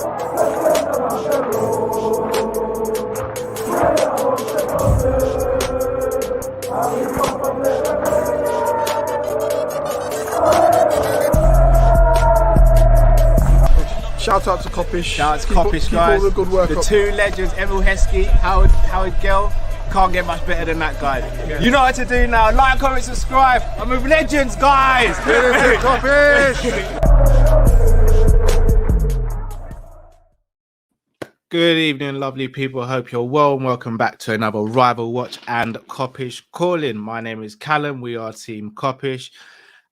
Shout out to Kopish. Shout out to Kopish, guys. Keep all the good work the up. two legends, Emil Heskey, Howard Gill. Can't get much better than that guy. Yeah. You know what to do now. Like, comment, subscribe. I'm with legends, guys. Kopish. Good evening, lovely people. Hope you're well and welcome back to another Rival Watch and Kop-Ish Call-in. My name is Kall-in. We are Team Kop-Ish.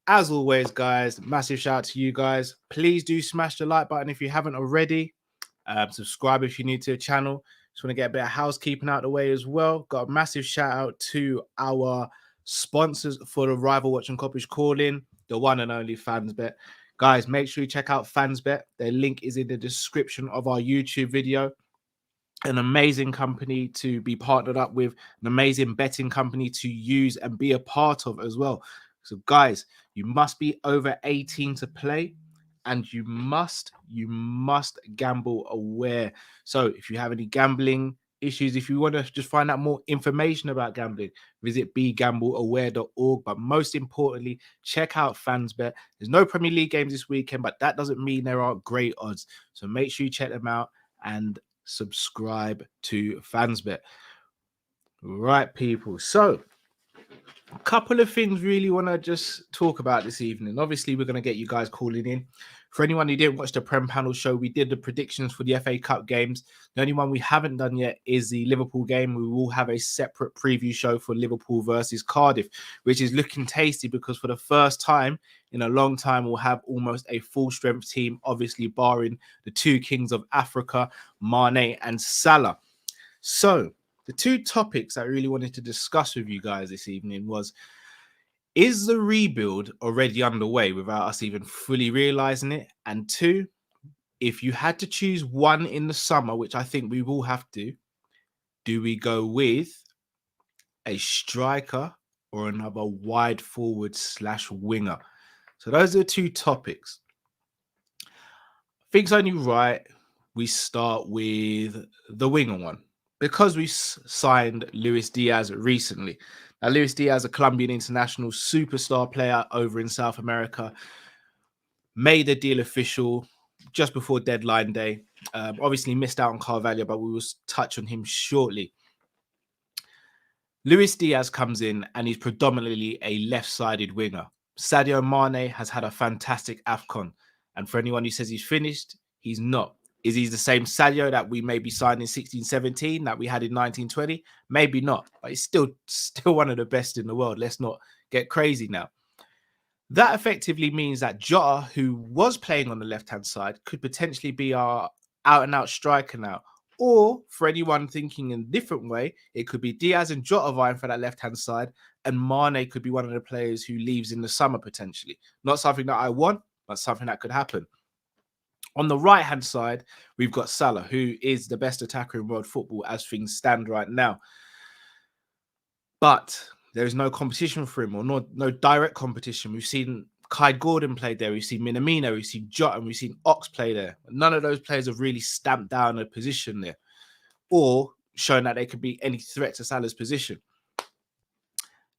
As always, guys, massive shout out to you guys. Please do smash the like button if you haven't already. Subscribe if you're new to the channel. Just want to get a bit of housekeeping out of the way as well. Got a massive shout out to our sponsors for the Rival Watch and Kop-Ish Call-in, the one and only FansBet. Guys, make sure you check out FansBet. Their link is in the description of our YouTube video. An amazing company to be partnered up with, an amazing betting company to use and be a part of as well. So, guys, you must be over 18 to play, and you must gamble aware. So, if you have any gambling issues, if you want to just find out more information about gambling, visit begambleaware.org. But most importantly, check out FansBet. There's no Premier League games this weekend, but that doesn't mean there aren't great odds. So make sure you check them out and subscribe to FansBet. Right, people. So a couple of things really want to just talk about this evening. Obviously, we're going to get you guys calling in. For anyone who didn't watch the Prem Panel show, we did the predictions for the FA Cup games. The only one we haven't done yet is the Liverpool game. We will have a separate preview show for Liverpool versus Cardiff, which is looking tasty because for the first time in a long time, we'll have almost a full-strength team, obviously barring the two kings of Africa, Mane and Salah. So the two topics I really wanted to discuss with you guys this evening was, is the rebuild already underway without us even fully realizing it? And two, if you had to choose one in the summer, which I think we will have to, do we go with a striker or another wide forward / winger? So those are the two topics. I think it's only right we start with the winger one, because we signed Luis Diaz recently. Now, Luis Diaz, a Colombian international superstar player over in South America, made the deal official just before deadline day. Obviously missed out on Carvalho, but we will touch on him shortly. Luis Diaz comes in and he's predominantly a left-sided winger. Sadio Mane has had a fantastic AFCON. And for anyone who says he's finished, he's not. Is he the same Sadio that we maybe signed in 16-17 that we had in 19-20? Maybe not, but he's still one of the best in the world. Let's not get crazy now. That effectively means that Jota, who was playing on the left-hand side, could potentially be our out-and-out striker now. Or for anyone thinking in a different way, it could be Diaz and Jota vying for that left-hand side, and Mane could be one of the players who leaves in the summer potentially. Not something that I want, but something that could happen. On the right-hand side, we've got Salah, who is the best attacker in world football as things stand right now. But there is no competition for him, or no direct competition. We've seen Kai Gordon play there. We've seen Minamino. We've seen Jota, and we've seen Ox play there. None of those players have really stamped down a position there or shown that they could be any threat to Salah's position.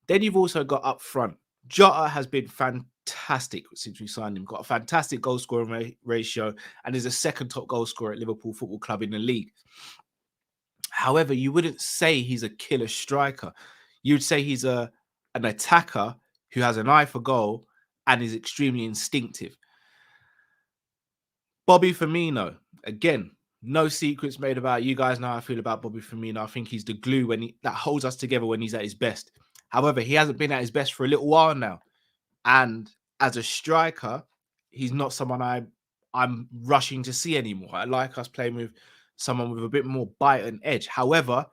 Then you've also got up front. Jota has been fantastic since we signed him. Got a fantastic goal scoring ratio and is a second top goal scorer at Liverpool Football Club in the league. However, you wouldn't say he's a killer striker. You'd say he's an attacker who has an eye for goal and is extremely instinctive. Bobby Firmino, again, no secrets made about it. You guys know how I feel about Bobby Firmino. I think he's the glue that holds us together when he's at his best. However, he hasn't been at his best for a little while now. And as a striker, he's not someone I'm rushing to see anymore. I like us playing with someone with a bit more bite and edge. However,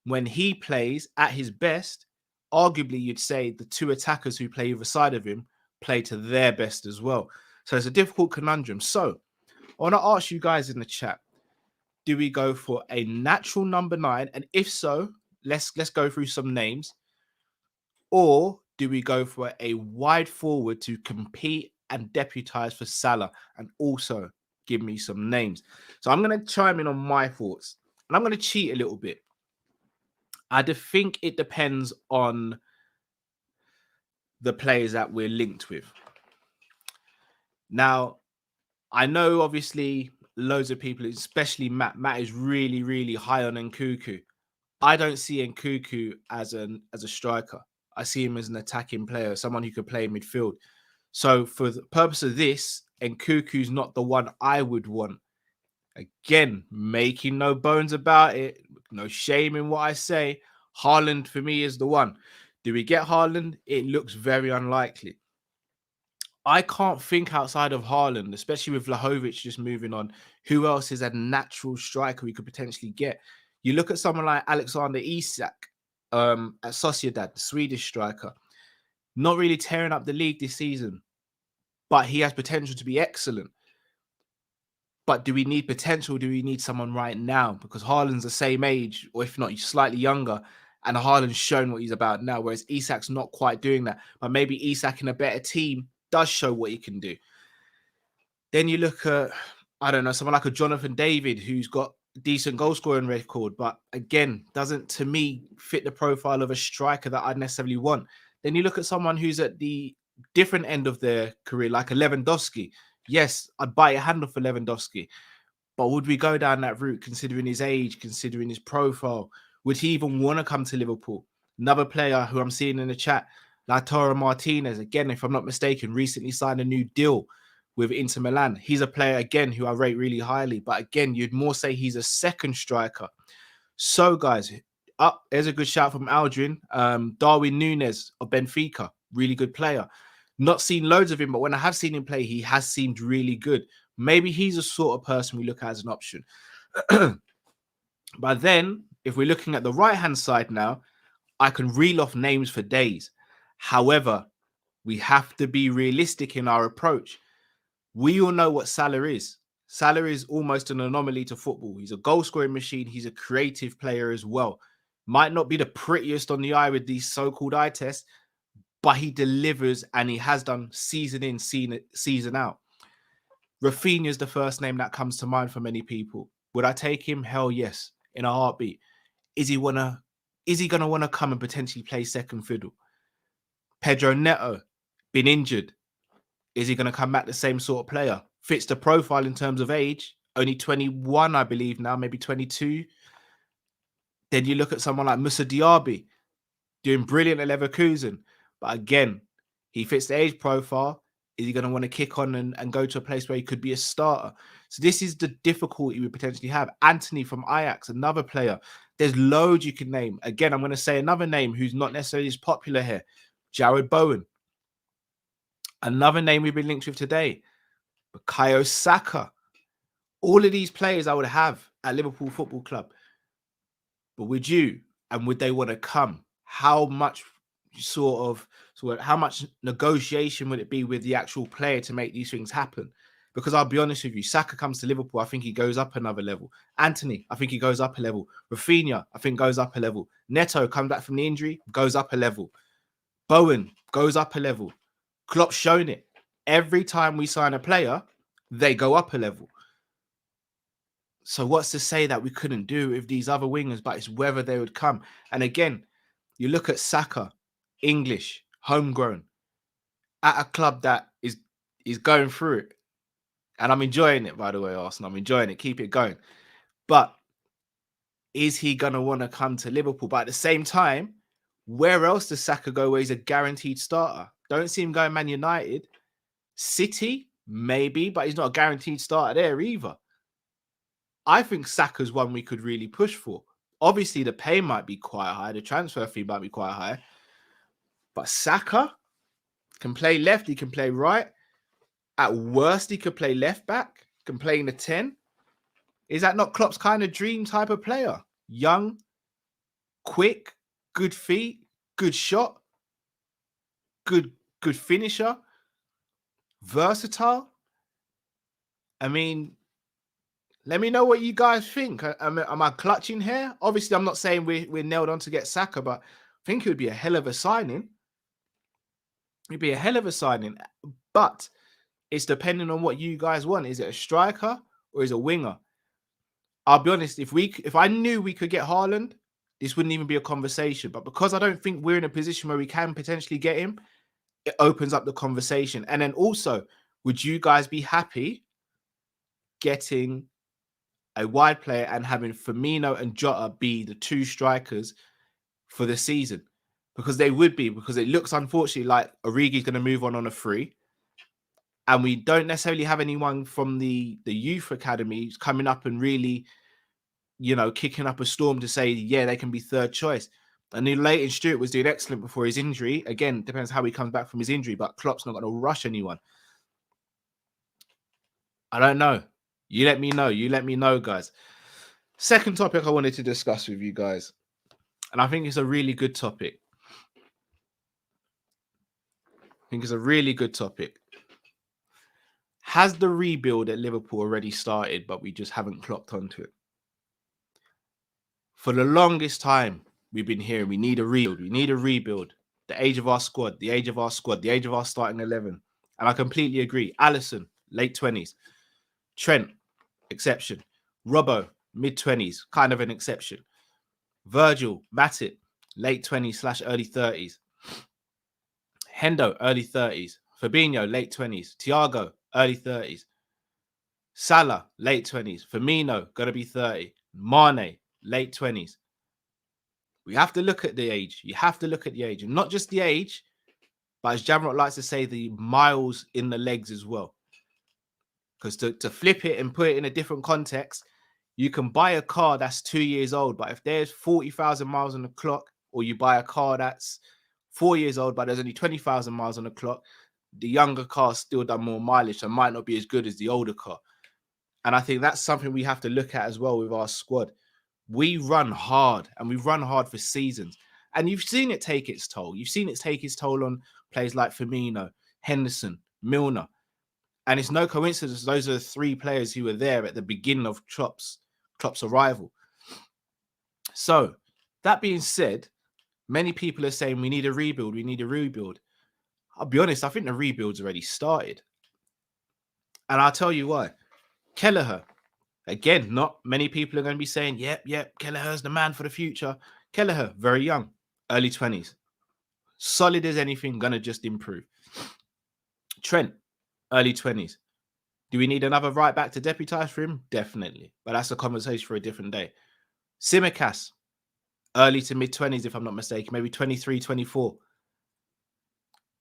when he plays at his best, arguably you'd say the two attackers who play either side of him play to their best as well. So it's a difficult conundrum. So I want to ask you guys in the chat, do we go for a natural number 9? And if so, let's go through some names. Or do we go for a wide forward to compete and deputize for Salah and also give me some names. So I'm going to chime in on my thoughts, and I'm going to cheat a little bit. I think it depends on the players that we're linked with. Now, I know obviously loads of people, especially Matt. Matt is really, really high on Nkuku. I don't see Nkuku as a striker. I see him as an attacking player, someone who could play midfield. So for the purpose of this, Nkuku's not the one I would want. Again, making no bones about it, no shame in what I say. Haaland for me is the one. Do we get Haaland? It looks very unlikely. I can't think outside of Haaland, especially with Vlahovic just moving on. Who else is a natural striker we could potentially get? You look at someone like Alexander Isak at Sociedad, the Swedish striker, not really tearing up the league this season, but he has potential to be excellent. But do we need potential? Do we need someone right now? Because Haaland's the same age, or if not, he's slightly younger, and Haaland's shown what he's about now, whereas Isak's not quite doing that. But maybe Isak in a better team does show what he can do. Then you look at, I don't know, someone like a Jonathan David, who's got a decent goal scoring record, but again, doesn't, to me, fit the profile of a striker that I'd necessarily want. Then you look at someone who's at the different end of their career, like a Lewandowski. Yes, I'd bite a handle for Lewandowski, but would we go down that route considering his age, considering his profile? Would he even want to come to Liverpool? Another player who I'm seeing in the chat, Lautaro Martinez, again, if I'm not mistaken, recently signed a new deal with Inter Milan. He's a player, again, who I rate really highly. But again, you'd more say he's a second striker. So, guys, there's a good shout from Aldrin. Darwin Núñez of Benfica, really good player. Not seen loads of him, but when I have seen him play, he has seemed really good. Maybe he's a sort of person we look at as an option. But then, if we're looking at the right-hand side now, I can reel off names for days. However, we have to be realistic in our approach. We all know what Salah is. Salah is almost an anomaly to football. He's a goal-scoring machine. He's a creative player as well. Might not be the prettiest on the eye with these so-called eye tests, but he delivers, and he has done season in, season out. Rafinha is the first name that comes to mind for many people. Would I take him? Hell yes, in a heartbeat. Is he gonna want to come and potentially play second fiddle? Pedro Neto, been injured. Is he going to come back the same sort of player? Fits the profile in terms of age. Only 21, I believe now, maybe 22. Then you look at someone like Moussa Diaby, doing brilliant at Leverkusen. But again, he fits the age profile. Is he going to want to kick on and go to a place where he could be a starter? So this is the difficulty we potentially have. Anthony from Ajax, another player. There's loads you can name. Again, I'm going to say another name who's not necessarily as popular here. Jared Bowen. Another name we've been linked with today. Bukayo Saka. All of these players I would have at Liverpool Football Club. But would you, and would they want to come? How much how much negotiation would it be with the actual player to make these things happen? Because I'll be honest with you, Saka comes to Liverpool, I think he goes up another level. Anthony, I think he goes up a level. Rafinha, I think goes up a level. Neto comes back from the injury, goes up a level. Bowen goes up a level. Klopp's shown it. Every time we sign a player, they go up a level. So what's to say that we couldn't do with these other wingers, but it's whether they would come. And again, you look at Saka, English, homegrown, at a club that is going through it. And I'm enjoying it, by the way, Arsenal. I'm enjoying it. Keep it going. But is he going to want to come to Liverpool? But at the same time, where else does Saka go where he's a guaranteed starter? Don't see him going Man United. City, maybe, but he's not a guaranteed starter there either. I think Saka's one we could really push for. Obviously, the pay might be quite high. The transfer fee might be quite high. But Saka can play left. He can play right. At worst, he could play left back. Can play in the 10. Is that not Klopp's kind of dream type of player? Young, quick, good feet, good shot, good finisher, versatile. I mean, let me know what you guys think. Am I clutching here? Obviously, I'm not saying we're nailed on to get Saka, but I think it would be a hell of a signing. It'd be a hell of a signing. But it's depending on what you guys want. Is it a striker? or he's a winger. I'll be honest, if I knew we could get Haaland, this wouldn't even be a conversation. But because I don't think we're in a position where we can potentially get him, it opens up the conversation. And then also, would you guys be happy getting a wide player and having Firmino and Jota be the two strikers for the season? Because they would be, because it looks unfortunately like Origi's going to move on a free. And we don't necessarily have anyone from the youth academy coming up and really, kicking up a storm to say, yeah, they can be third choice. And then Leighton Stewart was doing excellent before his injury. Again, depends how he comes back from his injury, but Klopp's not going to rush anyone. I don't know. You let me know. You let me know, guys. Second topic I wanted to discuss with you guys, and I think it's a really good topic. Has the rebuild at Liverpool already started, but we just haven't clocked onto it? For the longest time, we've been hearing we need a rebuild. We need a rebuild. The age of our squad, the age of our starting 11. And I completely agree. Alisson, late 20s. Trent, exception. Robbo, mid-20s, kind of an exception. Virgil, Matip, late 20s/early 30s. Hendo, early 30s. Fabinho, late 20s. Thiago, early 30s. Salah, late 20s. Firmino, going to be 30. Mane, late 20s. We have to look at the age. You have to look at the age. And not just the age, but as Jamrock likes to say, the miles in the legs as well. Because to flip it and put it in a different context, you can buy a car that's 2 years old, but if there's 40,000 miles on the clock, or you buy a car that's 4 years old, but there's only 20,000 miles on the clock, the younger car still done more mileage and might not be as good as the older car. And I think that's something we have to look at as well with our squad. We run hard, and we've run hard for seasons. And you've seen it take its toll. You've seen it take its toll on players like Firmino, Henderson, Milner. And it's no coincidence those are the three players who were there at the beginning of Klopp's arrival. So, that being said, many people are saying we need a rebuild, we need a rebuild. I'll be honest, I think the rebuild's already started. And I'll tell you why. Kelleher, again, not many people are going to be saying, yep, Kelleher's the man for the future. Kelleher, very young, early 20s. Solid as anything, going to just improve. Trent, early 20s. Do we need another right back to deputise for him? Definitely. But that's a conversation for a different day. Tsimikas, early to mid-20s, if I'm not mistaken, maybe 23, 24.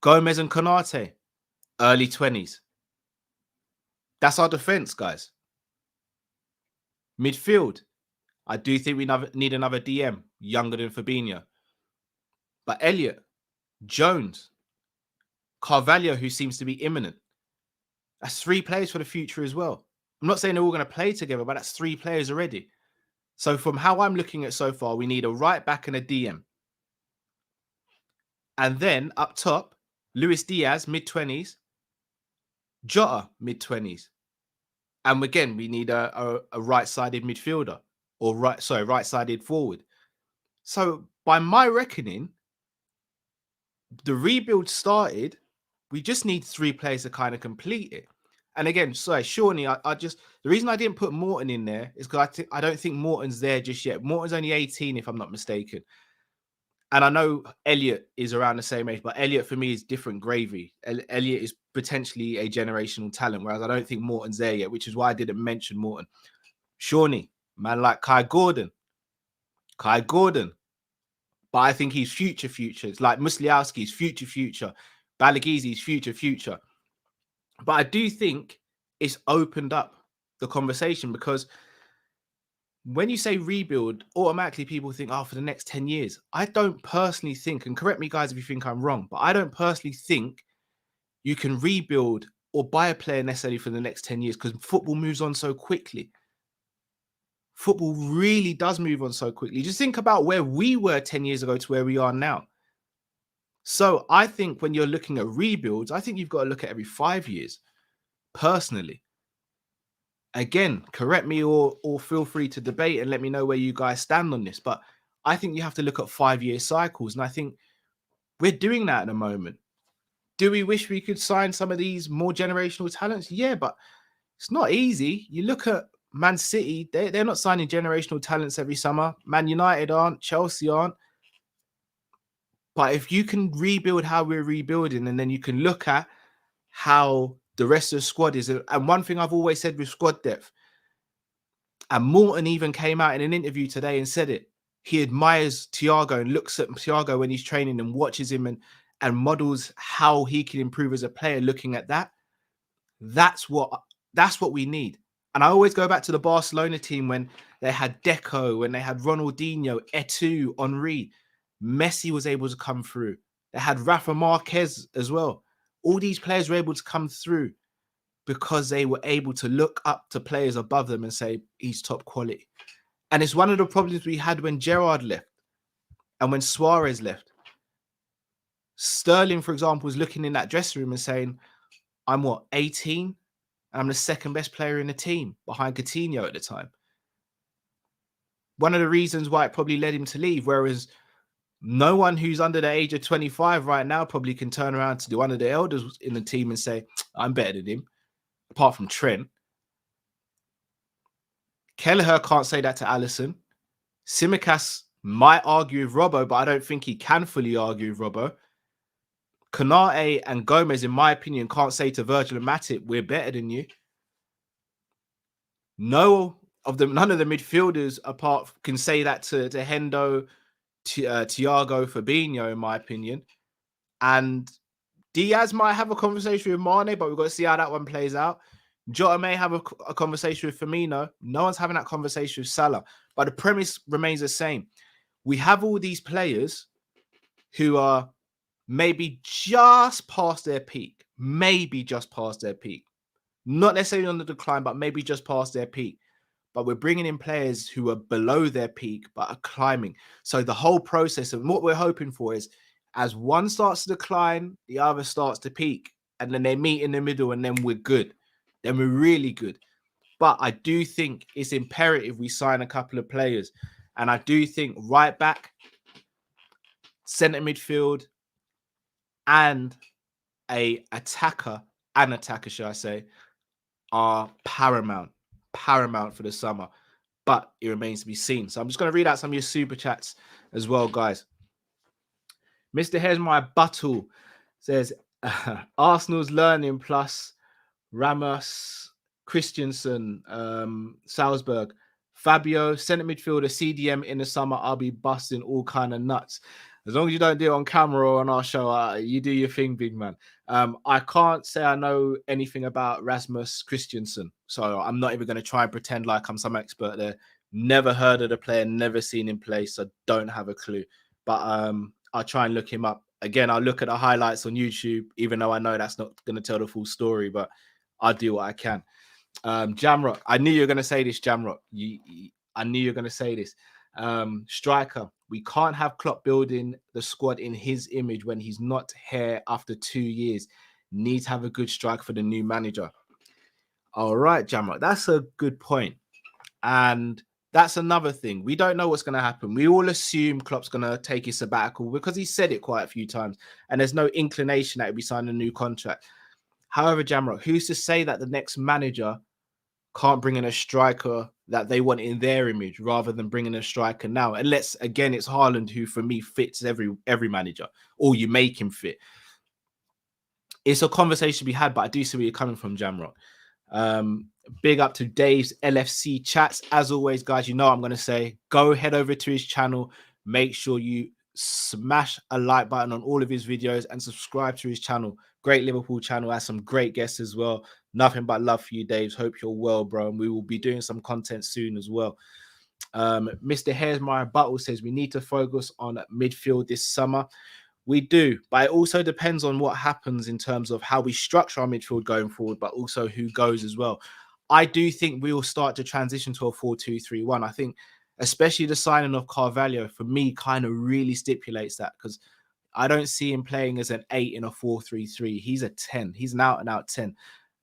Gomez and Konate, early 20s. That's our defence, guys. Midfield, I do think we need another DM, younger than Fabinho. But Elliott, Jones, Carvalho, who seems to be imminent. That's three players for the future as well. I'm not saying they're all going to play together, but that's three players already. So from how I'm looking at so far, we need a right back and a DM. And then up top, Luis Diaz, mid-20s. Jota, mid-20s. And again, we need a right-sided midfielder or right-sided forward. So by my reckoning, the rebuild started. We just need three players to kind of complete it. And again, Shawnee, the reason I didn't put Morton in there is because I don't think Morton's there just yet. Morton's only 18, if I'm not mistaken. And I know Elliott is around the same age, but Elliott for me is different gravy. Elliott is potentially a generational talent, whereas I don't think Morton's there yet, which is why I didn't mention Morton. Shawnee, man like Kai Gordon. But I think he's future. It's like Musliowski's future. Balagizi's future. But I do think it's opened up the conversation because when you say rebuild, automatically people think, for the next 10 years. I don't personally think, and correct me guys if you think I'm wrong, but I don't personally think you can rebuild or buy a player necessarily for the next 10 years because football moves on so quickly. Football really does move on so quickly. Just think about where we were 10 years ago to where we are now. So I think when you're looking at rebuilds, I think you've got to look at every 5 years, personally. Again, correct me or feel free to debate and let me know where you guys stand on this. But I think you have to look at 5-year cycles. And I think we're doing that at the moment. Do we wish we could sign some of these more generational talents? Yeah, but It's not easy. You look at Man City, they're not signing generational talents every summer. Man United aren't, Chelsea aren't. But if you can rebuild how we're rebuilding, and then you can look at how the rest of the squad is. And one thing I've always said with squad depth, and Morton even came out in an interview today and said it. He admires Thiago and looks at Thiago when he's training and watches him and models how he can improve as a player. Looking at that, that's what we need. And I always go back to the Barcelona team when they had Deco, when they had Ronaldinho, Eto'o, Henry. Messi was able to come through. They had Rafa Marquez as well. All these players were able to come through because they were able to look up to players above them and say, he's top quality. And it's one of the problems we had when Gerrard left and when Suarez left. Sterling, for example, was looking in that dressing room and saying, I'm 18? I'm the second best player in the team behind Coutinho at the time. One of the reasons why it probably led him to leave, whereas no one who's under the age of 25 right now probably can turn around to one of the elders in the team and say, I'm better than him, apart from Trent. Kelleher can't say that to Alisson. Tsimikas might argue with Robbo, but I don't think he can fully argue with Robbo. Konate and Gomez, in my opinion, can't say to Virgil and Matip, we're better than you. None of the midfielders apart can say that to Hendo, Thiago, Fabinho, in my opinion. And Diaz might have a conversation with Mane, but we've got to see how that one plays out. Jota may have a conversation with Firmino. No one's having that conversation with Salah. But the premise remains the same. We have all these players who are maybe just past their peak. Maybe just past their peak. Not necessarily on the decline, but maybe just past their peak. But we're bringing in players who are below their peak, but are climbing. So the whole process of what we're hoping for is as one starts to decline, the other starts to peak. And then they meet in the middle and then we're good. Then we're really good. But I do think it's imperative we sign a couple of players. And I do think right back, centre midfield, and an attacker, shall I say, are paramount for the summer. But it remains to be seen. So I'm just going to read out some of your super chats as well, guys. Mr. Here's My Buttle says, Arsenal's learning plus Ramos, Christensen, Salzburg, Fabio, centre midfielder, CDM in the summer. I'll be busting all kind of nuts. As long as you don't do it on camera or on our show, you do your thing, big man. I can't say I know anything about Rasmus Christensen, so I'm not even going to try and pretend like I'm some expert there. Never heard of the player, never seen him play, so don't have a clue. But I'll try and look him up. Again, I'll look at the highlights on YouTube, even though I know that's not going to tell the full story, but I'll do what I can. Jamrock, I knew you were going to say this, Jamrock. I knew you were going to say this. Striker, we can't have Klopp building the squad in his image when he's not here after 2 years. Need to have a good striker for the new manager. All right, Jamrock, that's a good point. And that's another thing. We don't know what's going to happen. We all assume Klopp's going to take his sabbatical because he said it quite a few times. And there's no inclination that he'll be signing a new contract. However, Jamrock, who's to say that the next manager can't bring in a striker that they want in their image rather than bringing a striker now? Unless, again, it's Haaland who, for me, fits every manager, or you make him fit. It's a conversation to be had, but I do see where you're coming from, Jamrock. Big up to Dave's LFC chats. As always, guys, you know I'm going to say, go head over to his channel. Make sure you smash a like button on all of his videos and subscribe to his channel. Great Liverpool channel, has some great guests as well. Nothing but love for you, Daves. Hope you're well, bro. And we will be doing some content soon as well. Mr. Here's My Buttle says we need to focus on midfield this summer. We do, but it also depends on what happens in terms of how we structure our midfield going forward, but also who goes as well. I do think we will start to transition to a 4-2-3-1. I think especially the signing of Carvalho, for me, kind of really stipulates that, because I don't see him playing as an 8 in a 4-3-3. He's a 10. He's an out-and-out 10.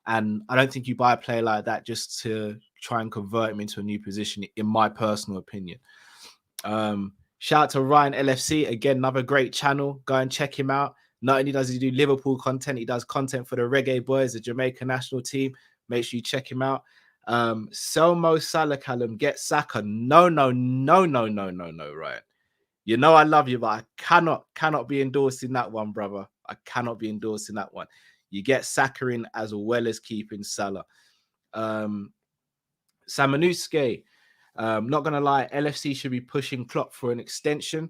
And I don't think you buy a player like that just to try and convert him into a new position, in my personal opinion. Shout out to Ryan LFC. Again, another great channel. Go and check him out. Not only does he do Liverpool content, he does content for the Reggae Boys, the Jamaica national team. Make sure you check him out. Selmo Salah, Callum, get Saka. No, right? You know I love you, but I cannot be endorsing that one, brother. I cannot be endorsing that one. You get Saka in as well as keeping Salah. Samanuske, not gonna lie, LFC should be pushing Klopp for an extension.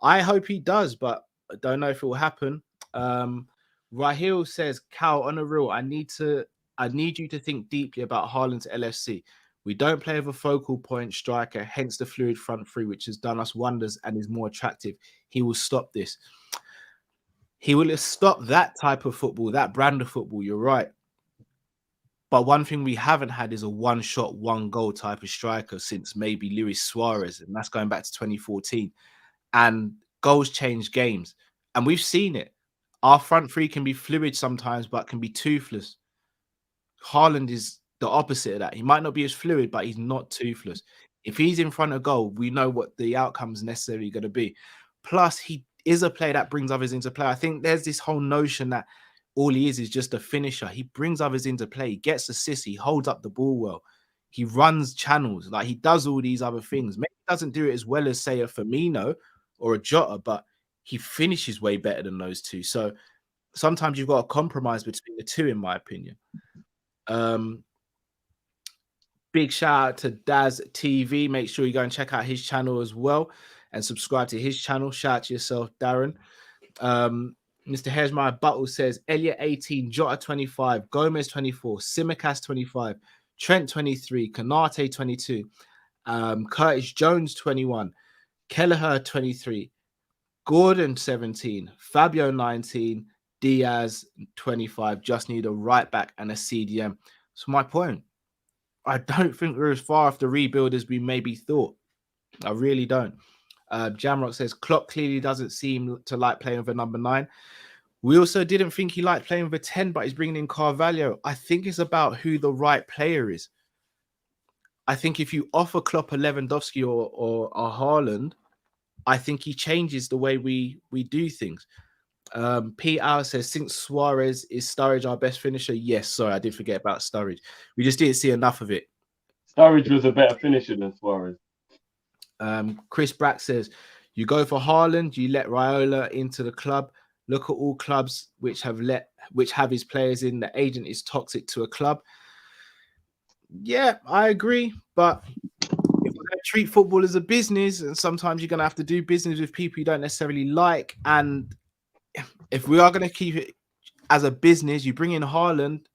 I hope he does, but I don't know if it will happen. Rahil says, Cal, on a real, I need you to think deeply about Haaland to LFC. We don't play with a focal point striker, hence the fluid front three, which has done us wonders and is more attractive. He will stop this. He will stop that type of football, that brand of football. You're right. But one thing we haven't had is a one-shot, one-goal type of striker since maybe Luis Suarez, and that's going back to 2014. And goals change games. And we've seen it. Our front three can be fluid sometimes, but can be toothless. Haaland is the opposite of that. He might not be as fluid, but he's not toothless. If he's in front of goal, we know what the outcome is necessarily going to be. Plus, he is a player that brings others into play. I think there's this whole notion that all he is just a finisher. He brings others into play. He gets assists. He holds up the ball well. He runs channels. Like, he does all these other things. Maybe he doesn't do it as well as, say, a Firmino or a Jota, but he finishes way better than those two. So sometimes you've got a compromise between the two, in my opinion. Big shout out to Daz TV. Make sure you go and check out his channel as well and subscribe to his channel. Shout out to yourself, Darren. Mr. Hairsmeyer Buttle says Elliot 18, Jota 25, Gomez 24, Simicast 25, Trent 23, Kanate 22, Curtis Jones 21, Kelleher 23, Gordon 17, Fabio 19, Diaz 25. Just need a right back and a CDM. So my point, I don't think we're as far off the rebuild as we maybe thought. I really don't. Jamrock says Klopp clearly doesn't seem to like playing with a number 9. We also didn't think he liked playing with a 10, but he's bringing in Carvalho. I think it's about who the right player is. I think if you offer Klopp a Lewandowski or a Haaland, I think he changes the way we do things. Pete Hour says, since Suarez, is Sturridge our best finisher? Yes, sorry, I did forget about Sturridge. We just didn't see enough of it. Sturridge was a better finisher than Suarez. Chris Brack says, you go for Haaland, you let Raiola into the club. Look at all clubs which have his players in. The agent is toxic to a club. Yeah, I agree. But if we're going to treat football as a business, and sometimes you're going to have to do business with people you don't necessarily like. And if we are going to keep it as a business, you bring in Haaland,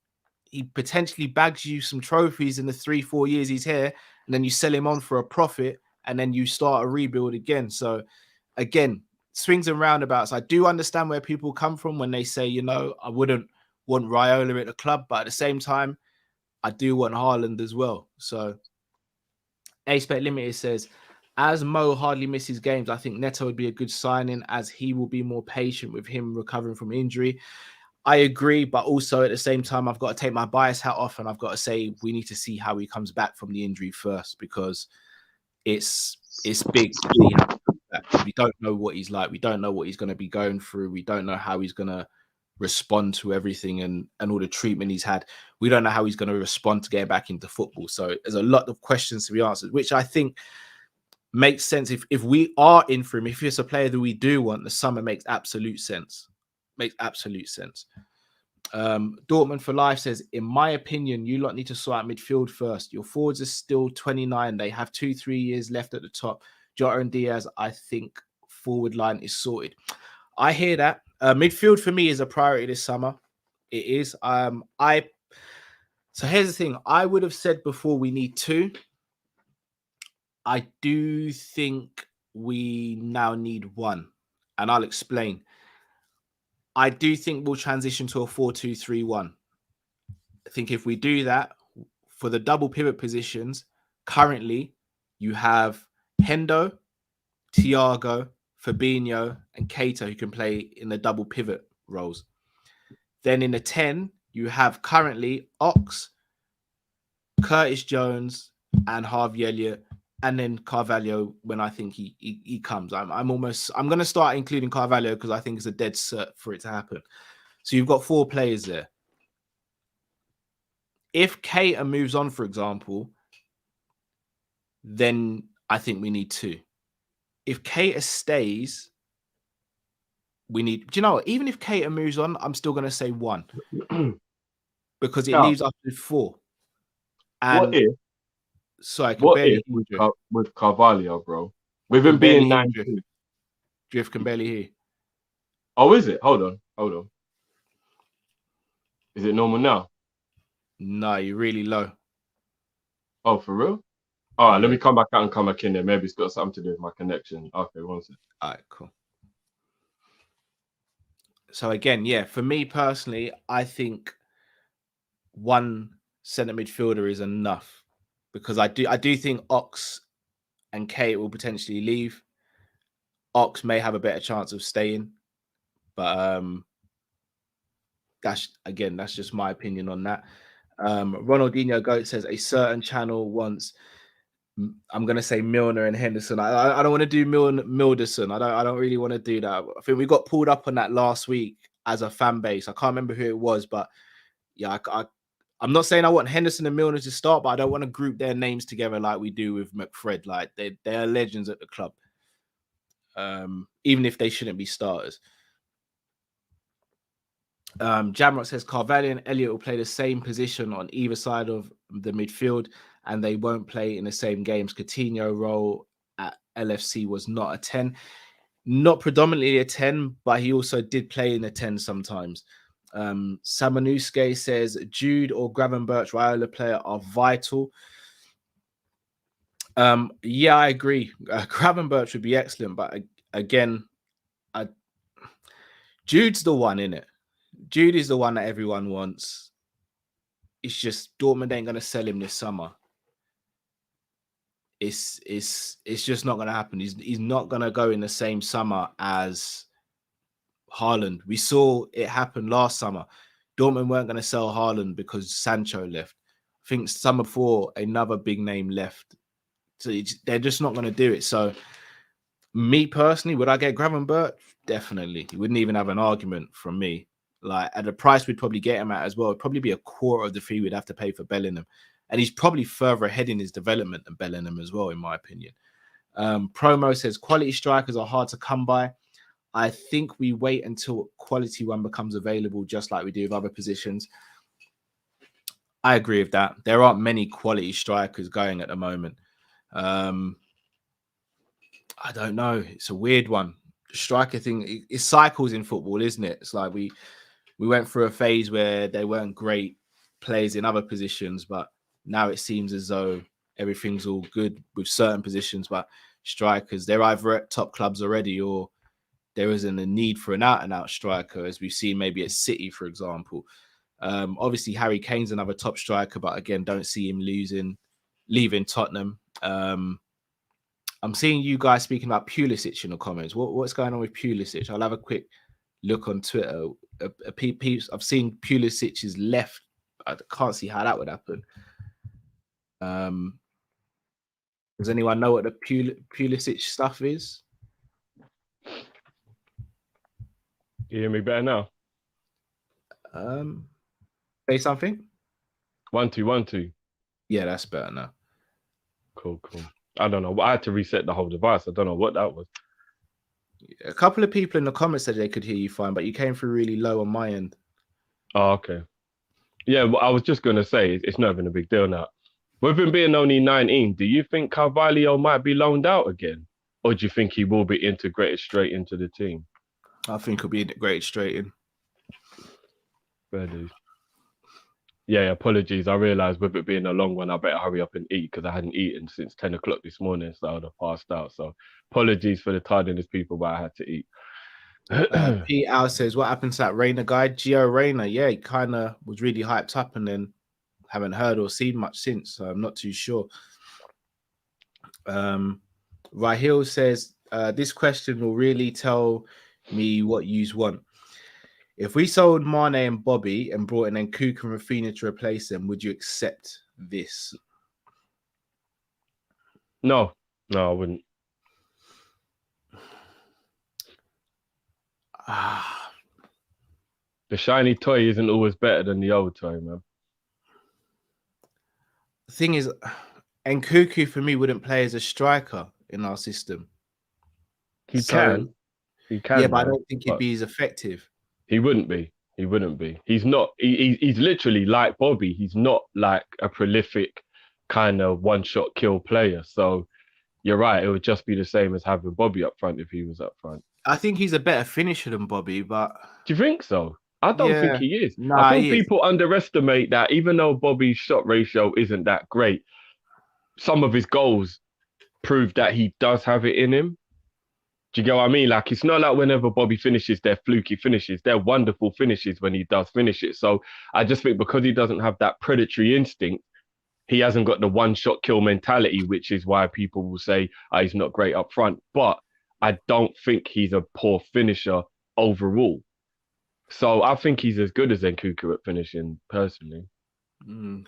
he potentially bags you some trophies in the 3-4 years he's here, and then you sell him on for a profit, and then you start a rebuild again. So again, swings and roundabouts. I do understand where people come from when they say, you know, I wouldn't want Raiola at the club, but at the same time, I do want Haaland as well. So A-Spec Limited says, as Mo hardly misses games, I think Neto would be a good signing as he will be more patient with him recovering from injury. I agree, but also at the same time, I've got to take my bias hat off and I've got to say we need to see how he comes back from the injury first, because it's big. We don't know what he's like. We don't know what he's going to be going through. We don't know how he's going to respond to everything and all the treatment he's had. We don't know how he's going to respond to getting back into football. So there's a lot of questions to be answered, which I think makes sense. If we are in for him, if it's a player that we do want, the summer makes absolute sense. Makes absolute sense. Dortmund for Life says, in my opinion, you lot need to sort out midfield first. Your forwards are still 29. They have 2-3 years left at the top. Jota and Diaz, I think forward line is sorted. I hear that. Midfield for me is a priority this summer. It is. So here's the thing. I would have said before we need 2. I do think we now need 1. And I'll explain. I do think we'll transition to a 4-2-3-1. I think if we do that, for the double pivot positions, currently you have Hendo, Thiago, Fabinho, and Keita who can play in the double pivot roles. Then in the 10, you have currently Ox, Curtis Jones, and Harvey Elliott, and then Carvalho when I think he comes. I'm going to start including Carvalho because I think it's a dead cert for it to happen. So you've got 4 players there. if Keita moves on, for example, then I think we need 2. If Keita stays, we need. Do you know what? Even if Keita moves on, I'm still going to say 1 because it Now, leaves us with 4. what And if sorry, I can what barely if hear you. with Carvalho, bro? With Can him barely being hear you, Drift. 19. Drift can barely hear. Oh, is it? Hold on. Is it normal now? No, you're really low. Oh, for real? All right, let Yeah. me come back out and come back in there. Maybe it's got something to do with my connection. Okay, 1 second. All right, cool. So again, yeah, for me personally, I think 1 centre midfielder is enough because I do think Ox and Kate will potentially leave. Ox may have a better chance of staying, but that's just my opinion on that. Ronaldinho Goat says a certain channel wants. I'm gonna say Milner and Henderson. I don't want to do Milderson. I don't really want to do that. I think we got pulled up on that last week as a fan base. I can't remember who it was, but yeah, I'm not saying I want Henderson and Milner to start, but I don't want to group their names together like we do with McFred. Like they are legends at the club, even if they shouldn't be starters. Jamrock says Carvalho and Elliott will play the same position on either side of the midfield, and they won't play in the same games. Coutinho role at LFC was not a 10, not predominantly a 10, but he also did play in a 10 sometimes. Samanuske says Jude or Gravenberch Raiola player are vital. Yeah, I agree. Gravenberch would be excellent, but again, Jude's the one in it. Jude is the one that everyone wants. It's just Dortmund ain't gonna sell him this summer. It's just not gonna happen. He's not gonna go in the same summer as Haaland. We saw it happen last summer. Dortmund weren't gonna sell Haaland because Sancho left. I think summer before another big name left. So they're just not gonna do it. So me personally, would I get Gravenberch? Definitely. You wouldn't even have an argument from me. Like at the price we'd probably get him at as well, it'd probably be a quarter of the fee we'd have to pay for Bellingham. And he's probably further ahead in his development than Bellingham as well, in my opinion. Promo says quality strikers are hard to come by. I think we wait until quality one becomes available, just like we do with other positions. I agree with that. There aren't many quality strikers going at the moment. I don't know. It's a weird one. The striker thing, it cycles in football, isn't it? It's like we went through a phase where they weren't great players in other positions, but now it seems as though everything's all good with certain positions. But strikers, they're either at top clubs already or there isn't a need for an out-and-out striker, as we've seen maybe at City, for example. Obviously, Harry Kane's another top striker, but again, don't see him leaving Tottenham. I'm seeing you guys speaking about Pulisic in the comments. What's going on with Pulisic? I'll have a quick look on Twitter. I've seen Pulisic is left. I can't see how that would happen. Does anyone know what the Pulisic stuff is? You hear me better now? Say something. 1 2 1 2. Yeah, that's better now. Cool. I don't know. I had to reset the whole device. I don't know what that was. A couple of people in the comments said they could hear you fine, but you came through really low on my end. Oh, okay. Yeah, well, I was just going to say, it's not even a big deal now. With him being only 19, do you think Carvalho might be loaned out again? Or do you think he will be integrated straight into the team? I think he'll be integrated straight in. Fair dues. Yeah, apologies. I realised with it being a long one, I better hurry up and eat because I hadn't eaten since 10 o'clock this morning, so I would have passed out. So apologies for the tardiness, people, but I had to eat. Pete Al says, what happened to that Rayner guy? Gio Rayner, yeah, he kind of was really hyped up and then haven't heard or seen much since, so I'm not too sure. Rahil says, this question will really tell me what yous want. If we sold Mane and Bobby and brought in Nkunku and Rafinha to replace them, would you accept this? No, I wouldn't. The shiny toy isn't always better than the old toy, man. The thing is, Nkuku for me wouldn't play as a striker in our system. He So can, yeah, but I man, don't think he'd but be as effective. he wouldn't be. He wouldn't be. He's not. He's literally like Bobby. He's not like a prolific kind of one-shot kill player. So you're right. It would just be the same as having Bobby up front if he was up front. I think he's a better finisher than Bobby, but Do you think so? I don't think yeah, he is. I nah, think he is. people underestimate that even though Bobby's shot ratio isn't that great, some of his goals prove that he does have it in him. Do you get what I mean? Like, it's not like whenever Bobby finishes, they're fluky finishes. They're wonderful finishes when he does finish it. So I just think because he doesn't have that predatory instinct, he hasn't got the one-shot kill mentality, which is why people will say he's not great up front. But I don't think he's a poor finisher overall. So I think he's as good as Nkuku at finishing, personally.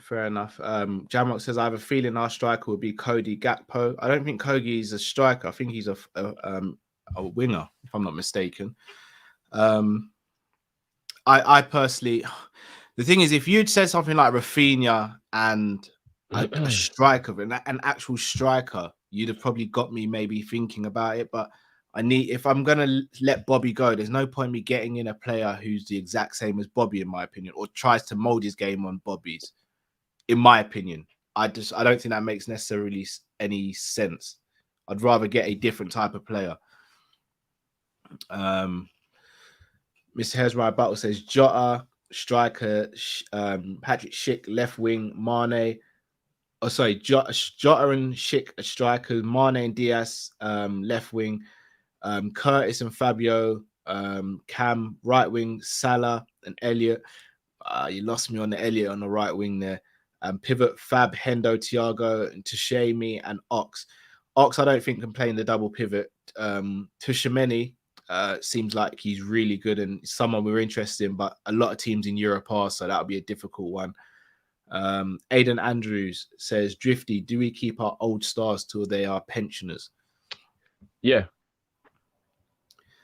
Fair enough. Jamrock says, I have a feeling our striker would be Cody Gakpo. I don't think Kogi's a striker. I think he's a winger, if I'm not mistaken. I personally, the thing is, if you'd said something like Rafinha and a striker, an actual striker, you'd have probably got me maybe thinking about it. But if I'm gonna let Bobby go, there's no point me getting in a player who's the exact same as Bobby, in my opinion, or tries to mold his game on Bobby's. In my opinion, I don't think that makes necessarily any sense. I'd rather get a different type of player. Mr. Hezrai Battle says Jota, striker, Patrick Schick, left wing, Mane. Oh, sorry, Jota and Schick, a striker, Mane and Diaz, left wing, Curtis and Fabio, Cam, right wing, Salah and Elliot. You lost me on the Elliot on the right wing there. Pivot, Fab, Hendo, Thiago, and Tushemi and Ox. Ox, I don't think can play in the double pivot. Tushemeni seems like he's really good and someone we're interested in, but a lot of teams in Europe are, so that'll be a difficult one. Aidan Andrews says, Drifty, do we keep our old stars till they are pensioners? Yeah.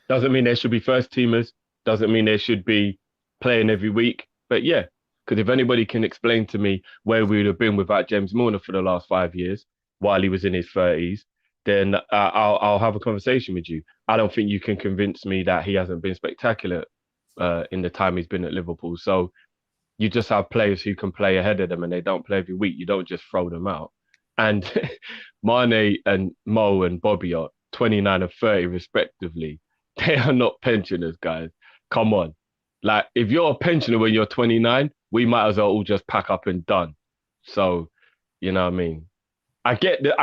Doesn't mean they should be first teamers. Doesn't mean they should be playing every week. But yeah, because if anybody can explain to me where we would have been without James Milner for the last 5 years while he was in his 30s, then I'll have a conversation with you. I don't think you can convince me that he hasn't been spectacular in the time he's been at Liverpool. So you just have players who can play ahead of them and they don't play every week. You don't just throw them out. And Mane and Mo and Bobby are 29 and 30 respectively. They are not pensioners, guys. Come on. Like, if you're a pensioner when you're 29, we might as well all just pack up and done. So, you know what I mean? I get the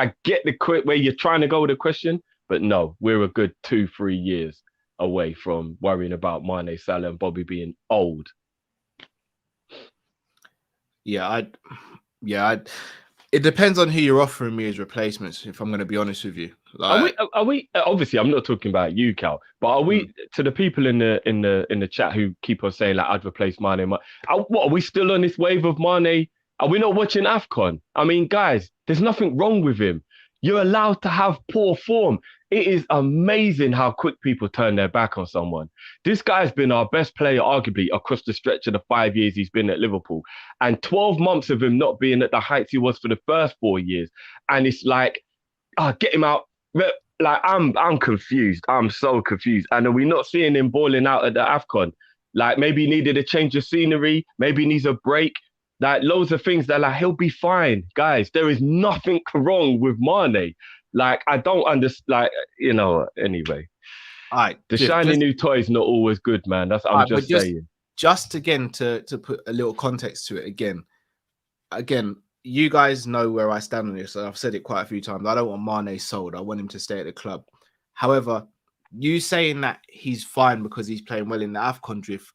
where you're trying to go with the question, but no, we're a good 2-3 years away from worrying about Mane, Salah, and Bobby being old. It depends on who you're offering me as replacements, if I'm going to be honest with you. Like, are we obviously I'm not talking about you, Cal, but are we to the people in the chat who keep on saying like I'd replace Mane? What are we still on this wave of Mane? Are we not watching AFCON? I mean, guys, there's nothing wrong with him. You're allowed to have poor form. It is amazing how quick people turn their back on someone. This guy's been our best player, arguably, across the stretch of the 5 years he's been at Liverpool. And 12 months of him not being at the heights he was for the first 4 years. And it's like, get him out. Like, I'm confused. I'm so confused. And are we not seeing him balling out at the AFCON? Like, maybe he needed a change of scenery. Maybe he needs a break. Like, loads of things that, like, he'll be fine. Guys, there is nothing wrong with Mane. Like, I don't understand, like, anyway. all right, the shiny new toy is not always good, man. That's what I'm just saying. Just again, to put a little context to it again, you guys know where I stand on this. I've said it quite a few times. I don't want Mane sold. I want him to stay at the club. However, you saying that he's fine because he's playing well in the AFCON drift,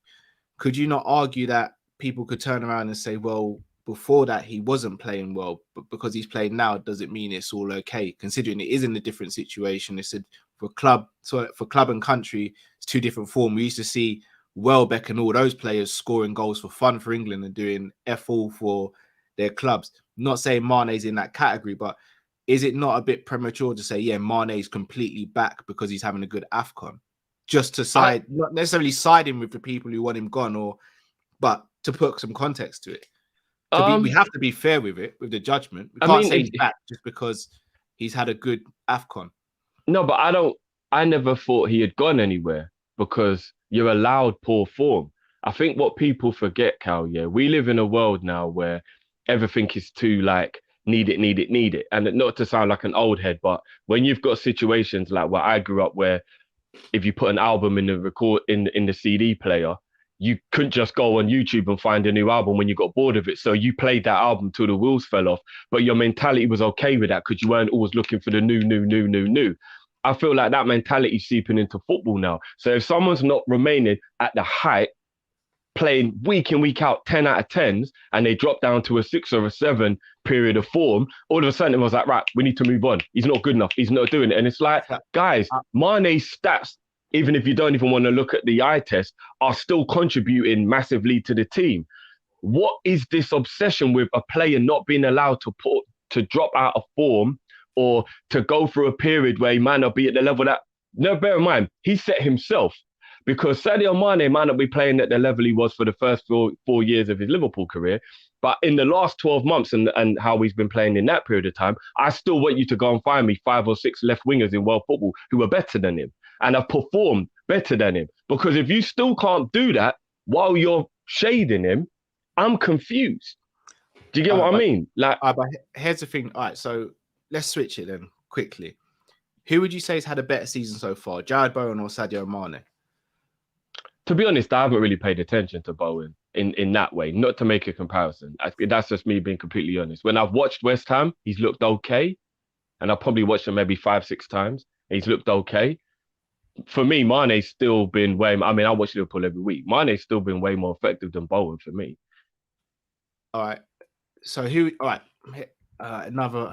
could you not argue that people could turn around and say, well, before that he wasn't playing well, but because he's playing now, does it mean it's all okay? Considering it is in a different situation. They said for club and country, it's two different forms. We used to see Welbeck and all those players scoring goals for fun for England and doing F all for their clubs. I'm not saying Mane's in that category, but is it not a bit premature to say, yeah, Mane's completely back because he's having a good AFCON? Just to side, not necessarily siding with the people who want him gone, but to put some context to it. We have to be fair with it, with the judgment. We I can't mean, say he's back just because he's had a good AFCON. no, but I never thought he had gone anywhere because you're allowed poor form. I think what people forget, Cal, yeah, we live in a world now where everything is too like need it, need it, need it. And not to sound like an old head, but when you've got situations like where I grew up where if you put an album in the record in the CD player, you couldn't just go on YouTube and find a new album when you got bored of it. So you played that album till the wheels fell off, but your mentality was okay with that because you weren't always looking for the new. I feel like that mentality is seeping into football now. So if someone's not remaining at the height, playing week in, week out, 10 out of 10s, and they drop down to a 6 or a 7 period of form, all of a sudden it was like, right, we need to move on. He's not good enough. He's not doing it. And it's like, guys, Mane's stats, even if you don't even want to look at the eye test, are still contributing massively to the team. What is this obsession with a player not being allowed to drop out of form or to go through a period where he might not be at the level that, no, bear in mind, he set himself. Because Sadio Mane might not be playing at the level he was for the first 4 years of his Liverpool career. But in the last 12 months and how he's been playing in that period of time, I still want you to go and find me 5 or 6 left wingers in world football who are better than him and have performed better than him. Because if you still can't do that while you're shading him, I'm confused. Do you get what I mean? Like, but here's the thing. All right, so let's switch it then quickly. Who would you say has had a better season so far, Jarrod Bowen or Sadio Mane? To be honest, I haven't really paid attention to Bowen in that way, not to make a comparison. That's just me being completely honest. When I've watched West Ham, he's looked okay. And I've probably watched him maybe 5-6 times. He's looked okay. For me, Mane's still been I watch Liverpool every week. Mane's still been way more effective than Bowen for me. All right. So let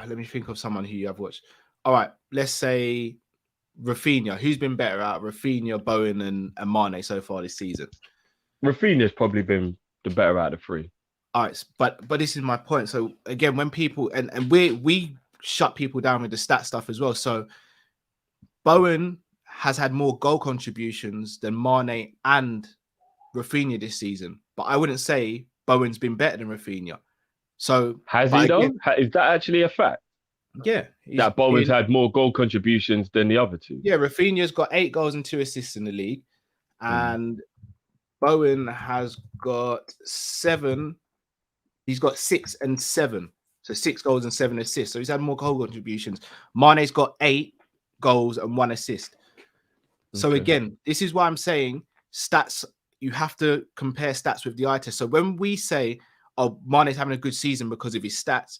me think of someone who you have watched. All right. Let's say Rafinha. Who's been better out? Rafinha, Bowen, and Mane so far this season? Rafinha's probably been the better out of the three. All right, but this is my point. So again, when people and we shut people down with the stat stuff as well. So Bowen has had more goal contributions than Mane and Rafinha this season, but I wouldn't say Bowen's been better than Rafinha. So has he though? Is that actually a fact? Yeah, that Bowen's had more goal contributions than the other two. Yeah, Rafinha's got 8 goals and 2 assists in the league, and Bowen has got 7. He's got 6 and 7, so 6 goals and 7 assists. So he's had more goal contributions. Mane's got 8 goals and 1 assist. So again, this is why I'm saying stats. You have to compare stats with the eye test. So when we say, "Oh, Mane's having a good season because of his stats,"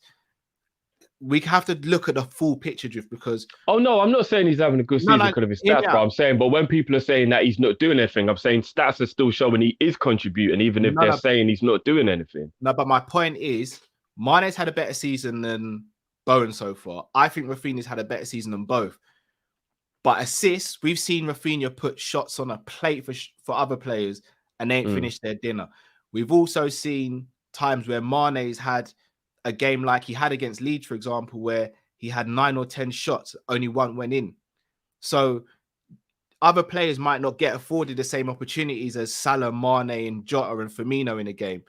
we have to look at the full picture, Drift, because... Oh, no, I'm not saying he's having a good season because of his stats, but I'm saying, but when people are saying that he's not doing anything, I'm saying stats are still showing he is contributing, even if they're saying he's not doing anything. No, but my point is, Mane's had a better season than Bowen so far. I think Rafinha's had a better season than both. But assists, we've seen Rafinha put shots on a plate for other players and they ain't finished their dinner. We've also seen times where Mane's had a game like he had against Leeds, for example, where he had 9 or 10 shots, only 1 went in. So other players might not get afforded the same opportunities as Salah, Mane, and Jota and Firmino in a game,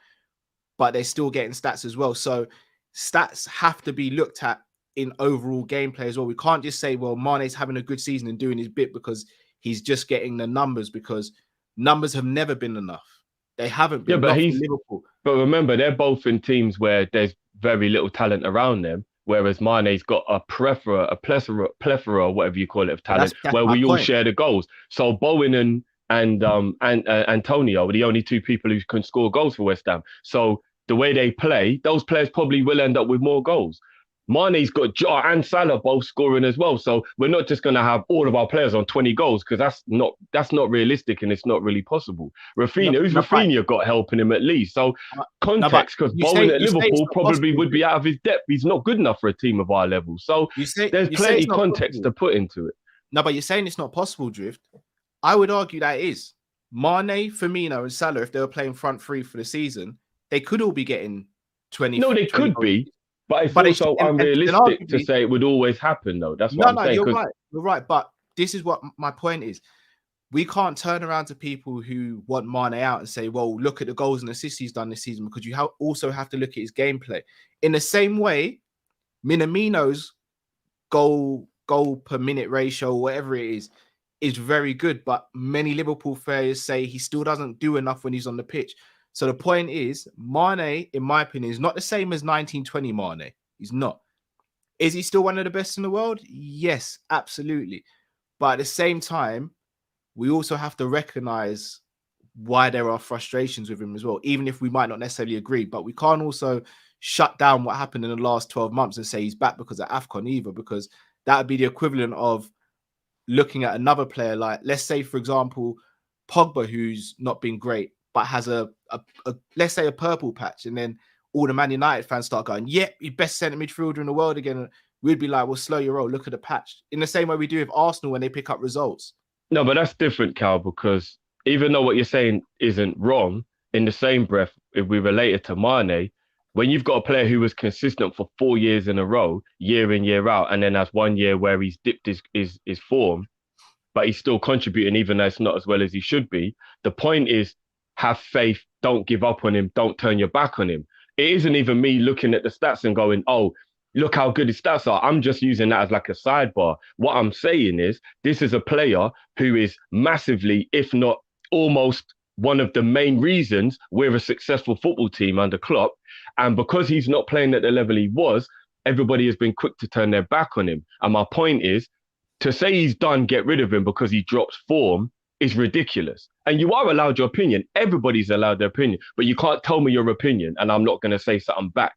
but they're still getting stats as well. So stats have to be looked at in overall gameplay as well. We can't just say, well, Mane's having a good season and doing his bit because he's just getting the numbers, because numbers have never been enough. They haven't been. Yeah, but he's Liverpool. But remember, they're both in teams where there's very little talent around them, whereas Mane's got a plethora, whatever you call it, of talent, that's where we all share the goals. So Bowen and Antonio are the only 2 people who can score goals for West Ham. So the way they play, those players probably will end up with more goals. Mane's got Jota and Salah both scoring as well. So we're not just going to have all of our players on 20 goals because that's not realistic and it's not really possible. Rafinha got helping him at least. So context, because Bowen at Liverpool probably would be out of his depth. He's not good enough for a team of our level. So there's plenty of context to put into it. No, but you're saying it's not possible, Drift. I would argue that it is. Mane, Firmino and Salah, if they were playing front 3 for the season, they could all be getting 20. No, they could be. But it's also unrealistic to say it would always happen, though. That's what I'm saying. You're right. You're right. But this is what my point is. we can't turn around to people who want Mane out and say, well, look at the goals and assists he's done this season, because you also have to look at his gameplay. In the same way, Minamino's goal per minute ratio, whatever it is very good, but many Liverpool players say he still doesn't do enough when he's on the pitch. So the point is, Mane, in my opinion, is not the same as 1920 Mane. He's not. Is he still one of the best in the world? Yes, absolutely. But at the same time, we also have to recognize why there are frustrations with him as well, even if we might not necessarily agree. But we can't also shut down what happened in the last 12 months and say he's back because of AFCON either, because that would be the equivalent of looking at another player like, let's say, for example, Pogba, who's not been great, but has a let's say a purple patch, and then all the Man United fans start going, yeah, he's best centre midfielder in the world again. We'd be like, well, slow your roll, look at the patch. In the same way we do with Arsenal when they pick up results. No, but that's different, Cal, because even though what you're saying isn't wrong, in the same breath, if we relate it to Mane, when you've got a player who was consistent for 4 years in a row, year in, year out, and then has 1 year where he's dipped his form, but he's still contributing, even though it's not as well as he should be. The point is, have faith, don't give up on him, don't turn your back on him. It isn't even me looking at the stats and going, oh, look how good his stats are. I'm just using that as like a sidebar. What I'm saying is, this is a player who is massively, if not almost, one of the main reasons we're a successful football team under Klopp. And because he's not playing at the level he was, everybody has been quick to turn their back on him. And my point is, to say he's done, get rid of him because he drops form is ridiculous. And you are allowed your opinion. Everybody's allowed their opinion, but you can't tell me your opinion and I'm not going to say something back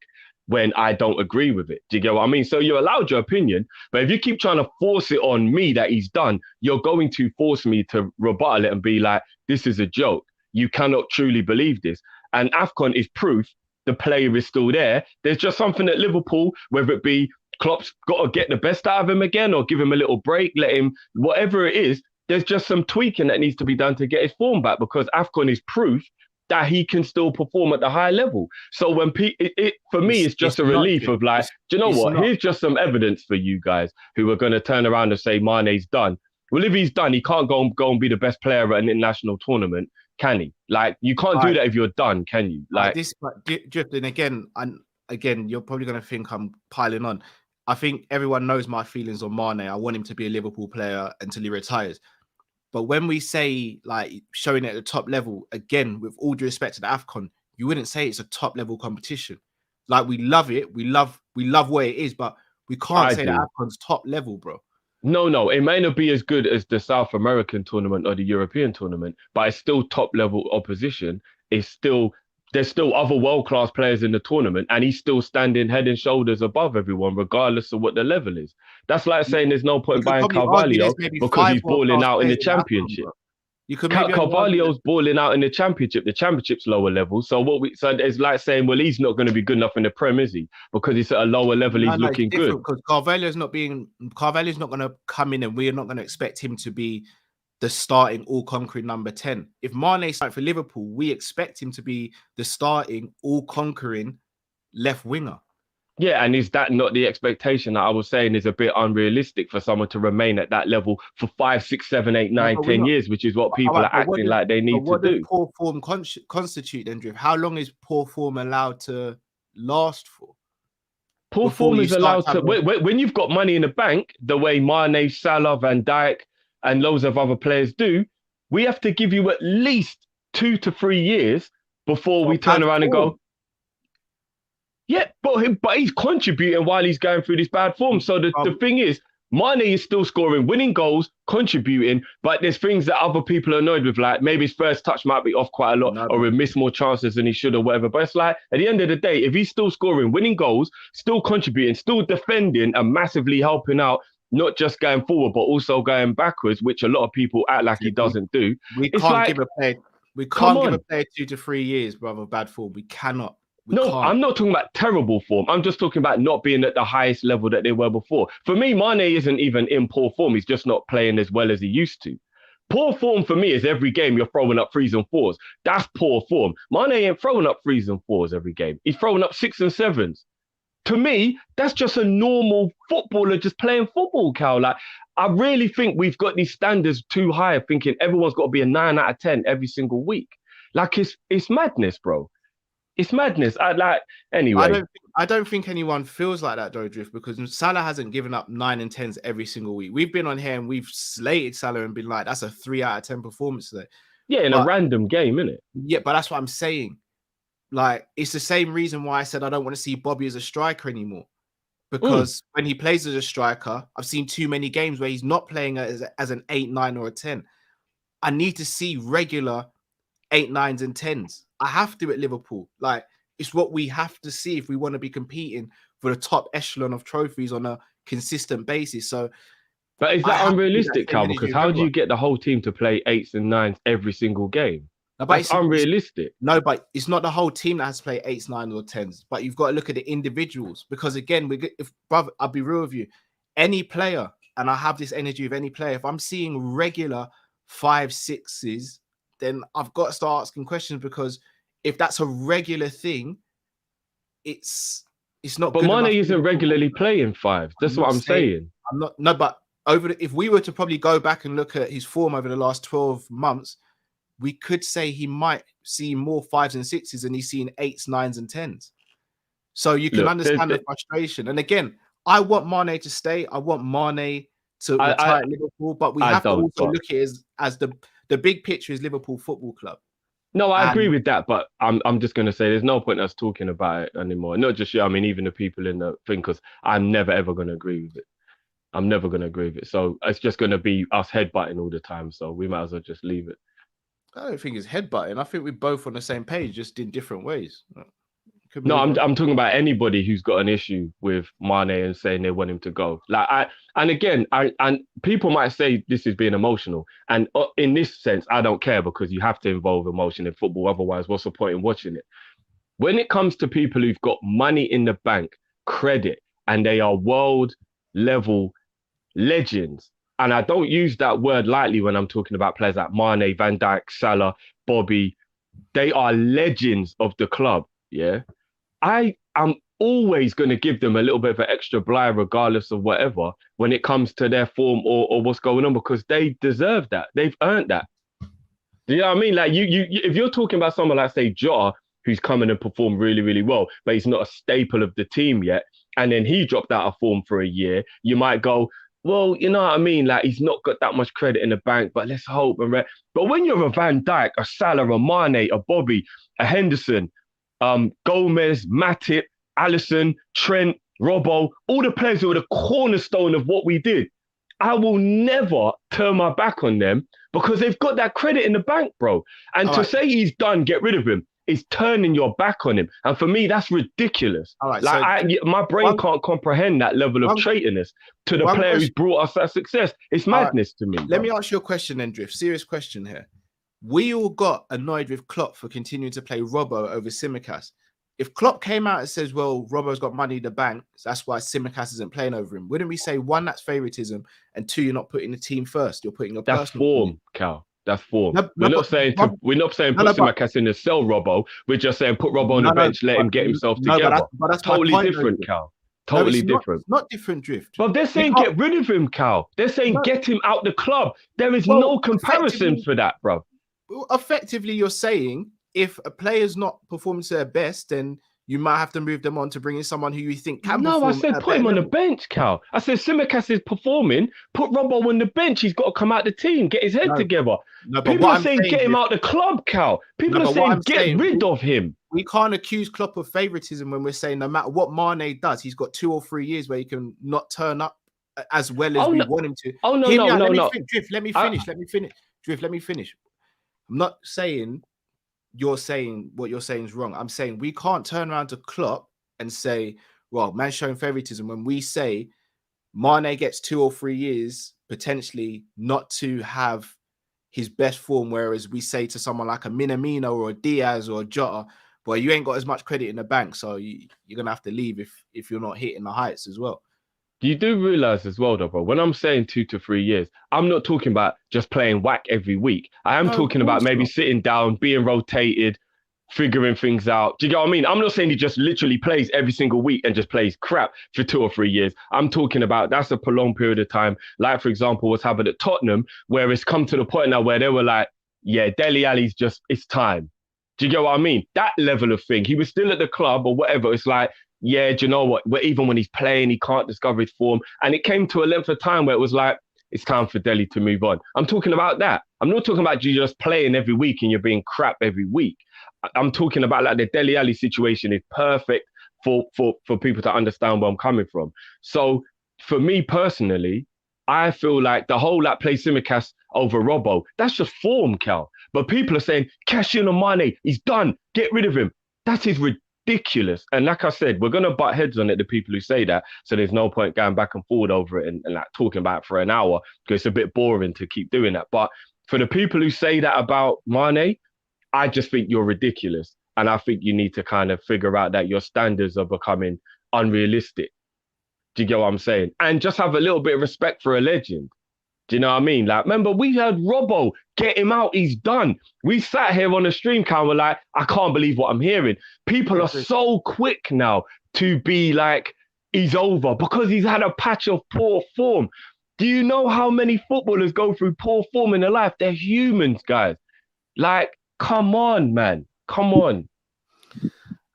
when I don't agree with it. Do you get what I mean? So you're allowed your opinion, but if you keep trying to force it on me that he's done, you're going to force me to rebuttal it and be like, this is a joke. You cannot truly believe this. And AFCON is proof the player is still there. There's just something at Liverpool, whether it be Klopp's got to get the best out of him again or give him a little break, let him, whatever it is, there's just some tweaking that needs to be done to get his form back, because AFCON is proof that he can still perform at the high level. So when for me, it's just a relief of like, do you know what? Here's just some evidence for you guys who are going to turn around and say Mane's done. Well, if he's done, he can't go and be the best player at an international tournament, can he? Like, you can't do that if you're done, can you? Like this, drifting again, and again, you're probably going to think I'm piling on. I think everyone knows my feelings on Mane. I want him to be a Liverpool player until he retires. But when we say like showing it at the top level, again, with all due respect to the AFCON, you wouldn't say it's a top level competition. Like, we love it, we love where it is, but we can't say that AFCON's top level, bro. No, it may not be as good as the South American tournament or the European tournament, but it's still top level opposition. There's still other world-class players in the tournament, and he's still standing head and shoulders above everyone, regardless of what the level is. That's like saying there's no point buying Carvalho because he's balling out in the championship. Carvalho's balling out in the championship. The championship's lower level. So it's like saying, well, he's not going to be good enough in the Prem, is he? Because he's at a lower level, he's looking good. Because Carvalho's not going to come in, and we're not going to expect him to be the starting all-conquering number 10. If Mane's starting for Liverpool, we expect him to be the starting all-conquering left winger. Yeah, and is that not the expectation that I was saying is a bit unrealistic for someone to remain at that level for 5, 6, 7, 8, 9, 10 years, which is what people are acting like they need to do. What does poor form constitute then, Drift? How long is poor form allowed to last for? Poor form is allowed to... When you've got money in the bank, the way Mane, Salah, Van Dijk, and loads of other players do, we have to give you at least 2 to 3 years before we turn around and go, yeah, but he's contributing while he's going through this bad form. So the thing is, Mane is still scoring, winning goals, contributing, but there's things that other people are annoyed with, like maybe his first touch might be off quite a lot, or he missed more chances than he should or whatever. But it's like, at the end of the day, if he's still scoring, winning goals, still contributing, still defending and massively helping out, not just going forward, but also going backwards, which a lot of people act like he doesn't do. We can't give a player 2 to 3 years, brother, bad form. We cannot. I'm not talking about terrible form. I'm just talking about not being at the highest level that they were before. For me, Mane isn't even in poor form. He's just not playing as well as he used to. Poor form for me is every game you're throwing up 3s and 4s. That's poor form. Mane ain't throwing up 3s and 4s every game. He's throwing up 6 and 7s. to me, that's just a normal footballer just playing football, Cal. Like, I really think we've got these standards too high, thinking everyone's got to be a 9 out of 10 every single week. Like, it's madness, bro. It's madness. Anyway. I don't think anyone feels like that, though, Drift, because Salah hasn't given up 9 and 10s every single week. We've been on here and we've slated Salah and been like, that's a 3 out of 10 performance today. Yeah, in a random game, innit? Yeah, but that's what I'm saying. Like, it's the same reason why I said I don't want to see Bobby as a striker anymore. Because when he plays as a striker, I've seen too many games where he's not playing as an 8, 9, or a 10. I need to see regular 8, 9s, and 10s. I have to at Liverpool. Like, it's what we have to see if we want to be competing for the top echelon of trophies on a consistent basis. So, but is that unrealistic, Cal? Because how do you get the whole team to play 8s and 9s every single game? No, that's unrealistic. No, but it's not the whole team that has to play 8s, 9s, or 10s. But you've got to look at the individuals. Because again, brother, I'll be real with you. Any player, and I have this energy of any player, if I'm seeing regular 5, 6s, then I've got to start asking questions, because if that's a regular thing, it's not. But Mane isn't regularly playing 5s. That's what I'm saying. I'm not. No, but if we were to probably go back and look at his form over the last 12 months, we could say he might see more 5s and 6s than he's seen 8s, 9s, and 10s. So you can understand the frustration. And again, I want Mane to stay. I want Mane to retire at Liverpool, but we have to also look at it as the big picture is Liverpool Football Club. No, I agree with that, but I'm just going to say there's no point us talking about it anymore. Not just you, I mean, even the people in the thing, because I'm never, ever going to agree with it. I'm never going to agree with it. So it's just going to be us headbutting all the time. So we might as well just leave it. I don't think it's headbutting. I think we're both on the same page, just in different ways. No, I'm talking about anybody who's got an issue with Mane and saying they want him to go. And people might say this is being emotional. And in this sense, I don't care, because you have to involve emotion in football. Otherwise, what's the point in watching it? When it comes to people who've got money in the bank, credit, and they are world level legends, and I don't use that word lightly when I'm talking about players like Mane, Van Dijk, Salah, Bobby, they are legends of the club, yeah? I am always going to give them a little bit of an extra blight, regardless of whatever, when it comes to their form or what's going on, because they deserve that. They've earned that. Do you know what I mean? Like, you if you're talking about someone like, say, Jota, who's come in and performed really, really well, but he's not a staple of the team yet, and then he dropped out of form for a year, you might go, well, you know what I mean? Like, he's not got that much credit in the bank, but let's hope. But when you're a Van Dijk, a Salah, a Mane, a Bobby, a Henderson, Gomez, Matip, Alisson, Trent, Robbo, all the players who were the cornerstone of what we did, I will never turn my back on them, because they've got that credit in the bank, bro. And say he's done, get rid of him, is turning your back on him. And for me, that's ridiculous. Like, my brain can't comprehend that level of traitorness to the player who's brought us that success. It's madness to me. Let me ask you a question then, Drift. Serious question here. We all got annoyed with Klopp for continuing to play Robbo over Tsimikas. If Klopp came out and says, well, Robbo's got money in the bank, so that's why Tsimikas isn't playing over him, wouldn't we say, one, that's favoritism, and two, you're not putting the team first, you're putting your personal form, Cal. That's form. We're not saying put Tsimikas in the sell Robbo. We're just saying put Robbo on the bench, let him get himself together. But that's totally different, Cal. Totally different. Not different, Drift. But they're saying get rid of him, Cal. They're saying get him out the club. There is no comparison for that, bro. Effectively, you're saying if a player's not performing to their best, then you might have to move them on to bring in someone who you think can perform. No, I said put him on the bench, Cal. I said Tsimikas is performing. Put Robbo on the bench. He's got to come out the team, get his head together. People are saying get him out the club, Cal. People are saying get rid of him. We can't accuse Klopp of favoritism when we're saying no matter what Mane does, he's got 2 or 3 years where he can not turn up as well as we want him to. Oh, no. Drift, let me finish. Drift, let me finish. I'm not saying you're saying what you're saying is wrong. I'm saying we can't turn around to Klopp and say, well, man's showing favoritism when we say Mane gets 2 or 3 years potentially not to have his best form, whereas we say to someone like a Minamino or a Diaz or a Jota, well, you ain't got as much credit in the bank, so you're going to have to leave if you're not hitting the heights as well. You do realize as well, though, bro, when I'm saying 2 to 3 years, I'm not talking about just playing whack every week. I am talking about maybe sitting down, being rotated, figuring things out. Do you get what I mean? I'm not saying he just literally plays every single week and just plays crap for 2 or 3 years. I'm talking about that's a prolonged period of time. Like, for example, what's happened at Tottenham, where it's come to the point now where they were like, yeah, Dele Alli's just, it's time. Do you get what I mean? That level of thing. He was still at the club or whatever. It's like, yeah, do you know what? Even when he's playing, he can't discover his form. And it came to a length of time where it was like, it's time for Dele to move on. I'm talking about that. I'm not talking about you just playing every week and you're being crap every week. I'm talking about like the Dele Alli situation is perfect for people to understand where I'm coming from. So for me personally, I feel like the whole like play Tsimikas over Robbo, that's just form, Cal. But people are saying, cash in on Mane, he's done, get rid of him. That is ridiculous. And like I said, we're going to butt heads on it, the people who say that. So there's no point going back and forward over it and like talking about it for an hour because it's a bit boring to keep doing that. But for the people who say that about Mane, I just think you're ridiculous. And I think you need to kind of figure out that your standards are becoming unrealistic. Do you get what I'm saying? And just have a little bit of respect for a legend. Do you know what I mean? Like, remember, we heard Robbo, get him out, he's done. We sat here on the stream count, we're like, I can't believe what I'm hearing. People are so quick now to be like, he's over because he's had a patch of poor form. Do you know how many footballers go through poor form in their life? They're humans, guys. Like, come on, man. Come on.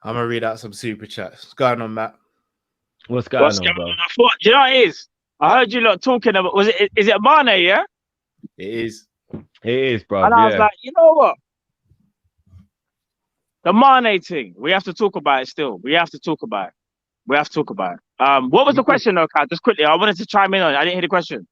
I'm going to read out some super chats. What's going on, Matt? What's going on, bro? I thought, you know what it is? I heard you lot talking about, is it Mane, yeah? It is. It is, bro. And I was like, you know what? The Mane thing, we have to talk about it still. We have to talk about it. What was the question, though, Kat? Just quickly, I wanted to chime in on it. I didn't hear the question.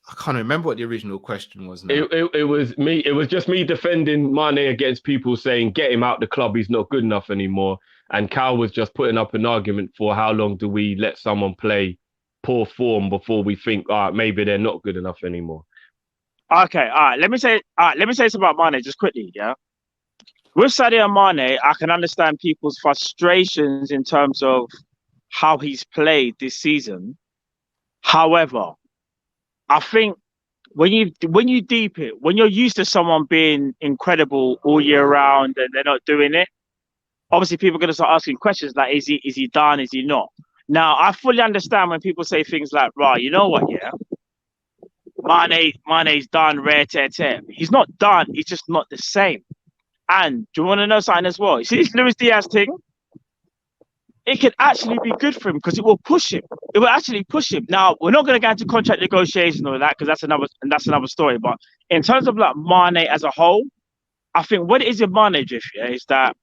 I can't remember what the original question was now. It was me. It was just me defending Mane against people saying, get him out the club. He's not good enough anymore. And Cal was just putting up an argument for how long do we let someone play poor form before we think, maybe they're not good enough anymore. Okay, all right. Let me say something about Mane just quickly, yeah? With Sadio and Mane, I can understand people's frustrations in terms of how he's played this season. However, I think when you deep it, when you're used to someone being incredible all year round and they're not doing it, obviously people are going to start asking questions like, is he done? Is he not? Now, I fully understand when people say things like, right, you know what, yeah? Mane's done, rare, tear. He's not done. He's just not the same. And do you want to know something as well? You see this Luis Diaz thing? It can actually be good for him because it will push him. It will actually push him. Now, we're not going to get into contract negotiation or that because that's another story. But in terms of like Mane as a whole, I think what it is in Mane, Drift, yeah, is that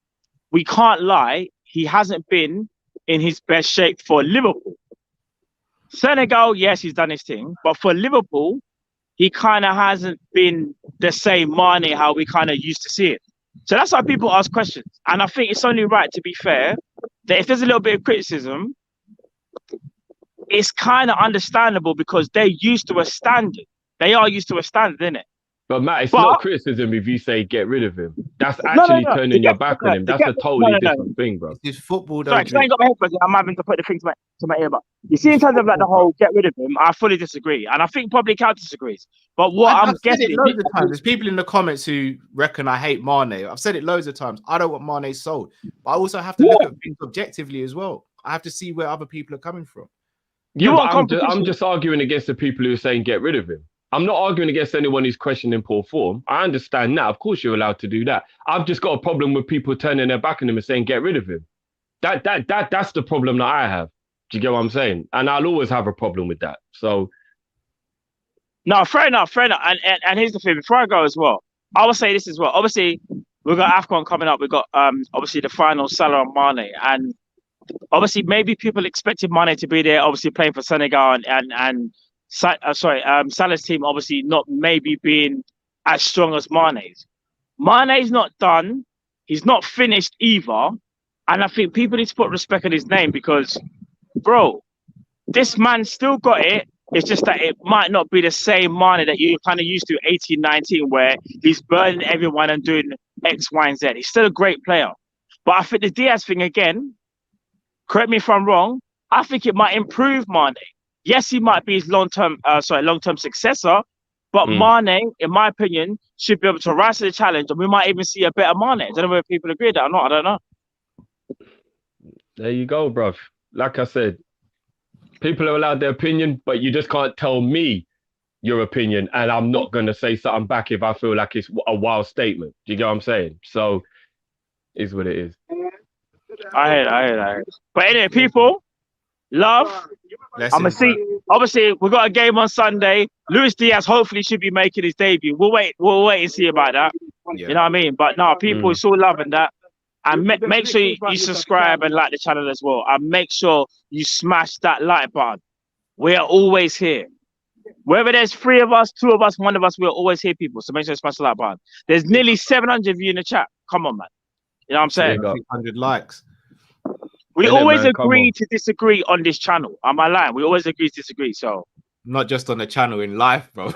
we can't lie. He hasn't been in his best shape for Liverpool. Senegal, yes, he's done his thing. But for Liverpool, he kind of hasn't been the same Mane how we kind of used to see it. So that's why people ask questions. And I think it's only right, to be fair, that if there's a little bit of criticism, it's kind of understandable because they're used to a standard. They are used to a standard, isn't it? But Matt, it's not criticism if you say get rid of him. That's actually turning your back on him. That's a totally different thing, bro. It's football. Sorry, because I ain't got my headphones. I'm having to put the thing to my ear. But you see, in terms of like the whole get rid of him, I fully disagree, and I think probably Cal disagrees. But what I'm guessing, loads of times, there's people in the comments who reckon I hate Mane. I've said it loads of times. I don't want Mane sold, but I also have to look at things objectively as well. I have to see where other people are coming from. Yeah, but I'm just arguing against the people who are saying get rid of him. I'm not arguing against anyone who's questioning poor form. I understand that. Of course, you're allowed to do that. I've just got a problem with people turning their back on him and saying, get rid of him. That's the problem that I have. Do you get what I'm saying? And I'll always have a problem with that. So. No, fair enough. And here's the thing. Before I go as well, I will say this as well. Obviously, we've got AFCON coming up. We've got obviously the final Salah and Mane. And obviously, maybe people expected Mane to be there, obviously playing for Senegal and Salah's team obviously not maybe being as strong as Mane's. Mane's not done. He's not finished either. And I think people need to put respect on his name because, bro, this man still got it. It's just that it might not be the same Mane that you kind of used to 18, 19, where he's burning everyone and doing X, Y, and Z. He's still a great player. But I think the Diaz thing, again, correct me if I'm wrong, I think it might improve Mane. Yes, he might be his long-term successor, But Mane, in my opinion, should be able to rise to the challenge, and we might even see a better Mane. I don't know whether people agree with that or not. I don't know. There you go, bruv. Like I said, people are allowed their opinion, but you just can't tell me your opinion, and I'm not going to say something back if I feel like it's a wild statement. Do you get what I'm saying? So, is what it is. I hear it. But anyway, people, love. I'm gonna see. Obviously, we got a game on Sunday. Luis Diaz hopefully should be making his debut. We'll wait and see about that. Yeah. You know what I mean? But no, people are still loving that. And make sure you subscribe and like the channel as well. And make sure you smash that like button. We are always here. Whether there's 3 of us, 2 of us, 1 of us, we're always here, people. So make sure you smash the like button. There's nearly 700 of you in the chat. Come on, man. You know what I'm saying? 100 likes. We always agree to disagree on this channel. Am I lying? We always agree to disagree. So not just on the channel, in life, bro.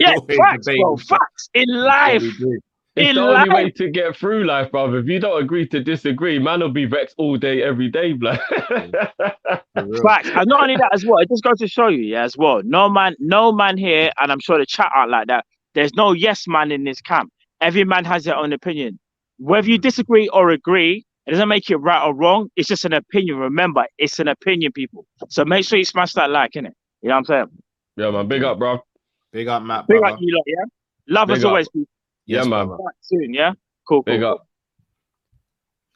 Yeah, facts, bro. Facts in life. It's the only way to get through life, brother. If you don't agree to disagree, man will be vexed all day, every day, blood. Facts. And not only that as well, it just goes to show you, yeah, as well. No man here, and I'm sure the chat aren't like that. There's no yes man in this camp. Every man has their own opinion. Whether you disagree or agree, it doesn't make it right or wrong. It's just an opinion. Remember, it's an opinion, people. So make sure you smash that like, innit? You know what I'm saying? Yeah, man. Big up, bro. Big up, Matt. Big up you lot, yeah? Love as always, people. Yes, man. Soon, yeah? Cool. Big up.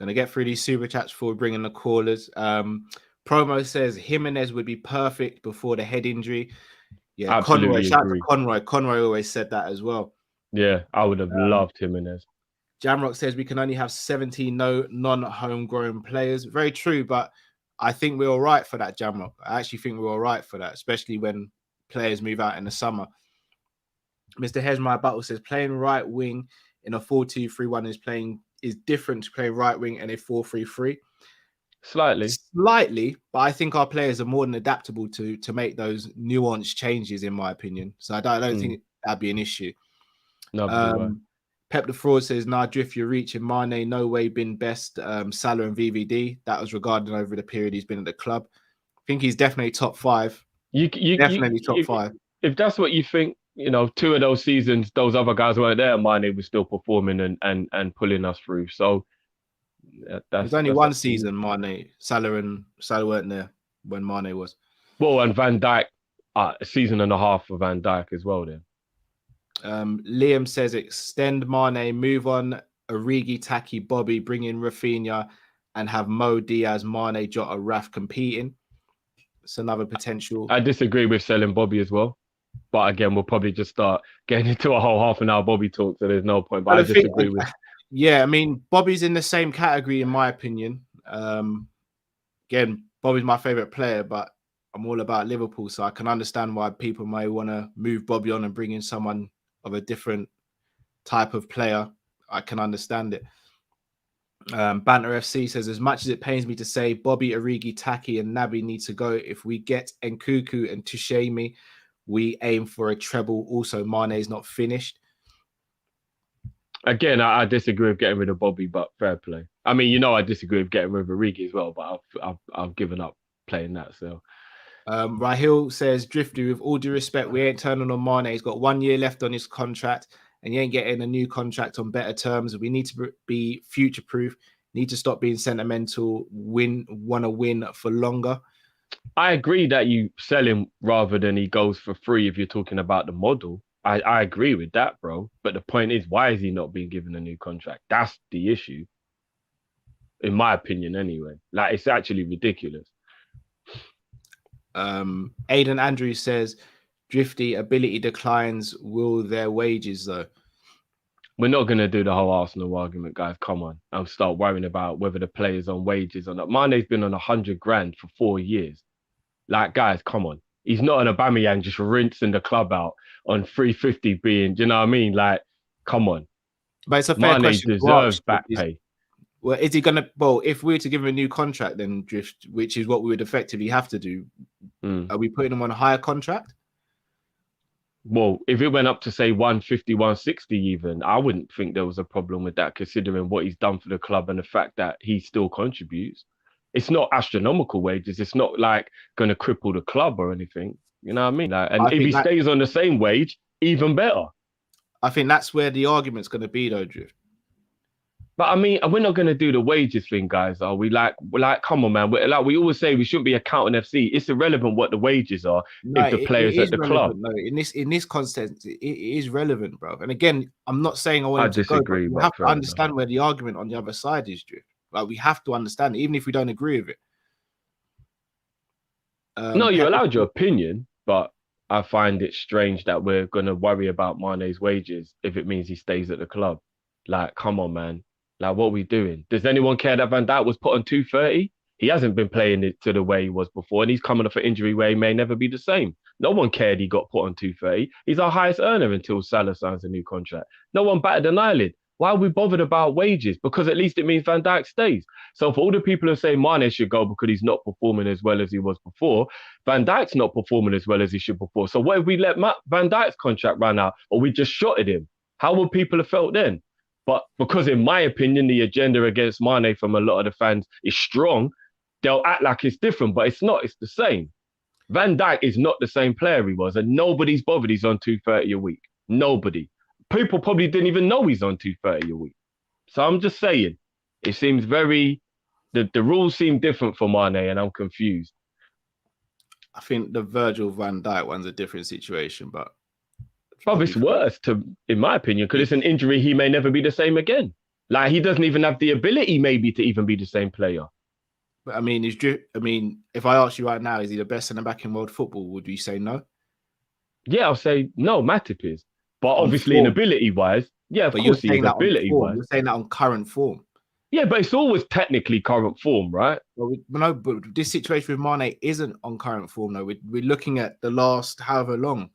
Gonna get through these super chats before we bring in the callers. Promo says Jimenez would be perfect before the head injury. Yeah, absolutely. Conroy. Shout out to Conroy. Conroy always said that as well. Yeah, I would have loved Jimenez. Jamrock says we can only have 17 non-homegrown players. Very true, but I think we're all right for that, Jamrock. I actually think we're all right for that, especially when players move out in the summer. Mr. Hesmire Battle says playing right wing in a 4-2-3-1 is different to playing right wing in a 4-3-3. Slightly, but I think our players are more than adaptable to make those nuanced changes, in my opinion. So I don't think that'd be an issue. No, Pep the Fraud says, nah, Drift, you're reaching. Mane, no way been best. Salah and VVD. That was regarded over the period he's been at the club. I think he's definitely top 5. Definitely top 5. If that's what you think, 2 of those seasons, those other guys weren't there, Mane was still performing and pulling us through. So there's only one season, Mane, Salah weren't there when Mane was. Well, and Van Dijk, a season and a half for Van Dijk as well then. Liam says extend Mane, move on Origi, Taki, Bobby, bring in Rafinha and have Mo, Diaz, Mane, Jota, Raf competing. It's another potential. I disagree with selling Bobby as well. But again, we'll probably just start getting into a whole half an hour Bobby talk, so there's no point. But I disagree with. Yeah, I mean, Bobby's in the same category, in my opinion. Again, Bobby's my favorite player, but I'm all about Liverpool, so I can understand why people may want to move Bobby on and bring in someone of a different type of player. I can understand it. Banter FC says, as much as it pains me to say Bobby, Origi, Taki and Naby need to go, if we get Nkuku and Tushemi, we aim for a treble. Also, Mane's not finished. Again, I disagree with getting rid of Bobby, but fair play. I mean, I disagree with getting rid of Origi as well, but I've given up playing that. So, Rahil says, Drifty, with all due respect, we ain't turning on Mane. He's got 1 year left on his contract, and he ain't getting a new contract on better terms. We need to be future-proof. Need to stop being sentimental. Want to win for longer. I agree that you sell him rather than he goes for free if you're talking about the model. I agree with that, bro. But the point is, why is he not being given a new contract? That's the issue. In my opinion, anyway. Like, it's actually ridiculous. Aidan Andrews says, Drifty, ability declines, will their wages, though? We're not going to do the whole Arsenal argument, guys. Come on. I'll start worrying about whether the player's on wages or not. Mane's been on 100 grand for 4 years. Like, guys, come on. He's not an Aubameyang just rinsing the club out on 350 being, do you know what I mean? Like, come on. But it's a fair question. Mane deserves back pay. Well, is he going to, if we were to give him a new contract, then Drift, which is what we would effectively have to do, are we putting him on a higher contract? Well, if it went up to, say, 150, 160 even, I wouldn't think there was a problem with that, considering what he's done for the club and the fact that he still contributes. It's not astronomical wages. It's not like going to cripple the club or anything. You know what I mean? Like, and if he stays on the same wage, even better. I think that's where the argument's going to be, though, Drift. But I mean, we're not going to do the wages thing, guys. Are we? We're like, come on, man. We always say we shouldn't be accounting FC. It's irrelevant what the wages are if the players at the club. No, in this context, it is relevant, bro. And again, I'm not saying I want I him to disagree, go, but we but have to fair understand enough. where the argument on the other side is, Drift. Like, we have to understand it, even if we don't agree with it. No, you're allowed your opinion, but I find it strange that we're going to worry about Mane's wages if it means he stays at the club. Like, come on, man. Like, what are we doing? Does anyone care that Van Dijk was put on 230? He hasn't been playing it to the way he was before, and he's coming off an injury where he may never be the same. No one cared he got put on 230. He's our highest earner until Salah signs a new contract. No one batted an eyelid. Why are we bothered about wages? Because at least it means Van Dijk stays. So for all the people who say Mane should go because he's not performing as well as he was before, Van Dijk's not performing as well as he should before. So what if we let Van Dijk's contract run out or we just shotted him? How would people have felt then? But because in my opinion, the agenda against Mane from a lot of the fans is strong, they'll act like it's different, but it's not. It's the same. Van Dijk is not the same player he was, and nobody's bothered he's on 230 a week. Nobody. People probably didn't even know he's on 230 a week. So I'm just saying, it seems very, the rules seem different for Mane, and I'm confused. I think the Virgil van Dijk one's a different situation, but it's worse, in my opinion, because it's an injury he may never be the same again. Like, he doesn't even have the ability maybe to even be the same player. But I mean, if I ask you right now, is he the best centre back in world football? Would you say no? Yeah, I'll say no, Matip is. But obviously, in ability-wise, yeah, of course he is ability-wise. You're saying that on current form. Yeah, but it's always technically current form, right? Well, no, but this situation with Mane isn't on current form, though. We're looking at the last however long.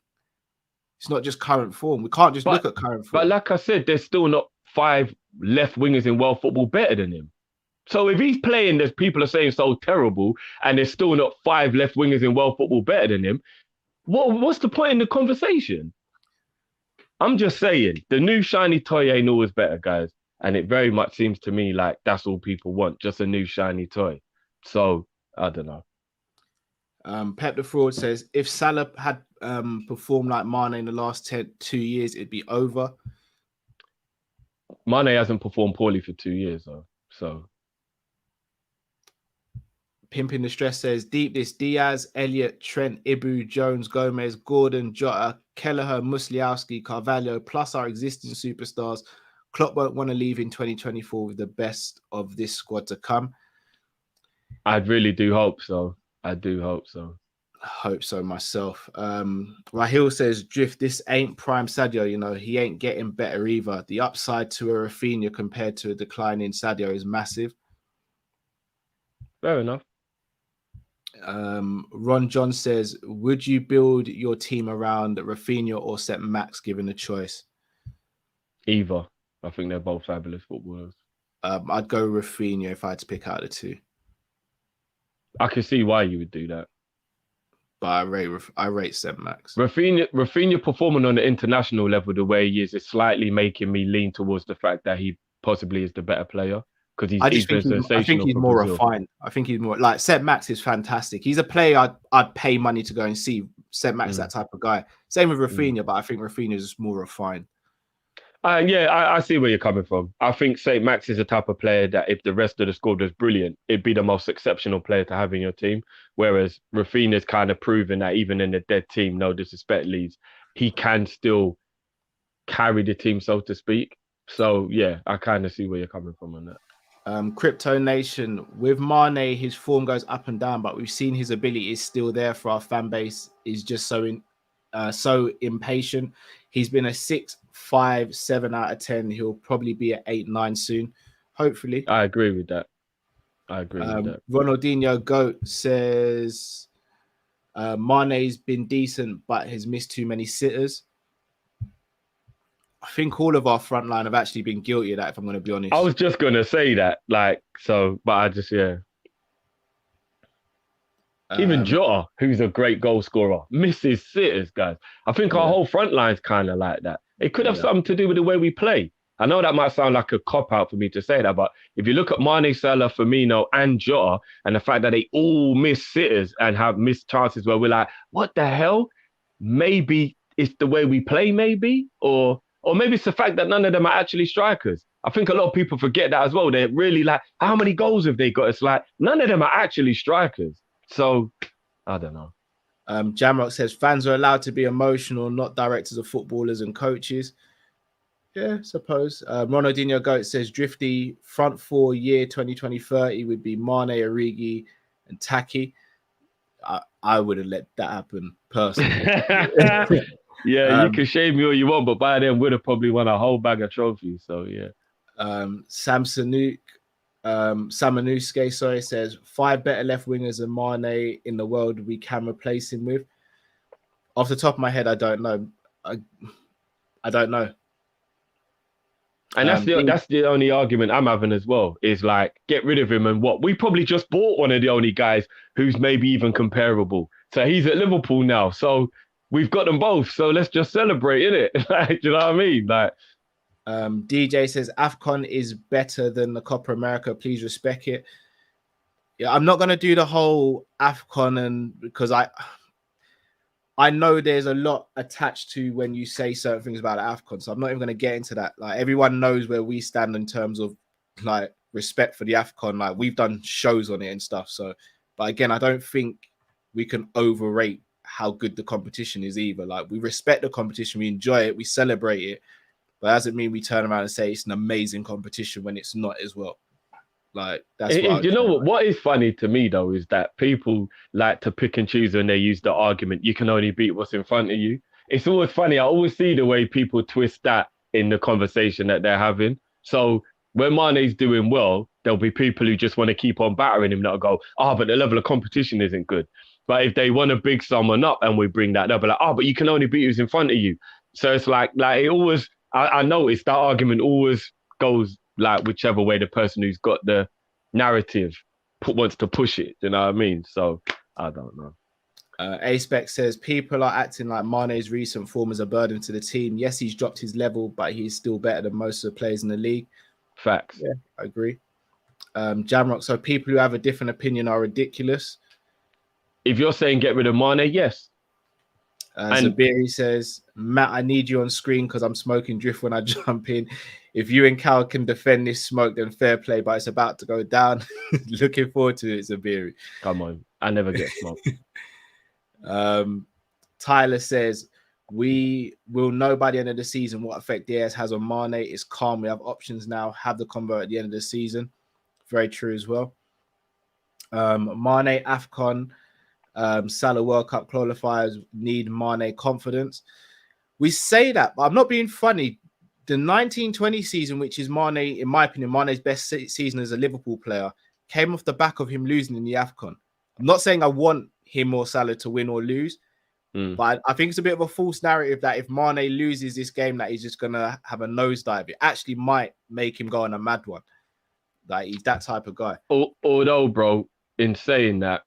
It's not just current form. We can't just look at current form. But like I said, there's still not 5 left wingers in world football better than him. So if he's playing, there's people are saying so terrible, and there's still not 5 left wingers in world football better than him. What's the point in the conversation? I'm just saying, the new shiny toy ain't always better, guys. And it very much seems to me like that's all people want, just a new shiny toy. So, I don't know. Pep the Fraud says, if Salah had performed like Mane in the last 2 years, it'd be over. Mane hasn't performed poorly for 2 years, though. So. Pimping the Stress says, deep this, Diaz, Elliott, Trent, Ibu, Jones, Gomez, Gordon, Jota, Kelleher, Musliowski, Carvalho, plus our existing superstars. Klopp won't want to leave in 2024 with the best of this squad to come. I really do hope so. I do hope so. I hope so myself. Rahil says, Drift, this ain't prime Sadio, you know, he ain't getting better either. The upside to a Rafinha compared to a declining Sadio is massive. Fair enough. Ron John says, would you build your team around Rafinha or St. Max given the choice? Either. I think they're both fabulous footballers. I'd go Rafinha if I had to pick out the two. I can see why you would do that. But I rate St. Max. Rafinha performing on the international level the way he is slightly making me lean towards the fact that he possibly is the better player. Because I think he's more refined. I think he's more like St. Max is fantastic. He's a player I'd pay money to go and see. St. Max, that type of guy. Same with Rafinha, but I think Rafinha is more refined. I see where you're coming from. I think St. Max is the type of player that if the rest of the squad was brilliant, it'd be the most exceptional player to have in your team. Whereas Rafinha's kind of proven that even in a dead team, no disrespect, Leeds, he can still carry the team, so to speak. So, yeah, I kind of see where you're coming from on that. Crypto Nation, with Mane, his form goes up and down, but we've seen his ability is still there for our fan base. Is just so impatient. He's been a 6, 5, 7 out of 10. He'll probably be at 8, 9 soon, hopefully. I agree with that. Ronaldinho Goat says Mane's been decent, but has missed too many sitters. I think all of our front line have actually been guilty of that, if I'm going to be honest. I was just going to say that, but I just, yeah. Even Jota, who's a great goal scorer, misses sitters, guys. I think our whole front line's kind of like that. It could have something to do with the way we play. I know that might sound like a cop-out for me to say that, but if you look at Mane, Salah, Firmino, and Jota, and the fact that they all miss sitters and have missed chances where we're like, what the hell? Maybe it's the way we play, maybe, or maybe it's the fact that none of them are actually strikers. I think a lot of people forget that as well. They're really like, how many goals have they got? It's like none of them are actually strikers. So I don't know. Jamrock says fans are allowed to be emotional, not directors of footballers and coaches. Yeah, suppose. Ronaldinho Goat says Drifty front four year 2020-30 would be Mane, Origi, and Taki. I would have let that happen personally. Yeah, you can shame me all you want, but by then would have probably won a whole bag of trophies. So yeah. Samanuske, sorry, says 5 better left wingers than Mane in the world we can replace him with. Off the top of my head, I don't know. I don't know. And that's the only argument I'm having as well, is like, get rid of him and what? We probably just bought one of the only guys who's maybe even comparable. So he's at Liverpool now. So we've got them both. So let's just celebrate, innit? Like, do you know what I mean? Like, DJ says AFCON is better than the Copa America. Please respect it. Yeah, I'm not going to do the whole AFCON, and because I know there's a lot attached to when you say certain things about AFCON, so I'm not even going to get into that. Like, everyone knows where we stand in terms of like respect for the AFCON. Like, we've done shows on it and stuff. So, but again, I don't think we can overrate how good the competition is either. Like, we respect the competition, we enjoy it, we celebrate it, but that doesn't mean we turn around and say it's an amazing competition when it's not as well. Like, that's what you know what is funny to me though is that people like to pick and choose when they use the argument you can only beat what's in front of you. It's always funny. I always see the way people twist that in the conversation that they're having. So when Mane's doing well, there'll be people who just want to keep on battering him that'll go, but the level of competition isn't good. But if they want to big someone up and we bring that, they'll be like, but you can only beat who's in front of you. So it's like it always, I noticed that argument always goes like whichever way the person who's got the narrative wants to push it. You know what I mean? So I don't know. A-Spec says people are acting like Mane's recent form is a burden to the team. Yes, he's dropped his level, but he's still better than most of the players in the league. Facts. Yeah, I agree. Jamrock, so people who have a different opinion are ridiculous. If you're saying get rid of Mane, yes. Zabiri says, Matt, I need you on screen because I'm smoking drift when I jump in. If you and Cal can defend this smoke, then fair play, but it's about to go down. Looking forward to it, Zabiri. Come on. I never get smoked. Tyler says, we will know by the end of the season what effect Diaz has on Mane. It's calm. We have options now. Have the convert at the end of the season. Very true as well. Mane, AFCON, Salah World Cup qualifiers need Mane confidence. We say that, but I'm not being funny. The 1920 season, which is Mane, in my opinion, Mane's best season as a Liverpool player, came off the back of him losing in the AFCON. I'm not saying I want him or Salah to win or lose, but I think it's a bit of a false narrative that if Mane loses this game, that he's just going to have a nosedive. It actually might make him go on a mad one. Like, he's that type of guy. Although, bro, in saying that,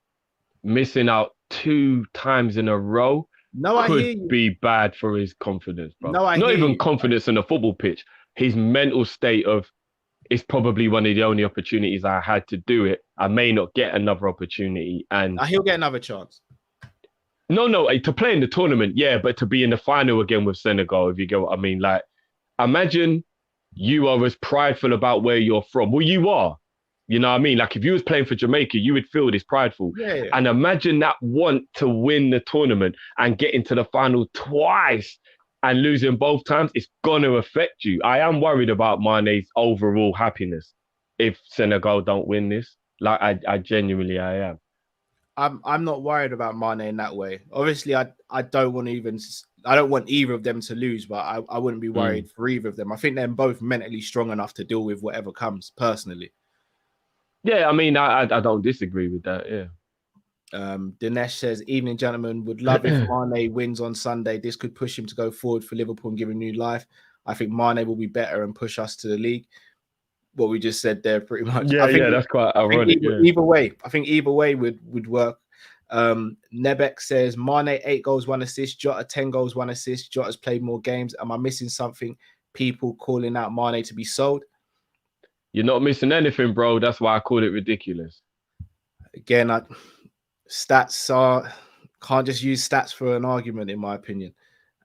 missing out 2 times in a row could be bad for his confidence, bro. Not even confidence in the football pitch. His mental state of, it's probably one of the only opportunities I had to do it. I may not get another opportunity. And he'll get another chance. No, to play in the tournament, yeah, but to be in the final again with Senegal, if you get what I mean. Like, imagine you are as prideful about where you're from. Well, you are. You know what I mean? Like, if you was playing for Jamaica, you would feel this prideful. Yeah. And imagine that want to win the tournament and get into the final twice and losing both times. It's going to affect you. I am worried about Mane's overall happiness if Senegal don't win this. Like, I genuinely am. I'm not worried about Mane in that way. Obviously, I don't want either of them to lose, but I wouldn't be worried for either of them. I think they're both mentally strong enough to deal with whatever comes, personally. Yeah, I mean, I don't disagree with that, yeah. Dinesh says, evening, gentlemen. Would love if Mane wins on Sunday. This could push him to go forward for Liverpool and give him new life. I think Mane will be better and push us to the league. What we just said there, pretty much. Yeah, that's quite ironic. Either way, I think either way would work. Nebek says, Mane 8 goals, 1 assist. Jota 10 goals, 1 assist. Jota's played more games. Am I missing something? People calling out Mane to be sold. You're not missing anything, bro. That's why I call it ridiculous. Again, can't just use stats for an argument, in my opinion.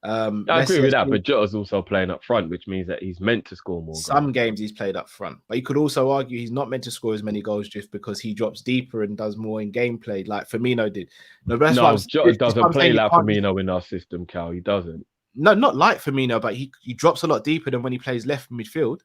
I agree with that, but Jota's also playing up front, which means that he's meant to score more goals. Some games he's played up front, but you could also argue he's not meant to score as many goals just because he drops deeper and does more in gameplay, like Firmino did. Jota doesn't play like Firmino in our system, Cal. He doesn't. No, not like Firmino, but he drops a lot deeper than when he plays left midfield.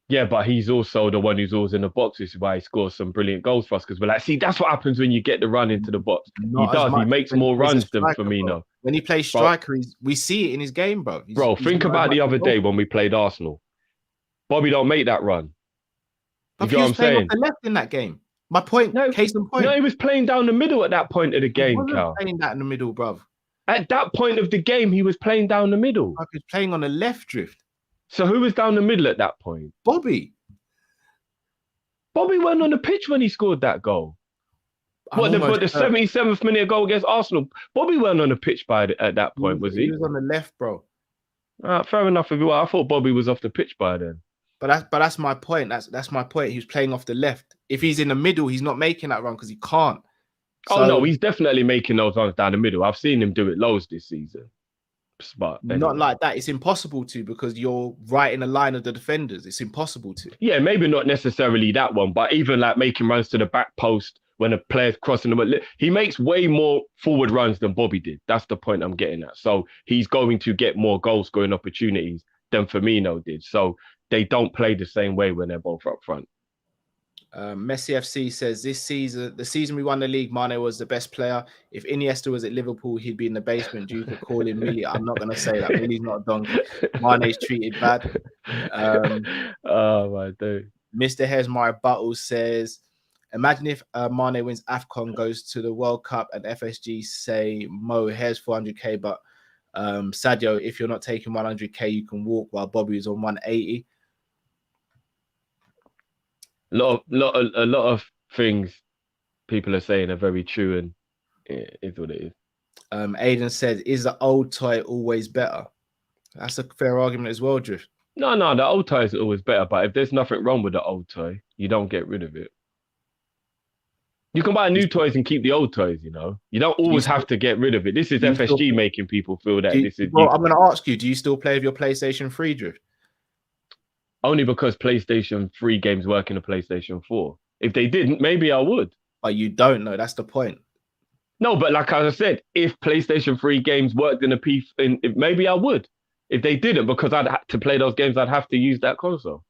Yeah, but he's also the one who's always in the box. This is why he scores some brilliant goals for us, because we're like, see, that's what happens when you get the run into the box. He does. He makes more runs than Firmino. Bro. When he plays striker, we see it in his game, bro. Think about the other day when we played Arsenal. Bobby don't make that run. You get what I'm saying? Off the left in that game. My point, case in point. No, he was playing down the middle at that point of the game, Cal. Playing that in the middle, bro. At that point of the game, he was playing down the middle. He was playing on the left drift. So who was down the middle at that point? Bobby. Bobby wasn't on the pitch when he scored that goal. The 77th minute goal against Arsenal? Bobby wasn't on the pitch at that point, was he? He was on the left, bro. Fair enough. I thought Bobby was off the pitch by then. But that's my point. That's my point. He was playing off the left. If he's in the middle, he's not making that run because he can't. Oh no, he's definitely making those runs down the middle. I've seen him do it loads this season. But anyway. Not like that. It's impossible to, because you're right in the line of the defenders. It's impossible to. Yeah, maybe not necessarily that one, but even like making runs to the back post when a player's crossing them, he makes way more forward runs than Bobby did. That's the point I'm getting at. So he's going to get more goal scoring opportunities than Firmino did. So they don't play the same way when they're both up front. Messi FC says the season we won the league, Mane was the best player. If Iniesta was at Liverpool, he'd be in the basement due to calling Millie. I'm not going to say that. Millie's not a donkey. Mane's treated bad. Oh my dude. Mr. Here's My Buttle says, imagine if Mane wins AFCON, goes to the World Cup, and FSG say, Mo, here's 400k, but Sadio, if you're not taking 100k, you can walk, while Bobby is on 180. A lot of things people are saying are very true, and it is what it is. Aiden said, is the old toy always better? That's a fair argument as well, Drift. No, the old toy is always better, but if there's nothing wrong with the old toy, you don't get rid of it. You can buy new toys and keep the old toys, you know. You don't always have to get rid of it. This is FSG making people feel that this is... Well, I'm going to ask you, do you still play with your PlayStation 3, Drift? Only because PlayStation 3 games work in a PlayStation 4. If they didn't, maybe I would. But you don't know. That's the point. No, but like I said, if PlayStation 3 games worked in maybe I would. If they didn't, because I'd have to play those games, I'd have to use that console.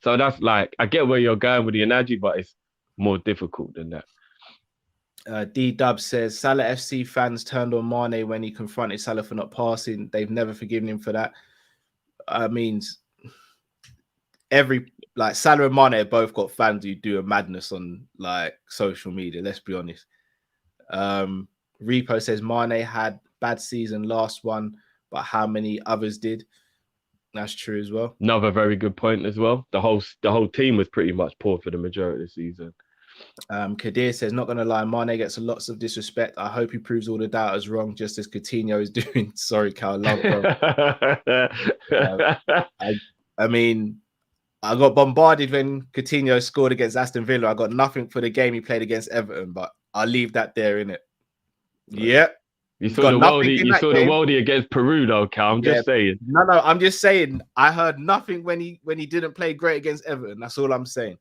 So that's like, I get where you're going with the analogy, but it's more difficult than that. D-Dub says, Salah FC fans turned on Mane when he confronted Salah for not passing. They've never forgiven him for that. I mean... Salah and Mane have both got fans who do a madness on like social media. Let's be honest. Repo says Mane had bad season last one, but how many others did? That's true as well. Another very good point as well. The whole team was pretty much poor for the majority of the season. Kadir says, not gonna lie, Mane gets lots of disrespect. I hope he proves all the doubters wrong, just as Coutinho is doing. Sorry, Cal, love, bro. I mean, I got bombarded when Coutinho scored against Aston Villa. I got nothing for the game he played against Everton, but I'll leave that there, innit? Yep. You saw the worldie against Peru, though, Cal. I'm just saying. No, I'm just saying. I heard nothing when he didn't play great against Everton. That's all I'm saying.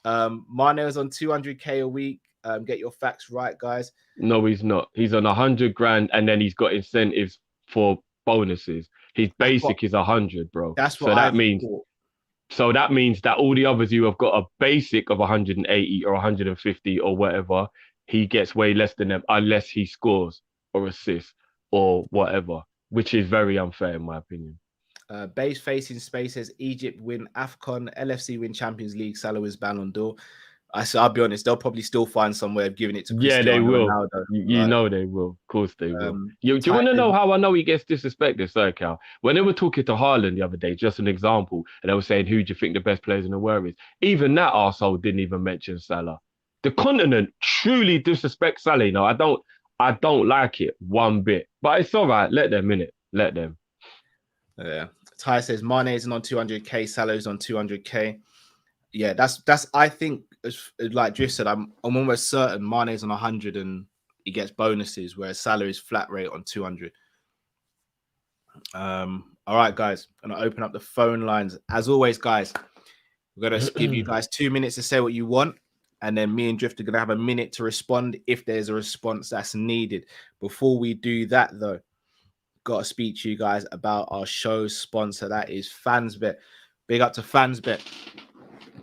Mane is on 200k a week. Get your facts right, guys. No, he's not. He's on 100 grand, and then he's got incentives for bonuses. His basic is 100, bro. That's what that means. So that means that all the others who have got a basic of 180 or 150 or whatever, he gets way less than them unless he scores or assists or whatever, which is very unfair in my opinion. Base facing space says Egypt win AFCON, LFC win Champions League, Salah wins Ballon d'Or. I'll be honest, they'll probably still find some way of giving it to Cristiano. Yeah, they will. Ronaldo. You know they will. Of course they will. Do you want to know how I know he gets disrespected, Sir Cal? When they were talking to Haaland the other day, just an example, and they were saying, who do you think the best players in the world is? Even that arsehole didn't even mention Salah. The continent truly disrespects Salah. You know, I don't like it one bit. But it's all right. Let them in it. Let them. Yeah. Ty says Mane isn't on 200k, Salah's on 200k. Yeah, that's I think, like Drift said, I'm almost certain Mane's on 100 and he gets bonuses, whereas Salah is flat rate on 200. All right, guys, I'm gonna open up the phone lines. As always, guys, we're gonna give you guys 2 minutes to say what you want, and then me and Drift are gonna have a minute to respond if there's a response that's needed. Before we do that, though, got to speak to you guys about our show's sponsor. That is Fansbet. Big up to Fansbet.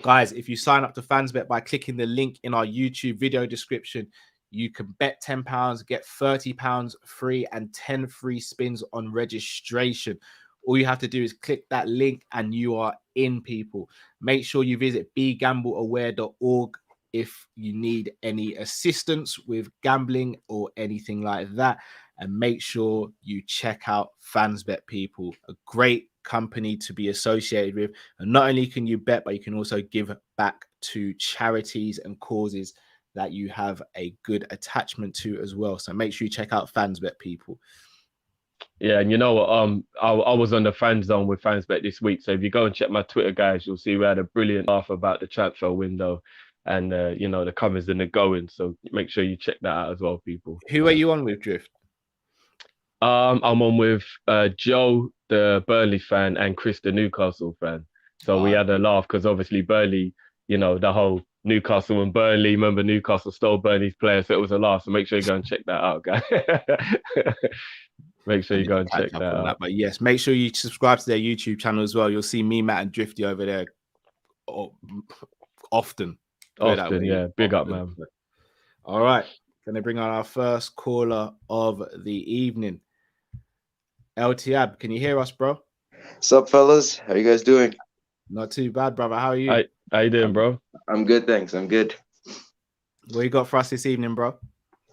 Guys, if you sign up to Fansbet by clicking the link in our YouTube video description, you can bet £10, get £30 free and 10 free spins on registration. All you have to do is click that link and you are in, people. Make sure you visit begambleaware.org if you need any assistance with gambling or anything like that. And make sure you check out Fansbet, people. A great company to be associated with. And not only can you bet, but you can also give back to charities and causes that you have a good attachment to as well. So make sure you check out Fansbet, people. Yeah, and you know what? I was on the fan zone with Fansbet this week. So if you go and check my Twitter, guys, you'll see we had a brilliant laugh about the transfer window and you know, the comings and the goings. So make sure you check that out as well, people. Who are you on with, Drift? I'm on with Joe, the Burnley fan, and Chris, the Newcastle fan. So we had a laugh because obviously Burnley, you know, the whole Newcastle and Burnley. Remember, Newcastle stole Burnley's player, so it was a laugh. So make sure you go and check that out, guys. Make sure you go and check that out. But yes, make sure you subscribe to their YouTube channel as well. You'll see me, Matt, and Drifty over there often. Often, yeah. Big up, man. All right. Gonna bring on our first caller of the evening. LTAB, can you hear us, bro? What's up, fellas? How you guys doing? Not too bad, brother. How are you? How you doing, bro? I'm good, thanks. I'm good. What you got for us this evening, bro?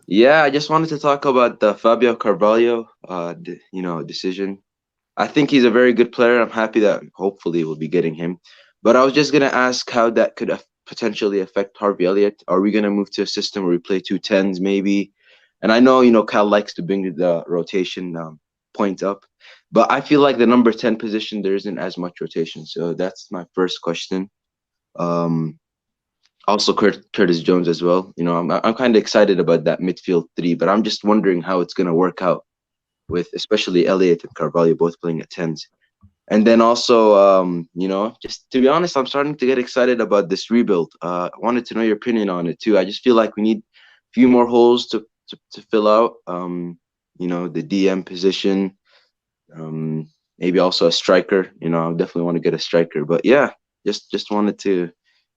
Yeah, I just wanted to talk about the Fabio Carvalho, decision. I think he's a very good player. I'm happy that hopefully we'll be getting him. But I was just gonna ask how that could potentially affect Harvey Elliott. Are we gonna move to a system where we play 2 10s maybe? And I know, Cal likes to bring the rotation point up, but I feel like the number 10 position there isn't as much rotation. So that's my first question. Also Curtis Jones as well. I'm kind of excited about that midfield 3, but I'm just wondering how it's going to work out with especially Elliott and Carvalho both playing at 10s. And then also, just to be honest, I'm starting to get excited about this rebuild. I wanted to know your opinion on it too. I just feel like we need a few more holes to fill out. The DM position, maybe also a striker. I definitely want to get a striker. But yeah, just wanted to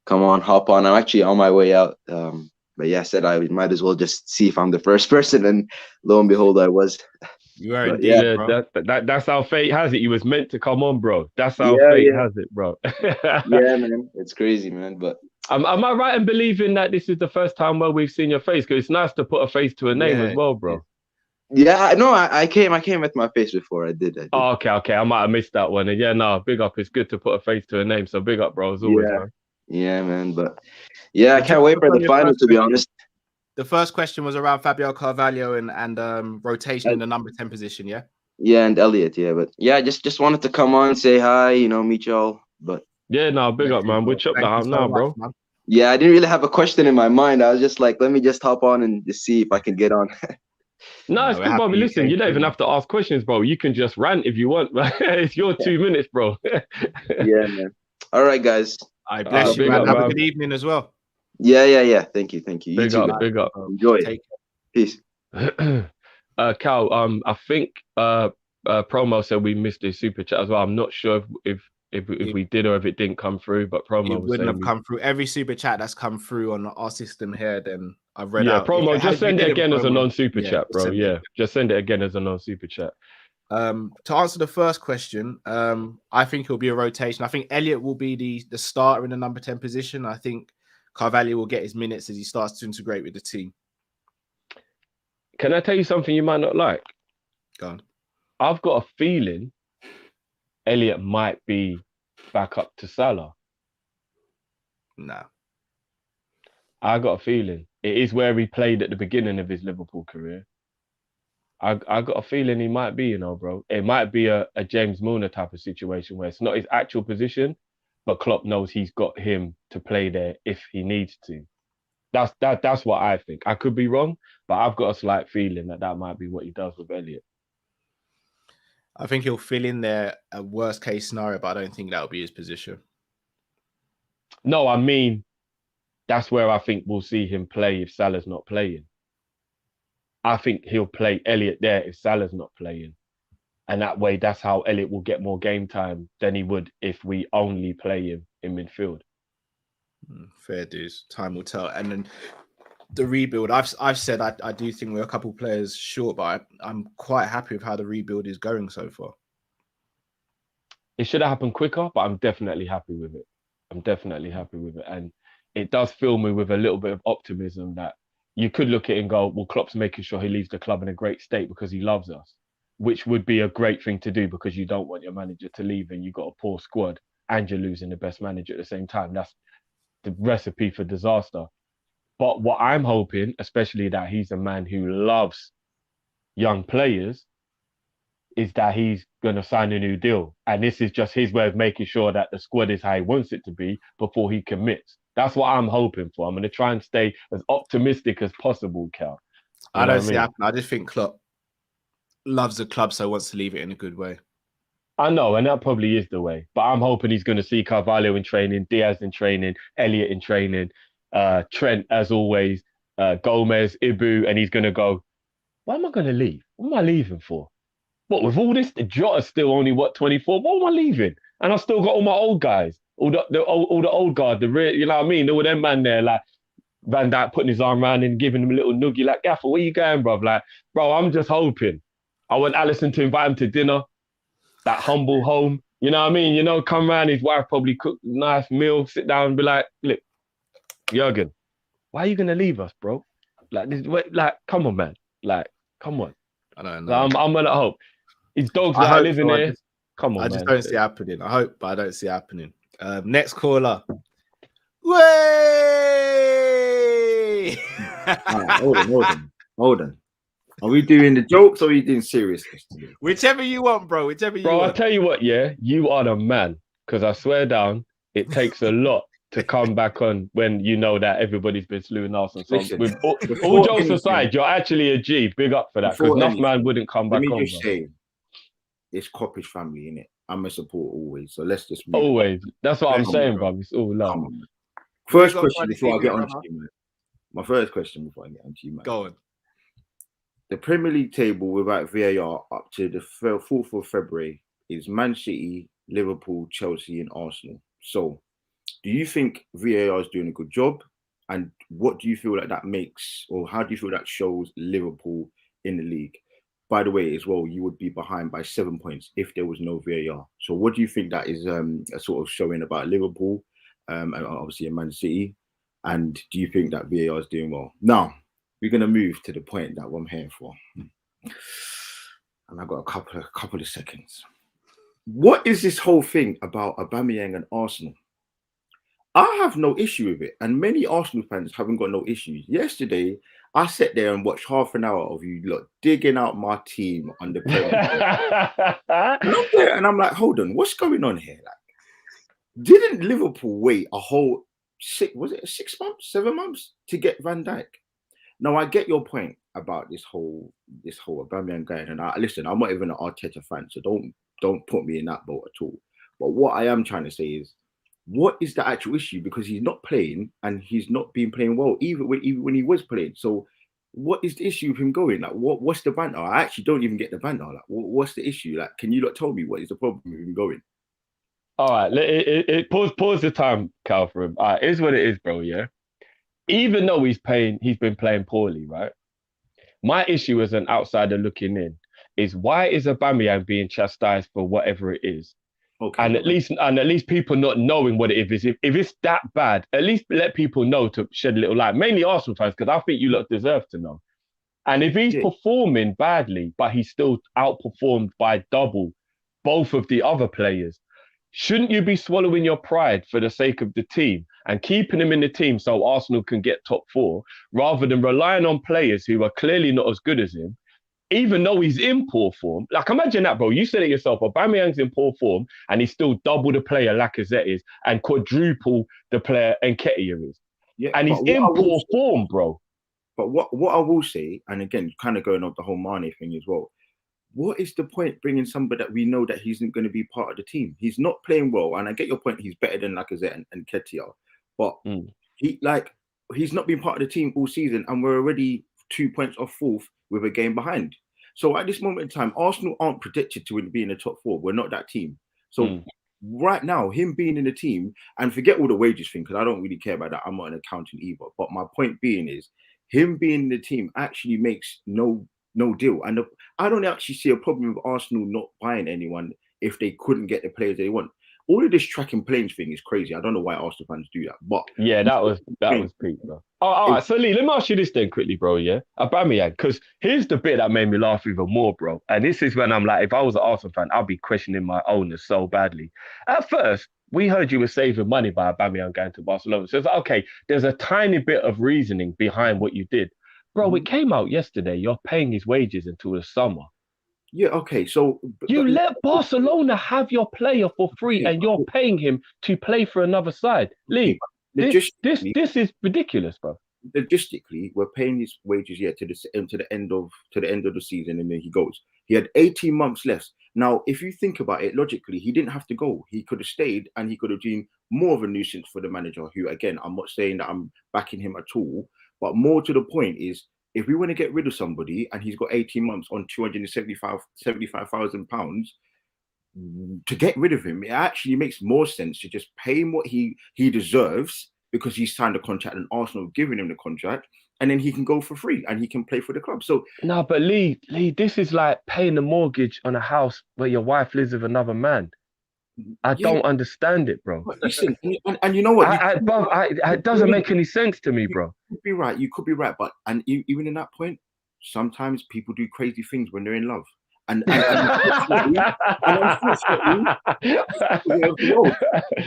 hop on. I'm actually on my way out. But yeah, I said I might as well just see if I'm the first person, and lo and behold, I was. You are But indeed, Yeah, bro. that's how fate has it. You was meant to come on, bro. That's how fate has it, bro. Yeah, man, it's crazy, man. But am I right in believing that this is the first time where we've seen your face? Because it's nice to put a face to a name as well, bro. yeah, no, I came with my face before. I did. Oh, okay. I might have missed that one. And yeah, no, big up. It's good to put a face to a name. So big up, bro, as always, man. Yeah, man. But yeah, I can't wait for the final, to be honest. The first question was around Fabio Carvalho and rotation in the number 10 position, yeah? Yeah, and Elliot, yeah. But yeah, just wanted to come on, say hi, meet y'all. But yeah, no, big up, man. We'll chop that out now, bro. Man. Yeah, I didn't really have a question in my mind. I was just like, let me just hop on and just see if I can get on. No, it's good, bro. Listen, you don't even have to ask questions, bro. You can just rant if you want. It's your 2 minutes, bro. Yeah, man. All right, guys. I bless you, man. Have a good evening as well. Yeah. Thank you. You big too, up, big up. Enjoy it. Peace. Cal, I think Promo said we missed a super chat as well. I'm not sure if we did or if it didn't come through, but Promo it wouldn't have come through. Every super chat that's come through on our system here, then I've read out. Promo, just send it again as a non-super chat, bro. Yeah, just send it again as a non-super chat. To answer the first question, I think it'll be a rotation. I think Elliott will be the starter in the number 10 position. I think Carvalho will get his minutes as he starts to integrate with the team. Can I tell you something you might not like? Go on. I've got a feeling Elliott might be back up to Salah. No. I got a feeling. It is where he played at the beginning of his Liverpool career. I got a feeling he might be, bro. It might be a James Milner type of situation where it's not his actual position, but Klopp knows he's got him to play there if he needs to. That's what I think. I could be wrong, but I've got a slight feeling that might be what he does with Elliott. I think he'll fill in there a worst case scenario, but I don't think that'll be his position. No, I mean, that's where I think we'll see him play if Salah's not playing. I think he'll play Elliot there if Salah's not playing. And that way, that's how Elliot will get more game time than he would if we only play him in midfield. Fair dues. Time will tell. And then the rebuild, I've said I do think we're a couple players short, but I'm quite happy with how the rebuild is going so far. It should have happened quicker, but I'm definitely happy with it. And it does fill me with a little bit of optimism that you could look at it and go, well, Klopp's making sure he leaves the club in a great state because he loves us, which would be a great thing to do because you don't want your manager to leave and you've got a poor squad and you're losing the best manager at the same time. That's the recipe for disaster. But what I'm hoping, especially that he's a man who loves young players, is that he's going to sign a new deal. And this is just his way of making sure that the squad is how he wants it to be before he commits. That's what I'm hoping for. I'm going to try and stay as optimistic as possible, Cal. I don't see it happen. I just think Klopp loves the club, so wants to leave it in a good way. I know, and that probably is the way. But I'm hoping he's going to see Carvalho in training, Diaz in training, Elliot in training, Trent, as always, Gomez, Ibu, and he's going to go, why am I going to leave? What am I leaving for? What, with all this, the Jota's still only, 24? What am I leaving? And I've still got all my old guys, all the old guard, the real, you know what I mean? All them man there, like Van Dijk putting his arm around and giving him a little noogie, like, Gaffer, where you going, bruv? Like, bro, I'm just hoping. I want Alisson to invite him to dinner, that humble home. You know what I mean? You know, come round, his wife probably cook a nice meal, sit down and be like, look, Jurgen, why are you going to leave us, bro? Like, come on, man. Like, come on. I don't know. Like, I'm going to hope. His dog's like living there. Come on, I just man. don't see it happening. I hope, but I don't see it happening. Next caller. Way! Hold on. Are we doing the jokes or are we doing seriousness today? Whichever you want, bro. Whichever you want. Bro, I'll tell you what, yeah, you are the man. Because I swear down, it takes a lot to come back on when you know that everybody's been slewing Arsenal. So Listen, with all jokes aside, you're actually a G. Big up for that. Because enough man wouldn't come back on. Let me just say, it's Kop-Ish family, innit? I'm a support always. So let's just move always. on. That's what I'm saying, bro. It's all love. First question before I get on to you, man. My first question before I get on to you, man. Go on. The Premier League table without VAR up to the 4th of February is Man City, Liverpool, Chelsea, and Arsenal. So, do you think VAR is doing a good job? And what do you feel like that makes, or how do you feel that shows Liverpool in the league? By the way, as well, you would be behind by 7 points if there was no VAR. So, what do you think that is a sort of showing about Liverpool, and obviously Man City? And do you think that VAR is doing well? Now, we're gonna move to the point that I'm here for, and I've got a couple of seconds. What is this whole thing about Aubameyang and Arsenal? I have no issue with it, and many Arsenal fans haven't got no issues. Yesterday, I sat there and watched half an hour of you lot digging out my team on the and I'm like, hold on, what's going on here? Like, didn't Liverpool wait a whole 6 months, 7 months to get Van Dijk? Now, I get your point about this whole Aubameyang guy, and listen, I'm not even an Arteta fan, so don't put me in that boat at all. But what I am trying to say is, what is the actual issue? Because he's not playing, and he's not been playing well, even when he was playing. So, what is the issue with him going? Like, what's the banter? I actually don't even get the banter. Like, what's the issue? Like, can you not tell me what is the problem with him going? All right, pause the time, Cal, for him. All right, here's what it is, bro. Yeah. Even though he's been playing poorly, right? My issue as an outsider looking in is, why is Aubameyang being chastised for whatever it is? Okay. And at least people not knowing what it is. If it's that bad, at least let people know to shed a little light. Mainly Arsenal fans, because I think you lot deserve to know. And if he's performing badly, but he's still outperformed by double both of the other players, shouldn't you be swallowing your pride for the sake of the team and keeping him in the team so Arsenal can get top 4, rather than relying on players who are clearly not as good as him, even though he's in poor form? Like, imagine that, bro. You said it yourself. Aubameyang's in poor form and he's still double the player Lacazette is and quadruple the player Nketiah is. Yeah, and he's in poor form, bro. But what I will say, and again, kind of going off the whole Mane thing as well, what is the point bringing somebody that we know that he's not going to be part of the team? He's not playing well, and I get your point. He's better than Lacazette and Ketia, but he's not been part of the team all season, and we're already 2 points off fourth with a game behind. So at this moment in time, Arsenal aren't predicted to be in the top four. We're not that team. So right now, him being in the team, and forget all the wages thing, because I don't really care about that. I'm not an accountant either. But my point being is, him being in the team actually makes no deal. And I don't actually see a problem with Arsenal not buying anyone if they couldn't get the players they want. All of this tracking planes thing is crazy. I don't know why Arsenal fans do that. But yeah, that was peak, bro. All right, so Lee, let me ask you this then quickly, bro. Yeah, Aubameyang, because here's the bit that made me laugh even more, bro. And this is when I'm like, if I was an Arsenal fan, I'd be questioning my owners so badly. At first, we heard you were saving money by Aubameyang going to Barcelona. So it's like, okay, there's a tiny bit of reasoning behind what you did. Bro, it came out yesterday. You're paying his wages until the summer. Yeah, okay. So you let Barcelona have your player for free, and you're paying him to play for another side. Lee, this is ridiculous, bro. Logistically, we're paying his wages to the end of the season, and then he goes. He had 18 months left. Now, if you think about it logically, he didn't have to go. He could have stayed, and he could have been more of a nuisance for the manager. Who, again, I'm not saying that I'm backing him at all, but more to the point is, if we want to get rid of somebody and he's got 18 months on £275,000, to get rid of him, it actually makes more sense to just pay him what he deserves, because he's signed a contract and Arsenal have given him the contract, and then he can go for free and he can play for the club. So no, but Lee, this is like paying the mortgage on a house where your wife lives with another man. I don't understand it, bro. Listen, and you know what? It doesn't make any sense to me, bro. You could be right, but even in that point, sometimes people do crazy things when they're in love. And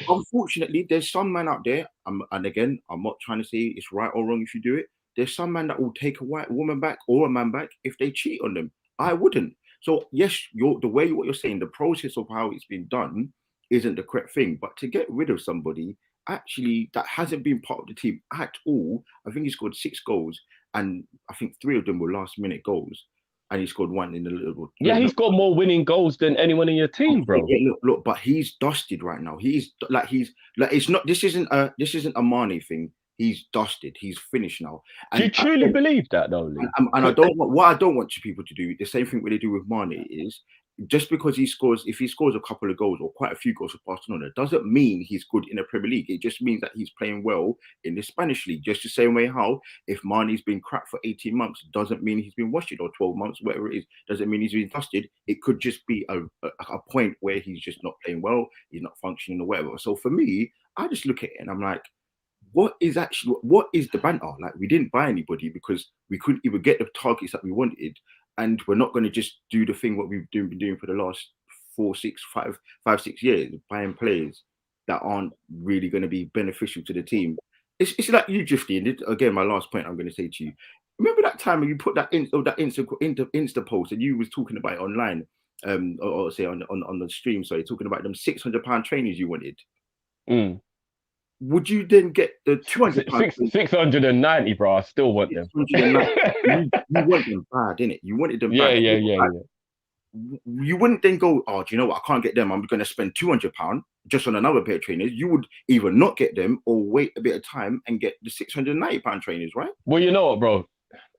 unfortunately, there's some man out there, and again, I'm not trying to say it's right or wrong if you do it. There's some man that will take a white woman back or a man back if they cheat on them. I wouldn't. So yes, what you're saying, the process of how it's been done isn't the correct thing. But to get rid of somebody actually that hasn't been part of the team at all, I think he scored 6 goals, and I think 3 of them were last-minute goals, and he scored 1 in the little. Yeah, he's got more winning goals than anyone in your team, bro. Yeah, look, but he's dusted right now. He's like it's not. This isn't a Mane thing. He's dusted. He's finished now. And do you truly believe that, though, Lee? And I don't want. What I don't want people to do, the same thing what they do with Mane, is just because if he scores a couple of goals or quite a few goals for Barcelona, doesn't mean he's good in the Premier League. It just means that he's playing well in the Spanish league. Just the same way how if Mane's been crap for 18 months, doesn't mean he's been washed, or 12 months, whatever it is, doesn't mean he's been dusted. It could just be a point where he's just not playing well, he's not functioning or whatever. So for me, I just look at it and I'm like, what is the banter? Like, we didn't buy anybody because we couldn't even get the targets that we wanted, and we're not going to just do the thing what we've been doing for the last 5-6 years, buying players that aren't really going to be beneficial to the team. It's like you, Drifty, and again, my last point I'm going to say to you. Remember that time when you put that Insta post and you was talking about it online, or say on the stream, sorry, talking about them £600 trainers you wanted. Would you then get the £200? 690, bro. I still want them. You want them bad, innit? You wanted them bad. Yeah. You wouldn't then go, oh, do you know what? I can't get them. I'm going to spend £200 just on another pair of trainers. You would either not get them or wait a bit of time and get the £690 trainers, right? Well, you know what, bro?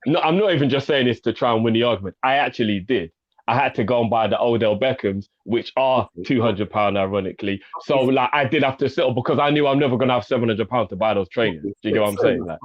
No, I'm not even just saying this to try and win the argument. I actually did. I had to go and buy the Odell Beckhams, which are £200, ironically. So, like, I did have to settle because I knew I'm never going to have £700 to buy those trainers. Do you get what I'm saying? Like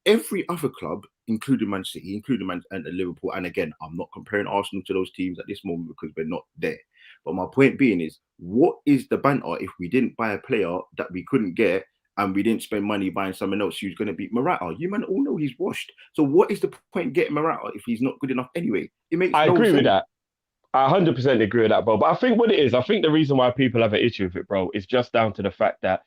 every other club, including Man City, including Liverpool, and again, I'm not comparing Arsenal to those teams at this moment because we're not there. But my point being is, what is the banter if we didn't buy a player that we couldn't get and we didn't spend money buying someone else who's going to beat Morata? You man all know he's washed. So what is the point getting Morata if he's not good enough anyway? I agree with that. I 100% agree with that, bro. But I think what it is, I think the reason why people have an issue with it, bro, is just down to the fact that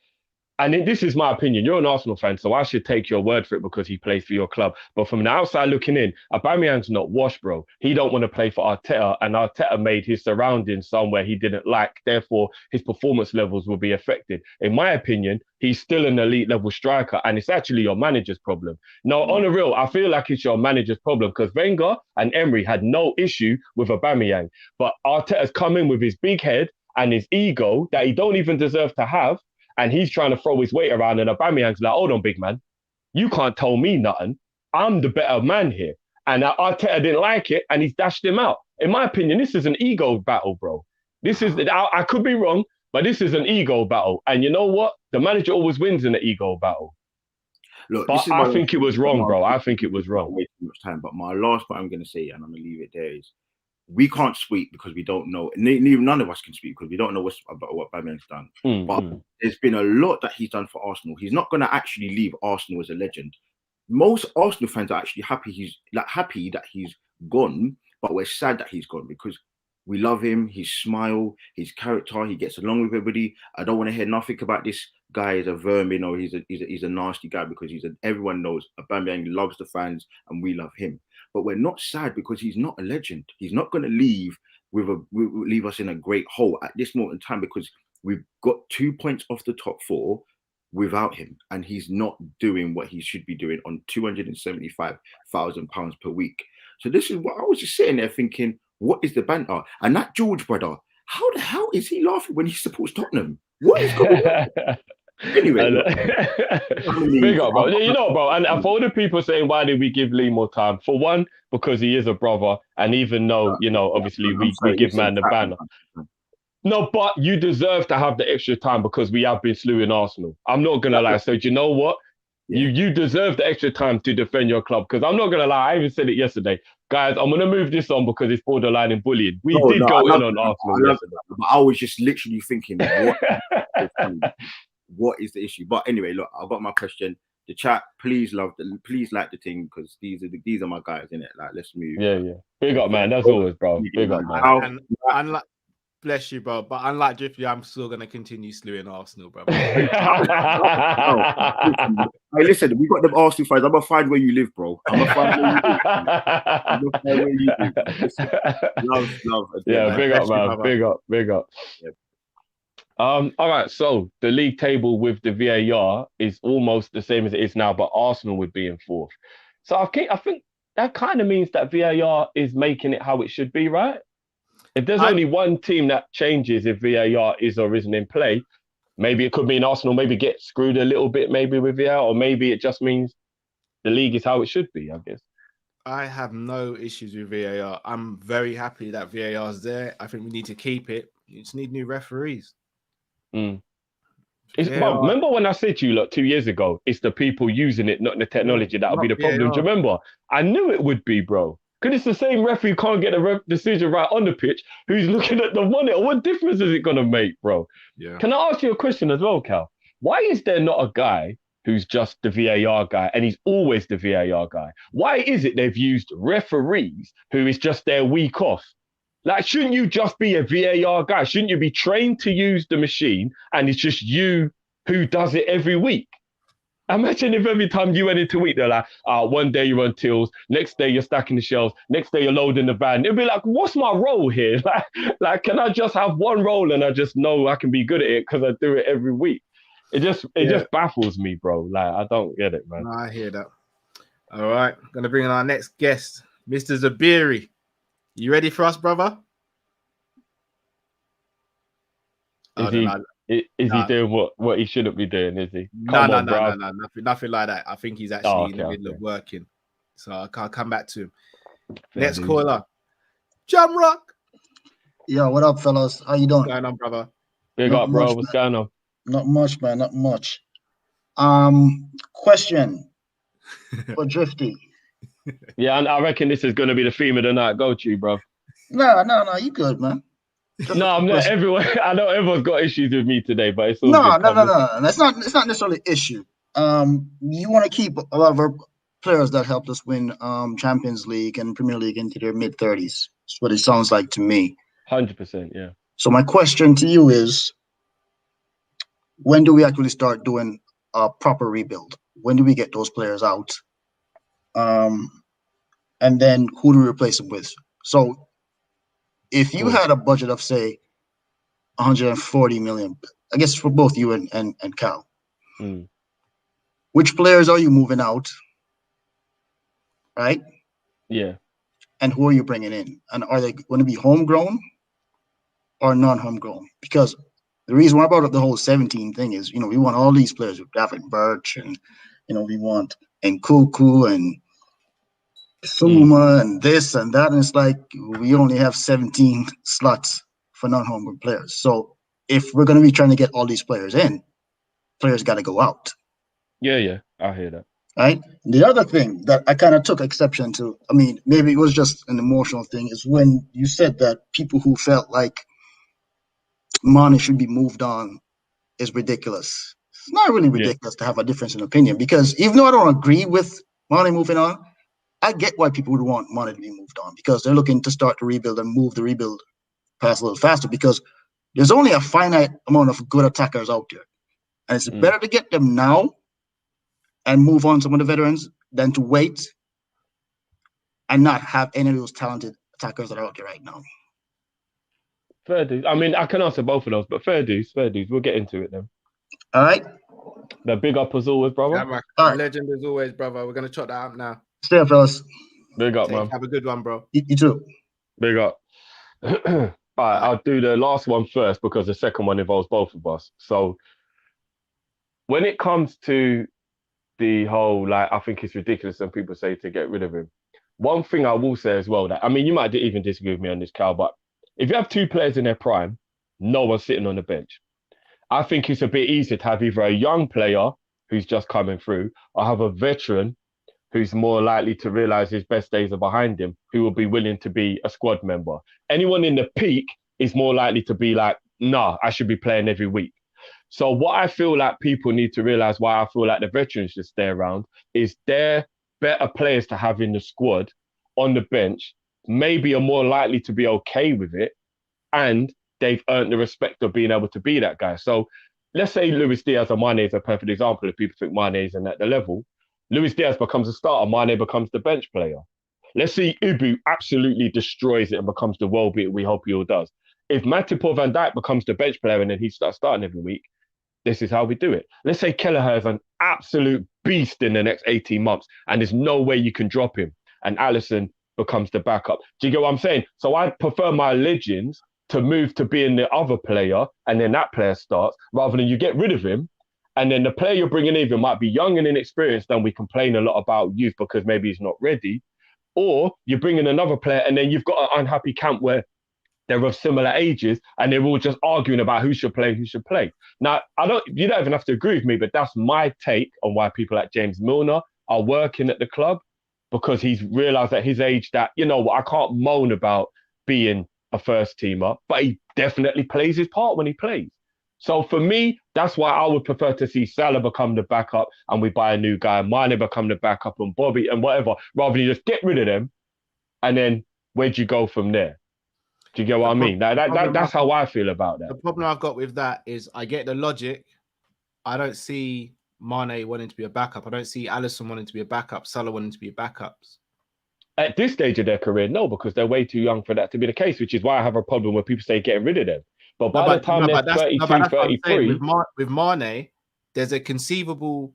this is my opinion. You're an Arsenal fan, so I should take your word for it because he plays for your club. But from the outside looking in, Aubameyang's not washed, bro. He don't want to play for Arteta, and Arteta made his surroundings somewhere he didn't like. Therefore, his performance levels will be affected. In my opinion, he's still an elite level striker, and it's actually your manager's problem. No, on the real, I feel like it's your manager's problem because Wenger and Emery had no issue with Aubameyang, but Arteta's come in with his big head and his ego that he don't even deserve to have. And he's trying to throw his weight around, and Aubameyang's like, hold on, big man. You can't tell me nothing. I'm the better man here. And Arteta didn't like it, and he's dashed him out. In my opinion, this is an ego battle, bro. This is, I could be wrong, but this is an ego battle. And you know what? The manager always wins in an ego battle. Look, but I think it was wrong, bro. I think it was wrong. Way too much time. But my last point I'm going to say, and I'm going to leave it there, is we can't speak because we don't know. None of us can speak because we don't know what Aubameyang's done. But there's been a lot that he's done for Arsenal. He's not going to actually leave Arsenal as a legend. Most Arsenal fans are actually happy that he's gone, but we're sad that he's gone because we love him, his smile, his character. He gets along with everybody. I don't want to hear nothing about this guy is a vermin or he's a nasty guy because everyone knows Aubameyang loves the fans and we love him. But we're not sad because he's not a legend. He's not going to leave leave us in a great hole at this moment in time because we've got 2 points off the top four without him, and he's not doing what he should be doing on £275,000 per week. So this is what I was just sitting there thinking, what is the banter? And that George brother, how the hell is he laughing when he supports Tottenham? What is going on? Anyway, big up, bro. You know, bro, and for all the people saying, why did we give Lee more time? For one, because he is a brother, and even though, you know, obviously we give man the banner. No, but you deserve to have the extra time because we have been slewing Arsenal. I'm not going to lie. So do you know what? You deserve the extra time to defend your club because I'm not going to lie. I even said it yesterday. Guys, I'm going to move this on because it's borderline in bullying. We did go in on Arsenal yesterday. But I was just literally thinking, what is the issue? But anyway, look, I've got my question. The chat, please like the thing because these are my guys, innit? Like, let's move. Yeah. Big up, man. That's always, bro. Big up, man. And bless you, bro. But unlike Jiffy, I'm still going to continue slewing Arsenal, bro. Hey, listen, we got them Arsenal fans. I'm going to find where you live, bro. I'm going to find where you live. Love. Yeah, big up, man. Big up. Yeah. All right, so the league table with the VAR is almost the same as it is now, but Arsenal would be in fourth. So I think that kind of means that VAR is making it how it should be, right? If there's only one team that changes if VAR is or isn't in play, maybe it could mean Arsenal maybe get screwed a little bit maybe with VAR, or maybe it just means the league is how it should be, I guess. I have no issues with VAR. I'm very happy that VAR is there. I think we need to keep it. You just need new referees. Remember when I said to you, look, 2 years ago, it's the people using it, not the technology that'll be the problem. Do you remember? I knew it would be, bro. Because it's the same referee who can't get the decision right on the pitch who's looking at the monitor. What difference is it going to make, bro? Yeah. Can I ask you a question as well, Cal? Why is there not a guy who's just the VAR guy and he's always the VAR guy? Why is it they've used referees who is just their week off? Like, shouldn't you just be a VAR guy? Shouldn't you be trained to use the machine and it's just you who does it every week? Imagine if every time you went into a week, they're like, one day you're on tills, next day you're stacking the shelves, next day you're loading the van. It'd be like, what's my role here? Like, can I just have one role and I just know I can be good at it because I do it every week? It just baffles me, bro. Like, I don't get it, man. No, I hear that. All right, going to bring in our next guest, Mr. Zabiri. You ready for us, brother? Is he doing what he shouldn't be doing, is he? No, nothing like that. I think he's actually in the middle of working. So I can't come back to him. Next caller. Jamrock. Yo, what up, fellas? How you doing? What's going on, brother? Big up, bro. What's going on? Not much, man. Not much. Question for Drifty. Yeah, and I reckon this is going to be the theme of the night. Go to you, bro. No, you good, man. No, I'm not everyone. I know everyone's got issues with me today, but it's all no. It's not necessarily an issue. You want to keep a lot of our players that helped us win Champions League and Premier League into their mid-30s. That's what it sounds like to me. 100%, yeah. So my question to you is, when do we actually start doing a proper rebuild? When do we get those players out? And then who do we replace them with? So if you had a budget of, say, 140 million, I guess for both you and Cal, which players are you moving out? Right? Yeah. And who are you bringing in? And are they going to be homegrown or non-homegrown? Because the reason why I brought up the whole 17 thing is, we want all these players with Gavin Birch and, we want Nkuku and Suma and this and that. And it's like, we only have 17 slots for non-homegrown players. So if we're going to be trying to get all these players in, players got to go out. Yeah, I hear that. Right. The other thing that I kind of took exception to, I mean, maybe it was just an emotional thing, is when you said that people who felt like Mane should be moved on is ridiculous. It's not really ridiculous to have a difference in opinion, because even though I don't agree with Mane moving on, I get why people would want Mane to be moved on, because they're looking to start the rebuild and move the rebuild past a little faster, because there's only a finite amount of good attackers out there. And it's better to get them now and move on some of the veterans than to wait and not have any of those talented attackers that are out there right now. Fair dues. I mean, I can answer both of those, but fair dues. We'll get into it then. All right. The big up as always, brother. Yeah, All right. Legend as always, brother. We're going to chop that up now. Stay up, fellas. Big up, man. Have a good one, bro. You too. Big up. All right, I'll do the last one first because the second one involves both of us. So when it comes to the whole, I think it's ridiculous when people say to get rid of him. One thing I will say as well, that, I mean, you might even disagree with me on this, Cal, but if you have two players in their prime, no one's sitting on the bench. I think it's a bit easier to have either a young player who's just coming through or have a veteran who's more likely to realise his best days are behind him, who will be willing to be a squad member. Anyone in the peak is more likely to be like, nah, I should be playing every week. So what I feel like people need to realise, why I feel like the veterans should stay around, is they're better players to have in the squad on the bench, maybe are more likely to be okay with it, and they've earned the respect of being able to be that guy. So let's say Luis Diaz or Mane is a perfect example. If people think Mane isn't at the level, Luis Diaz becomes a starter, Mane becomes the bench player. Let's see Ubu absolutely destroys it and becomes the world beater we hope he all does. If Matip or Van Dijk becomes the bench player and then he starts starting every week, this is how we do it. Let's say Kelleher is an absolute beast in the next 18 months and there's no way you can drop him, and Alisson becomes the backup. Do you get what I'm saying? So I prefer my legends to move to being the other player and then that player starts, rather than you get rid of him and then the player you're bringing in might be young and inexperienced, and we complain a lot about youth because maybe he's not ready. Or you're bringing another player and then you've got an unhappy camp where they're of similar ages and they're all just arguing about who should play. Now, you don't even have to agree with me, but that's my take on why people like James Milner are working at the club, because he's realised at his age that, you know what, I can't moan about being a first teamer, but he definitely plays his part when he plays. So for me, that's why I would prefer to see Salah become the backup and we buy a new guy, Mane become the backup and Bobby and whatever, rather than you just get rid of them and then where'd you go from there? Do you get what I mean? That's how I feel about that. The problem I've got with that is I get the logic. I don't see Mane wanting to be a backup. I don't see Alisson wanting to be a backup, Salah wanting to be a backups. At this stage of their career, no, because they're way too young for that to be the case, which is why I have a problem when people say getting rid of them. But by the time they're 32, 33... With Mane, there's a conceivable...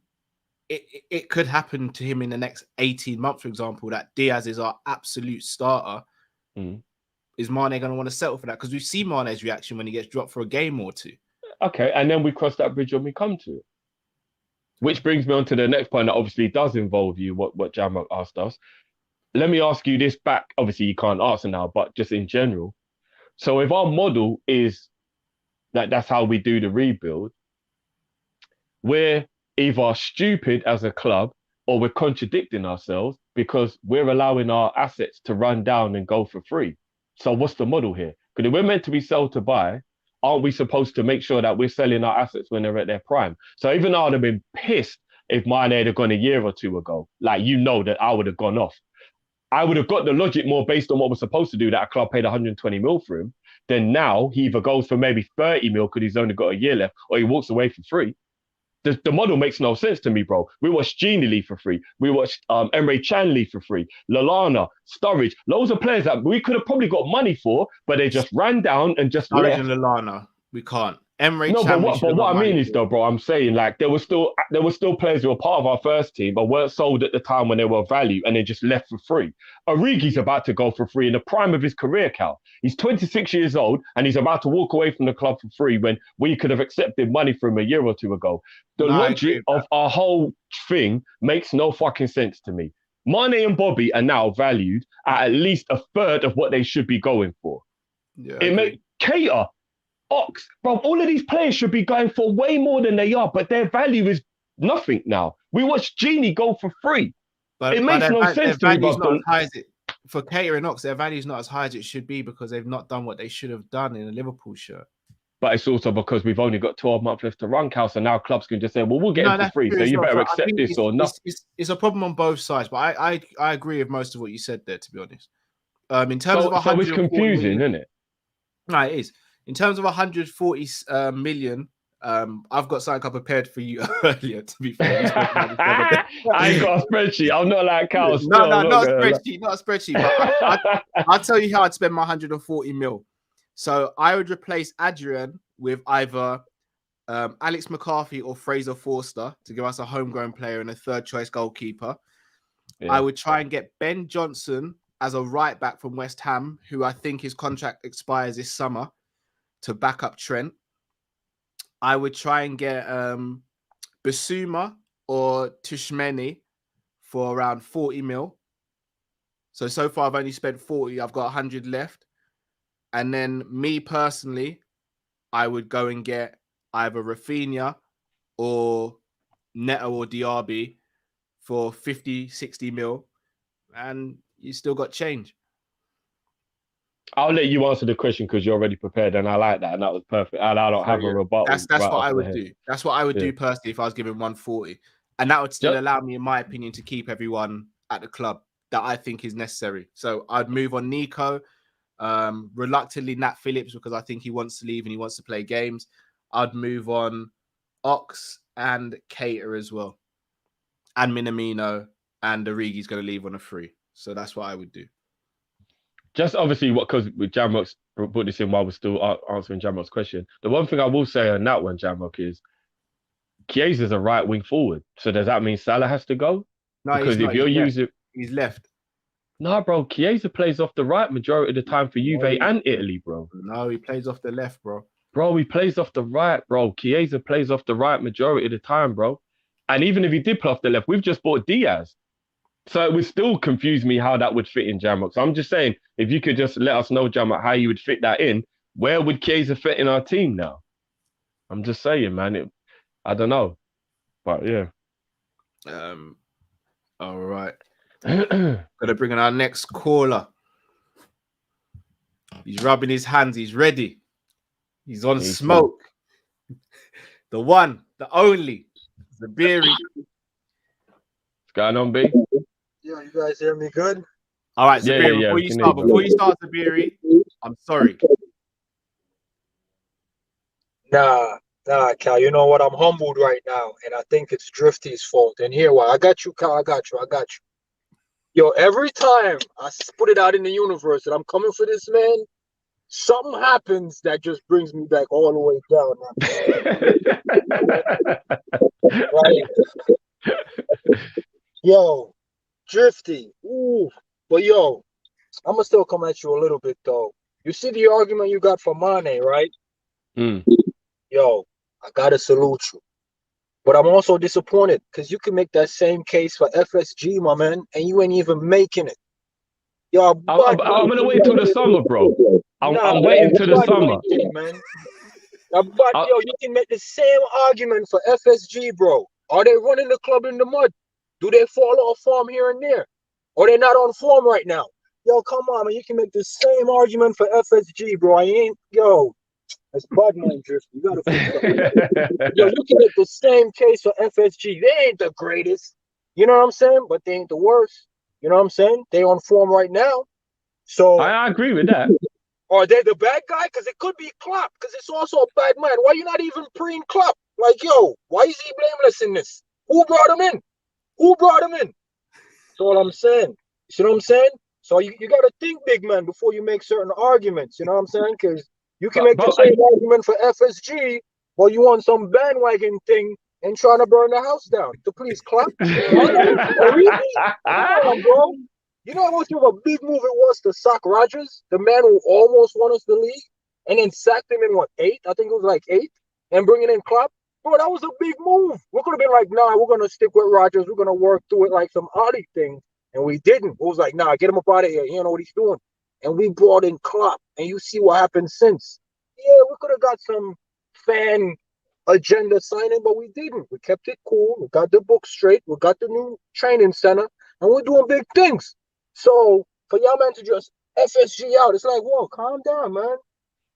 It could happen to him in the next 18 months, for example, that Diaz is our absolute starter. Is Mane going to want to settle for that? Because we've seen Mane's reaction when he gets dropped for a game or two. Okay, and then we cross that bridge when we come to it. Which brings me on to the next point that obviously does involve you, what Jamrock asked us. Let me ask you this back. Obviously, you can't answer now, but just in general. So if our model is that that's how we do the rebuild, we're either stupid as a club or we're contradicting ourselves because we're allowing our assets to run down and go for free. So what's the model here? Because if we're meant to be sell to buy, aren't we supposed to make sure that we're selling our assets when they're at their prime? So even though I'd have been pissed if Mane had gone a year or two ago, like, you know, that I would have gone off. I would have got the logic more based on what we're supposed to do, that a club paid 120 mil for him. then now he either goes for maybe 30 mil because he's only got a year left, or he walks away for free. The model makes no sense to me, bro. We watched Genie leave for free. We watched Emre Can leave for free. Lallana, Sturridge, loads of players that we could have probably got money for, but they just ran down and just Sturridge left. and Lallana, we can't. Emre No, Can, but what I mean is though, bro, I'm saying like there were still players who were part of our first team but weren't sold at the time when they were value and they just left for free. Origi's about to go for free in the prime of his career, Cal. He's 26 years old and he's about to walk away from the club for free when we could have accepted money from him a year or two ago. The logic of our whole thing makes no fucking sense to me. Mane and Bobby are now valued at least a third of what they should be going for. Yeah, it makes Cater. Ox, bro, all of these players should be going for way more than they are, but their value is nothing now. We watched Genie go for free. It makes no sense to me, bro. Not as high as it, for Cater and Ox, their value is not as high as it should be because they've not done what they should have done in a Liverpool shirt. But it's also because we've only got 12 months left to run, Cal, so now clubs can just say, well, we'll get him for free, so you better accept this or not. It's a problem on both sides, but I agree with most of what you said there, to be honest. In terms of 140 so it's confusing, isn't it? No, it is. In terms of 140 million, I've got something I prepared for you earlier, to be fair. I ain't got a spreadsheet. I'm not like Cal. No, not a spreadsheet, not a spreadsheet. But I'll tell you how I'd spend my 140 mil. So I would replace Adrian with either Alex McCarthy or Fraser Forster to give us a homegrown player and a third choice goalkeeper. Yeah. I would try and get Ben Johnson as a right back from West Ham, who I think his contract expires this summer, to back up Trent. I would try and get Basuma or Tushmeni for around 40 mil. So far I've only spent 40. I've got 100 left. And then me personally, I would go and get either Rafinha or Neto or Diaby for 50, 60 mil. And you still got change. I'll let you answer the question because you're already prepared, and I like that, and that was perfect. And I don't have a rebuttal. That's what I would do. That's what I would do personally if I was given 140, and that would still allow me, in my opinion, to keep everyone at the club that I think is necessary. So I'd move on Nico, reluctantly Nat Phillips because I think he wants to leave and he wants to play games. I'd move on Ox and Cater as well, and Minamino, and Origi's going to leave on a free. So that's what I would do. Just obviously, because Jamrock's put this in while we're still answering Jamrock's question. The one thing I will say on that one, Jamrock, is Chiesa's a right wing forward. So does that mean Salah has to go? No, because if you're using, he's left. No, bro. Chiesa plays off the right majority of the time for Juve and Italy, bro. No, he plays off the left, bro. Bro, he plays off the right, bro. Chiesa plays off the right majority of the time, bro. And even if he did play off the left, we've just bought Diaz. So it would still confuse me how that would fit in Jamrock. So I'm just saying, if you could just let us know, Jamrock, how you would fit that in, where would Chiesa fit in our team now? I'm just saying, man. I don't know. But yeah. All right. Gonna bring in our next caller. He's rubbing his hands. He's ready. He's on smoke. The one, the only, Zabiri. What's going on, B? Yeah, you guys hear me good? All right, Zabiri, before you start, Zabiri, I'm sorry. Nah, Cal, you know what? I'm humbled right now, and I think it's Drifty's fault. And here, why? I got you, Cal. I got you. Yo, every time I put it out in the universe that I'm coming for this man, something happens that just brings me back all the way down. Right? Yo, Drifty. Ooh. But yo, I'm going to still come at you a little bit, though. You see the argument you got for Mane, right? Yo, I got to salute you. But I'm also disappointed because you can make that same case for FSG, my man, and you ain't even making it. Yo, I'm going to wait till the summer, bro. I'm waiting till the summer. Man. But yo, you can make the same argument for FSG, bro. Are they running the club in the mud? Do they fall off form here and there? Or they not on form right now? Yo, come on, man. You can make the same argument for FSG, bro. That's bad mind drift. You gotta fix that. Yo, you can make the same case for FSG. They ain't the greatest. You know what I'm saying? But they ain't the worst. You know what I'm saying? They on form right now. So I agree with that. Are they the bad guy? Because it could be Klopp, because it's also a bad man. Why you not even preying Klopp? Like, yo, why is he blameless in this? Who brought him in? Who brought him in? That's all I'm saying. You see what I'm saying? So you got to think, big man, before you make certain arguments. You know what I'm saying? Because you can make the same argument for FSG, but you want some bandwagon thing and trying to burn the house down to please Klopp. Really? Come on, bro. You know how much of a big move it was to sack Rodgers, the man who almost won us the league, and then sacked him in what, 8? I think it was like 8, and bringing in Klopp. Bro, that was a big move. We could have been like, nah, we're gonna stick with Rodgers. We're gonna work through it like some Ollie thing, and we didn't. It was like, nah, get him up out of here. He don't know what he's doing. And we brought in Klopp, and you see what happened since. Yeah, we could have got some fan agenda signing, but we didn't. We kept it cool. We got the book straight. We got the new training center, and we're doing big things. So for y'all man to just FSG out, it's like, whoa, calm down, man.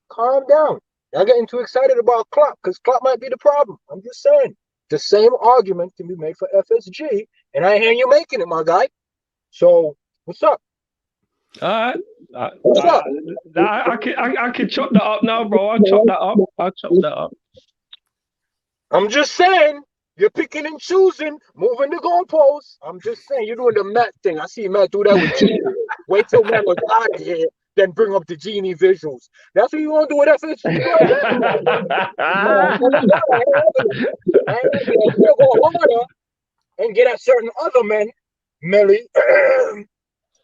Calm down. Y'all getting too excited about Klopp because Klopp might be the problem. I'm just saying. The same argument can be made for FSG, and I hear you making it, my guy. So what's up? All right. What's up? I can chop that up now, bro. I'll chop that up. I'm just saying. You're picking and choosing, moving the goalposts. I'm just saying, you're doing the Matt thing. I see Matt do that with Genie. Wait till Matt was out of here, then bring up the Genie visuals. That's what you want to do with FSG. You're going harder and get at certain other men, Melly.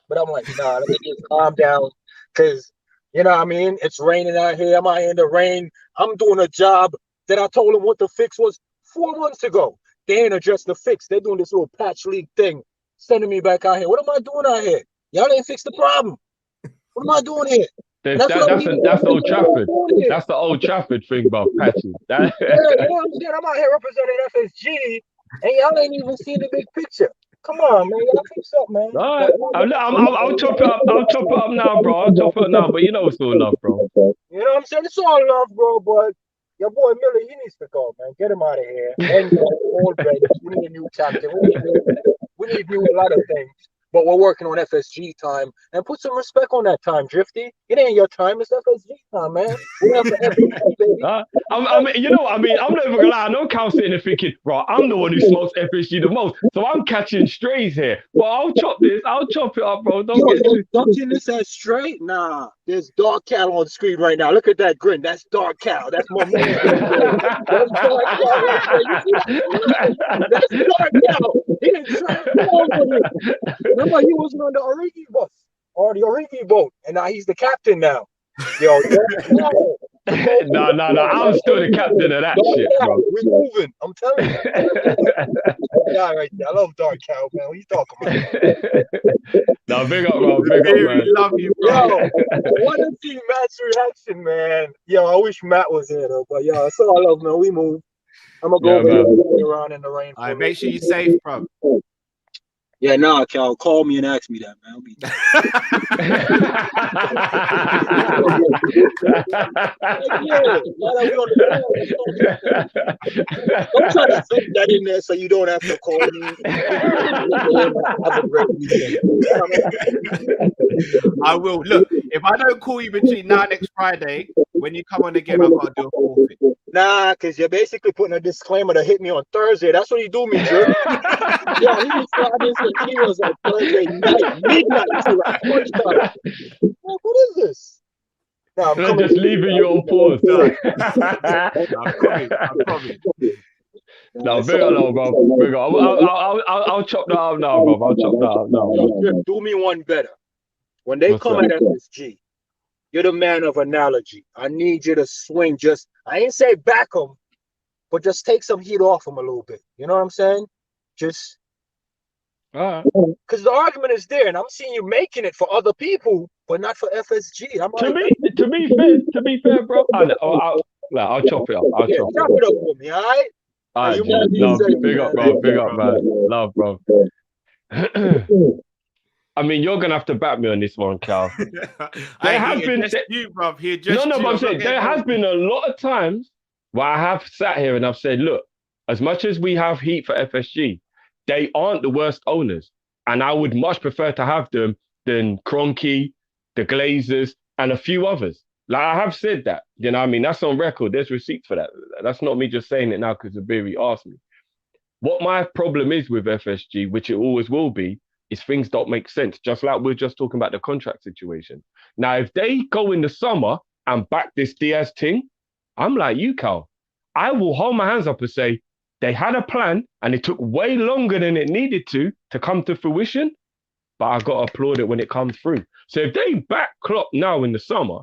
But I'm like, nah, let me just calm down. Because, you know what I mean? It's raining out here. I'm out here in the rain. I'm doing a job that I told him what the fix was 4 months ago. They ain't addressed the fix. They're doing this little patch league thing, sending me back out here. What am I doing out here? Y'all ain't fixed the problem. What am I doing here? That's Old Trafford. That's the Old Trafford thing about patches. Yeah, you know what I'm saying? I'm out here representing FSG, and y'all ain't even seen the big picture. Come on, man. Y'all fix up, man. All right. I'll chop it up. I'll chop it up now, bro. I'll chop it up now, but you know it's all love, bro. You know what I'm saying? It's all love, bro, but your boy Miller, he needs to go, man. Get him out of here. And old bench. We need a new captain. We need a lot of things. But we're working on FSG time. And put some respect on that time, Drifty. It ain't your time. It's FSG time, man. We're for FSG, baby. You know what I mean? I'm not even gonna lie. I know Cal sitting there thinking, bro, I'm the one who smokes FSG the most. So I'm catching strays here. But I'll chop it up, bro. Don't this as straight? Nah. There's Dark Cal on the screen right now. Look at that grin. That's Dark Cal. That's my man. That's Dark Cal right there. That's Dark Cal. He didn't try over it. Remember, he wasn't on the Origi bus or the Origi boat, and now he's the captain now. Yo, no. I'm still the captain of that shit, bro. We're moving. I'm telling you. Yeah, right there. I love Dark Cow, man. What you talking about? No, big up, bro. Big up, man. Love you, bro. Yo, I want to see Matt's reaction, man. Yo, I wish Matt was here, though. But, yo, that's all I love, man. We move. I'm going to go over here and play around in the rain. All right, make sure you're safe, bro. Yeah, nah, Cal, call me and ask me that, man. I'll be Don't try to fit that in there so you don't have to call me. Have a great weekend. I will. Look, if I don't call you between now and next Friday, when you come on again, I've got to do a forfeit. Nah, because you're basically putting a disclaimer to hit me on Thursday. That's what you do me, Drew. Yeah, he was Fridays and he was like Thursday night, midnight. Like, what is this? No, I'm just leaving you on pause. I promise. No, big up, bro. Big up. I'll chop that up now, bro. I'll chop that up now. Do me one better. When they come at FSG, you're the man of analogy. I need you to swing I ain't say back them, but just take some heat off them a little bit. You know what I'm saying? Just because the argument is there, and I'm seeing you making it for other people, but not for FSG. To be fair, bro. I'll chop it up. I'll chop it up for me, all right? Big up, bro. Big up, man. Love, bro. I mean, you're gonna have to back me on this one, Cal. There has been you, bro. But I'm saying there has been a lot of times where I have sat here and I've said, look, as much as we have heat for FSG, they aren't the worst owners, and I would much prefer to have them than Kroenke, the Glazers, and a few others. Like I have said that, you know what I mean? That's on record. There's receipts for that. That's not me just saying it now because Zabiri asked me. What my problem is with FSG, which it always will be, is things don't make sense. Just like we're just talking about the contract situation. Now, if they go in the summer and back this Diaz thing, I'm like you, Cal. I will hold my hands up and say they had a plan and it took way longer than it needed to come to fruition. But I got to applaud it when it comes through. So if they back Klopp now in the summer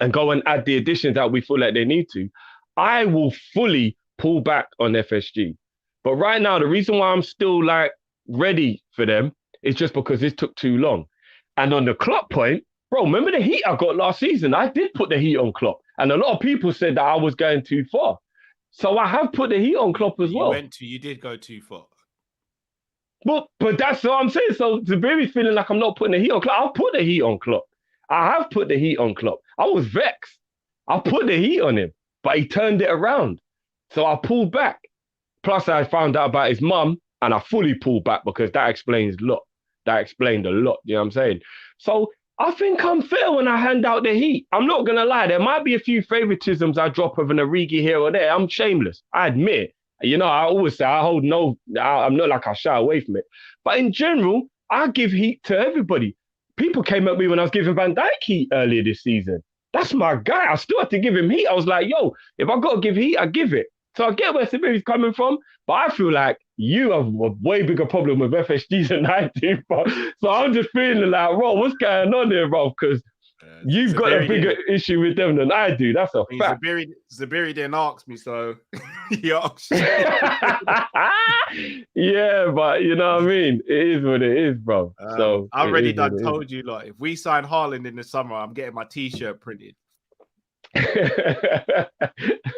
and go and add the additions that we feel like they need to, I will fully pull back on FSG. But right now, the reason why I'm still like ready for them is just because this took too long. And on the Klopp point, bro, remember the heat I got last season? I did put the heat on Klopp. And a lot of people said that I was going too far. So I have put the heat on Klopp as well. You did go too far. But that's what I'm saying. So Zabiri's feeling like I'm not putting the heat on Klopp. I'll put the heat on Klopp. I have put the heat on Klopp. I was vexed. I put the heat on him, but he turned it around. So I pulled back. Plus, I found out about his mum, and I fully pulled back because that explains a lot. That explained a lot, you know what I'm saying? So I think I'm fair when I hand out the heat. I'm not going to lie. There might be a few favoritisms I drop of an Origi here or there. I'm shameless. I admit it. You know, I always say I'm not like I shy away from it. But in general, I give heat to everybody. People came at me when I was giving Van Dijk heat earlier this season. That's my guy. I still had to give him heat. I was like, yo, if I got to give heat, I give it. So I get where Sabiri's coming from, but I feel like you have a way bigger problem with FSG than I do, bro. So I'm just feeling like, bro, what's going on here, bro? Because you've got a bigger issue with them than I do. That's a fact. Zabiri didn't ask me, so he asked. Yeah, but you know what I mean? It is what it is, bro. So I already done told you, like, if we sign Haaland in the summer, I'm getting my T-shirt printed.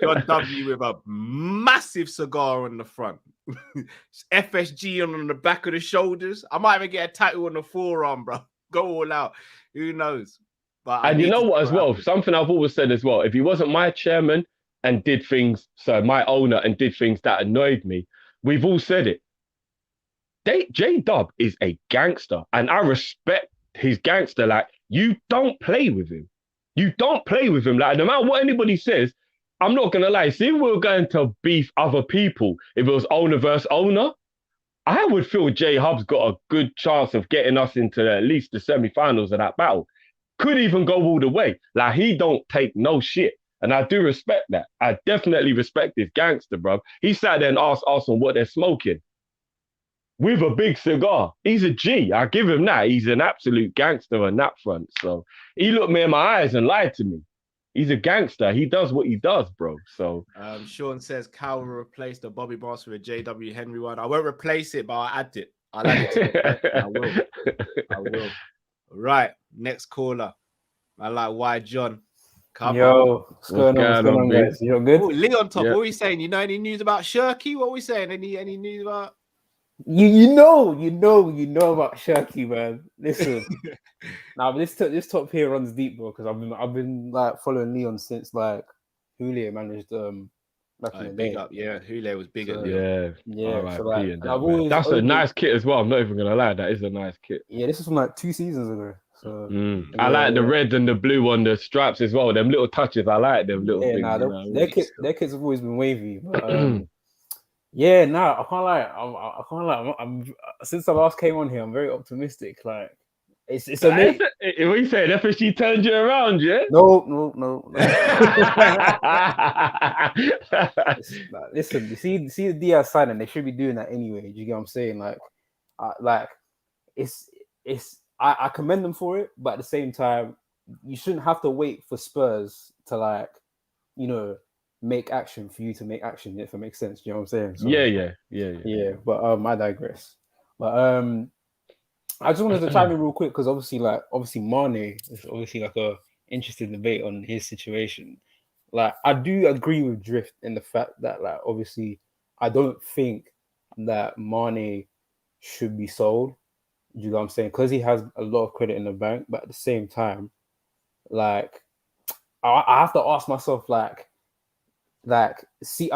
John W with a massive cigar on the front. FSG on the back of the shoulders. I might even get a tattoo on the forearm, bro. Go all out. Who knows? But and you know what as well? Something I've always said as well. If he wasn't my chairman and did things, so my owner and did things that annoyed me, we've all said it. J-Dub is a gangster and I respect his gangster. Like, you don't play with him. You don't play with him. Like, no matter what anybody says, I'm not going to lie. See, if we're going to beef other people, if it was owner versus owner, I would feel J-Hub's got a good chance of getting us into at least the semi-finals of that battle. Could even go all the way. Like, he don't take no shit. And I do respect that. I definitely respect this gangster, bro. He sat there and asked Arsenal what they're smoking. With a big cigar. He's a G. I give him that. He's an absolute gangster on that front. So he looked me in my eyes and lied to me. He's a gangster. He does what he does, bro. So Sean says Cal will replace the Bobby Boss with a JW Henry one. I won't replace it, but I'll add it. I'll add it to it. I will. Right. Next caller. I like Why John. Come on. What's going on, guys? You good? Ooh, Leon top. Yeah. What are we saying? You know any news about Shirky? What are we saying? Any news about? You know about Shirky, man. Listen, now this top here runs deep, bro. Because I've been like following Leon since like Julio managed back in the day. Big up, yeah. Julio was big at yeah. Right, so, like, that's a nice kit as well. I'm not even gonna lie, that is a nice kit. Yeah, this is from like 2 seasons ago. So I like the red and the blue on the stripes as well. Them little touches, I like them little things. Their kits have always been wavy. But, yeah, no, I can't lie. I can't lie. I'm since I last came on here, I'm very optimistic. Like, it's amazing. What you saying? FSG turned you around, yeah? No. Listen, you see the Diaz signing, they should be doing that anyway. Do you get what I'm saying? Like, I commend them for it, but at the same time, you shouldn't have to wait for Spurs to, like, you know, make action for you to make action, if it makes sense. Do you know what I'm saying? So, yeah. But I digress. But I just wanted to chime in real quick because obviously Mane is obviously like a interesting debate on his situation. Like, I do agree with Drift in the fact that, like, obviously I don't think that Mane should be sold. Do you know what I'm saying? Because he has a lot of credit in the bank, but at the same time, like, I have to ask myself, see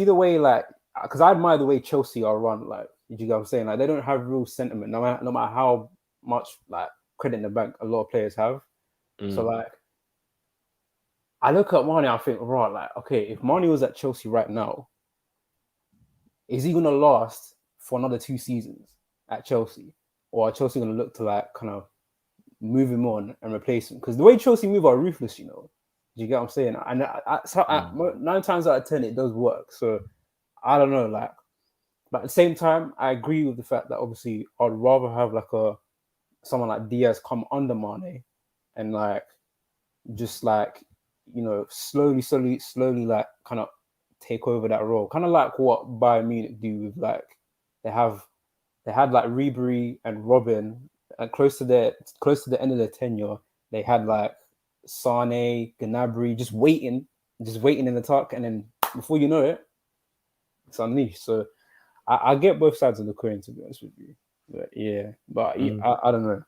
the way, like, because I admire the way Chelsea are run. Like, you know what I'm saying? Like, they don't have real sentiment, no matter how much, like, credit in the bank a lot of players have. So like, I look at Mane, I think, right, like, okay, if Mane was at Chelsea right now, is he gonna last for another 2 seasons at Chelsea, or are Chelsea gonna look to like kind of move him on and replace him? Because the way Chelsea move are ruthless, you know. Do you get what I'm saying? And 9 times out of 10, it does work. So I don't know, like, but at the same time, I agree with the fact that obviously I'd rather have like someone like Diaz come under Mane and like just like, you know, slowly like kind of take over that role, kind of like what Bayern Munich do with like they had like Ribery and Robin, and close to the end of their tenure, they had like Sane, Gnabry just waiting in the tuck, and then before you know it, it's unleashed. So I get both sides of the coin, to be honest with you. But yeah, but I don't know.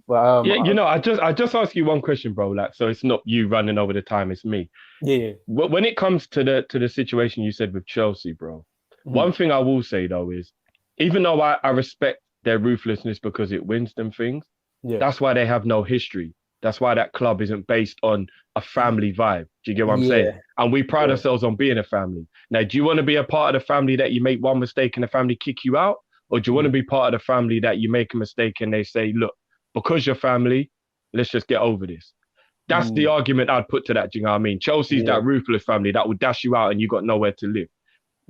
But yeah, you know, I just ask you one question, bro. Like, so it's not you running over the time, it's me. Yeah. When it comes to the situation you said with Chelsea, bro, one thing I will say though is, even though I respect their ruthlessness because it wins them things, that's why they have no history. That's why that club isn't based on a family vibe. Do you get what I'm saying? And we pride ourselves on being a family. Now, do you want to be a part of the family that you make one mistake and the family kick you out? Or do you want to be part of the family that you make a mistake and they say, look, because you're family, let's just get over this? That's the argument I'd put to that. Do you know what I mean? Chelsea's that ruthless family that will dash you out and you got nowhere to live.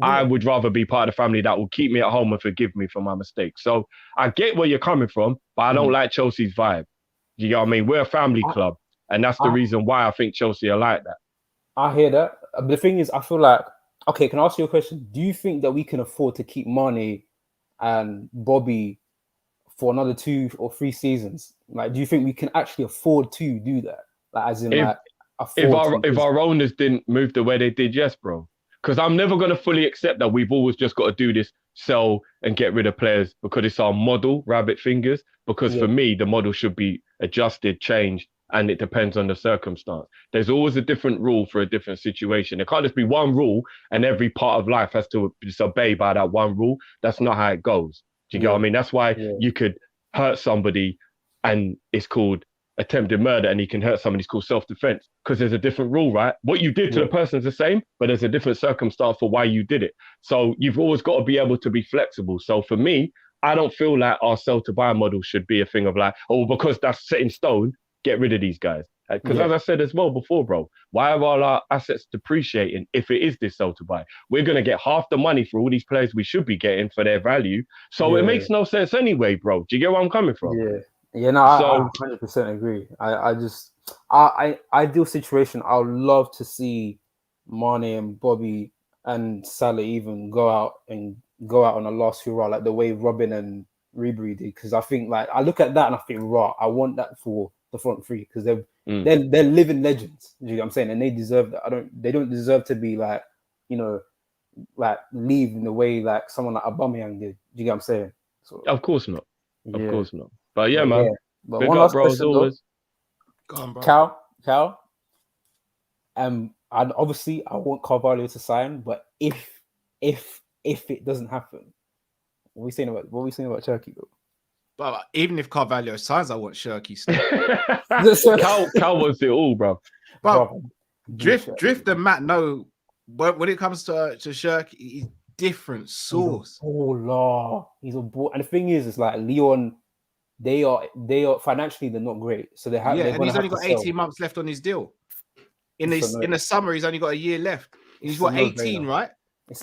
I would rather be part of the family that will keep me at home and forgive me for my mistakes. So I get where you're coming from, but I don't like Chelsea's vibe. You know what I mean? We're a family club, and that's the reason why I think Chelsea are like that. I hear that. But the thing is, I feel like, okay, can I ask you a question? Do you think that we can afford to keep Mane and Bobby for another 2 or 3 seasons? Like, do you think we can actually afford to do that? Like, as in, if our owners didn't move the way they did, yes, bro. Because I'm never going to fully accept that we've always just got to do this, sell and get rid of players because it's our model, rabbit fingers. Because for me, the model should be adjusted, changed, and it depends on the circumstance. There's always a different rule for a different situation. There can't just be one rule and every part of life has to disobey by that one rule. That's not how it goes. Do you get what I mean? That's why you could hurt somebody and it's called attempted murder, and he can hurt somebody, it's called self-defense, because there's a different rule, right? What you did to the person is the same, but there's a different circumstance for why you did it. So you've always got to be able to be flexible. So for me, I don't feel like our sell to buy model should be a thing of like, oh, because that's set in stone, get rid of these guys. Because as I said as well before, bro, why are all our assets depreciating if it is this sell to buy? We're going to get half the money for all these players we should be getting for their value. So it makes no sense anyway, bro. Do you get where I'm coming from? Yeah, no, I 100% agree. Ideal situation, I would love to see Mane and Bobby and Salah even go out on a last hurrah, like the way Robin and Ribery did. Because I think, like, I look at that and I think, right, I want that for the front three, because they're living legends. You know what I'm saying? And they deserve that. They don't deserve to be like, you know, like leave in the way like someone like Aubameyang did. Do you get what I'm saying? So, of course not. Of course not. But yeah, man. But big one up, last bro, question, always. Go on, bro. Cal. And obviously I want Carvalho to sign, but if it doesn't happen, what are we saying about Turkey, bro? But even if Carvalho signs, I want Shirky still. Cal wants it all, bro. But Drift and Matt know when it comes to Shirky, he's different source. He's a ball. And the thing is, it's like Lyon. They are financially, they're not great, so they have. Yeah, and he's only got 18 months left on his deal. In the summer, he's only got a year left. He's what, 18, right?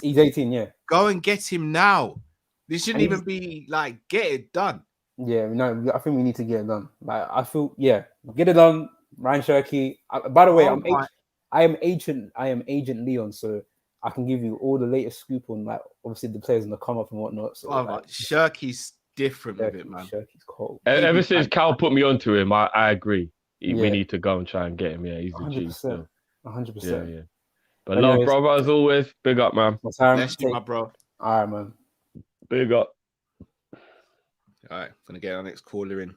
He's 18, yeah. Go and get him now. This shouldn't even be like, get it done. Yeah, no, I think we need to get it done. Like, I feel, get it done. Ryan Shirky. By the way, I am agent Leon, so I can give you all the latest scoop on, like, obviously the players on the come up and whatnot. So Shirky's different with it, man. Shirky's cold. Ever since Cal put me onto him, I agree. We need to go and try and get him. Yeah, he's a G. 100%. Yeah. But love, brother, as always. Big up, man. Bless you, my bro. All right, man. Big up. All right, gonna get our next caller in.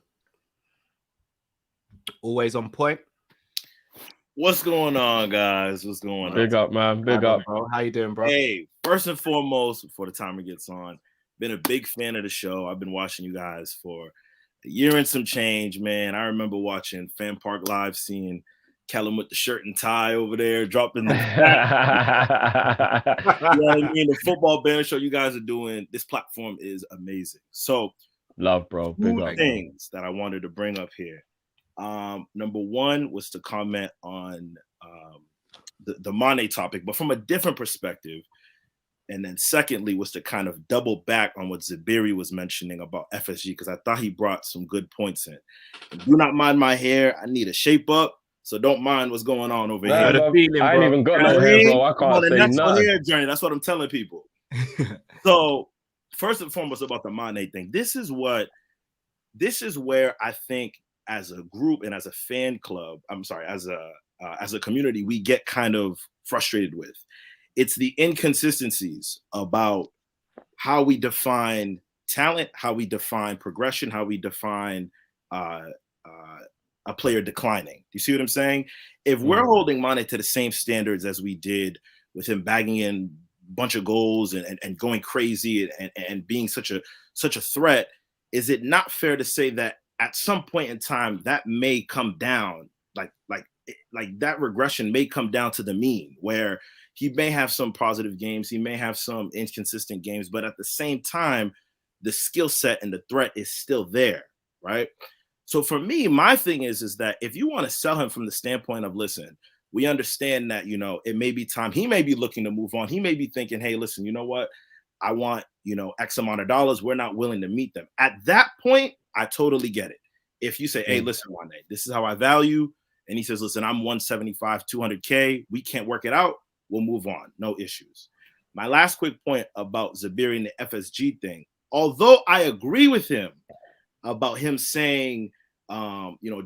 Always on point. What's going on, guys? What's going on? Big up, man. Big up, bro. How you doing, bro? Hey, first and foremost, before the timer gets on, been a big fan of the show. I've been watching you guys for a year and some change, man. I remember watching Fan Park Live, seeing Kall-in with the shirt and tie over there, dropping the you know what I mean? The football banner show you guys are doing. This platform is amazing. So, love, bro. Big two up, things that I wanted to bring up here. Number one was to comment on the Mane topic, but from a different perspective. And then secondly was to kind of double back on what Zuberi was mentioning about FSG, because I thought he brought some good points in. And do not mind my hair. I need a shape up. So don't mind what's going on over Nah, here. bro, I ain't even got no hair, bro. I I'm on can't the say natural nothing. hair journey. That's what I'm telling people. So first and foremost about the Mane thing. This is where I think as a group and as a fan club, as a community, we get kind of frustrated with. It's the inconsistencies about how we define talent, how we define progression, how we define a player declining. Do you see what I'm saying? If we're holding Mane to the same standards as we did with him bagging in a bunch of goals and going crazy and being such a threat, is it not fair to say that at some point in time that may come down, like that regression may come down to the mean, where he may have some positive games, he may have some inconsistent games, but at the same time, the skill set and the threat is still there, right? So for me, my thing is that if you want to sell him from the standpoint of, listen, we understand that, it may be time. He may be looking to move on. He may be thinking, hey, listen, you know what? I want, X amount of dollars. We're not willing to meet them. At that point, I totally get it. If you say, hey, listen, Mane, this is how I value. And he says, listen, I'm 175, 200K. We can't work it out. We'll move on. No issues. My last quick point about Zuberi and the FSG thing, although I agree with him about him saying,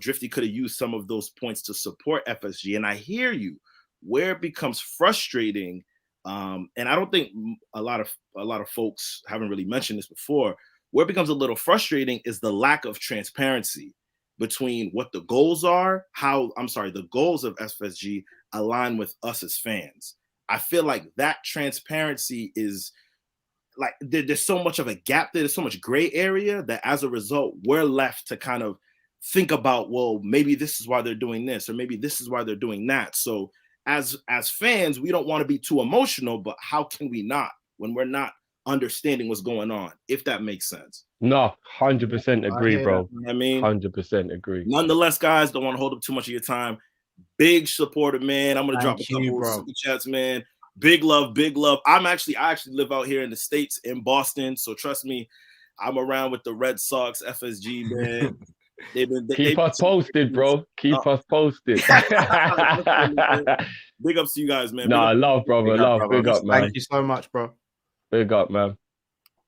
Drifty could have used some of those points to support FSG. And I hear you, where it becomes frustrating. And I don't think a lot of folks haven't really mentioned this before. Where it becomes a little frustrating is the lack of transparency between what the goals are, the goals of FSG align with us as fans. I feel like that transparency is like there's so much of a gap there. There's so much gray area that as a result, we're left to kind of think about, well, maybe this is why they're doing this, or maybe this is why they're doing that. So as fans, we don't want to be too emotional, but how can we not when we're not understanding what's going on, if that makes sense? No, 100% agree, bro. I mean, 100% agree. Nonetheless, guys, don't want to hold up too much of your time. Big supporter, man. I'm gonna drop a couple of super chats, man. Big love, big love. I actually live out here in the States in Boston, so trust me, I'm around with the Red Sox, FSG, man. Keep us posted, bro. Keep us posted. Big ups to you guys, man. Nah, love, brother. Love. Big up, man. Thank you so much, bro. Big up, man.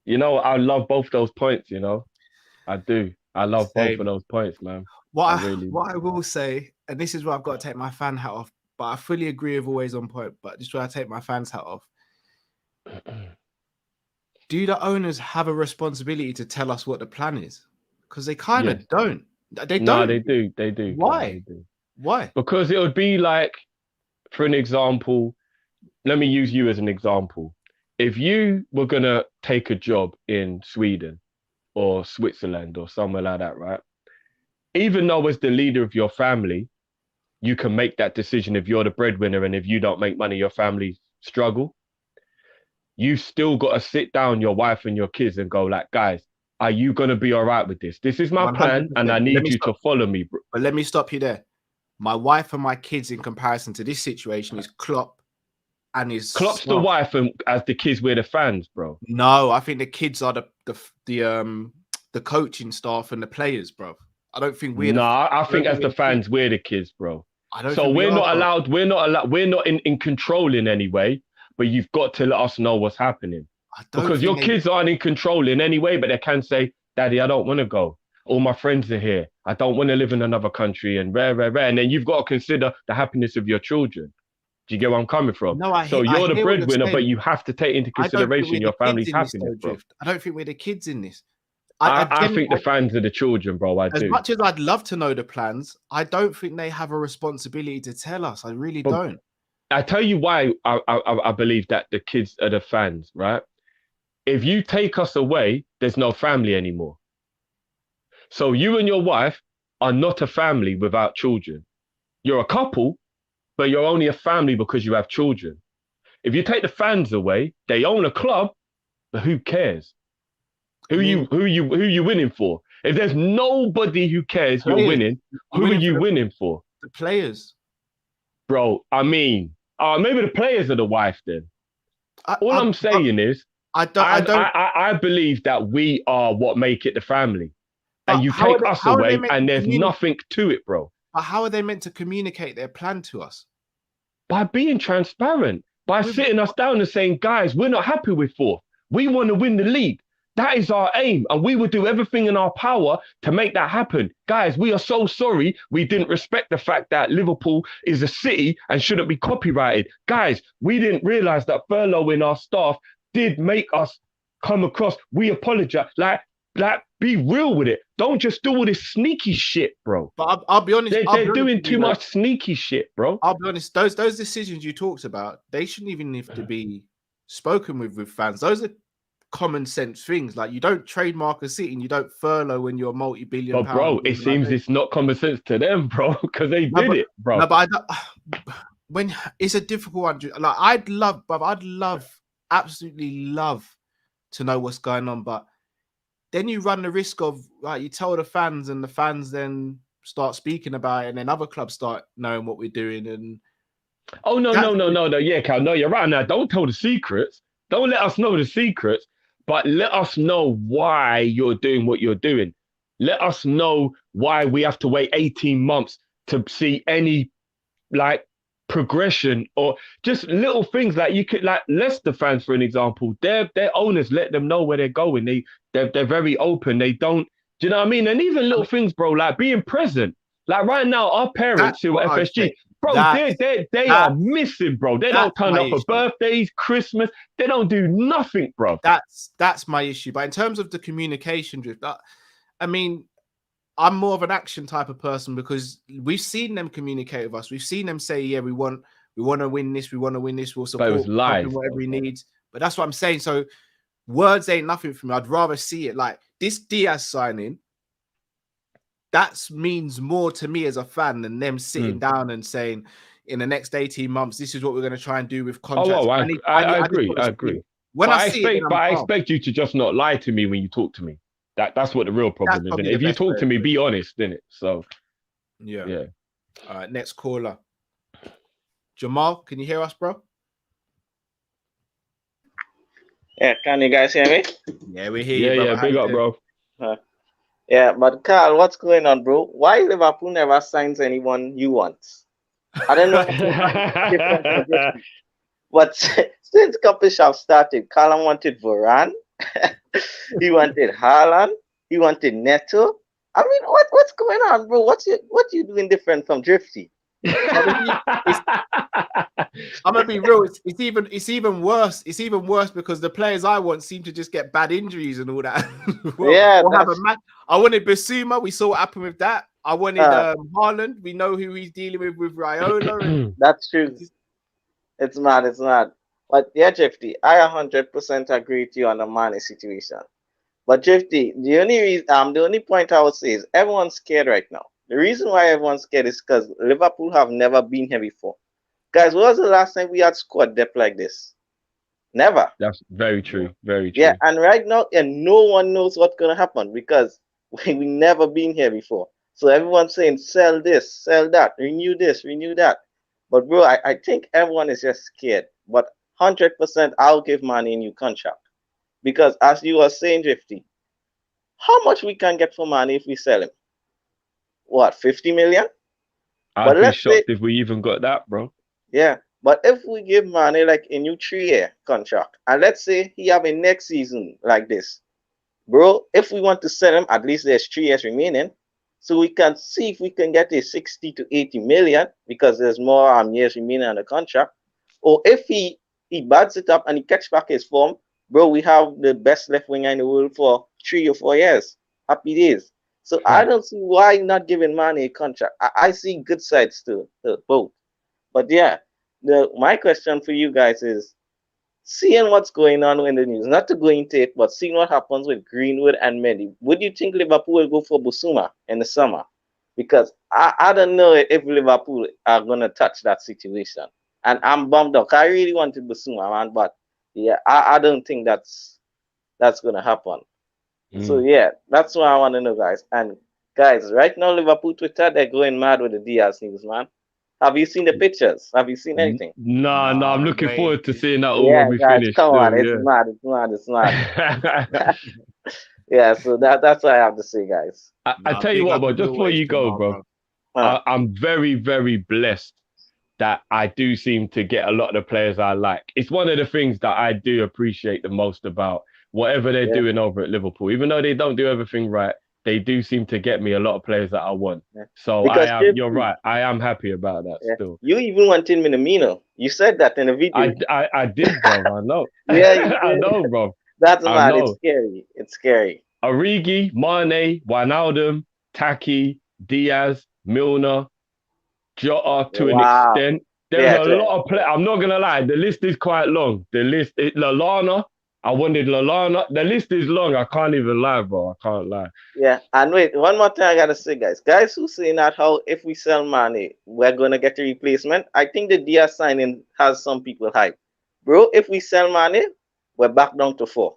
I love both those points, I do. I love both of those points, man. What I will say, and this is where I've got to take my fan hat off, but I fully agree with Always On Point, but this is where I take my fan's hat off. Do the owners have a responsibility to tell us what the plan is? Because they kind of don't. They don't. No, they do. They do. Why? They do. Why? Because it would be like, for an example, let me use you as an example. If you were going to take a job in Sweden or Switzerland or somewhere like that, right? Even though as the leader of your family, you can make that decision if you're the breadwinner and if you don't make money, your family struggle. You've still got to sit down your wife and your kids and go like, guys, are you going to be all right with this? This is my 100%. Plan and I need you to follow me, bro. But let me stop you there. My wife and my kids in comparison to this situation is Klopp and his Klopp's the wife and as the kids we're the fans, bro. No, I think the kids are the coaching staff and the players, bro. I don't think we're I think as the fans, we're the kids, bro. So we're not allowed, we're not in control in any way, but you've got to let us know what's happening. Because your kids aren't in control in any way, but they can say, Daddy, I don't want to go. All my friends are here. I don't want to live in another country and rare. And then you've got to consider the happiness of your children. Do you get where I'm coming from? No, so you're the breadwinner, but you have to take into consideration your family's happiness, bro. I don't think we're the kids in this. I think the fans are the children, bro. As much as I'd love to know the plans, I don't think they have a responsibility to tell us. I really don't. I tell you why I believe that the kids are the fans, right? If you take us away, there's no family anymore. So you and your wife are not a family without children. You're a couple, but you're only a family because you have children. If you take the fans away, they own a club, but who cares? Who you winning for? If there's nobody who cares you're Players. winning, who are you winning for? The players. Bro, I mean, maybe the players are the wife then. I'm saying is, I believe that we are what make it the family. And you take us away and there's nothing to it, bro. But how are they meant to communicate their plan to us? By being transparent, by sitting us down and saying, guys, we're not happy with fourth. We want to win the league. That is our aim. And we will do everything in our power to make that happen. Guys, we are so sorry we didn't respect the fact that Liverpool is a city and shouldn't be copyrighted. Guys, we didn't realize that furloughing our staff did make us come across. We apologize. Like, be real with it. Don't just do all this sneaky shit, bro. But I'll be honest. They're doing too much sneaky shit, bro. I'll be honest. Those decisions you talked about, they shouldn't even have to be spoken with fans. Those are common sense things. Like, you don't trademark a city and you don't furlough when you're a multi-billion pound. Bro, it seems it's not common sense to them, bro, because they did it, bro. No, but when it's a difficult one. Like, I'd absolutely love to know what's going on, but then you run the risk of, like, you tell the fans and the fans then start speaking about it and then other clubs start knowing what we're doing. And no. Yeah, Cal, no, you're right. Now, don't tell the secrets. Don't let us know the secrets, but let us know why you're doing what you're doing. Let us know why we have to wait 18 months to see any, like, progression or just little things. Like, you could, like, Leicester fans, for an example, their owners let them know where they're going. They're very open. They don't, do you know what I mean? And even little things, bro, like being present. Like, right now, our parents who are FSG, bro, they are missing, bro. They don't turn up for birthdays, Christmas. They don't do nothing, bro. That's my issue. But in terms of the communication drift, I mean, I'm more of an action type of person because we've seen them communicate with us. We've seen them say, yeah, we want to win this. We want to win this. We'll support whatever he needs. But that's what I'm saying. So words ain't nothing for me. I'd rather see it like this Diaz signing. That means more to me as a fan than them sitting down and saying, in the next 18 months, this is what we're going to try and do with contracts. I agree. I expect you to just not lie to me when you talk to me. That's what the real problem is. And if you talk to me, be honest, innit? So, yeah. All right, next caller. Jamal, can you hear us, bro? Yeah, can you guys hear me? Yeah, we hear you. Yeah, big up, bro. Yeah, but Carl, what's going on, bro? Why Liverpool never signs anyone you want? I don't know. But since Kopish have started, Kall-in wanted Varane. He wanted Haaland. He wanted Neto. I mean, what's going on, bro? What you doing different from Drifty? I'm gonna be real. It's even worse. It's even worse because the players I want seem to just get bad injuries and all that. I wanted Basuma. We saw what happened with that. I wanted Haaland. We know who he's dealing with Raiola. That's true. It's mad. But yeah, Drifty, I 100% agree with you on the Mane situation. But Drifty, the only point I would say is everyone's scared right now. The reason why everyone's scared is because Liverpool have never been here before. Guys, when was the last time we had squad depth like this? Never. That's very true. Very true. Yeah, and right now, no one knows what's going to happen because we've never been here before. So everyone's saying, sell this, sell that, renew this, renew that. But bro, I think everyone is just scared. But 100%, I'll give Mane a new contract. Because as you were saying, Drifty, how much we can get for Mane if we sell him? What, 50 million? I'd be shocked if we even got that, bro. Yeah, but if we give Mane like a new 3-year contract, and let's say he have a next season like this, bro, if we want to sell him, at least there's 3 years remaining, so we can see if we can get a 60 to 80 million because there's more years remaining on the contract. Or if he bads it up and he catch back his form, bro, we have the best left winger in the world for 3 or 4 years. Happy days. So I don't see why not giving Mane a contract. I see good sides to both. But yeah, my question for you guys is, seeing what's going on in the news, not to go into it, but seeing what happens with Greenwood and Mendy, would you think Liverpool will go for Bissouma in the summer? Because I don't know if Liverpool are going to touch that situation. And I'm bummed out. I really wanted Bissouma, man, but yeah, I don't think that's going to happen. So yeah, that's what I want to know, guys. And guys, right now, Liverpool Twitter, they're going mad with the Diaz news, man. Have you seen the pictures? Have you seen anything? No, I'm looking wait. forward to seeing that all Yeah, when we guys, finish. come on, Still, it's mad, it's mad. Yeah, so that's what I have to say, guys. I tell you big what, up bro, as just before always, you go, Jamal, bro, I'm very, very blessed that I do seem to get a lot of the players I like. It's one of the things that I do appreciate the most about whatever they're doing over at Liverpool. Even though they don't do everything right, they do seem to get me a lot of players that I want. Yeah. So Because you're right. I am happy about that still. You even wanted Minamino. You said that in the video. I did, bro. I know. Yeah, you did. I know, bro. That's I mad. know. It's scary. It's scary. Origi, Mane, Wijnaldum, Taki, Diaz, Milner, Jota to an extent. There's a lot of players. I'm not going to lie. The list is quite long. Lallana. I wanted Lallana. The list is long. I can't even lie, bro. I can't lie. Yeah. And wait, one more thing I got to say, guys. Guys who saying that how if we sell Mane, we're going to get a replacement. I think the Diaz signing has some people hype. Bro, if we sell Mane, we're back down to 4.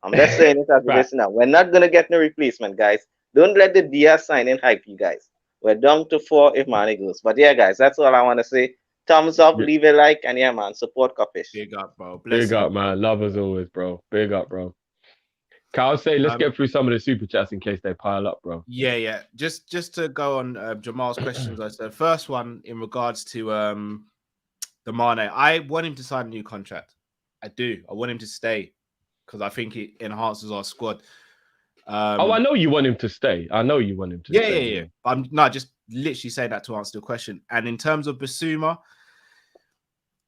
I'm just saying it as a listener. We're not going to get no replacement, guys. Don't let the Diaz signing hype you guys. We're down to 4 if Mane goes. But yeah, guys, that's all I want to say. Thumbs up, leave a like, and yeah, man, support Kopish. Big up, bro. Big up, man. Love as always, bro. Big up, bro. Kyle, say let's get through some of the super chats in case they pile up, bro. Yeah. Just to go on Jamal's questions, I said first one in regards to the Mane. I want him to sign a new contract. I do. I want him to stay because I think it enhances our squad. I know you want him to stay. I know you want him to stay. Yeah. I'm not just literally saying that to answer the question. And in terms of Bissouma,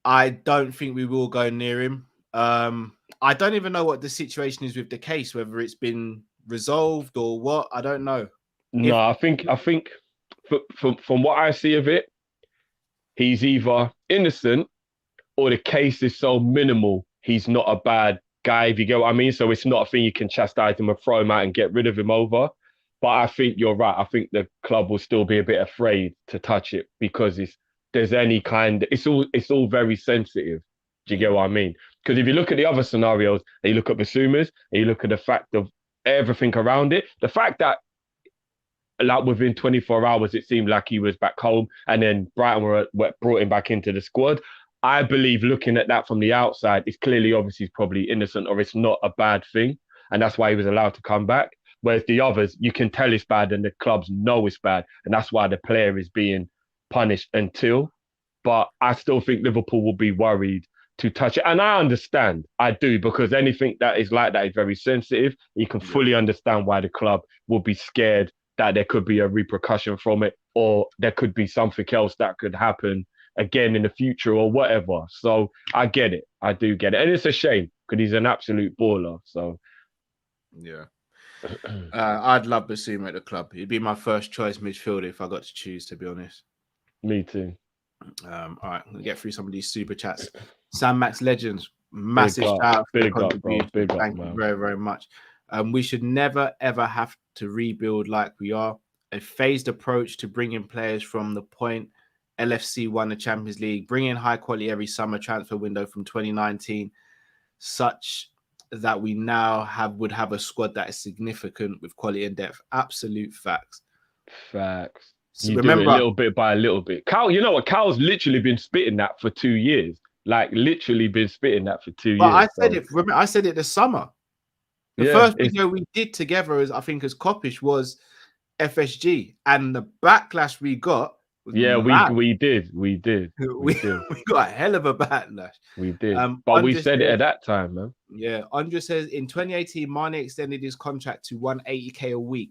I don't think we will go near him. I don't even know what the situation is with the case, whether it's been resolved or what. I don't know. No, I think from what I see of it, he's either innocent or the case is so minimal he's not a bad guy, if you get what I mean. So it's not a thing you can chastise him or throw him out and get rid of him over. But I think you're right. I think the club will still be a bit afraid to touch it because it's all very sensitive. Do you get what I mean? Because if you look at the other scenarios, and you look at Bissouma's, and you look at the fact of everything around it, the fact that like within 24 hours it seemed like he was back home, and then Brighton brought him back into the squad. I believe looking at that from the outside, it's clearly obviously he's probably innocent or it's not a bad thing, and that's why he was allowed to come back. Whereas the others, you can tell it's bad and the clubs know it's bad. And that's why the player is being punished until. But I still think Liverpool will be worried to touch it. And I understand. I do, because anything that is like that is very sensitive. You can fully understand why the club will be scared that there could be a repercussion from it, or there could be something else that could happen again in the future or whatever. So I get it. I do get it. And it's a shame because he's an absolute baller. So, yeah. I'd love Bissouma at the club. He'd be my first choice midfielder if I got to choose, to be honest. Me too. All right, we'll get through some of these super chats. Sam Max Legends, massive shout out for the contribution. Thank you very, very much. We should never, ever have to rebuild like we are. A phased approach to bringing players from the point LFC won the Champions League, bringing high quality every summer transfer window from 2019, such that we now would have a squad that is significant with quality and depth. Absolute facts. Facts. So you remember, do it a little bit by a little bit. Cal, you know what? Cal's literally been spitting that for 2 years. Like literally been spitting that for 2 years. I said it. Remember, I said it this summer. The first video we did together, as Kopish, was FSG, and the backlash we got. We did. We got a hell of a backlash. We did. But we said it at that time, man. Yeah. Andre says in 2018, Mane extended his contract to 180k a week.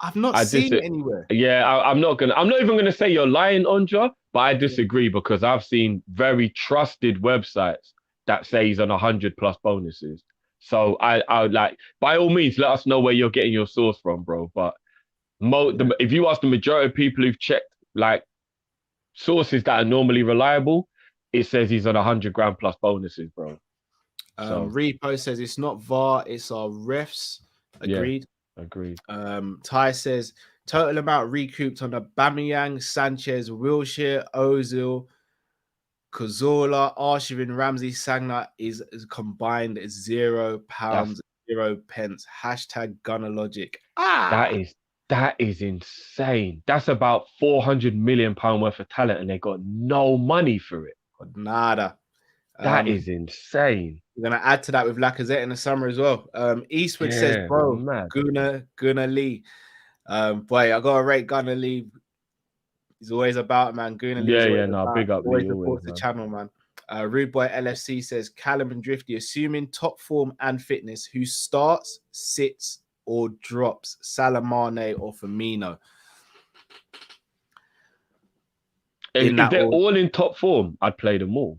I've not seen it anywhere. Yeah, I'm not even gonna say you're lying, Andre, but I disagree because I've seen very trusted websites that say he's on 100+ bonuses. So I would like, by all means, let us know where you're getting your source from, bro. But if you ask the majority of people who've checked like sources that are normally reliable, it says he's on 100 grand plus bonuses, bro. So Repo says it's not VAR, it's our refs. Agreed. Yeah, agreed. Ty says total amount recouped on Aubameyang, Sanchez, Wilshere, Ozil, Cazorla, Arshavin, Ramsey, Sagna is combined £0, 0 pence. Hashtag Gunner Logic. That is insane. That's about £400 million worth of talent, and they got no money for it. Nada. That is insane. We're gonna add to that with Lacazette in the summer as well. Eastwood says, bro, Gunnar Lee. Boy, I gotta rate Gunnar Lee. He's always about, man. Gunnar Lee. Big up always Lee. Supports the channel, man. Rude Boy LFC says Callum and Drifty, assuming top form and fitness, who starts, sits, or drops, Salah, Mane, or Firmino? If they're all in top form, I'd play them all.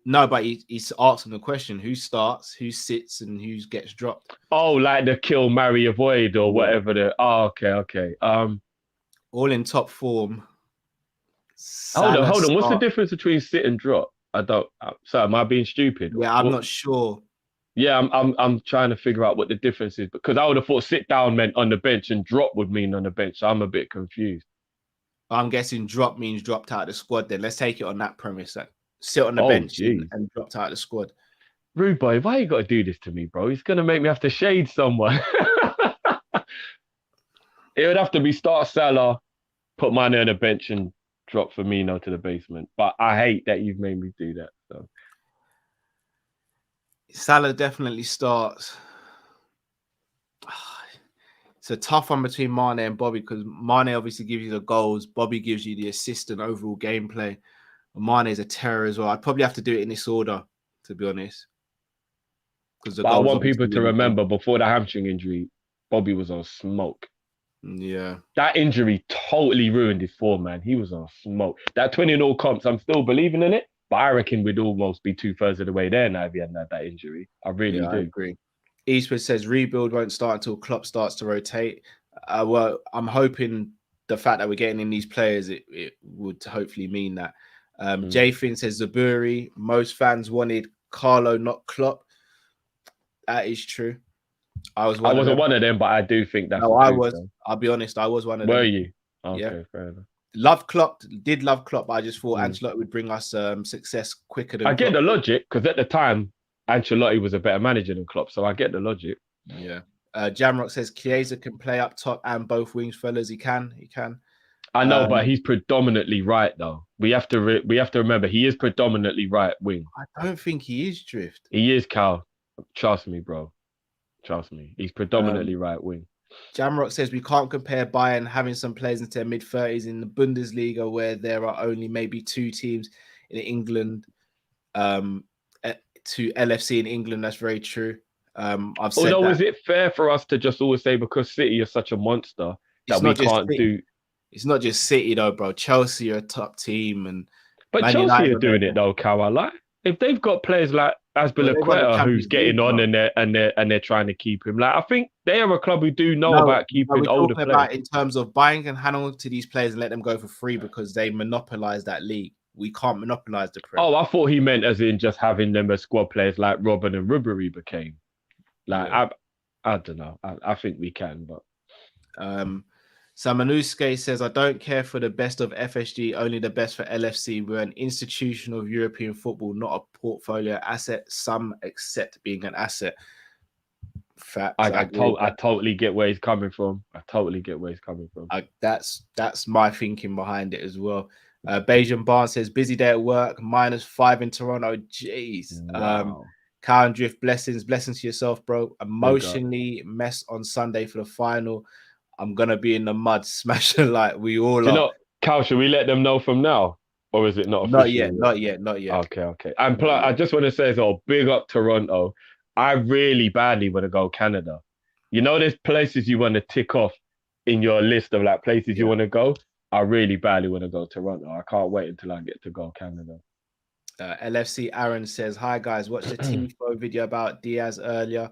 No, but he's asking the question: who starts, who sits, and who gets dropped? Oh, like the kill, marry, avoid, or whatever. Okay. All in top form. Hold on. What's the difference between sit and drop? I don't. So am I being stupid? Yeah, I'm not sure. Yeah, I'm trying to figure out what the difference is, because I would have thought sit down meant on the bench and drop would mean on the bench. So I'm a bit confused. I'm guessing drop means dropped out of the squad. Then let's take it on that premise. Like, sit on the bench and dropped out of the squad. Rude Boy, why you got to do this to me, bro? He's gonna make me have to shade someone. It would have to be start Salah, put Mane on the bench, and drop Firmino to the basement. But I hate that you've made me do that. So Salah definitely starts. It's a tough one between Mane and Bobby, because Mane obviously gives you the goals. Bobby gives you the assist and overall gameplay. Mane is a terror as well. I'd probably have to do it in this order, to be honest. But I want people to remember, before the hamstring injury, Bobby was on smoke. Yeah. That injury totally ruined his form, man. He was on smoke. That 20-0 comps, I'm still believing in it, but I reckon we'd almost be 2/3 of the way there now if he hadn't had that injury. I really do. I agree. Eastwood says rebuild won't start until Klopp starts to rotate. Well, I'm hoping the fact that we're getting in these players, it would hopefully mean that. Jay Finn says Zaburi. Most fans wanted Carlo, not Klopp. That is true. I wasn't one of them, but I do think that's. No, I was. Though. I'll be honest. I was one of them. Were you? Okay, yeah. Fair enough. Love Klopp. Did love Klopp. But I just thought Ancelotti would bring us success quicker than. I get the logic, because at the time Ancelotti was a better manager than Klopp, so I get the logic. Yeah. Jamrock says Chiesa can play up top and both wings, fellas. He can. I know, but he's predominantly right, though. We have to remember he is predominantly right wing. I don't think he is, Drift. He is, Cal. Trust me, bro. Trust me. He's predominantly right wing. Jamrock says we can't compare Bayern having some players into their mid-30s in the Bundesliga, where there are only maybe 2 teams in England, to LFC in England. That's very true. I've said Although, that. is it fair for us to just always say because City is such a monster that we can't do? It's not just City though, bro. Chelsea are a top team, but Man Chelsea United are doing it though, Cal. Like, if they've got players like Azpilicueta who's getting on and they're trying to keep him. Like, I think they are a club who do know about keeping older players. About in terms of buying and handing on to these players and let them go for free because they monopolize that league. We can't monopolize the Premier. Oh, I thought he meant as in just having them as squad players like Robin and Ribery became. Like, yeah. I don't know. I think we can, but Samanuske says, I don't care for the best of FSG, only the best for LFC. We're an institution of European football, not a portfolio asset. Some accept being an asset. Facts. I totally get where he's coming from. That's my thinking behind it as well. Bajan Barnes says, busy day at work, -5 in Toronto. Jeez. Wow. Kyle and Drift, blessings to yourself, bro. Emotionally messed on Sunday for the final. I'm gonna be in the mud, smashing like we all are. You know, Cal, should we let them know from now, or is it not official? Not yet. Okay. And plus, I just want to say as well, big up Toronto. I really badly want to go Canada. You know, there's places you want to tick off in your list of like places you want to go. I really badly want to go Toronto. I can't wait until I get to go Canada. LFC Aaron says, hi guys, watched the Tifo video about Diaz earlier.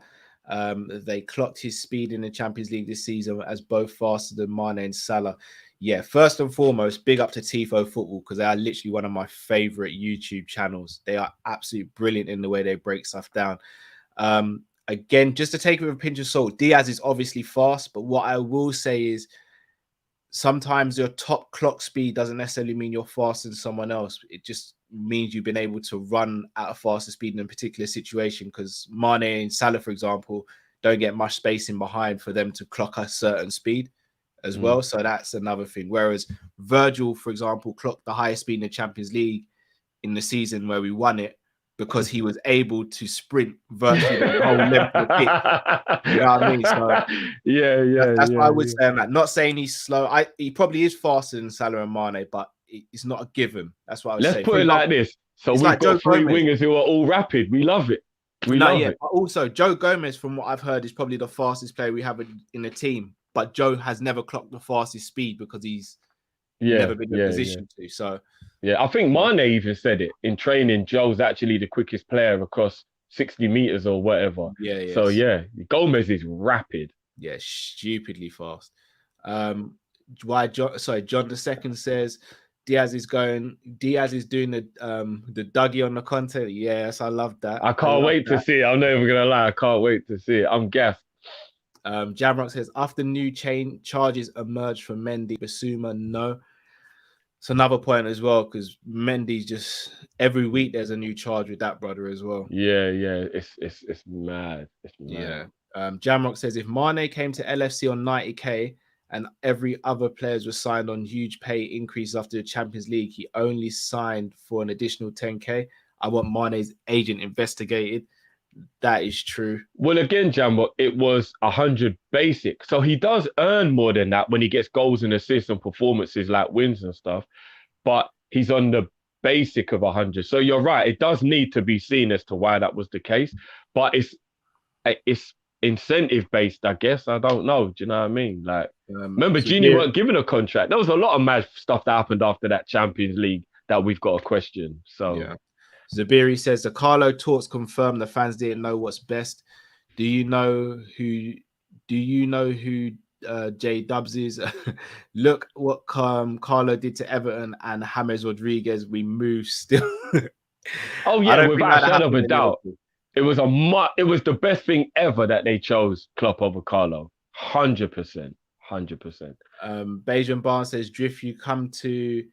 They clocked his speed in the Champions League this season as both faster than Mane and Salah. yeah, first and foremost, big up to Tifo Football because they are literally one of my favorite YouTube channels. They are absolutely brilliant in the way they break stuff down. Again, just to take it with a pinch of salt, Diaz is obviously fast, but what I will say is sometimes your top clock speed doesn't necessarily mean you're faster than someone else. It just means you've been able to run at a faster speed in a particular situation because Mane and Salah, for example, don't get much space in behind for them to clock a certain speed as well. So that's another thing. Whereas Virgil, for example, clocked the highest speed in the Champions League in the season where we won it because he was able to sprint virtually the whole length of the pitch. You know what I mean? So that's what I would say on that. Not saying he's slow. He probably is faster than Salah and Mane, but it's not a given. That's what I would say. Let's put it like this. So we've got three wingers who are all rapid. We love it. We love it. But also, Joe Gomez, from what I've heard, is probably the fastest player we have in the team. But Joe has never clocked the fastest speed because he's never been in a position to. So I think Mane even said it in training. Joe's actually the quickest player across 60 meters or whatever. So Gomez is rapid. Yeah, stupidly fast. John the second says Diaz is doing the Dougie on the content. Yes, I love that. I can't wait to see it. I'm not even gonna lie. I can't wait to see it. I'm gassed. Jamrock says after new charges emerged from Mendy, Basuma, no. It's another point as well because Mendy's just every week there's a new charge with that brother as well. It's mad. It's mad. Yeah. Jamrock says if Mane came to LFC on 90k and every other players were signed on huge pay increases after the Champions League, he only signed for an additional 10k. I want Mane's agent investigated. That is true. Well, again, Jambo, it was 100 basic. So he does earn more than that when he gets goals and assists and performances like wins and stuff. But he's on the basic of 100. So you're right. It does need to be seen as to why that was the case. But it's incentive based, I guess. I don't know. Do you know what I mean? Like, remember, Genie weren't given a contract. There was a lot of mad stuff that happened after that Champions League that we've got to question. So yeah. Zabiri says the Carlo talks confirm the fans didn't know what's best. Do you know who J Dubs is? Look what Carlo did to Everton and James Rodriguez. We move still. Oh yeah, without a shadow of a doubt. It was the best thing ever that they chose Klopp over Carlo. 100%. Bajan Barnes says, Drift, you come to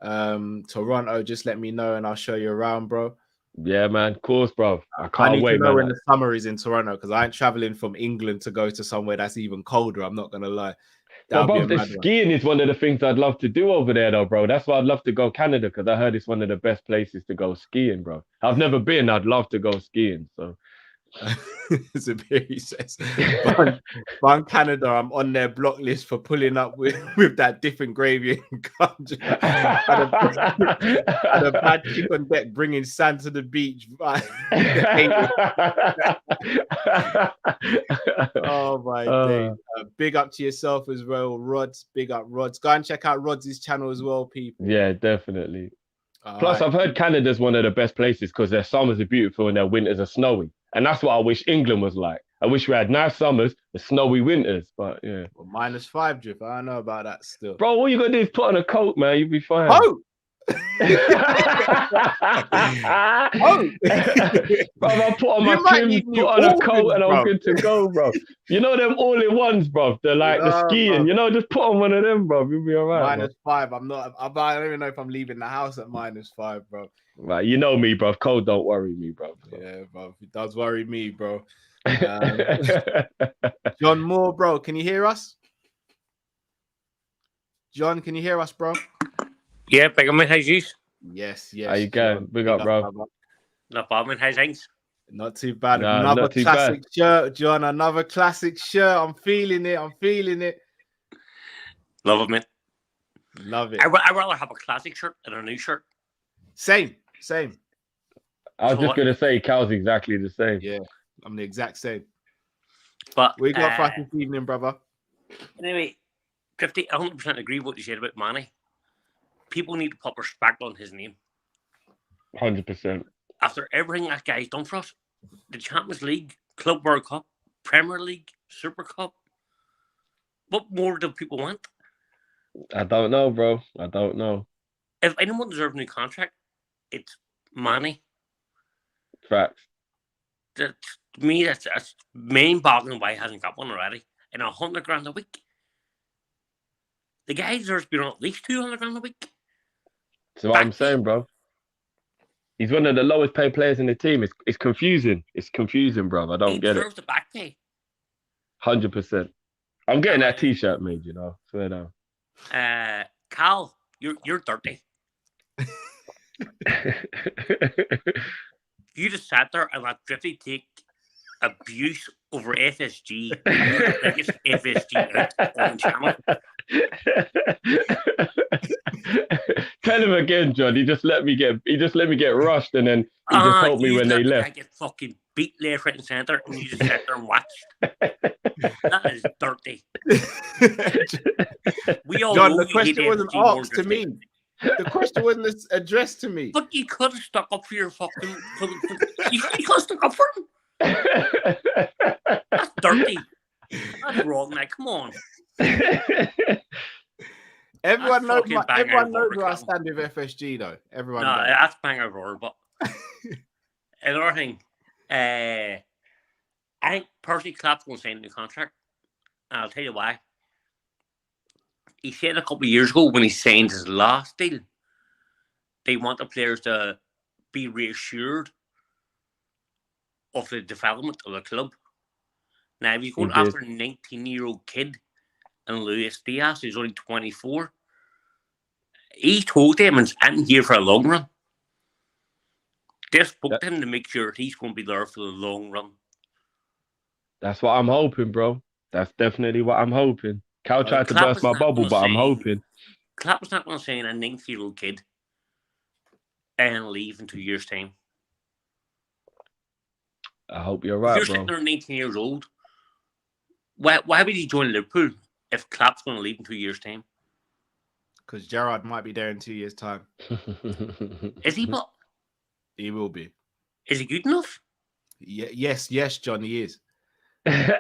Toronto, just let me know and I'll show you around, bro. Yeah, man, of course, bro. I can't wait, to know man. when the summer is in Toronto because I ain't traveling from England to go to somewhere that's even colder. I'm not gonna lie. But bro, the skiing is one of the things I'd love to do over there, though, bro. That's why I'd love to go Canada because I heard it's one of the best places to go skiing, bro. I've never been. I'd love to go skiing. So. Zabiri says, Ban Canada, I'm on their block list for pulling up with that different gravy and and a bad chick on deck bringing sand to the beach. Oh my days. Big up to yourself as well, Rods. Big up, Rods. Go and check out Rods' channel as well, people. Yeah, definitely. Plus, I've heard Canada's one of the best places because their summers are beautiful and their winters are snowy. And that's what I wish England was like. I wish we had nice summers and snowy winters. But yeah. Well, -5, Drift. I don't know about that still. Bro, all you got to do is put on a coat, man. You'll be fine. Oh! Bro, I put on my Tim, put on a coat and I'm good to go, bro. You know them all-in-ones, bro. They're like the skiing. Bro. You know, just put on one of them, bro. You'll be all right. -5. I don't even know if I'm leaving the house at -5, bro. Right, you know me, bro. Cold don't worry me, bro. Yeah, bro. It does worry me, bro. John Moore, bro. Can you hear us? John, can you hear us, bro? Yeah, big up, man. How's you? Yes. How you going? Big up, bro. Not bad, man. How's things? Not too bad. Nah, another not too classic bad. shirt, John. Another classic shirt. I'm feeling it. Love it, man. Love it. I'd rather have a classic shirt than a new shirt. Same. I was just going to say, Cal's exactly the same. Yeah, I'm the exact same. But we got for us this evening, brother. Anyway, 100% agree with what you said about Mane. People need to put respect on his name. 100%. After everything that guy's done for us, the Champions League, Club World Cup, Premier League, Super Cup, what more do people want? I don't know, bro. I don't know. If anyone deserves a new contract, it's Manny. Facts. To me, that's main boggling why he hasn't got one already. And 100 grand a week. The guy deserves to be on at least 200 grand a week. That's what I'm saying, bro. He's one of the lowest paid players in the team. It's confusing. It's confusing, bro. I don't get it. He deserves the back pay. 100%. I'm getting that T-shirt made, you know. Swear down. Kal, you're dirty. You just sat there and let Drifty take abuse over FSG. Biggest FSG out on channel. Tell him again, John. He just let me get rushed, and then he just told me when they left. I get fucking beat left, right, and centre, and you just sat there and watched. That is dirty. We all John, know the question wasn't asked to me. The question wasn't addressed to me. But you could have stuck up for your fucking. You could have stuck up for him. That's dirty. That's wrong, man. Come on. Everyone knows where I stand with FSG, though. Everyone knows. That's bang over. But another thing, I think personally, Klopp's going to sign a new contract. And I'll tell you why. He said a couple of years ago when he signed his last deal, they want the players to be reassured of the development of the club. Now, if he's going after a 19-year-old kid and Luis Diaz, who's only 24, he told them I'm here for a long run. They spoke to him to make sure he's going to be there for the long run. That's what I'm hoping, bro. That's definitely what I'm hoping. Cal tried to burst my bubble, but I'm hoping. Klopp's not going to sign a 19-year-old kid and leave in 2 years' time. I hope you're right, if you're sitting there 19 years old, why would he join Liverpool if Klopp's going to leave in 2 years' time? Because Gerrard might be there in 2 years' time. Is he? But he will be. Is he good enough? Yes, John, he is.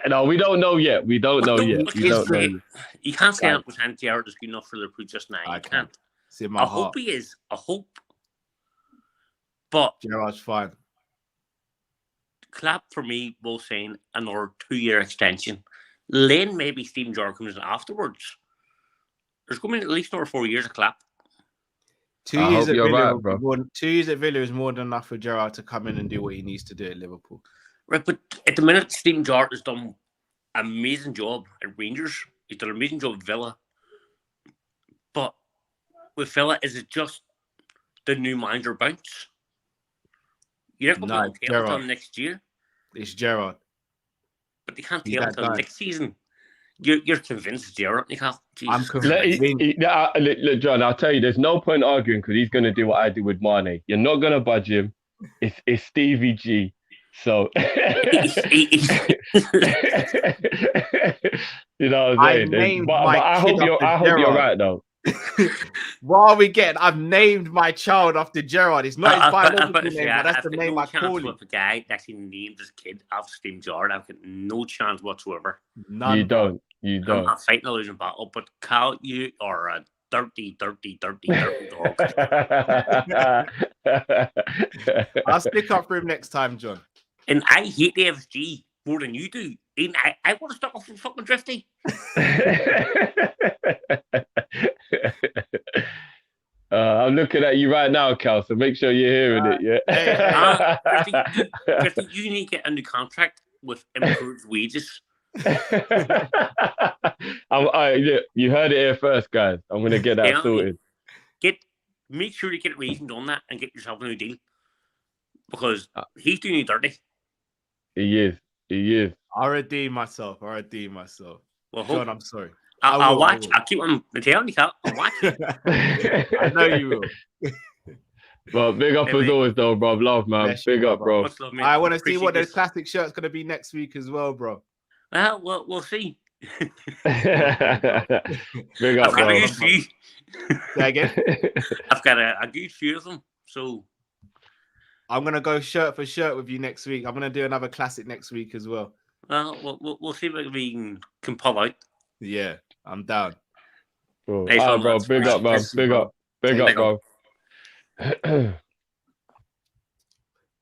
No, we don't know yet. We don't know yet. You can't say 100% Gerrard is good enough for Liverpool just now. You can't. It's in my heart. Hope he is. I hope. But Gerrard's fine. Klopp, for me, will sign another 2-year extension. Then maybe Steven Gerrard comes in afterwards. There's going to be at least another 4 years of Klopp. 2 years at Villa, right, 2 years at Villa is more than enough for Gerrard to come in and do what he needs to do at Liverpool. Right, but at the minute, Steven Gerrard has done an amazing job at Rangers. He's done an amazing job at Villa. But with Villa, is it just the new manager bounce? You're not going to be able to tell him next year. It's Gerrard. But they can't tell until next season. You're convinced it's Gerrard, Nicole? I'm convinced. Look, John, I'll tell you, there's no point arguing because he's going to do what I did with Mane. You're not going to budge him. It's Stevie G. So, you know what I'm saying? But I hope you're right, though. What are we getting? I've named my child after Gerrard. It's not his biological name, but that's the name I call him. If a guy actually named his kid after Steven Gerrard, I've got no chance whatsoever. None. You don't. I'm not fighting a losing battle, but Kal, you are a dirty dog. I'll stick up for him next time, John. And I hate the FSG more than you do. And I want to stop off from fucking Drifty. I'm looking at you right now, Cal, so make sure you're hearing it, yeah? Drifty, you need to get a new contract with improved wages. You heard it here first, guys. I'm going to get that sorted. Make sure you get reasoned on that and get yourself a new deal. Because he's doing you dirty. He is. I'll redeem myself. Well, John, I'm sorry. I'll watch. I'll keep on telling you, I'll watch. I know you will. Well, big up as always, though, bro. Love, man. Big up, bro. I want to see what the classic shirt's going to be next week as well, bro. Well, we'll see. Big up, bro. Say again? I've got a good few of them, so I'm gonna go shirt for shirt with you next week. I'm gonna do another classic next week as well. Well, we'll see what we can pull out. Yeah, I'm down. Cool. Nice one, bro. lads. Big up, man. Thanks, Big bro. up. Big Take up, bro.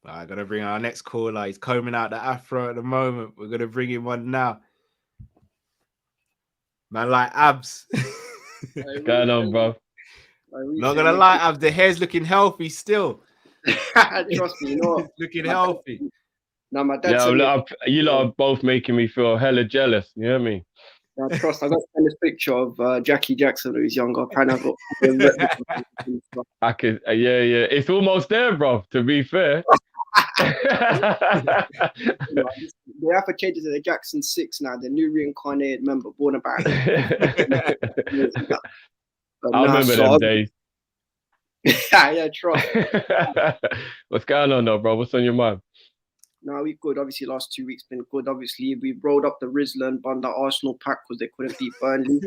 I gotta bring our next caller. He's combing out the afro at the moment. We're gonna bring him on now. Man, like abs. What's going on, bro? Not gonna lie, abs. The hair's looking healthy still. Trust me, you know. Looking healthy. Now my dad Yeah, sent me. you lot are both making me feel hella jealous. You hear me? Now, trust. I got this picture of Jackie Jackson when he was younger. Apparently, I could, yeah. It's almost there, bro. To be fair. They have to change it to the Jackson 6 now, the new reincarnated member born about. I remember them days. Yeah, trust. What's going on, though, bro? What's on your mind? No, we good. Obviously, last 2 weeks been good. Obviously, we rolled up the Rizzler and bun the Arsenal pack because they couldn't beat Burnley.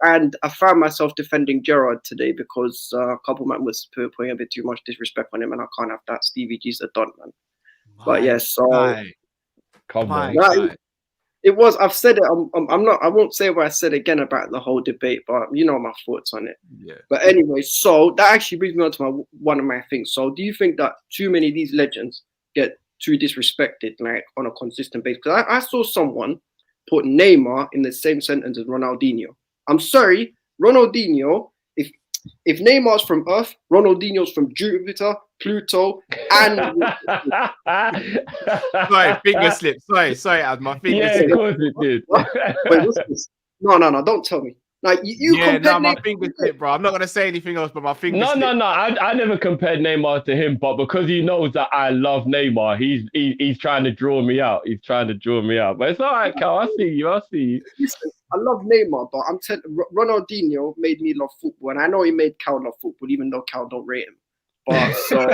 And I found myself defending Gerrard today because a couple man was putting a bit too much disrespect on him, and I can't have that. Stevie G's a don, man. But yeah, so come on. It was. I've said it. I'm not. I won't say what I said again about the whole debate, but you know my thoughts on it. Yeah. But anyway, so that actually brings me on to one of my things. So, do you think that too many of these legends get too disrespected, like on a consistent basis? Because I saw someone put Neymar in the same sentence as Ronaldinho. I'm sorry, Ronaldinho. If Neymar's from Earth, Ronaldinho's from Jupiter, Pluto, and sorry, finger slip. Sorry, Ad, my finger slip. Yeah, of course it did. Wait, what's this? No, don't tell me. Like you my finger slip, bro. I'm not gonna say anything else, but my finger slip. No. I never compared Neymar to him, but because he knows that I love Neymar, he's trying to draw me out. He's trying to draw me out. But it's all right, Cal. I see you. Listen, I love Neymar, but I'm telling Ronaldinho made me love football, and I know he made Cal love football, even though Cal don't rate him. But so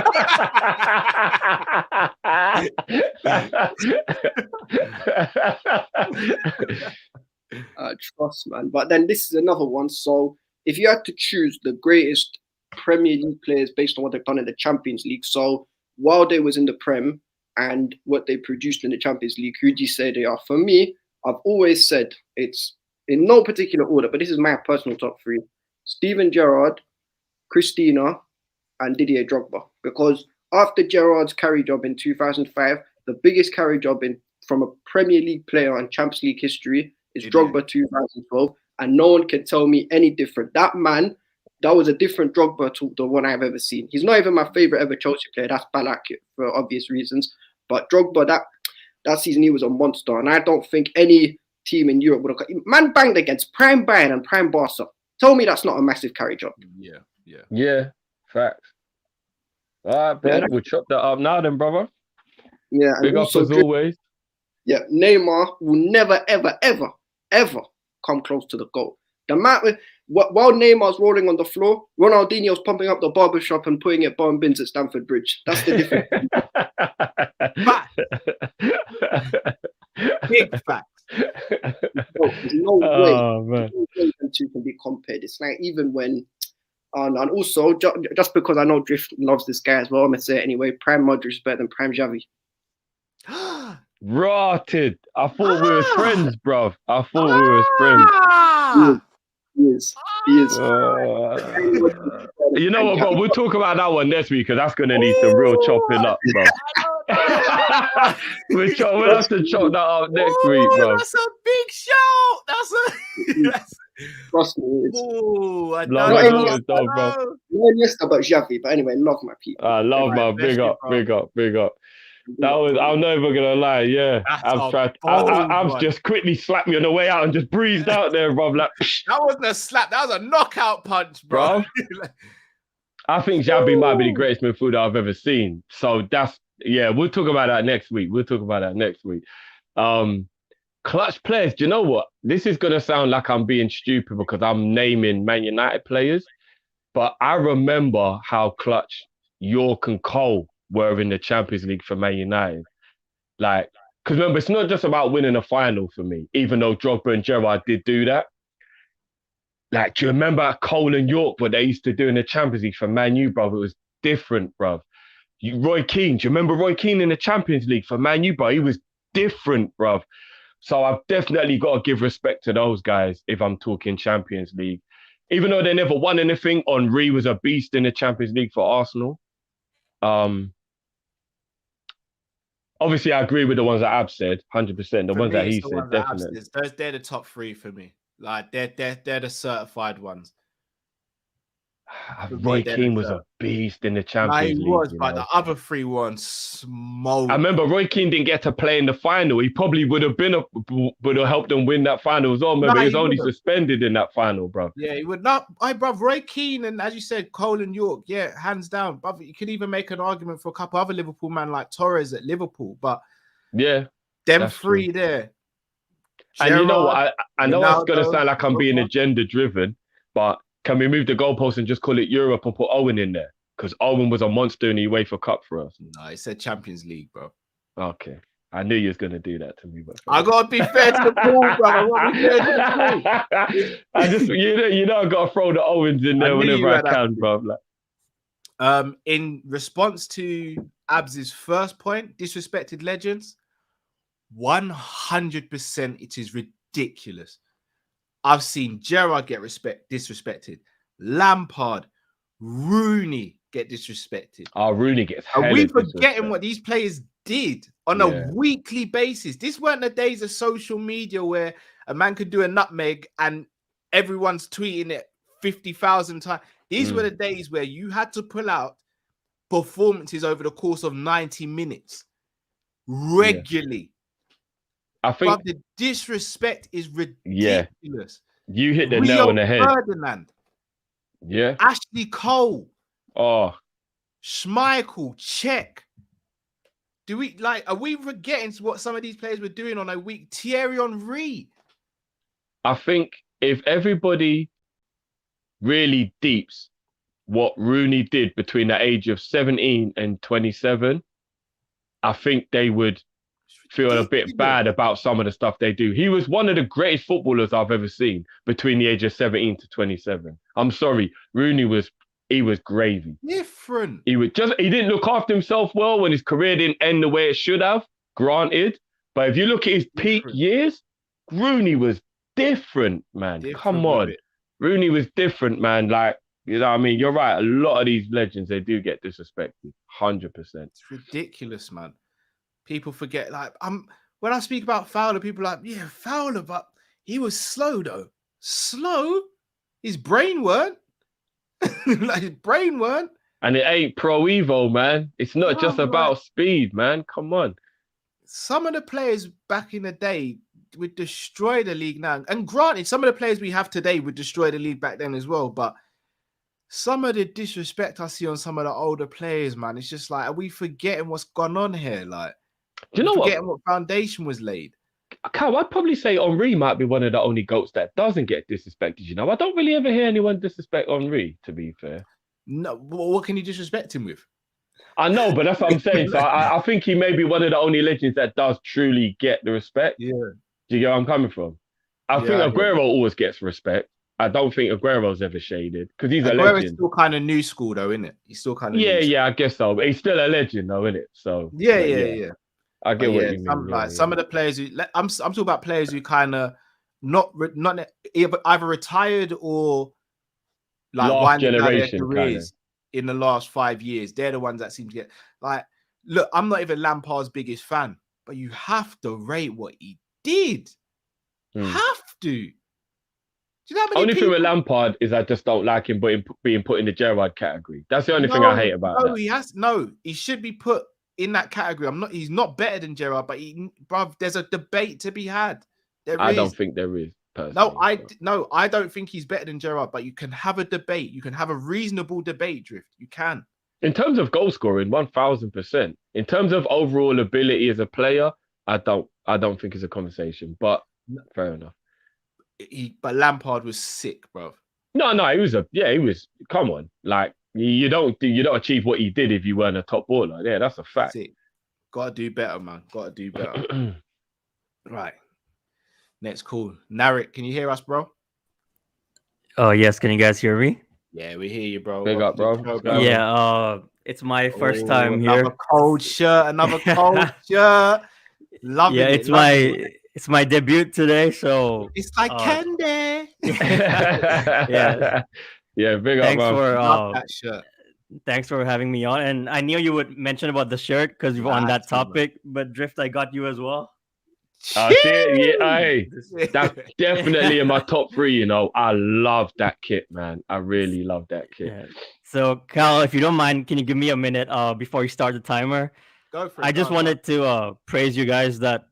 trust, man. But then this is another one. So if you had to choose the greatest Premier League players based on what they've done in the Champions League, so while they was in the Prem and what they produced in the Champions League, who do you say they are? For me, I've always said it's in no particular order, but this is my personal top three: Steven Gerrard, Christina, and Didier Drogba. Because after Gerrard's carry job in 2005, the biggest carry job from a Premier League player in Champions League history is Drogba 2012, and no one can tell me any different. That man, that was a different Drogba to the one I've ever seen. He's not even my favorite ever Chelsea player. That's Balak for obvious reasons. But Drogba, that season, he was a monster, and I don't think any team in Europe would have. Man banged against Prime Bayern and Prime Barca. Tell me that's not a massive carry job. Yeah, facts. All right, bro. Yeah. We'll chop that up now then, brother. Yeah, Big up as always. Yeah, Neymar will never, ever, ever, ever come close to the goal. The man, while Neymar's rolling on the floor, Ronaldinho's pumping up the barbershop and putting it bomb bins at Stamford Bridge. That's the difference. Big facts. There's no way the two can be compared. It's like even when, and also just because I know Drift loves this guy as well, I'm gonna say it anyway. Prime Modric is better than Prime Xavi. Rotted. I thought we were friends, bro. I thought we were friends. He is. You know what, bro? We'll talk about that one next week because that's going to need some real chopping up, bro. We'll have to chop that up next week, bro. That's a big shout. Trust me. I love know. Bro. Yes, about Xavi, but anyway, love my people. I love my big up. I'm not even gonna lie, yeah. I've just quickly slapped me on the way out and just breezed out there, bro. Like, that wasn't a slap, that was a knockout punch, bro. I think Xavi might be the greatest midfielder I've ever seen. So we'll talk about that next week. Clutch players, do you know what? This is gonna sound like I'm being stupid because I'm naming Man United players, but I remember how clutch York and Cole were in the Champions League for Man United. Like, because remember, it's not just about winning a final for me, even though Drogba and Gerrard did do that. Like, do you remember Cole and York, what they used to do in the Champions League for Man U, bro? It was different, bro. Roy Keane, do you remember Roy Keane in the Champions League for Man U, bro? He was different, bro. So I've definitely got to give respect to those guys if I'm talking Champions League. Even though they never won anything, Henry was a beast in the Champions League for Arsenal. Obviously, I agree with the ones that Ab said, 100%. The For ones me, that he it's the said, ones that definitely. they're the top three for me. Like they're the certified ones. For Roy me, they're Keane the was a beast in the Like Champions he League. was, You but know? the other three weren't smoke. I remember Roy Keane didn't get to play in the final. He probably would have helped them win that final as well. Remember, Nah, he was he only would've. suspended in that final, bro. Yeah, he would not. I bruv, Roy Keane and as you said, Cole and York, yeah, hands down. But you could even make an argument for a couple other Liverpool man like Torres at Liverpool. But Yeah, them that's three true. there. And you know what? I know it's going to Ronaldo, sound like I'm being Pogba. agenda driven, but can we move the goalpost and just call it Europe and put Owen in there? Because Owen was a monster in the UEFA Cup for us. No, it said Champions League, bro. Okay. I knew you was going to do that to me. But I gotta be fair to the ball, bro. I gotta be fair to the ball. I just, I got to throw the Owens in there whenever I can, bro. Like, In response to Abs's first point, disrespected legends, 100% it is ridiculous. I've seen Gerrard get disrespected, Lampard, Rooney get disrespected. Oh, Rooney gets Are we hella forgetting what these players did on a weekly basis? This weren't the days of social media where a man could do a nutmeg and everyone's tweeting it 50,000 times. These were the days where you had to pull out performances over the course of 90 minutes regularly. I think but the disrespect is ridiculous. Yeah, you hit the nail on the head. Ferdinand, Yeah, Ashley Cole, Schmeichel, check. Are we forgetting what some of these players were doing on a week? Thierry Henry. I think if everybody really deeps what Rooney did between the age of 17 and 27, I think they would feel a bit bad about some of the stuff they do. He was one of the greatest footballers I've ever seen between the age of 17 to 27. I'm sorry, Rooney was gravy. Different. He didn't look after himself well when his career didn't end the way it should have, granted. But if you look at his peak years, Rooney was different, man. Come on. Rooney was different, man. Like, you know what I mean? You're right. A lot of these legends, they do get disrespected. 100%. It's ridiculous, man. People forget, like, when I speak about Fowler, people are like, yeah, Fowler, but he was slow, though. Slow? His brain weren't. Like, his brain weren't. And it ain't Pro Evo, man. It's not just about speed, man. Come on. Some of the players back in the day would destroy the league now. And granted, some of the players we have today would destroy the league back then as well. But some of the disrespect I see on some of the older players, man, it's just like, are we forgetting what's gone on here? Like, do you know what foundation was laid? Cal, I'd probably say Henry might be one of the only GOATs that doesn't get disrespected. You know, I don't really ever hear anyone disrespect Henry, to be fair. No, what can you disrespect him with? I know, but that's what I'm saying. So I think he may be one of the only legends that does truly get the respect. Yeah. Do you get where I'm coming from? I think Aguero always gets respect. I don't think Aguero's ever shaded because he's a legend. Aguero's still kind of new school, though, isn't it? He's still kind of yeah, I guess so. But he's still a legend, though, isn't it? So yeah. I get what you mean. Some of the players who I'm talking about players who kind of not either retired or like winding down their careers in the last 5 years. They're the ones that seem to get like. Look, I'm not even Lampard's biggest fan, but you have to rate what he did. Have to. Do you know how many only thing with Lampard is I just don't like him being put in the Gerrard category. That's the only thing I hate about that. He should be put in that category. He's not better than Gerrard, but there's a debate to be had. I don't think there is. Personally, I don't think he's better than Gerrard, but you can have a debate. You can have a reasonable debate, Drift. You can. In terms of goal scoring, 1000%. In terms of overall ability as a player, I don't think it's a conversation. But fair enough. But Lampard was sick, bro. No, he was. Come on, like you don't achieve what he did if you weren't a top baller. Yeah, that's a fact. Sick. Gotta do better, man. Gotta do better. Right. Next call. Narek, can you hear us, bro? Oh yes, can you guys hear me? Yeah, we hear you, bro. Big up, bro. Yeah, it's my first time here. Another cold shirt. Loving it. it's my debut today, so It's like candy. yeah. Yeah, big up, Thanks man. for Love that shirt. thanks for having me on. And I knew you would mention about the shirt because you're on that topic. But Drift, I got you as well. I see it. Yeah, hey, that's definitely in my top 3. You know, I love that kit, man. I really love that kit. Yeah. So, Cal, if you don't mind, can you give me a minute before you start the timer? Go for it. I just wanted to praise you guys that,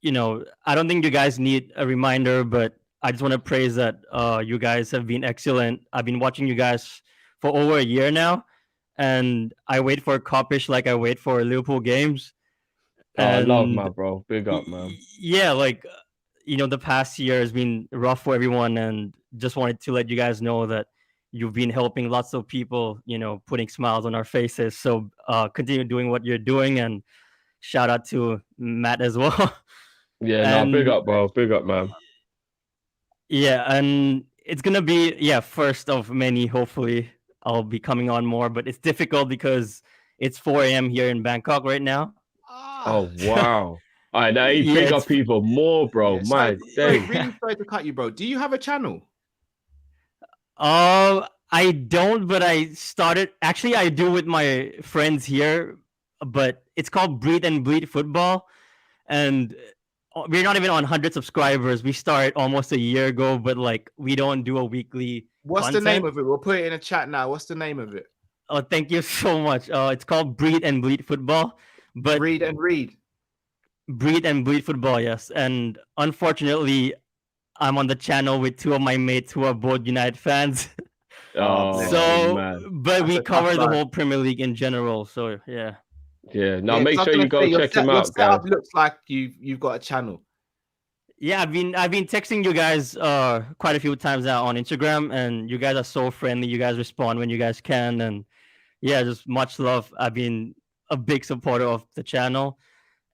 you know, I don't think you guys need a reminder, but I just want to praise that you guys have been excellent. I've been watching you guys for over a year now, and I wait for Kop-Ish like I wait for Liverpool games. I love my bro. Big up, man. Yeah, like, you know, the past year has been rough for everyone, and just wanted to let you guys know that you've been helping lots of people, you know, putting smiles on our faces. So continue doing what you're doing, and shout out to Matt as well. Yeah, no, big up, bro. Big up, man. Yeah, and it's gonna be first of many. Hopefully, I'll be coming on more, but it's difficult because it's 4 a.m. here in Bangkok right now. Oh wow! All right, now you big up people more, bro. My day. Really sorry to cut you, bro. Do you have a channel? I don't, but I started. Actually, I do with my friends here, but it's called Breathe and Bleed Football, and we're not even on 100 subscribers. We started almost a year ago, but like we don't do a weekly. What's content. the name of it? We'll put it in a chat now. What's the name of it? Oh, thank you so much. It's called Breathe and Bleed Football. But Breathe and Bleed Football, yes. And unfortunately, I'm on the channel with 2 of my mates who are both United fans. But we cover the whole Premier League in general. So yeah. Yeah. Now make sure you go check him out, your setup guys. looks like you've got a channel. Yeah, I've been texting you guys quite a few times now on Instagram, and you guys are so friendly. You guys respond when you guys can, and yeah, just much love. I've been a big supporter of the channel,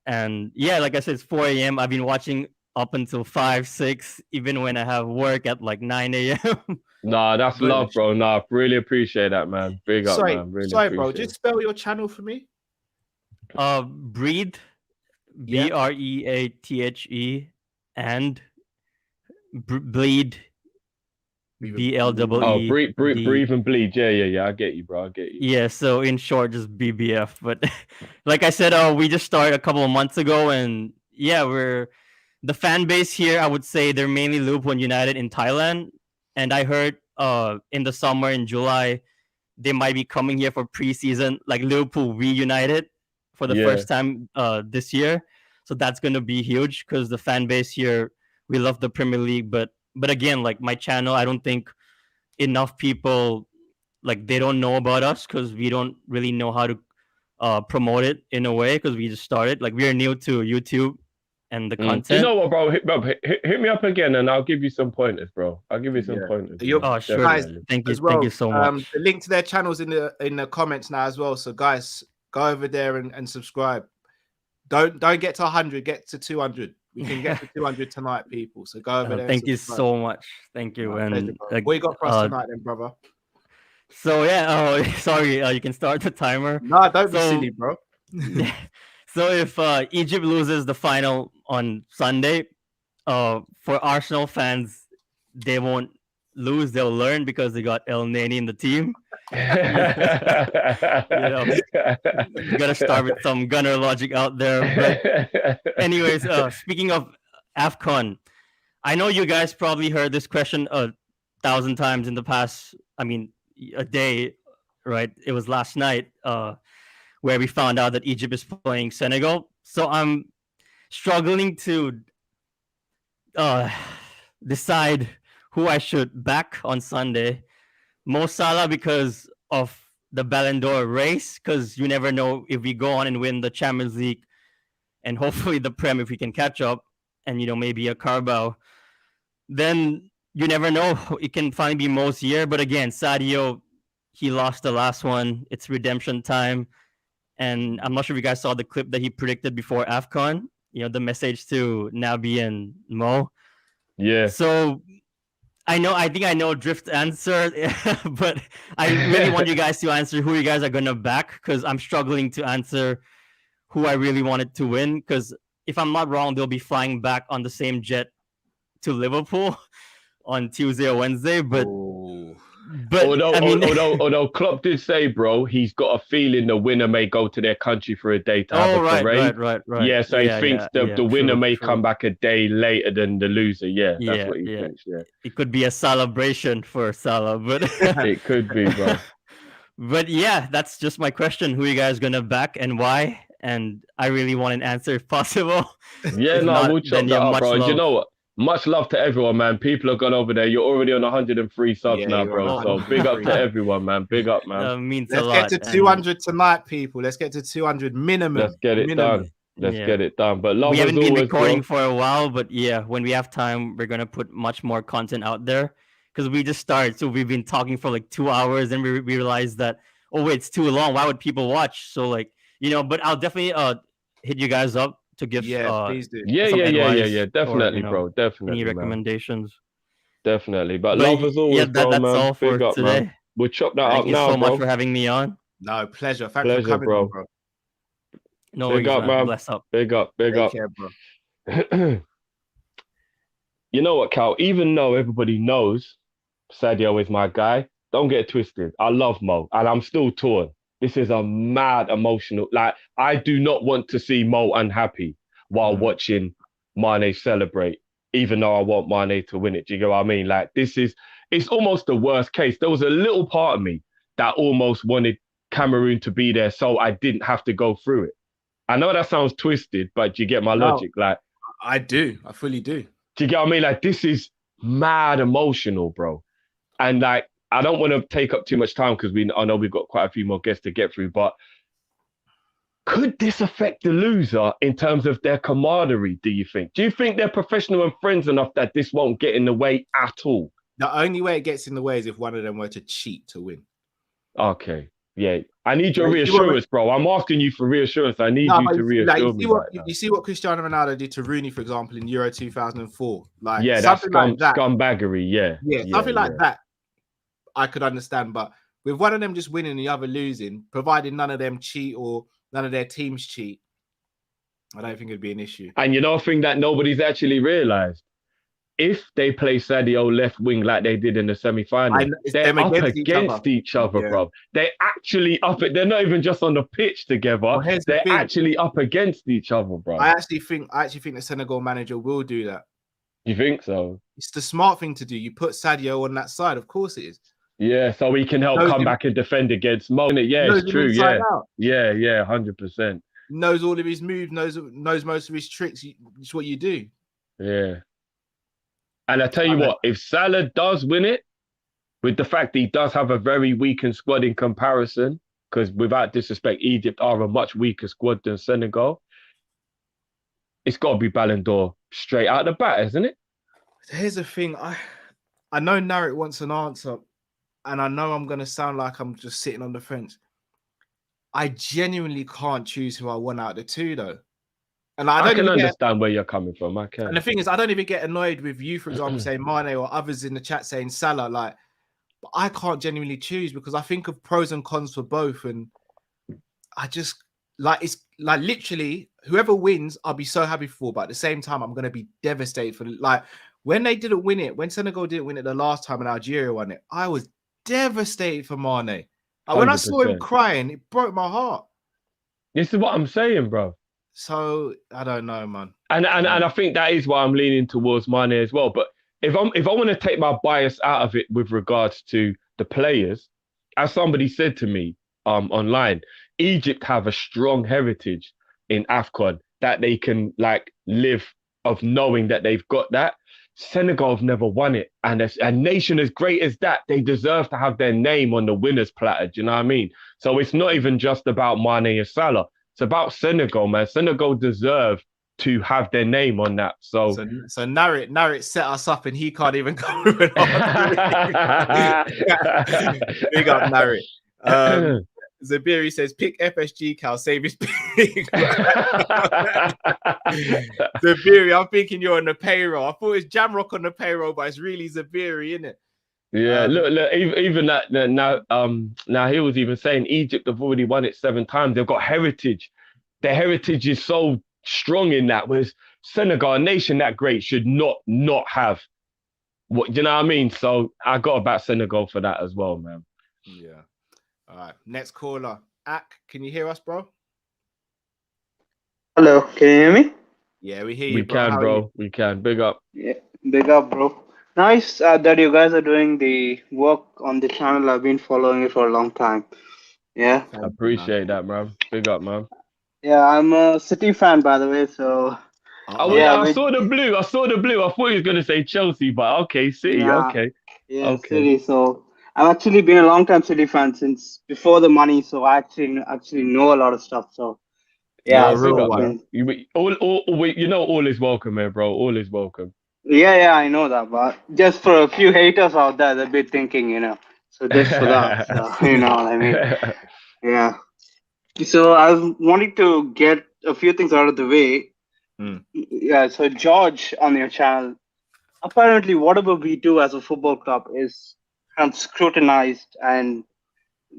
and yeah, like I said, it's 4 a.m. I've been watching up until 5, 6, even when I have work at like 9 a.m. Nah, that's love, bro. Nah, really appreciate that, man. Big up, man. Really sorry, bro. appreciate Just spell your channel for me. Breathe, BREATHE, and Bleed, BLEE. Oh, breathe and bleed. Yeah. I get you, bro. I get you. Yeah, so in short, just BBF. But like I said, we just started a couple of months ago, and yeah, we're the fan base here. I would say they're mainly Liverpool and United in Thailand, and I heard in the summer in July they might be coming here for preseason, like Liverpool reunited for the first time this year. So that's gonna be huge because the fan base here, we love the Premier League, but again, like my channel, I don't think enough people, like, they don't know about us because we don't really know how to promote it in a way because we just started. Like, we are new to YouTube and the content. You know what, bro? Hit me up again and I'll give you some pointers, bro. I'll give you some pointers. Oh, sure. Guys, thank you. as well, Thank you so much. The link to their channels in the comments now as well. So guys, go over there and subscribe. Don't get to 100, get to 200. We can get to 200 tonight, people. So go over there. Thank you so much. Thank you. And what you got for us tonight, then, brother? So yeah. Sorry. You can start the timer. No, don't be silly, bro. So if Egypt loses the final on Sunday, for Arsenal fans, they won't lose. They'll learn because they got El Neni in the team. You gotta start with some gunner logic out there. But anyways, speaking of AFCON, I know you guys probably heard this question 1,000 times in the past. I mean, a day, right? It was last night where we found out that Egypt is playing Senegal. So I'm struggling to decide who I should back on Sunday. Mo Salah because of the Ballon d'Or race, because you never know if we go on and win the Champions League and hopefully the Prem if we can catch up and, maybe a Carabao. Then you never know. It can finally be Mo's year. But again, Sadio, he lost the last one. It's redemption time. And I'm not sure if you guys saw the clip that he predicted before AFCON, the message to Naby and Mo. Yeah. So I think I know Drift's answer, but I really want you guys to answer who you guys are going to back because I'm struggling to answer who I really wanted to win because if I'm not wrong, they'll be flying back on the same jet to Liverpool on Tuesday or Wednesday. But although Klopp did say, bro, he's got a feeling the winner may go to their country for a day to have a parade. Right. Yeah, so he thinks the winner may come back a day later than the loser. Yeah, that's what he thinks. Yeah, it could be a celebration for Salah, but it could be, bro. But yeah, that's just my question. Who are you guys gonna back and why? And I really want an answer if possible. Yeah, we'll chop that up, bro. And you know what? Much love to everyone, man. People have gone over there. You're already on 103 subs now, bro. So big up to everyone, man. Big up, man. Means Let's a lot. get to 200 tonight, people. Let's get to 200 minimum. Let's get it done. Let's get it done. But love we haven't as been always, recording bro. for a while, but yeah, when we have time, we're gonna put much more content out there because we just started. So we've been talking for like 2 hours, and we realized that it's too long. Why would people watch? So like but I'll definitely hit you guys up to give please do. Yeah. Definitely, or, bro. Definitely. Any recommendations? Definitely. But love as always, bro, that's man. all for big up, today. Man. We'll chop that Thank up you now, so bro. much for having me on. No, pleasure. Thanks for coming bro. on, bro. No big worries, up, man. Bless up. Big up. Take care, bro. You know what, Cal? Even though everybody knows Sadio is my guy, don't get it twisted. I love Mo, and I'm still torn. This is a mad emotional. Like, I do not want to see Mo unhappy while watching Mane celebrate, even though I want Mane to win it. Do you get what I mean? Like, it's almost the worst case. There was a little part of me that almost wanted Cameroon to be there so I didn't have to go through it. I know that sounds twisted, but do you get my logic? Like, I do. I fully do. Do you get what I mean? Like, this is mad emotional, bro. And like, I don't want to take up too much time because I know we've got quite a few more guests to get through, but could this affect the loser in terms of their camaraderie, do you think? Do you think they're professional and friends enough that this won't get in the way at all? The only way it gets in the way is if one of them were to cheat to win. Okay. Yeah. I need your reassurance, bro. I'm asking you for reassurance. I need you to reassure me. You see what Cristiano Ronaldo did to Rooney, for example, in Euro 2004? Like, yeah, that's scumbaggery. Yeah. Something like that. I could understand, but with one of them just winning, the other losing, providing none of them cheat or none of their teams cheat, I don't think it'd be an issue. And you know, a thing that nobody's actually realized, if they play Sadio left wing like they did in the semi-final, they're up against each other, bro. They're actually up. They're not even just on the pitch together. Well, they're actually up against each other, bro. I actually think the Senegal manager will do that. You think so? It's the smart thing to do. You put Sadio on that side. Of course it is. Yeah, so he can help come back and defend against Mo. Yeah, it's true. Yeah, 100%. Knows all of his moves. Knows most of his tricks. It's what you do. Yeah. And I tell you what, if Salah does win it, with the fact that he does have a very weakened squad in comparison, because without disrespect, Egypt are a much weaker squad than Senegal, it's got to be Ballon d'Or straight out the bat, isn't it? Here's the thing. I know Narek wants an answer, and I know I'm going to sound like I'm just sitting on the fence. I genuinely can't choose who I want out of the two, though. And I can understand where you're coming from. I can. And the thing is, I don't even get annoyed with you, for example, saying Mane or others in the chat saying Salah. Like, but I can't genuinely choose because I think of pros and cons for both, and I just it's like literally whoever wins, I'll be so happy for. But at the same time, I'm gonna be devastated for when they didn't win it, when Senegal didn't win it the last time and Algeria won it. I was devastated for Mane. When I saw him crying, it broke my heart. This is what I'm saying, bro. So I don't know, man. And I think that is why I'm leaning towards Mane as well. But if I want to take my bias out of it with regards to the players, as somebody said to me online, Egypt have a strong heritage in AFCON that they can live of knowing that they've got that. Senegal have never won it. And a nation as great as that, they deserve to have their name on the winner's platter. Do you know what I mean? So it's not even just about Mane and Salah. It's about Senegal, man. Senegal deserve to have their name on that. So Narek set us up and he can't even go. Big up Narek. Zabiri says, pick FSG, Cal, save his pig. Zabiri, I'm thinking you're on the payroll. I thought it's Jamrock on the payroll, but it's really Zabiri, isn't it? Yeah, look, even that now he was even saying Egypt have already won it 7 times. They've got heritage. Their heritage is so strong in that was Senegal, a nation that great, should not have what, you know what I mean? So I got about Senegal for that as well, man. Yeah. All right. Next caller. Ak, can you hear us, bro? Hello, can you hear me? Yeah, we hear you, We bro. can, How are bro. you? We can. Big up. Yeah, big up, bro. Nice that you guys are doing the work on the channel. I've been following it for a long time. Yeah. I Thank you, man. appreciate that, man. Big up, man. Yeah, I'm a City fan, by the way. So yeah, I saw the blue. I thought he was gonna say Chelsea, but okay, City. nah, Okay. yeah, Okay. City. So I've actually been a long time City fan since before the money. So I actually know a lot of stuff. So You're yeah, a Big real so up, one. man. All is welcome, man, bro. All is welcome. yeah, I know that. But just for a few haters out there, they'll be thinking, So just for that, so you know what I mean? Yeah. So I was wanting to get a few things out of the way. Yeah, so George on your channel, apparently whatever we do as a football club is kind of scrutinized, and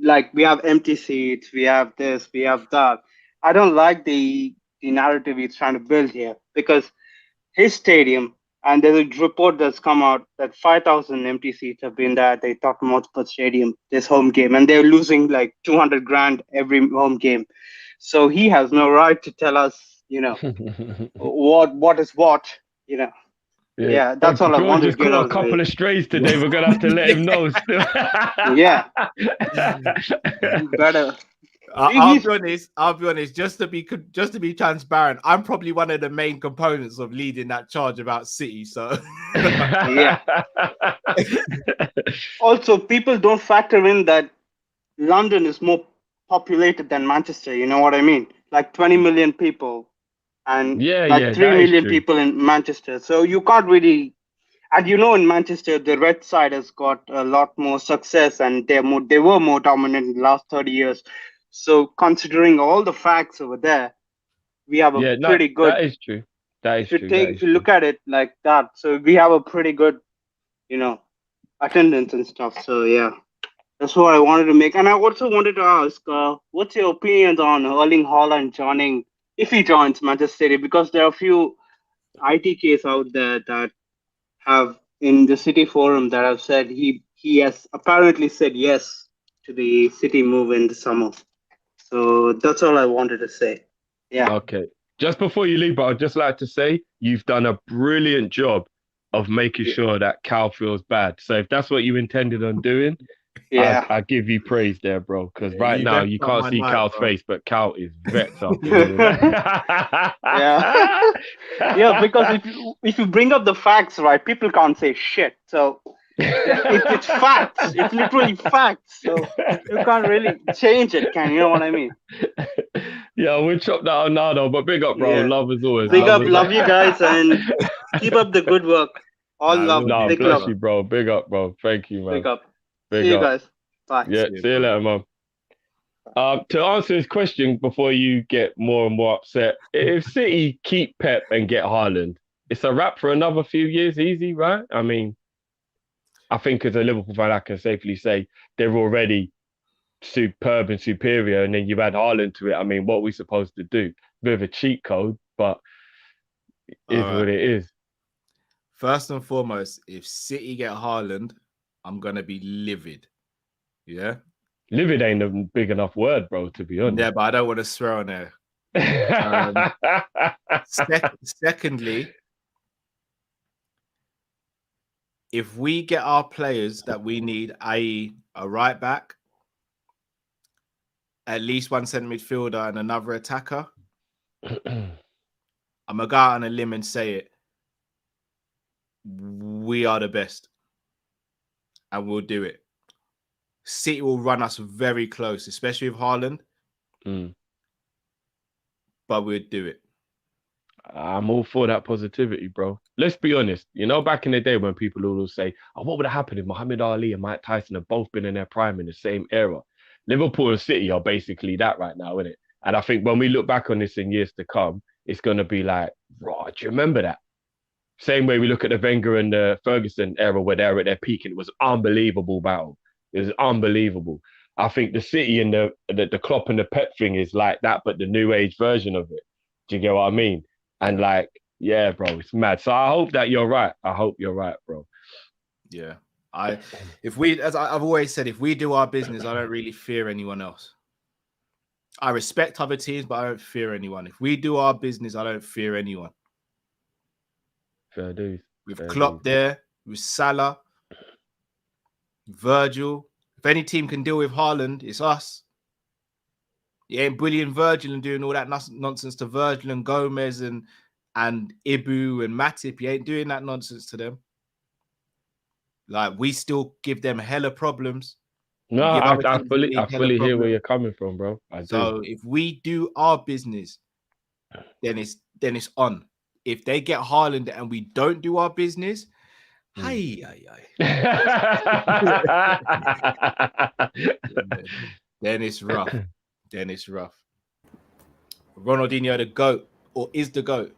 like we have empty seats, we have this, we have that. I don't like the narrative he's trying to build here, because his stadium, and there's a report that's come out that 5,000 empty seats have been there at the Tottenham Hotspur Stadium this home game, and they're losing like 200 grand every home game. So he has no right to tell us, what is what, Yeah, that's all I George wanted to has get caught out a of the way. couple of strays today. We're gonna have to let him know still. Yeah, better. I'll be honest. Just to be transparent, I'm probably one of the main components of leading that charge about City. So Yeah. Also, people don't factor in that London is more populated than Manchester. You know what I mean? Like 20 million people, and like 3 that is million true. people in Manchester. So you can't really. And in Manchester, the red side has got a lot more success, and they were more dominant in the last 30 years. So considering all the facts over there, we have a pretty good. That is true. That is true. If you look at it like that, so we have a pretty good, attendance and stuff. So yeah, that's what I wanted to make. And I also wanted to ask, what's your opinions on Erling Haaland joining, if he joins Manchester City? Because there are a few ITKs out there that have in the City forum that have said he has apparently said yes to the City move in the summer. So that's all I wanted to say. Yeah. Okay. Just before you leave, but I'd just like to say you've done a brilliant job of making sure that Cal feels bad. So if that's what you intended on doing, yeah, I give you praise there, bro. Because right you now vexed you up can't my see night, Cal's bro. face, but Cal is vexed up. Yeah. Yeah, because if you bring up the facts, right, people can't say shit. So it's facts. It's literally facts. So you can't really change it, can you know what I mean? Yeah, we'll chop that out now, though. But big up, bro. Yeah. Love as always. Big up, love you guys, and keep up the good work. All love, big bless love. you, bro. Big up, bro. Thank you, man. Big up. Big See you up. guys. Bye. Yeah, see you later, man. To answer his question before you get more and more upset, if City keep Pep and get Haaland, it's a wrap for another few years, easy, right? I mean, I think as a Liverpool fan, I can safely say they're already superb and superior, and then you add Haaland to it. I mean, what are we supposed to do? Bit of a cheat code, but it is what it is. First and foremost, if City get Haaland, I'm gonna be livid. Yeah. Livid ain't a big enough word, bro, to be honest. Yeah, but I don't want to swear on there. Secondly, if we get our players that we need, i.e. a right back, at least one centre midfielder and another attacker, I'm gonna go out on a limb and say it. We are the best. And we'll do it. City will run us very close, especially with Haaland. But we'll do it. I'm all for that positivity, bro. Let's be honest. Back in the day when people always say, oh, what would have happened if Muhammad Ali and Mike Tyson have both been in their prime in the same era? Liverpool and City are basically that right now, isn't it? And I think when we look back on this in years to come, it's going to be like, bro, do you remember that? Same way we look at the Wenger and the Ferguson era where they were at their peak and it was unbelievable battle. It was unbelievable. I think the City and the Klopp and the Pep thing is like that, but the new age version of it. Do you get what I mean? And like, yeah, bro, it's mad. So I hope that you're right. I hope you're right, bro. Yeah. As I've always said, if we do our business, I don't really fear anyone else. I respect other teams, but I don't fear anyone. If we do our business, I don't fear anyone. Fair dues. With Klopp there, with Salah, Virgil. If any team can deal with Haaland, it's us. You ain't bullying Virgil and doing all that nonsense to Virgil and Gomez and Ibu and Matip. You ain't doing that nonsense to them. Like, we still give them hella problems. No, I fully hear where you're coming from, bro. So if we do our business, then it's on. If they get Haaland and we don't do our business, then it's rough. Then it's rough. Ronaldinho, the GOAT, or is the GOAT?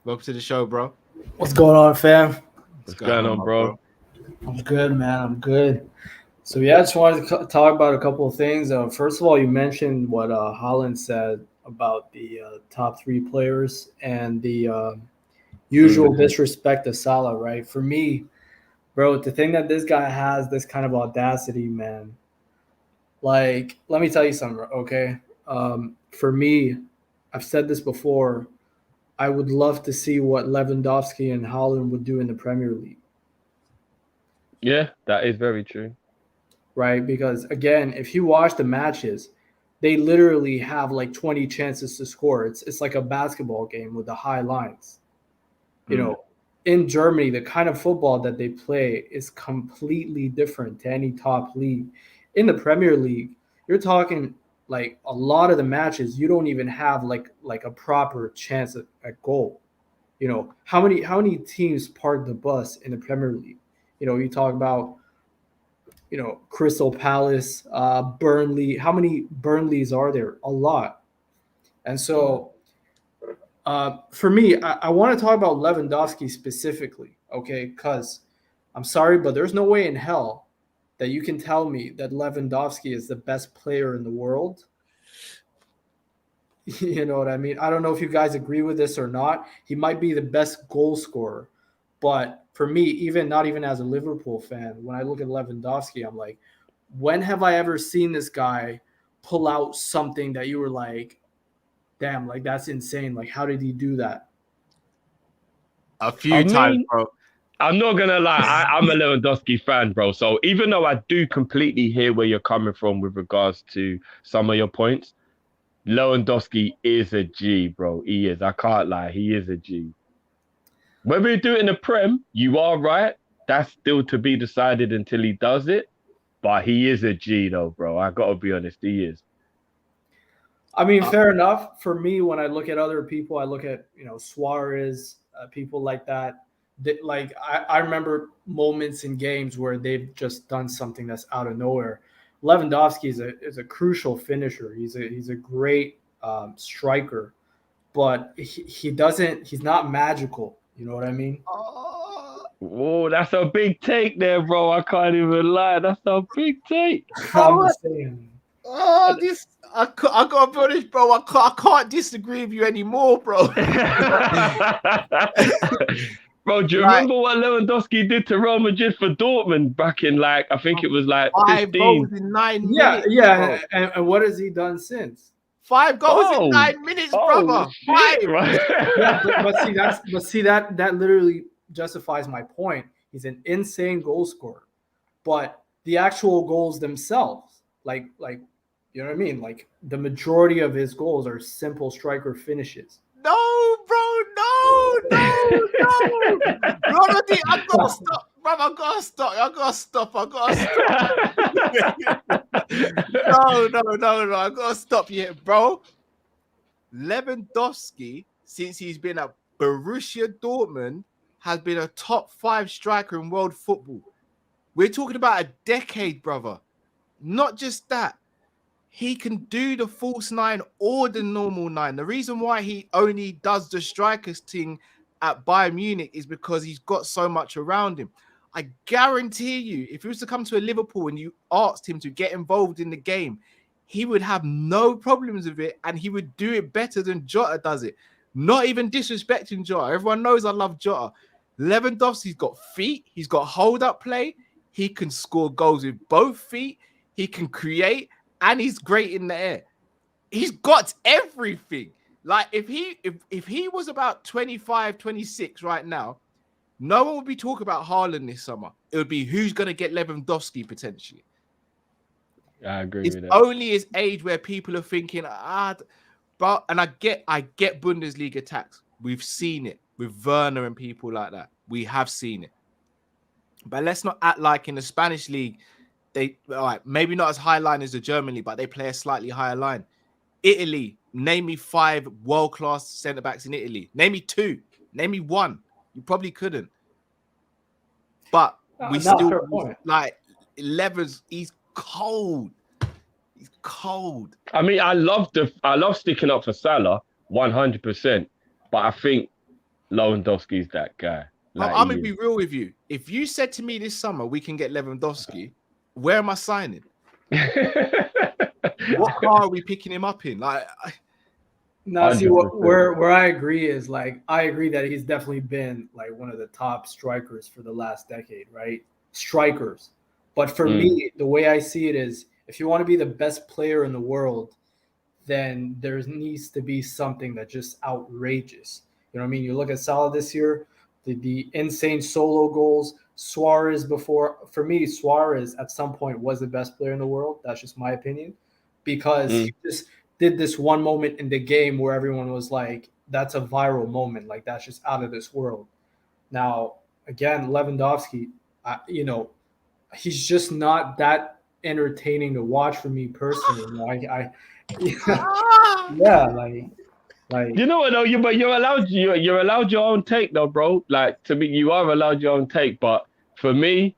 Welcome to the show, bro. What's going on, fam? What's going on, bro? I'm good, man. I'm good. So, yeah, I just wanted to talk about a couple of things. First of all, you mentioned what Haaland said about the top three players and the usual disrespect to Salah, right? For me, bro, the thing that this guy has, this kind of audacity, man. Like, let me tell you something, okay? For me, I've said this before, I would love to see what Lewandowski and Haaland would do in the Premier League. Yeah, that is very true. Right? Because, again, if you watch the matches, they literally have like 20 chances to score. It's like a basketball game with the high lines. You know, in Germany, the kind of football that they play is completely different to any top league. In the Premier League, you're talking like a lot of the matches, you don't even have like a proper chance at goal. You know, how many teams park the bus in the Premier League? You know, you talk about, you know, Crystal Palace, Burnley. How many Burnleys are there? A lot. And so for me, I want to talk about Lewandowski specifically, okay? Because I'm sorry, but there's no way in hell that you can tell me that Lewandowski is the best player in the world. You know what I mean? I don't know if you guys agree with this or not. He might be the best goal scorer. But for me, not even as a Liverpool fan, when I look at Lewandowski, I'm like, when have I ever seen this guy pull out something that you were like, damn, like that's insane. Like, how did he do that? A few times, bro. I'm not gonna lie, I'm a Lewandowski fan, bro. So even though I do completely hear where you're coming from with regards to some of your points, Lewandowski is a G, bro. He is. I can't lie, he is a G. Whether you do it in the Prem, you are right. That's still to be decided until he does it. But he is a G, though, bro. I gotta be honest, he is. I mean, fair enough. For me, when I look at other people, I look at, you know, Suarez, people like that. Like I remember moments in games where they've just done something that's out of nowhere. Lewandowski is a crucial finisher. He's a great striker, but he's not magical. You know what I mean? Oh, that's a big take there, bro. I can't even lie. That's a big take. I'm just saying. Oh, I gotta be honest, bro. I can't disagree with you anymore, bro. Bro, do you remember what Lewandowski did to Real Madrid for Dortmund back in I think it was 5 goals in 9 minutes? Yeah. And what has he done since? 5 goals in 9 minutes, brother. Shit, 5. Yeah, but see that literally justifies my point. He's an insane goal scorer, but the actual goals themselves, like you know what I mean? Like the majority of his goals are simple striker finishes. No, bro, no. Ronaldinho, I gotta stop, bro. I gotta stop. No. I gotta stop you, bro. Lewandowski, since he's been at Borussia Dortmund, has been a top 5 striker in world football. We're talking about a decade, brother. Not just that. He can do the false 9 or the normal 9. The reason why he only does the strikers thing at Bayern Munich is because he's got so much around him. I guarantee you, if he was to come to a Liverpool and you asked him to get involved in the game, he would have no problems with it, and he would do it better than Jota does it. Not even disrespecting Jota. Everyone knows I love Jota. Lewandowski's got feet. He's got hold-up play. He can score goals with both feet. He can create, and he's great in the air. He's got everything. Like, if he was about 25, 26 right now, no one would be talking about Haaland this summer. It would be who's going to get Lewandowski potentially. I agree It's with that. only his age where people are thinking, but and I get Bundesliga attacks. We've seen it with Werner and people like that. We have seen it. But let's not act like in the Spanish league, maybe not as high line as the German league, but they play a slightly higher line. Italy, name me 5 world-class centre-backs in Italy. Name me 2. Name me 1. You probably couldn't. But we still, like, Levers, he's cold. He's cold. I mean, I love sticking up for Salah 100%, but I think Lewandowski's that guy. Like, I'm gonna be real with you. If you said to me this summer we can get Lewandowski, where am I signing? What car are we picking him up in? Like, now, see, where I agree is, like, I agree that he's definitely been like one of the top strikers for the last decade, right? Strikers. But for me, the way I see it is, if you want to be the best player in the world, then there needs to be something that's just outrageous. You know what I mean? You look at Salah this year, the insane solo goals. Suarez before, for me, Suarez at some point was the best player in the world. That's just my opinion, because he just did this one moment in the game where everyone was like, that's a viral moment. Like, that's just out of this world. Now, again, Lewandowski, he's just not that entertaining to watch for me personally. Like, you know what though, you're allowed your own take though, bro. Like, to me, you are allowed your own take, but for me,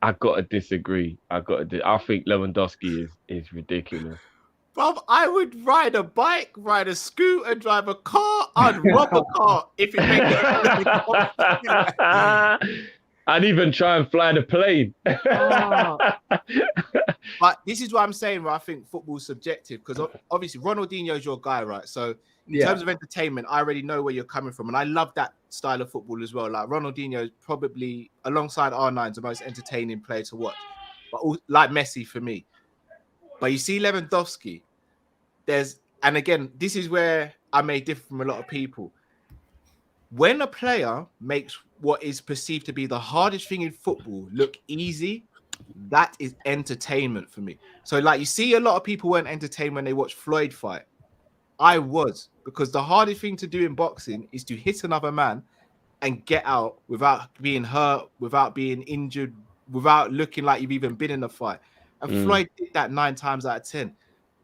I gotta disagree. I think Lewandowski is ridiculous. Bruv, I would ride a bike, ride a scooter, drive a car. I'd rob a car if it made it. I'd even try and fly the plane. But this is what I'm saying, where I think football's subjective, because obviously Ronaldinho's your guy, right? So in terms of entertainment, I already know where you're coming from, and I love that style of football as well. Like, Ronaldinho is probably, alongside R9, the most entertaining player to watch, but like Messi for me. But you see Lewandowski, and again, this is where I may differ from a lot of people. When a player makes what is perceived to be the hardest thing in football look easy, that is entertainment for me. So, like, you see a lot of people weren't entertained when they watched Floyd fight. I was, because the hardest thing to do in boxing is to hit another man and get out without being hurt, without being injured, without looking like you've even been in a fight. And Floyd did that 9 times out of 10.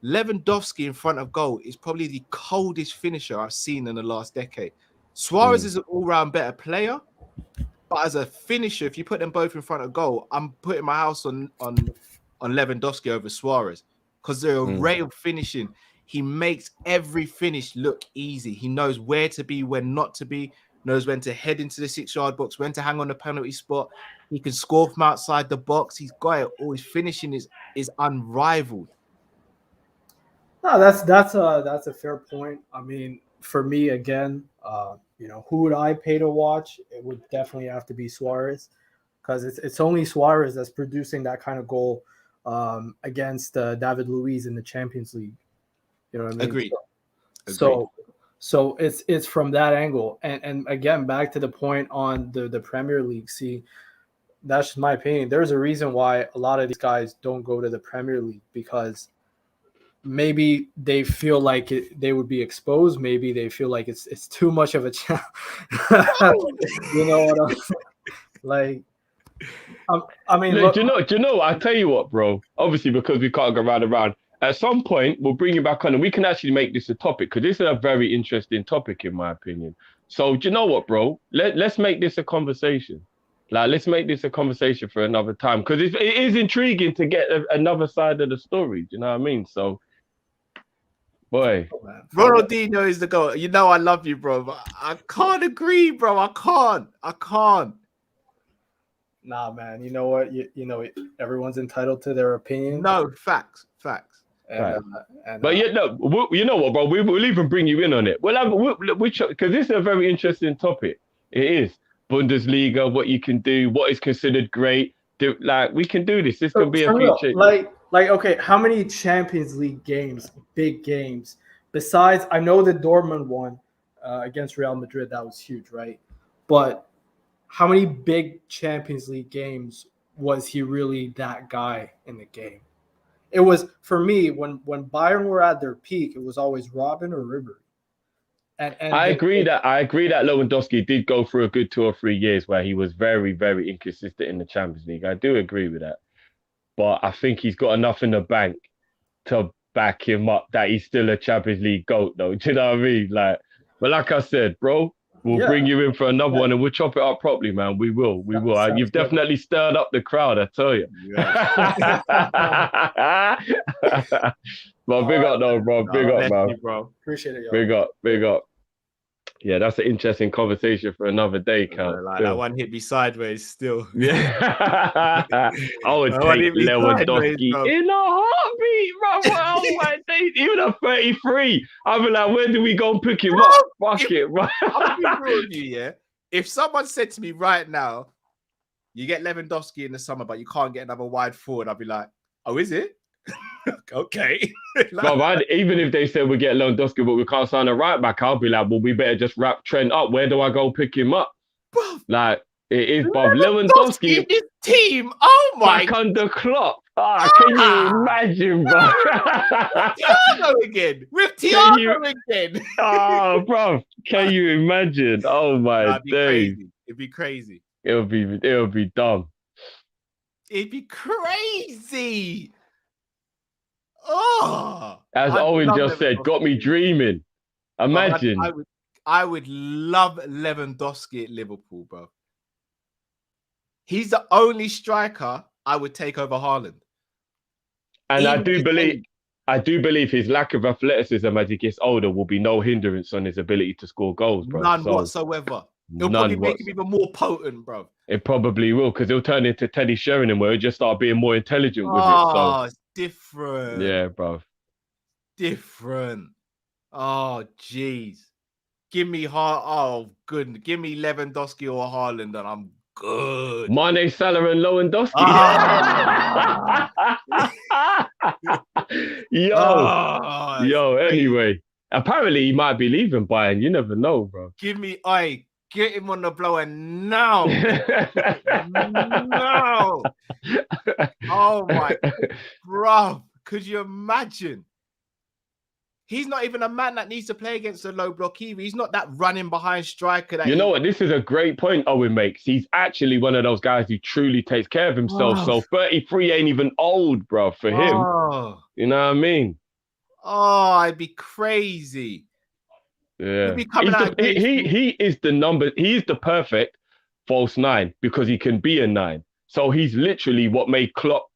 Lewandowski in front of goal is probably the coldest finisher I've seen in the last decade. Suarez is an all-round better player, but as a finisher, if you put them both in front of goal, I'm putting my house on Lewandowski over Suarez, because the array of finishing, he makes every finish look easy. He knows where to be, when not to be, knows when to head into the 6-yard box, when to hang on the penalty spot. He can score from outside the box. He's got it. All his finishing is unrivaled. No, that's a fair point. I mean, for me, again, who would I pay to watch? It would definitely have to be Suarez, because it's only Suarez that's producing that kind of goal against David Luiz in the Champions League. You know what I mean? Agreed. So it's from that angle. And again, back to the point on the Premier League. See, that's just my opinion. There's a reason why a lot of these guys don't go to the Premier League, because maybe they feel like they would be exposed. Maybe they feel like it's too much of a challenge. You know what I'm like? I mean, look, do you know? I tell you what, bro. Obviously, because we can't go round and round. At some point, we'll bring you back on, and we can actually make this a topic, because this is a very interesting topic, in my opinion. So, do you know what, bro? Let's make this a conversation. Like, let's make this a conversation for another time, because it is intriguing to get another side of the story. Do you know what I mean? So, boy, Ronaldinho is the goal. You know I love you, bro, but I can't agree, bro. I can't. Nah, man. You know what? You know, everyone's entitled to their opinion. No, facts. And, But you know what, bro? We'll even bring you in on it. Because this is a very interesting topic. It is Bundesliga, what you can do, what is considered great. We can do this. This can be a For real, future. Okay, how many Champions League games, big games, besides, I know the Dortmund one against Real Madrid, that was huge, right? But how many big Champions League games was he really that guy in the game? It was, for me, when Bayern were at their peak, it was always Robin or Ribery. And I agree that Lewandowski did go through a good 2 or 3 years where he was very, very inconsistent in the Champions League. I do agree with that. But I think he's got enough in the bank to back him up that he's still a Champions League GOAT, though. Do you know what I mean? But like I said, bro, we'll bring you in for another one and we'll chop it up properly, man. We will. You've definitely stirred up the crowd, I tell you. But big up, though, bro. Big up, man. Bro. Appreciate it, yo. Big up. Yeah, that's an interesting conversation for another day, Cal. That one hit me sideways still. Yeah. I would take Lewandowski in a heartbeat, bro. Oh my days. Even a 33. I'd be like, where do we go and pick him up? Fuck it, bro. I'm gonna be real with you, yeah. If someone said to me right now, you get Lewandowski in the summer, but you can't get another wide forward, I'd be like, oh, is it? Okay. Bro, even if they said we get Lewandowski, but we can't sign a right back, I'll be like, well, we better just wrap Trent up. Where do I go pick him up? Like, it is, Bob. Lewandowski in this team. Oh my! Back under Klopp. Can you imagine, bro? Thiago again. With Thiago again. Bro, can you imagine? Oh my days! It'd be crazy. It would be dumb. It'd be crazy. Oh, as Owen just said, got me dreaming. Imagine. I would love Lewandowski at Liverpool, bro. He's the only striker I would take over Haaland. And I do believe his lack of athleticism as he gets older will be no hindrance on his ability to score goals, bro. None whatsoever. It'll probably make him even more potent, bro. It probably will, because he'll turn into Teddy Sheringham, where he'll just start being more intelligent with it. So it's different. Yeah, bro. Different. Oh, jeez. Give me good. Give me Lewandowski or Haaland, and I'm good. Mane, Salah, and Lewandowski. Yo. Anyway, apparently he might be leaving Bayern. You never know, bro. Get him on the blower now. No. Oh my, bro. Could you imagine? He's not even a man that needs to play against a low block either. He's not that running behind striker. That you know what? This is a great point Owen makes. He's actually one of those guys who truly takes care of himself. So 33 ain't even old, bro, for him. You know what I mean? Oh, I'd be crazy. Yeah. He is the perfect false 9 because he can be a 9. So he's literally what made Klopp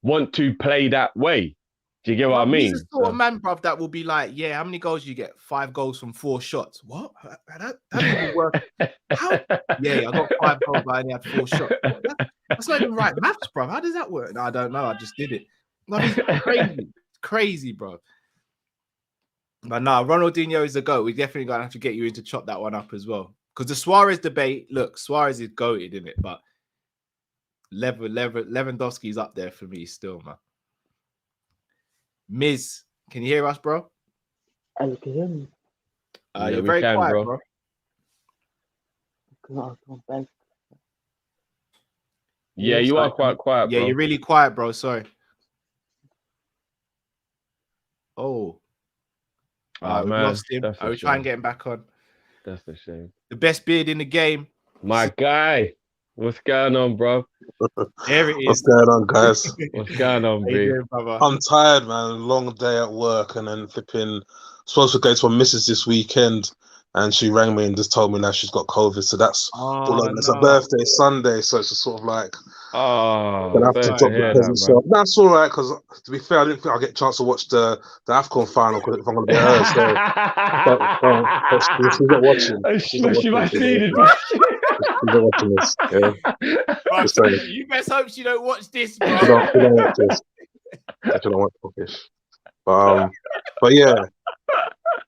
want to play that way. Do you get what I mean? He's the sort of man, bruv, that will be like, yeah, how many goals you get? 5 goals from 4 shots. What? That doesn't work. How? Yeah, I got 5 goals, but I only had 4 shots. That's not even right maths, bruv. How does that work? No, I don't know. I just did it. No, he's crazy. Crazy, bro. But no, Ronaldinho is the GOAT. We're definitely going to have to get you in to chop that one up as well. Because the Suarez debate, look, Suarez is GOATed in it, but Lewandowski's up there for me still, man. Miz, can you hear us, bro? I can hear me. You're very quiet, bro. Yeah, you are quite quiet, bro. Yeah, you're really quiet, bro. Sorry. Oh. Man, we lost him. I will try and get him back on. That's a shame. The best beard in the game. My guy. What's going on, bro? There it is. What's going on, guys? What's going on, B? I'm tired, man. Long day at work, and then flipping. Supposed to go to my missus this weekend, and she rang me and just told me now she's got COVID. So that's it's a birthday Sunday, so it's just sort of like I have to drop the present. So that's all right, because to be fair, I didn't think I'll get a chance to watch the AFCON final because if I'm going to be her. So she's not watching. She might see it. She's not watching this. Yeah. You best hope she don't watch this, bro. She don't watch this. I don't watch Kopish. But yeah,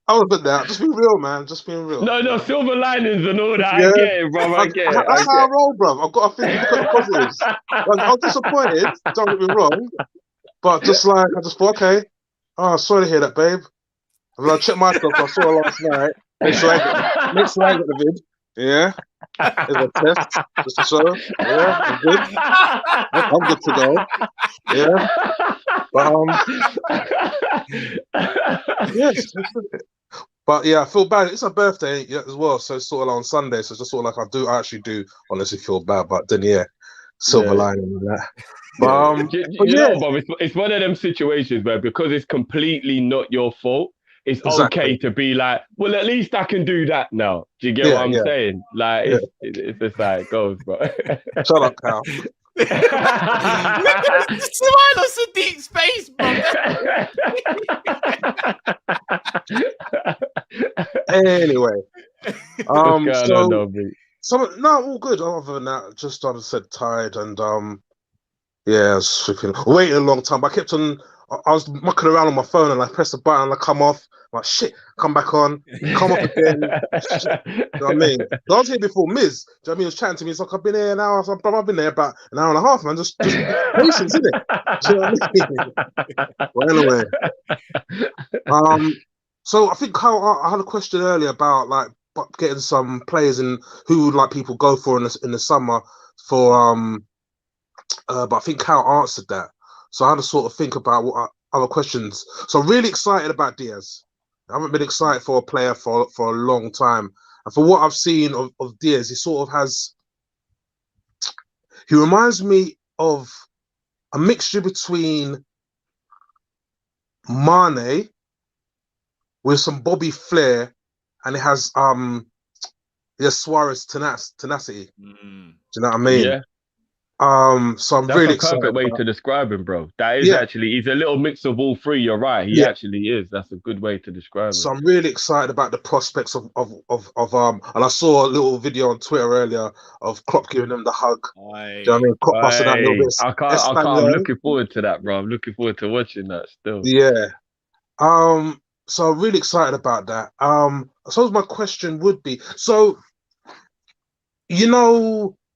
I was at that. Just being real, man. Just being real. No, silver linings and all that. Yeah. I get it, bro. I get it. That's how I roll, bro. I've got to think, look at the positives. Like, I was disappointed. Don't get me wrong, but just like I just thought, okay. Oh, sorry to hear that, babe. I mean, I checked myself. I saw her last night. Make sure I get the vid. Yeah. There's a test just to show. Yeah, I'm good. I'm good to go. Yeah. But yes. But yeah, I feel bad. It's her birthday as well, so it's sort of like on Sunday. So it's just sort of like I actually do honestly feel bad. But then yeah, silver lining and that. But, you know, Bob, it's one of them situations where because it's completely not your fault, it's okay to be like, well, at least I can do that now. Do you get what I'm saying? Like, it's just how it goes, bro. Shut up, Cal. Look at the smile on Sadiq's face, bro. Anyway, no, all good. Other than that, just I said tired and yeah, I was freaking waiting a long time. But I kept on. I was mucking around on my phone and I pressed the button and I come off. I'm like shit, come back on, come off again. Shit. You know what I mean? I was here before Miz. Do you know what I mean? He was chatting to me. He's like, I've been here an hour. I've been there about an hour and a half, man. Just patience, isn't it? Do you know what I mean? Well, anyway, so I think Kyle, I had a question earlier about like getting some players in who would like people go for in the summer for but I think Kyle answered that. So I had to sort of think about what other questions. So I'm really excited about Diaz. I haven't been excited for a player for a long time. And for what I've seen of Diaz, he sort of has... He reminds me of a mixture between Mane with some Bobby Flair, and it has Suarez tenacity. Do you know what I mean? Yeah. So I'm That's really a perfect excited way about... to describe him, bro. That is actually, he's a little mix of all three. You're right. He actually is. That's a good way to describe him. So I'm really excited about the prospects of and I saw a little video on Twitter earlier of Klopp giving him the hug. Do you know what I mean? Klopp busting out a little bit. I'm looking forward to that, bro. I'm looking forward to watching that still. Yeah. So I'm really excited about that. I suppose my question would be, so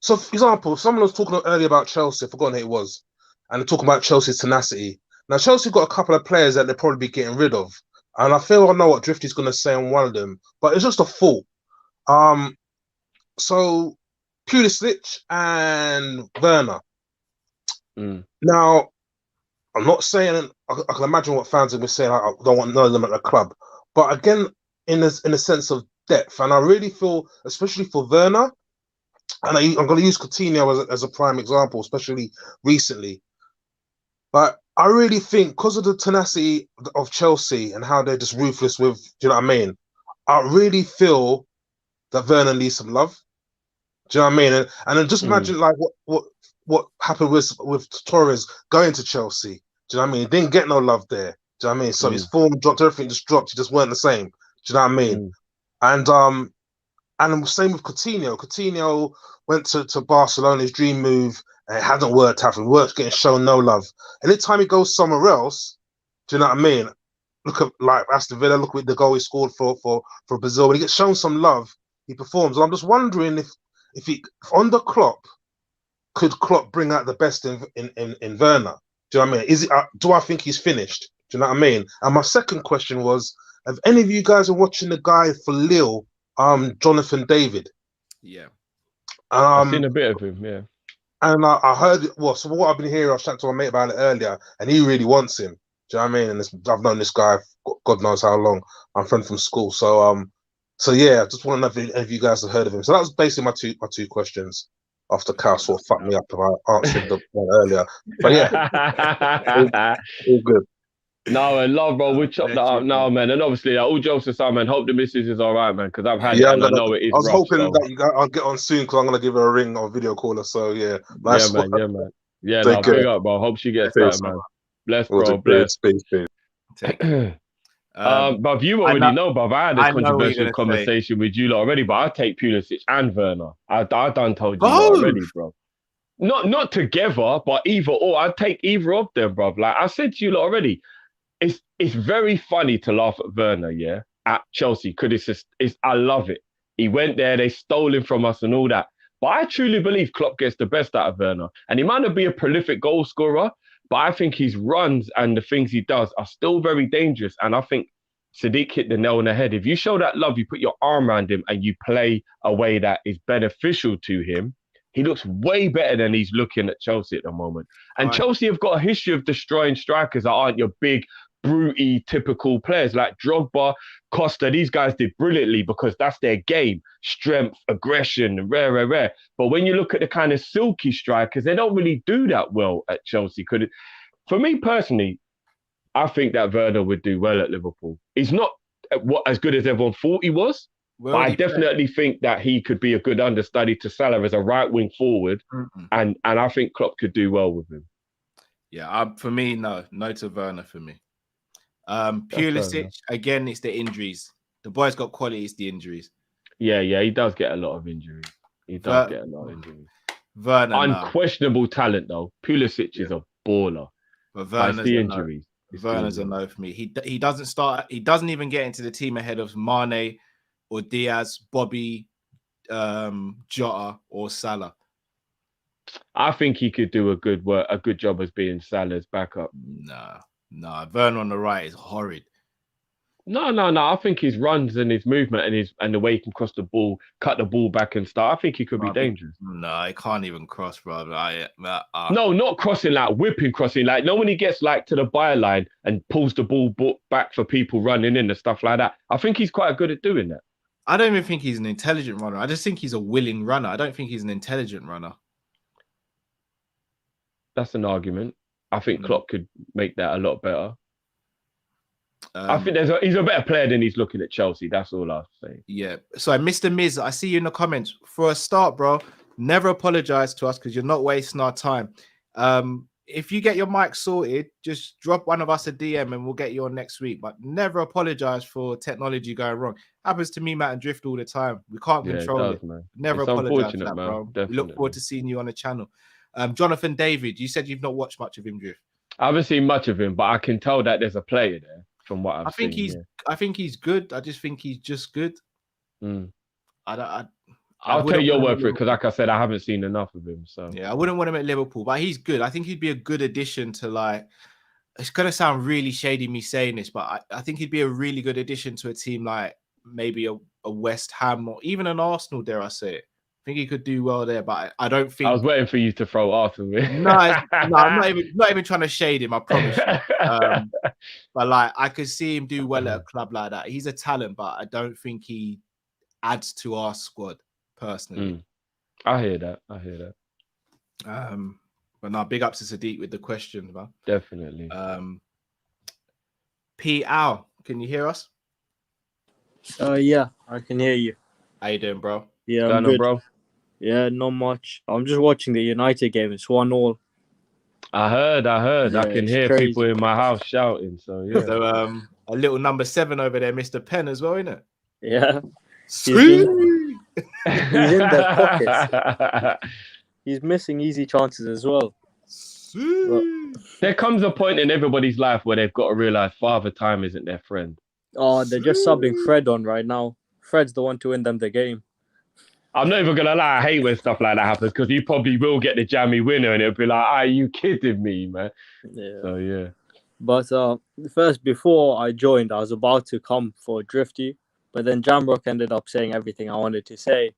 for example, someone was talking earlier about Chelsea, I've forgotten who it was, and they're talking about Chelsea's tenacity. Now, Chelsea got a couple of players that they'll probably be getting rid of, and I feel I know what Drifty's going to say on one of them, but it's just a thought. So Pulisic and Werner. Now, I'm not saying I can imagine what fans will be saying. I don't want none of them at the club, but again, in a sense of depth, and I really feel, especially for Werner. And I'm going to use Coutinho as a prime example, especially recently. But I really think because of the tenacity of Chelsea and how they're just ruthless with, do you know what I mean? I really feel that Werner needs some love. Do you know what I mean? And then just imagine like what happened with Torres going to Chelsea. Do you know what I mean? He didn't get no love there. Do you know what I mean? So his form dropped, everything just dropped. He just weren't the same. Do you know what I mean? And same with Coutinho. Coutinho went to Barcelona, his dream move, and it hasn't worked out. Work's getting shown no love. Anytime he goes somewhere else, do you know what I mean? Look at like Aston Villa, look at the goal he scored for Brazil. When he gets shown some love, he performs. And I'm just wondering if under Klopp, could Klopp bring out the best in Werner? Do you know what I mean? Do I think he's finished? Do you know what I mean? And my second question was, have any of you guys been watching the guy for Lille, Jonathan David? Yeah. I've seen a bit of him, yeah. And I heard it. Well, so what I've been hearing, I was chatting to my mate about it earlier, and he really wants him. Do you know what I mean? And I've known this guy God knows how long. I'm a friend from school, so yeah, I just want to know if any of you guys have heard of him. So that was basically my two questions. After Cal sort of fucked me up about answering the one earlier, but yeah, all good. No, and love, bro. We'll chop that up now, man. And obviously, all jokes aside, man, hope the missus is all right, man, because I've had that and I know it is. I was rough, hoping so. that I'll get on soon because I'm going to give her a ring or video call her. So, yeah. Nice man. Yeah, no, big up, bro. Hope she gets better, man. Bless, bro. Bless. But you already know, bro. I had a controversial conversation with you lot already, but I take Pulisic and Werner. I done told you lot already, bro. Not together, but either or. I'd take either of them, bro. Like I said to you lot already. it's very funny to laugh at Werner, yeah, at Chelsea, because I love it. He went there, they stole him from us and all that. But I truly believe Klopp gets the best out of Werner. And he might not be a prolific goal scorer, but I think his runs and the things he does are still very dangerous. And I think Sadiq hit the nail on the head. If you show that love, you put your arm around him and you play a way that is beneficial to him, he looks way better than he's looking at Chelsea at the moment. And Chelsea have got a history of destroying strikers that aren't your big, brutey, typical players like Drogba, Costa. These guys did brilliantly because that's their game. Strength, aggression, rare. But when you look at the kind of silky strikers, they don't really do that well at Chelsea. For me personally, I think that Werner would do well at Liverpool. He's not as good as everyone thought he was. But I definitely think that he could be a good understudy to Salah as a right wing forward, and I think Klopp could do well with him. Yeah, for me, no to Werner for me. Pulisic, again, it's the injuries. The boy's got quality, it's the injuries. Yeah, he does get a lot of injuries. Werner, unquestionable talent though. Pulisic is a baller. But Werner's the injuries. Werner's a no for me. He doesn't start. He doesn't even get into the team ahead of Mane or Diaz, Bobby, Jota, or Salah. I think he could do a good job as being Salah's backup. Nah. Werner on the right is horrid. No. I think his runs and his movement and the way he can cross the ball, cut the ball back and start. I think he could be dangerous. No, he can't even cross, bro. No, not crossing, like whipping crossing. Like, no, when he gets like to the byline and pulls the ball back for people running in and stuff like that. I think he's quite good at doing that. I don't even think he's an intelligent runner. I just think he's a willing runner. I don't think he's an intelligent runner. That's an argument. I think Klopp could make that a lot better. I think he's a better player than he's looking at Chelsea. That's all I'll say. Yeah. So, Mr. Miz, I see you in the comments. For a start, bro, never apologize to us because you're not wasting our time. If you get your mic sorted, just drop one of us a DM and we'll get you on next week. But never apologize for technology going wrong. Happens to me, Matt, and Drift all the time. We can't control it. Man. Never it's apologize for that, man. bro. Definitely. We look forward to seeing you on the channel. Jonathan David, you said you've not watched much of him, Drift. I haven't seen much of him, but I can tell that there's a player there from what I've seen. I think he's good. I just think he's just good. I'll take your word for it because, like I said, I haven't seen enough of him. So yeah, I wouldn't want him at Liverpool, but he's good. I think he'd be a good addition to, like, it's gonna sound really shady me saying this, but I think he'd be a really good addition to a team like maybe a West Ham or even an Arsenal, dare I say it. I think he could do well there, but I don't think. I was waiting for you to throw Arsenal in. No, I'm not even trying to shade him. I promise you. But like, I could see him do well at a club like that. He's a talent, but I don't think he adds to our squad personally. I hear that. But now, big ups to Sadiq with the question, man. Definitely. P. Al, can you hear us? Yeah, I can hear you. How you doing, bro? Yeah, I'm good, bro. Yeah, not much. I'm just watching the United game. It's 1-1. I heard. Yeah, I can hear crazy. people in my house shouting. So yeah. So a little number 7 over there, Mr. Penn as well, isn't it? Yeah. He's in their pockets. He's missing easy chances as well. There comes a point in everybody's life where they've got to realize father time isn't their friend. Oh, they're just subbing Fred on right now. Fred's the one to win them the game. I'm not even gonna lie, I hate when stuff like that happens because you probably will get the jammy winner and it'll be like, are you kidding me, man? Yeah. So yeah. But first, before I joined, I was about to come for Drifty, but then Jamrock ended up saying everything I wanted to say.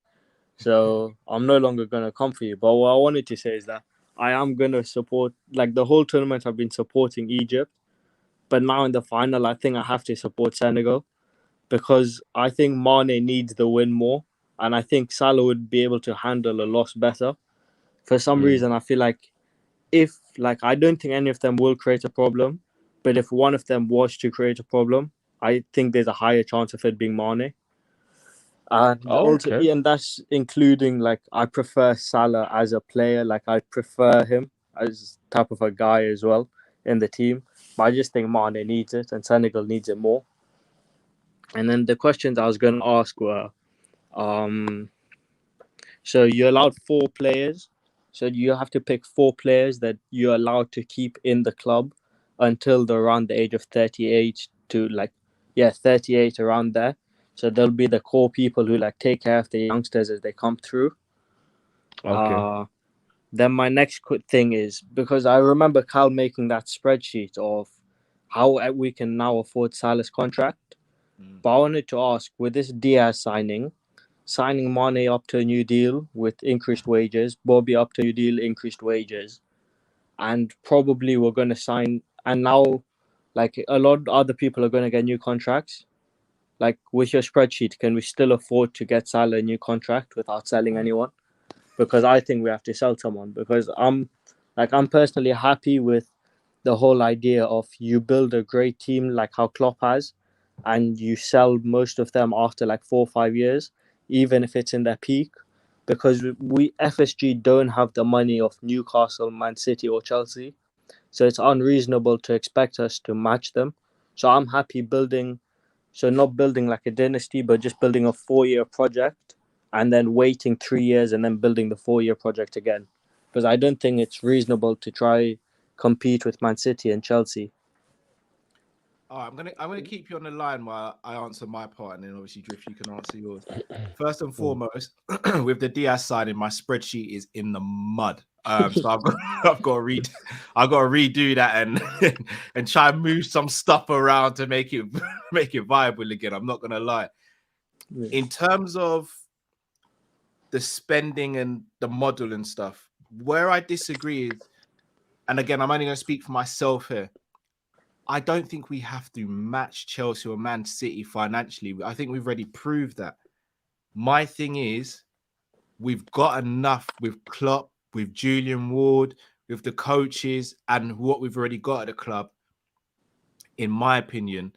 So I'm no longer gonna come for you. But what I wanted to say is that I am gonna support, like, the whole tournament I've been supporting Egypt. But now in the final, I think I have to support Senegal because I think Mane needs the win more. And I think Salah would be able to handle a loss better. For some reason, I feel like I don't think any of them will create a problem. But if one of them was to create a problem, I think there's a higher chance of it being Mane. And also, and that's including, like, I prefer Salah as a player. Like, I prefer him as type of a guy as well in the team. But I just think Mane needs it and Senegal needs it more. And then the questions I was going to ask were, so you're allowed 4 players. So you have to pick 4 players that you're allowed to keep in the club until they're around the age of 38 to 38 around there. So they'll be the core people who like take care of the youngsters as they come through. Okay. Then my next thing is, because I remember Kal making that spreadsheet of how we can now afford Salah's contract. But I wanted to ask, with this Diaz signing Mane up to a new deal with increased wages, Bobby up to a new deal, increased wages, and probably we're going to sign, and now like a lot of other people are going to get new contracts. Like with your spreadsheet, can we still afford to get Salah a new contract without selling anyone? Because I think we have to sell someone, because I'm personally happy with the whole idea of you build a great team like how Klopp has, and you sell most of them after like 4 or 5 years, even if it's in their peak, because we FSG don't have the money of Newcastle, Man City or Chelsea, so it's unreasonable to expect us to match them. So I'm happy not building like a dynasty, but just building a 4-year project and then waiting 3 years and then building the 4-year project again, because I don't think it's reasonable to try compete with Man City and Chelsea. All right, I'm gonna keep you on the line while I answer my part, and then obviously Drift, you can answer yours. First and foremost, with the Diaz signing, my spreadsheet is in the mud. So I've got to redo that and try and move some stuff around to make it viable again. I'm not gonna lie. In terms of the spending and the model and stuff, where I disagree is, and again, I'm only gonna speak for myself here, I don't think we have to match Chelsea or Man City financially. I think we've already proved that. My thing is, we've got enough with Klopp, with Julian Ward, with the coaches, and what we've already got at the club, in my opinion,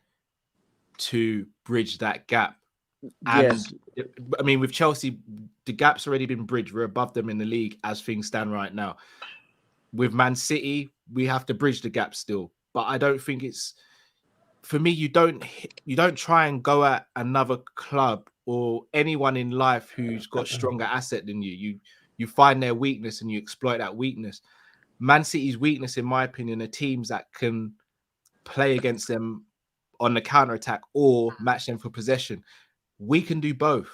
to bridge that gap. Yes. And I mean, with Chelsea, the gap's already been bridged. We're above them in the league as things stand right now. With Man City, we have to bridge the gap still. But I don't think it's, for me, you don't try and go at another club or anyone in life who's got stronger asset than you. You find their weakness and you exploit that weakness. Man City's weakness, in my opinion, are teams that can play against them on the counter-attack or match them for possession. We can do both,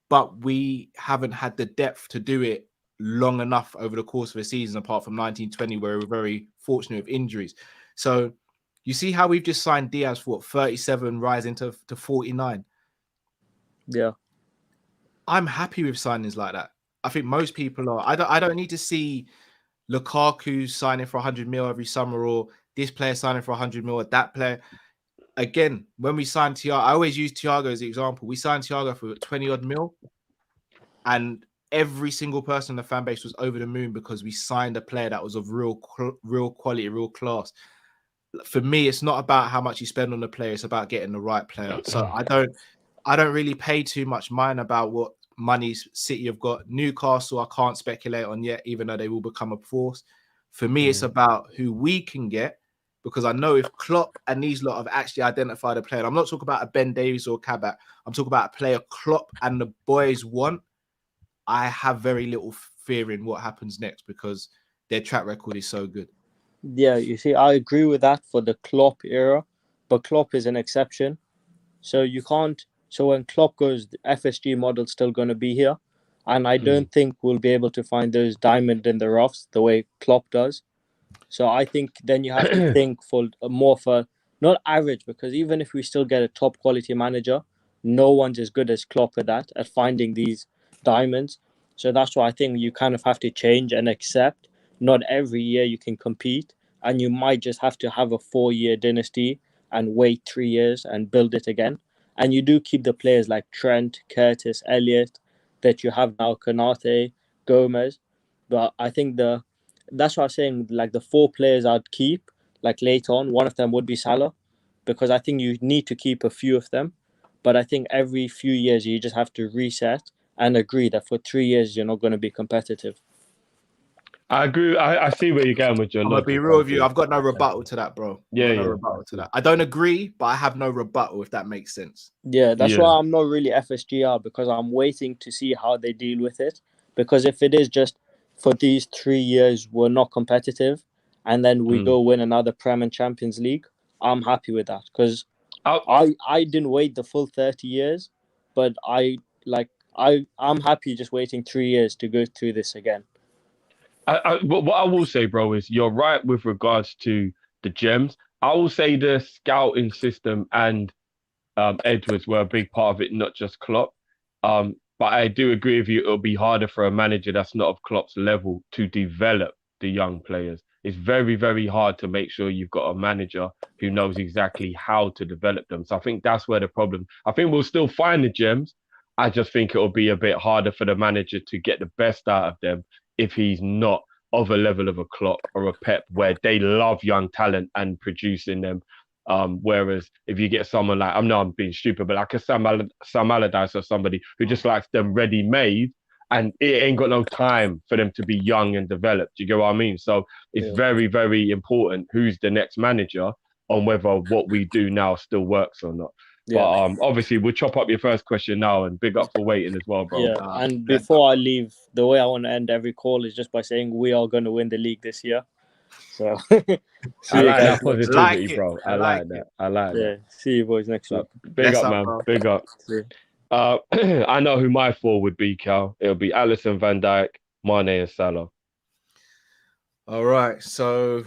but we haven't had the depth to do it long enough over the course of a season, apart from 1920, where we were very fortunate with injuries. So you see how we've just signed Diaz for 37, rising to 49. Yeah. I'm happy with signings like that. I think most people are. I don't need to see Lukaku signing for 100 mil every summer, or this player signing for 100 mil, or that player. Again, when we signed Thiago, I always use Thiago as the example. We signed Thiago for 20 odd mil, and every single person in the fan base was over the moon because we signed a player that was of real quality, real class. For me, it's not about how much you spend on the player; it's about getting the right player. So I don't really pay too much mind about what money City have got. Newcastle, I can't speculate on yet, even though they will become a force. For me, it's about who we can get, because I know if Klopp and these lot have actually identified a player, I'm not talking about a Ben Davies or Kabak. I'm talking about a player Klopp and the boys want. I have very little fear in what happens next because their track record is so good. Yeah, you see, I agree with that for the Klopp era, but Klopp is an exception. So you can't. So when Klopp goes, the FSG model's still going to be here, and I don't think we'll be able to find those diamond in the roughs the way Klopp does. So I think then you have to think for more for not average, because even if we still get a top quality manager, no one's as good as Klopp at finding these diamonds. So that's why I think you kind of have to change and accept not every year you can compete, and you might just have to have a 4-year dynasty and wait 3 years and build it again. And you do keep the players like Trent, Curtis, Elliott that you have now, Konate, Gomez. But I think that's what I'm saying, like the 4 players I'd keep, like later on, one of them would be Salah, because I think you need to keep a few of them. But I think every few years you just have to reset and agree that for 3 years you're not going to be competitive. I agree. I see where you're going with your I'm gonna logic. be real with you. I've got no rebuttal to that, bro. Rebuttal to that. I don't agree, but I have no rebuttal, if that makes sense. Yeah, that's why I'm not really FSGR, because I'm waiting to see how they deal with it. Because if it is just for these 3 years we're not competitive, and then we go win another Prem and Champions League, I'm happy with that because I didn't wait the full 30 years, but I'm happy just waiting 3 years to go through this again. But what I will say, bro, is you're right with regards to the gems. I will say the scouting system and Edwards were a big part of it, not just Klopp. But I do agree with you, it'll be harder for a manager that's not of Klopp's level to develop the young players. It's very, very hard to make sure you've got a manager who knows exactly how to develop them. So I think that's where the problem. I think we'll still find the gems. I just think it'll be a bit harder for the manager to get the best out of them if he's not of a level of a Klopp or a Pep where they love young talent and producing them. Whereas if you get someone like, I'm being stupid, but like a Sam Allardyce or somebody who just likes them ready-made and it ain't got no time for them to be young and developed. Do you get what I mean? So it's very, very important who's the next manager on whether what we do now still works or not. Yeah. But obviously, we'll chop up your first question now and big up for waiting as well, bro. Yeah, and before I leave, the way I want to end every call is just by saying we are going to win the league this year. So I like that positivity, bro. I like that. I like that. Yeah, see you boys next week. Big up, man. Bro. Big up. I know who my four would be, Cal. It'll be Alisson, Van Dijk, Mane, and Salah. All right. So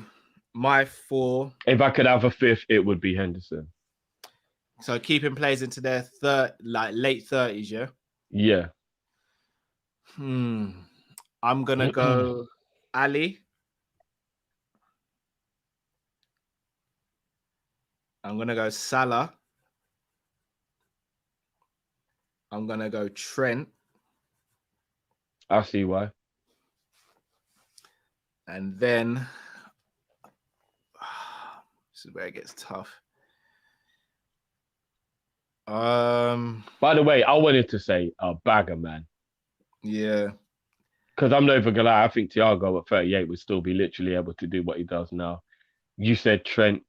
my four. If I could have a fifth, it would be Henderson. So keeping players into their late 30s, yeah? Yeah. I'm gonna go Ali. I'm gonna go Salah. I'm gonna go Trent. I see why. And then this is where it gets tough. By the way, I wanted to say Bagger, man. Yeah. Because I'm not even gonna lie, I think Thiago at 38 would still be literally able to do what he does now. You said Trent.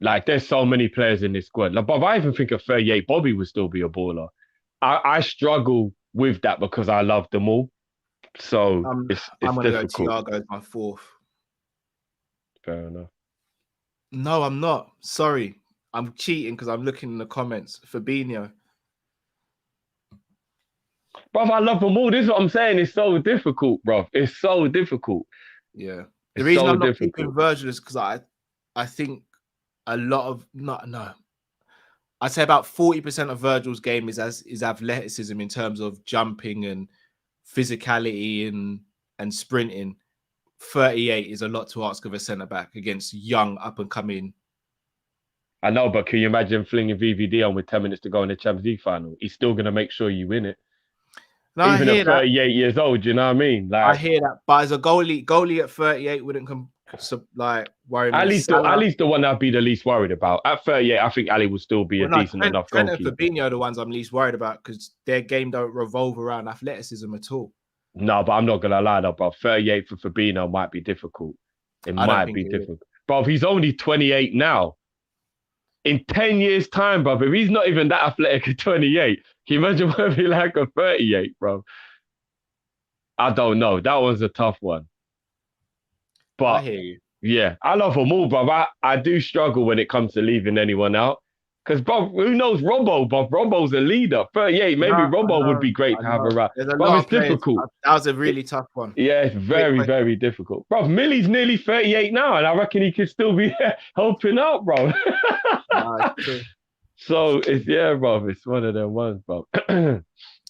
Like, there's so many players in this squad. Like, but I even think at 38, Bobby would still be a baller. I struggle with that because I love them all. So it's I'm gonna difficult. go Thiago as my fourth. Fair enough. No, I'm not. Sorry. I'm cheating because I'm looking in the comments. Fabinho. Bruv, I love them all. This is what I'm saying. It's so difficult, bruv. It's so difficult. Yeah. The It's reason so I'm not difficult. keeping Virgil is because I think a lot of I'd say about 40% of Virgil's game is athleticism in terms of jumping and physicality and sprinting. 38 is a lot to ask of a centre back against young up and coming. I know, but can you imagine flinging VVD on with 10 minutes to go in the Champions League final? He's still going to make sure you win it. No, Even I hear at 38 years old, you know what I mean? Like, I hear that, but as a goalie at 38 wouldn't worry me. Ali's the one I'd be the least worried about. At 38, I think Ali would still be a decent enough Trent goalkeeper. and Fabinho are the ones I'm least worried about because their game don't revolve around athleticism at all. No, but I'm not going to lie though, bro. 38 for Fabinho might be difficult. It might be difficult. Bro, he's only 28 now. In 10 years' time, bro, if he's not even that athletic at 28, can you imagine what it'd be like at 38, bro? I don't know. That one's a tough one. But I hear you. Yeah, I love them all, bro. I do struggle when it comes to leaving anyone out. Because, bro, who knows Robbo, bro? Robbo's a leader. 38, maybe Robbo would be great to have around. Bro, it's difficult. That was a really tough one. Yeah, it's very, very difficult. Bro, Millie's nearly 38 now, and I reckon he could still be helping out, bro. So, bro, it's one of them ones, bro. All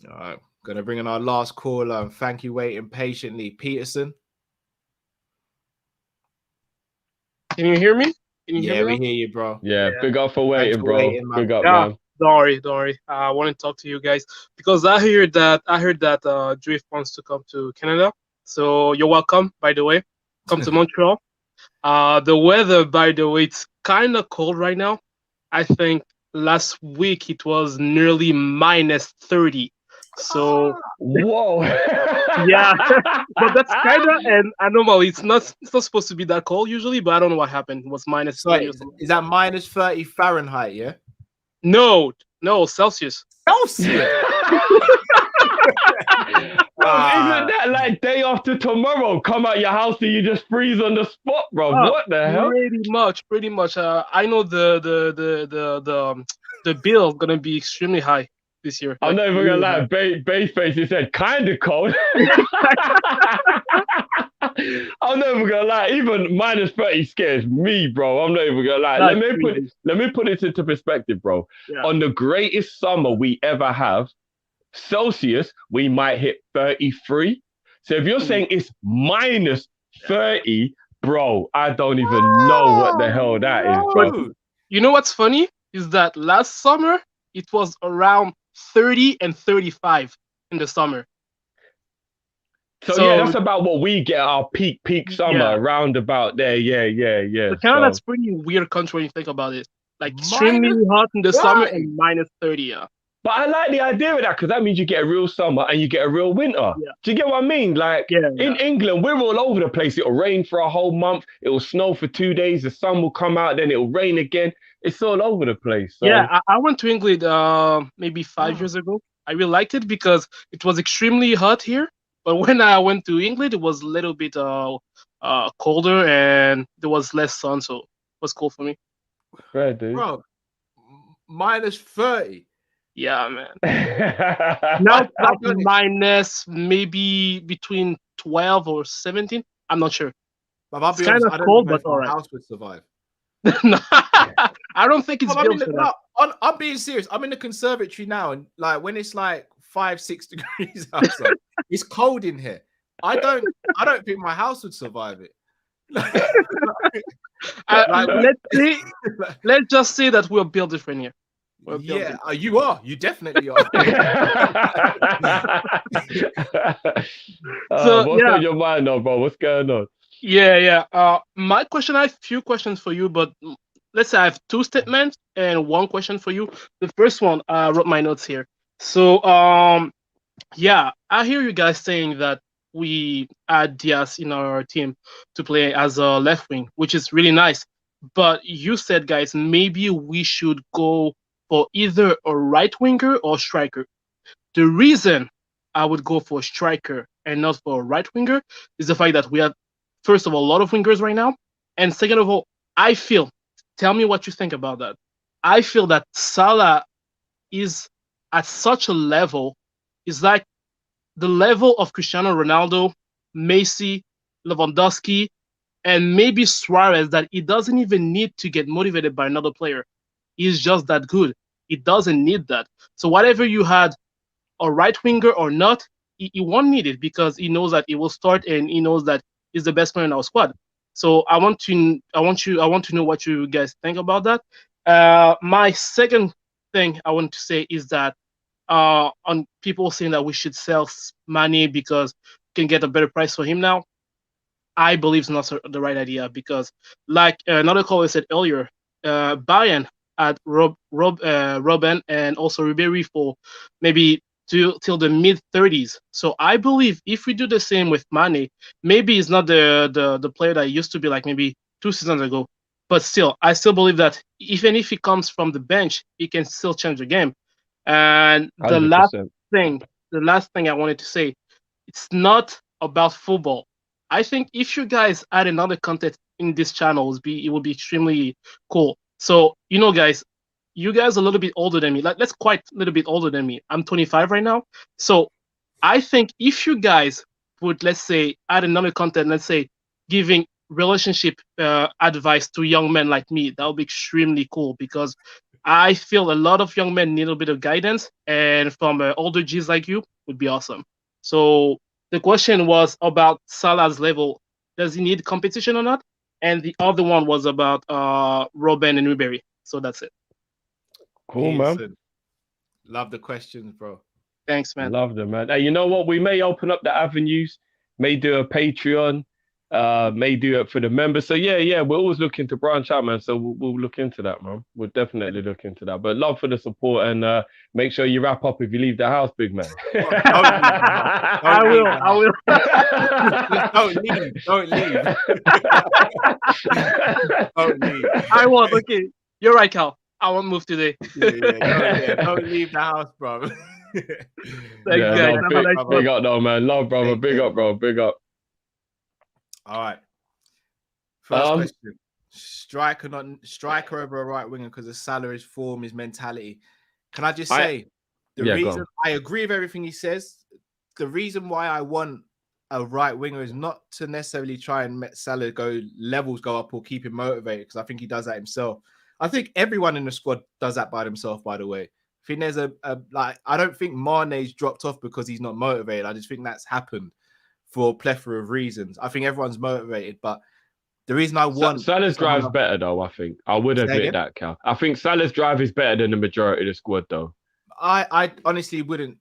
right, gonna bring in our last caller. Thank you, waiting patiently. Peterson. Can you hear me? We hear you, bro. Yeah, big up for waiting, bro. Big up, yeah, man. Don't worry. I want to talk to you guys because I heard that Drift wants to come to Canada. So you're welcome, by the way. Come to Montreal. The weather, by the way, it's kind of cold right now. I think last week it was nearly minus 30. So whoa, yeah, but that's kind of an anomaly. It's not supposed to be that cold usually, but I don't know what happened. It was minus 30. Is that minus 30 Fahrenheit? Yeah. No, Celsius. Celsius. Bro, isn't that like day after tomorrow, come out your house and you just freeze on the spot, bro. What the hell? Pretty much. I know the bill is gonna be extremely high this year. I'm like, not even really gonna lie. high. Bayface, he said kind of cold. I'm not even gonna lie. Even minus 30 scares me, bro. I'm not even gonna lie. That's Let me put it into perspective, bro. Yeah. On the greatest summer we ever have, Celsius, we might hit 33. So if you're saying it's minus 30, bro, I don't even know what the hell that is, bro. You know what's funny is that last summer it was around 30 and 35 in the summer. So yeah, that's about what we get our peak summer around about there. Yeah. So Canada's pretty weird country when you think about it. Like extremely hot in the summer and minus 30. Yeah. But I like the idea of that because that means you get a real summer and you get a real winter. Yeah. Do you get what I mean? Like in England, we're all over the place. It'll rain for a whole month. It'll snow for 2 days. The sun will come out. Then it'll rain again. It's all over the place. So. Yeah, I went to England maybe 5 years ago. I really liked it because it was extremely hot here. But when I went to England, it was a little bit colder and there was less sun. So it was cool for me. Fair, dude. Bro, minus 30. Yeah, man. Now it's like minus maybe between 12 or 17. I'm not sure. But I'll It's be kind honest, of I cold, don't know but if my all right. house would survive. I don't think it's built for that. I'm being serious. I'm in the conservatory now, and like when it's like 5-6 degrees outside, it's cold in here. I don't think my house would survive it. Let's just say that we're built different here. Yeah, you are. You definitely are. What's on your mind, though, bro? What's going on? Yeah. My question, I have a few questions for you, but let's say I have two statements and one question for you. The first one, I wrote my notes here. So, yeah, I hear you guys saying that we add Diaz in our team to play as a left wing, which is really nice. But you said, guys, maybe we should go for either a right winger or striker. The reason I would go for a striker and not for a right winger is the fact that we have, first of all, a lot of wingers right now. And second of all, I feel, tell me what you think about that. I feel that Salah is at such a level, is like the level of Cristiano Ronaldo, Messi, Lewandowski, and maybe Suarez, that he doesn't even need to get motivated by another player. He's just that good. He doesn't need that. So whatever you had, a right winger or not, he won't need it because he knows that he will start and he knows that he's the best player in our squad. So I want to know what you guys think about that. My second thing I want to say is that on people saying that we should sell Mane because we can get a better price for him now, I believe it's not the right idea because, like another caller said earlier, Bayern had Robben and also Ribéry for maybe till the mid-30s. So I believe if we do the same with Mane, maybe he's not the player that he used to be like maybe 2 seasons ago. But still, I still believe that even if he comes from the bench, he can still change the game. And the 100%. last thing I wanted to say, it's not about football. I think if you guys add another content in this channel, it would be extremely cool. So, guys, you guys are a little bit older than me. Let's quite a little bit older than me. I'm 25 right now. So I think if you guys would, let's say, add another content, let's say, giving relationship advice to young men like me, that would be extremely cool because I feel a lot of young men need a bit of guidance, and from older G's like you would be awesome. So the question was about Salah's level. Does he need competition or not? And the other one was about Robben and Ribéry. So that's it. Cool, man. Love the questions, bro. Thanks, man. Love them, man. Hey, you know what? We may open up the avenues, may do a Patreon, may do it for the members. So yeah, we're always looking to branch out, man. So we'll look into that, man. We'll definitely look into that. But love for the support and make sure you wrap up if you leave the house, big man. I will. Don't leave. Don't leave. I won't. Okay, you're right, Cal. I won't move today. Don't leave the house, bro. Thanks, guys. Big up, though, man. Love, brother. Big up, bro. Big up. All right. First Um, question: striker over a right winger because of Salah's form, his mentality. Can I just say the Yeah, go reason on. I agree with everything he says? The reason why I want a right winger is not to necessarily try and make Salah levels go up or keep him motivated, because I think he does that himself. I think everyone in the squad does that by themselves, by the way. I think there's I don't think Mane's dropped off because he's not motivated. I just think that's happened for a plethora of reasons. I think everyone's motivated, but the reason I want Salah's drive's someone- better though. I think I would Say admit again? that, Cal. I think Salah's drive is better than the majority of the squad, though. I honestly wouldn't.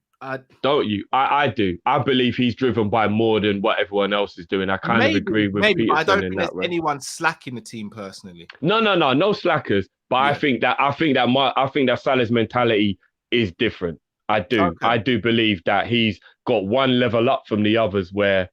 Don't you? I do. I believe he's driven by more than what everyone else is doing. I kind of agree with maybe, but I Peterson don't in think there's that way. anyone slacking the team personally. No slackers. But Yeah. I think that Salah's mentality is different. I do. Okay. I do believe that he's got one level up from the others, where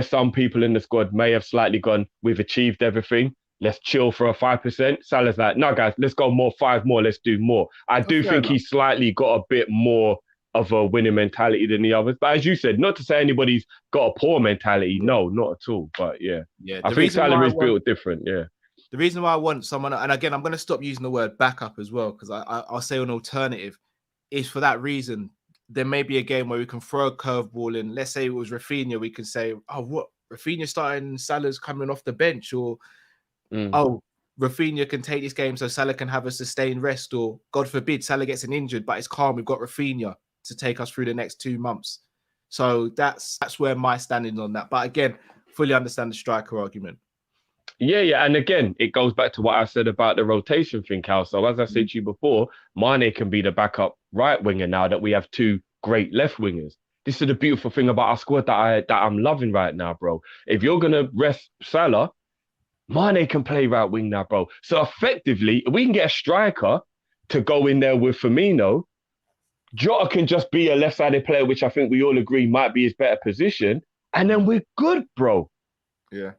some people in the squad may have slightly gone, we've achieved everything, let's chill for a 5%. Salah's like, no, guys, let's go more, 5 more, let's do more. I do fair think enough. he's slightly got a bit more of a winning mentality than the others. But as you said, not to say anybody's got a poor mentality. No, not at all. But yeah, Yeah, I the think reason Salah why I is want- built different. Yeah. The reason why I want someone, and again, I'm going to stop using the word backup as well, because I'll say an alternative, is for that reason. There may be a game where we can throw a curveball in. Let's say it was Rafinha, we can say, oh, what? Rafinha starting, Salah's coming off the bench, or oh, Rafinha can take this game so Salah can have a sustained rest, or God forbid, Salah gets an injured, but it's calm. We've got Rafinha to take us through the next 2 months. So that's where my standing on that. But again, fully understand the striker argument. Yeah. And again, it goes back to what I said about the rotation thing, Cal. So as I said to you before, Mane can be the backup right winger now that we have 2 great left wingers. This is the beautiful thing about our squad that I'm loving right now, bro. If you're gonna rest Salah, Mane can play right wing now, bro. So effectively, we can get a striker to go in there with Firmino. Jota can just be a left-sided player, which I think we all agree might be his better position. And then we're good, bro. Yeah.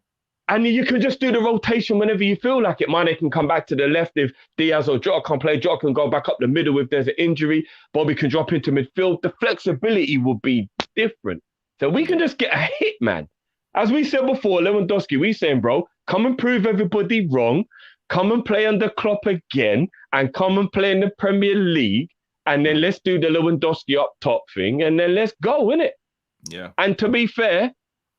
And you can just do the rotation whenever you feel like it. Mane can come back to the left if Diaz or Jota can't play. Jota can go back up the middle if there's an injury. Bobby can drop into midfield. The flexibility will be different. So we can just get a hit, man. As we said before, Lewandowski, we saying, bro, come and prove everybody wrong. Come and play under Klopp again, and come and play in the Premier League. And then let's do the Lewandowski up top thing, and then let's go, innit? Yeah. And to be fair,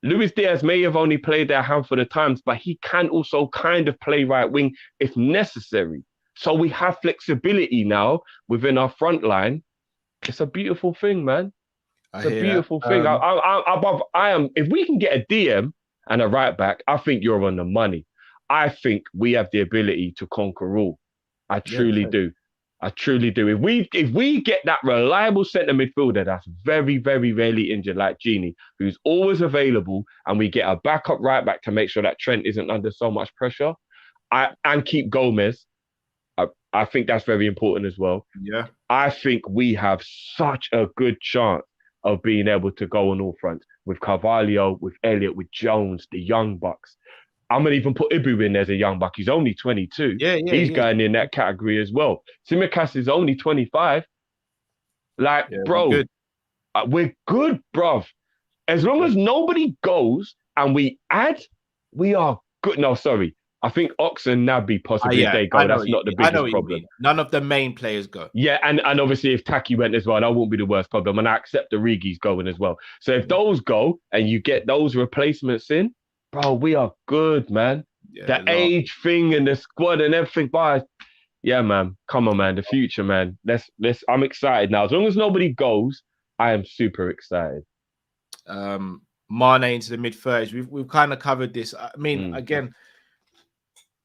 Luis Diaz may have only played there a handful of times, but he can also kind of play right wing if necessary. So we have flexibility now within our front line. It's a beautiful thing, man. It's a beautiful thing. I am. If we can get a DM and a right back, I think you're on the money. I think we have the ability to conquer all. I truly do. I truly do. If we get that reliable centre midfielder that's very, very rarely injured, like Genie, who's always available, and we get a backup right back to make sure that Trent isn't under so much pressure, and keep Gomez, I think that's very important as well. Yeah. I think we have such a good chance of being able to go on all fronts with Carvalho, with Elliott, with Jones, the young bucks. I'm going to even put Ibu in there as a young buck. He's only 22. He's going in that category as well. Tsimikas is only 25. Like, bro, we're good, bruv. As long as nobody goes and we add, we are good. No, sorry. I think Ox and Naby possibly if they go, that's not the biggest problem. None of the main players go. Yeah, and obviously if Taki went as well, that won't be the worst problem. And I accept the Rigi's going as well. So if those go and you get those replacements in, bro, we are good, man. The age thing and the squad and everything, but yeah, man. Come on, man. The future, man. Let's. I'm excited now. As long as nobody goes, I am super excited. Mane into the mid-30s. We've kind of covered this. I mean, again,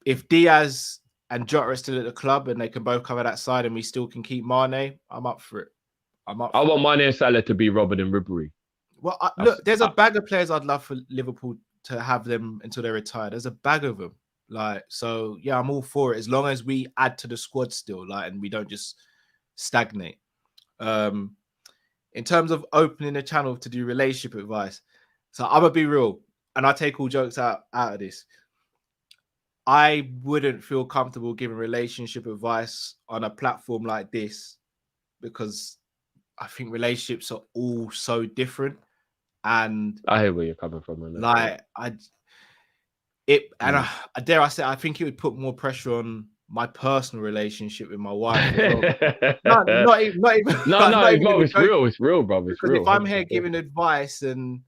if Diaz and Jota are still at the club and they can both cover that side and we still can keep Mane, I'm up for it. I want Mane and Salah to be Robin and Ribery. Well, look, there's a bag of players I'd love for Liverpool to have them until they retire. There's a bag of them. Like, so yeah, I'm all for it as long as we add to the squad still, like, and we don't just stagnate. In terms of opening a channel to do relationship advice, so I'm gonna be real, and I take all jokes out of this. I wouldn't feel comfortable giving relationship advice on a platform like this because I think relationships are all so different. And I hear where you're coming from. Like, And I dare I say, I think it would put more pressure on my personal relationship with my wife. Not even, no, it's real, bro. It's because real. if I'm here 100%. giving advice, and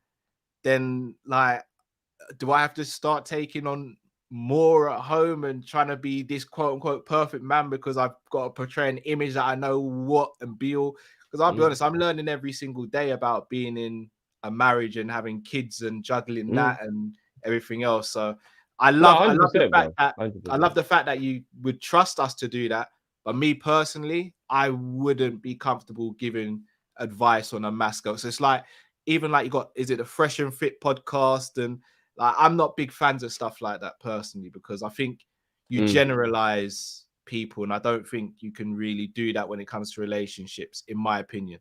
then like, do I have to start taking on more at home and trying to be this quote unquote perfect man because I've got to portray an image that I know what and be all? Because I'll be honest, I'm learning every single day about being in a marriage and having kids and juggling that and everything else. So I love the fact that 100%. I love the fact that you would trust us to do that. But me personally, I wouldn't be comfortable giving advice on a mascot. So it's like, even like you got, is it the Fresh and Fit podcast? And like, I'm not big fans of stuff like that personally, because I think you generalize people, and I don't think you can really do that when it comes to relationships, in my opinion.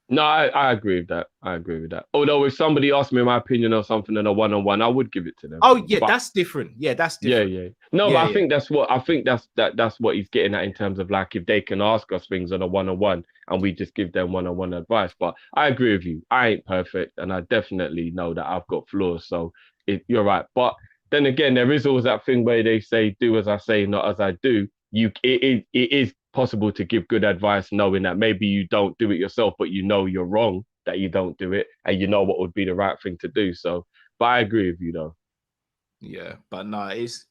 No, I agree with that. Although if somebody asked me my opinion or something in a one-on-one, I would give it to them. Oh yeah, that's different. Yeah, that's different. Yeah. No, but I think that's what he's getting at in terms of like, if they can ask us things on a one-on-one and we just give them one-on-one advice. But I agree with you. I ain't perfect, and I definitely know that I've got flaws. So you're right. But then again, there is always that thing where they say, "Do as I say, not as I do." It is possible to give good advice knowing that maybe you don't do it yourself, but you know you're wrong that you don't do it, and you know what would be the right thing to do. So, but I agree with you though. Yeah, but no, it's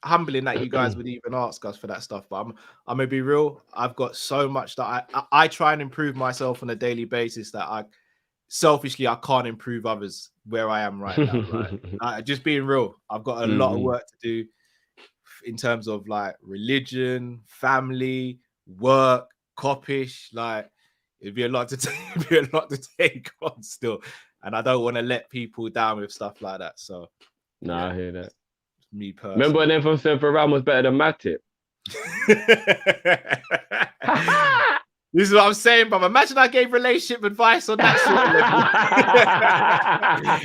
humbling that you guys would even ask us for that stuff. But I'm gonna be real. I've got so much that I try and improve myself on a daily basis that I can't improve others where I am right now. Like, just being real, I've got a lot of work to do in terms of like religion, family, work, Kopish. Like, it'd be a lot to take on still, and I don't want to let people down with stuff like that. So. I hear that. Me personally. Remember when everyone said Varane was better than Matip? This is what I'm saying, but imagine I gave relationship advice on that sort of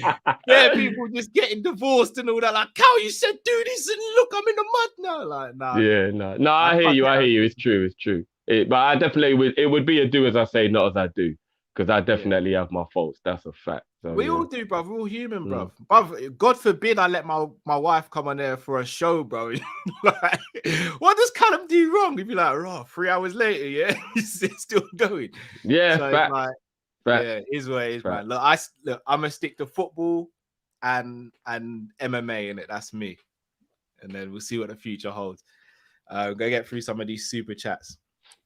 level. Yeah, people just getting divorced and all that. Like, Cal, you said do this, and look, I'm in the mud now. Like, nah. Yeah, no. I hear you. It's true. But I definitely would. It would be a do as I say, not as I do, because I definitely have my faults. That's a fact. So, we all do, bro. We're all human, bro. But God forbid I let my wife come on there for a show, bro. Like, what does Callum do wrong? You'd be like, oh, 3 hours later, yeah, he's still going. Yeah, so fact. Like, fact. Yeah, it is what it is, Fact. man. Look, I'm gonna stick to football and MMA in it. That's me. And then we'll see what the future holds. Go get through some of these super chats.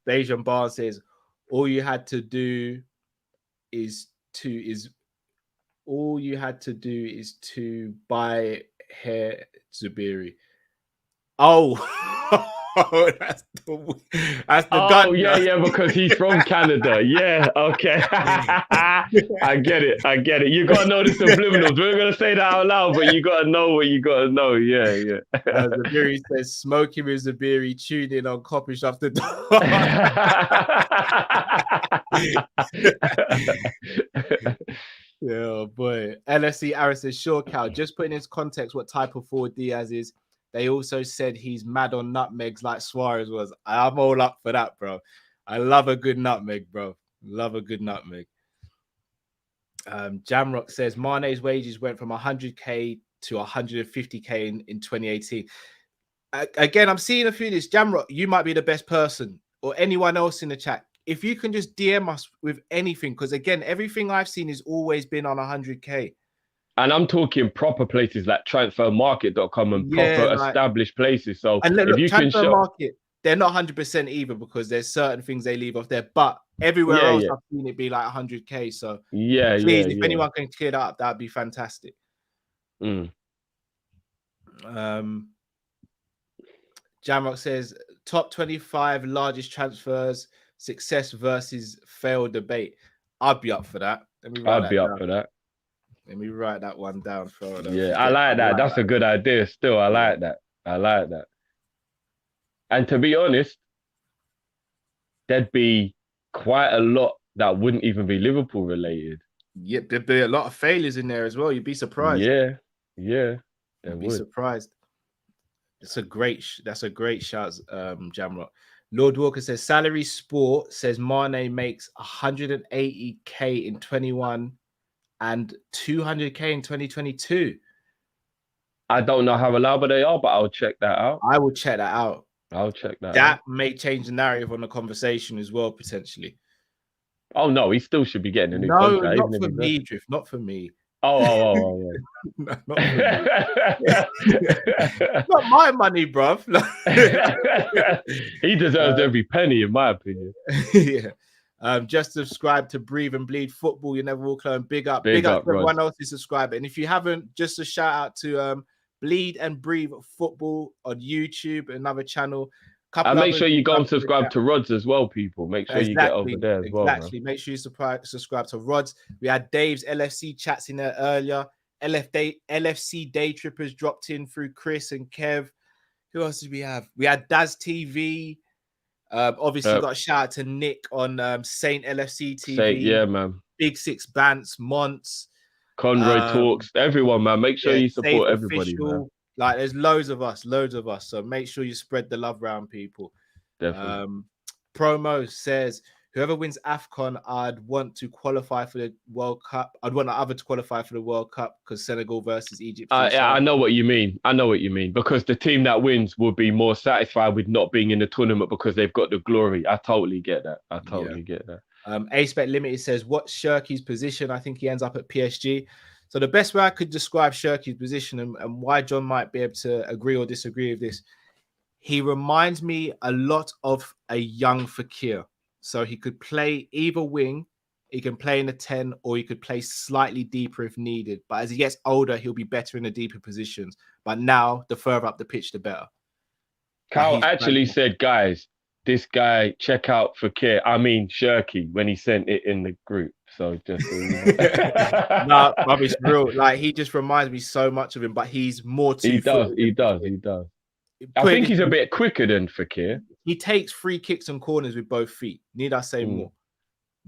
Dejan Barnes says, all you had to do is to buy hair Zubiri. Oh, that's the gun. Yeah, because he's from Canada. Yeah, okay. I get it. You gotta know the subliminals. We're gonna say that out loud, but you gotta know what you gotta know. Yeah. Zubiri says, smoking with Zubiri, tune in on Kopish after dark. Yeah, boy. LSC Aaron says, sure, Cal, just put in his context what type of forward Diaz is. They also said he's mad on nutmegs like Suarez was. I'm all up for that, bro. I love a good nutmeg, bro. Love a good nutmeg. Jamrock says Mane's wages went from 100k to 150k in 2018. Again, I'm seeing a few of this. Jamrock, you might be the best person, or anyone else in the chat. If you can just DM us with anything, because again, everything I've seen has always been on 100k. And I'm talking proper places like transfermarket.com and proper established places. So and look, if you can show market, they're not 100% either, because there's certain things they leave off there. But everywhere else, I've seen it be like 100k. So please, if anyone can clear that up, that'd be fantastic. Jamrock says top 25 largest transfers, success versus failed debate. I'd be up for that. I'd be up for that. Let me write that one down. I like that. That's a good idea. Still, I like that. And to be honest, there'd be quite a lot that wouldn't even be Liverpool related. Yep, there'd be a lot of failures in there as well. You'd be surprised. Yeah. You'd be surprised. That's a great shout, Jamrock. Lord Walker says Salary Sport says Mane makes 180k in 21 and 200k in 2022. I don't know how reliable they are, but I'll check that out. I will check that out. I'll check that out. That may change the narrative on the conversation as well, potentially. Oh no, he still should be getting a new No, contract. not even if for he's me, Drift. Not for me. Oh, yeah. No, not for me. Not my money, bruv. He deserves every penny, in my opinion. Yeah. Just subscribe to Breathe and Bleed Football. You never walk alone. Big up Big to up, everyone Rod. else who's subscribed. And if you haven't, just a shout out to Bleed and Breathe Football on YouTube, another channel. And make others sure you go up and to the subscribe chat. to Rod's as well, people. Make sure you get over there as well, man. Exactly. Make sure you subscribe to Rod's. We had Dave's LFC chats in there earlier. LFC Day Trippers dropped in through Chris and Kev. Who else did we have? We had Daz TV. Obviously, got a shout out to Nick on Saint LFC TV. Yeah, man. Big Six Bants, Monts. Conroy Talks. Everyone, man. Make sure you support Safe everybody, Official. man. Like, there's loads of us. So make sure you spread the love around, people. Definitely. Promo says, whoever wins AFCON, I'd want to qualify for the World Cup. I'd want the other to qualify for the World Cup because Senegal versus Egypt. I know what you mean. Because the team that wins will be more satisfied with not being in the tournament because they've got the glory. I totally get that. Get that. A-Spec Limited says, what's Shirky's position? I think he ends up at PSG. So the best way I could describe Shirky's position and why John might be able to agree or disagree with this, he reminds me a lot of a young Fekir. So he could play either wing, he can play in a 10, or he could play slightly deeper if needed. But as he gets older, he'll be better in the deeper positions. But now, the further up the pitch, the better. Carl actually said, guys, this guy, check out Fekir. I mean, Shirky, when he sent it in the group. So just no, rubbish, real. Like, he just reminds me so much of him, but he's more too. He does. I think he's a bit quicker than Fekir. He takes free kicks and corners with both feet. Need I say more?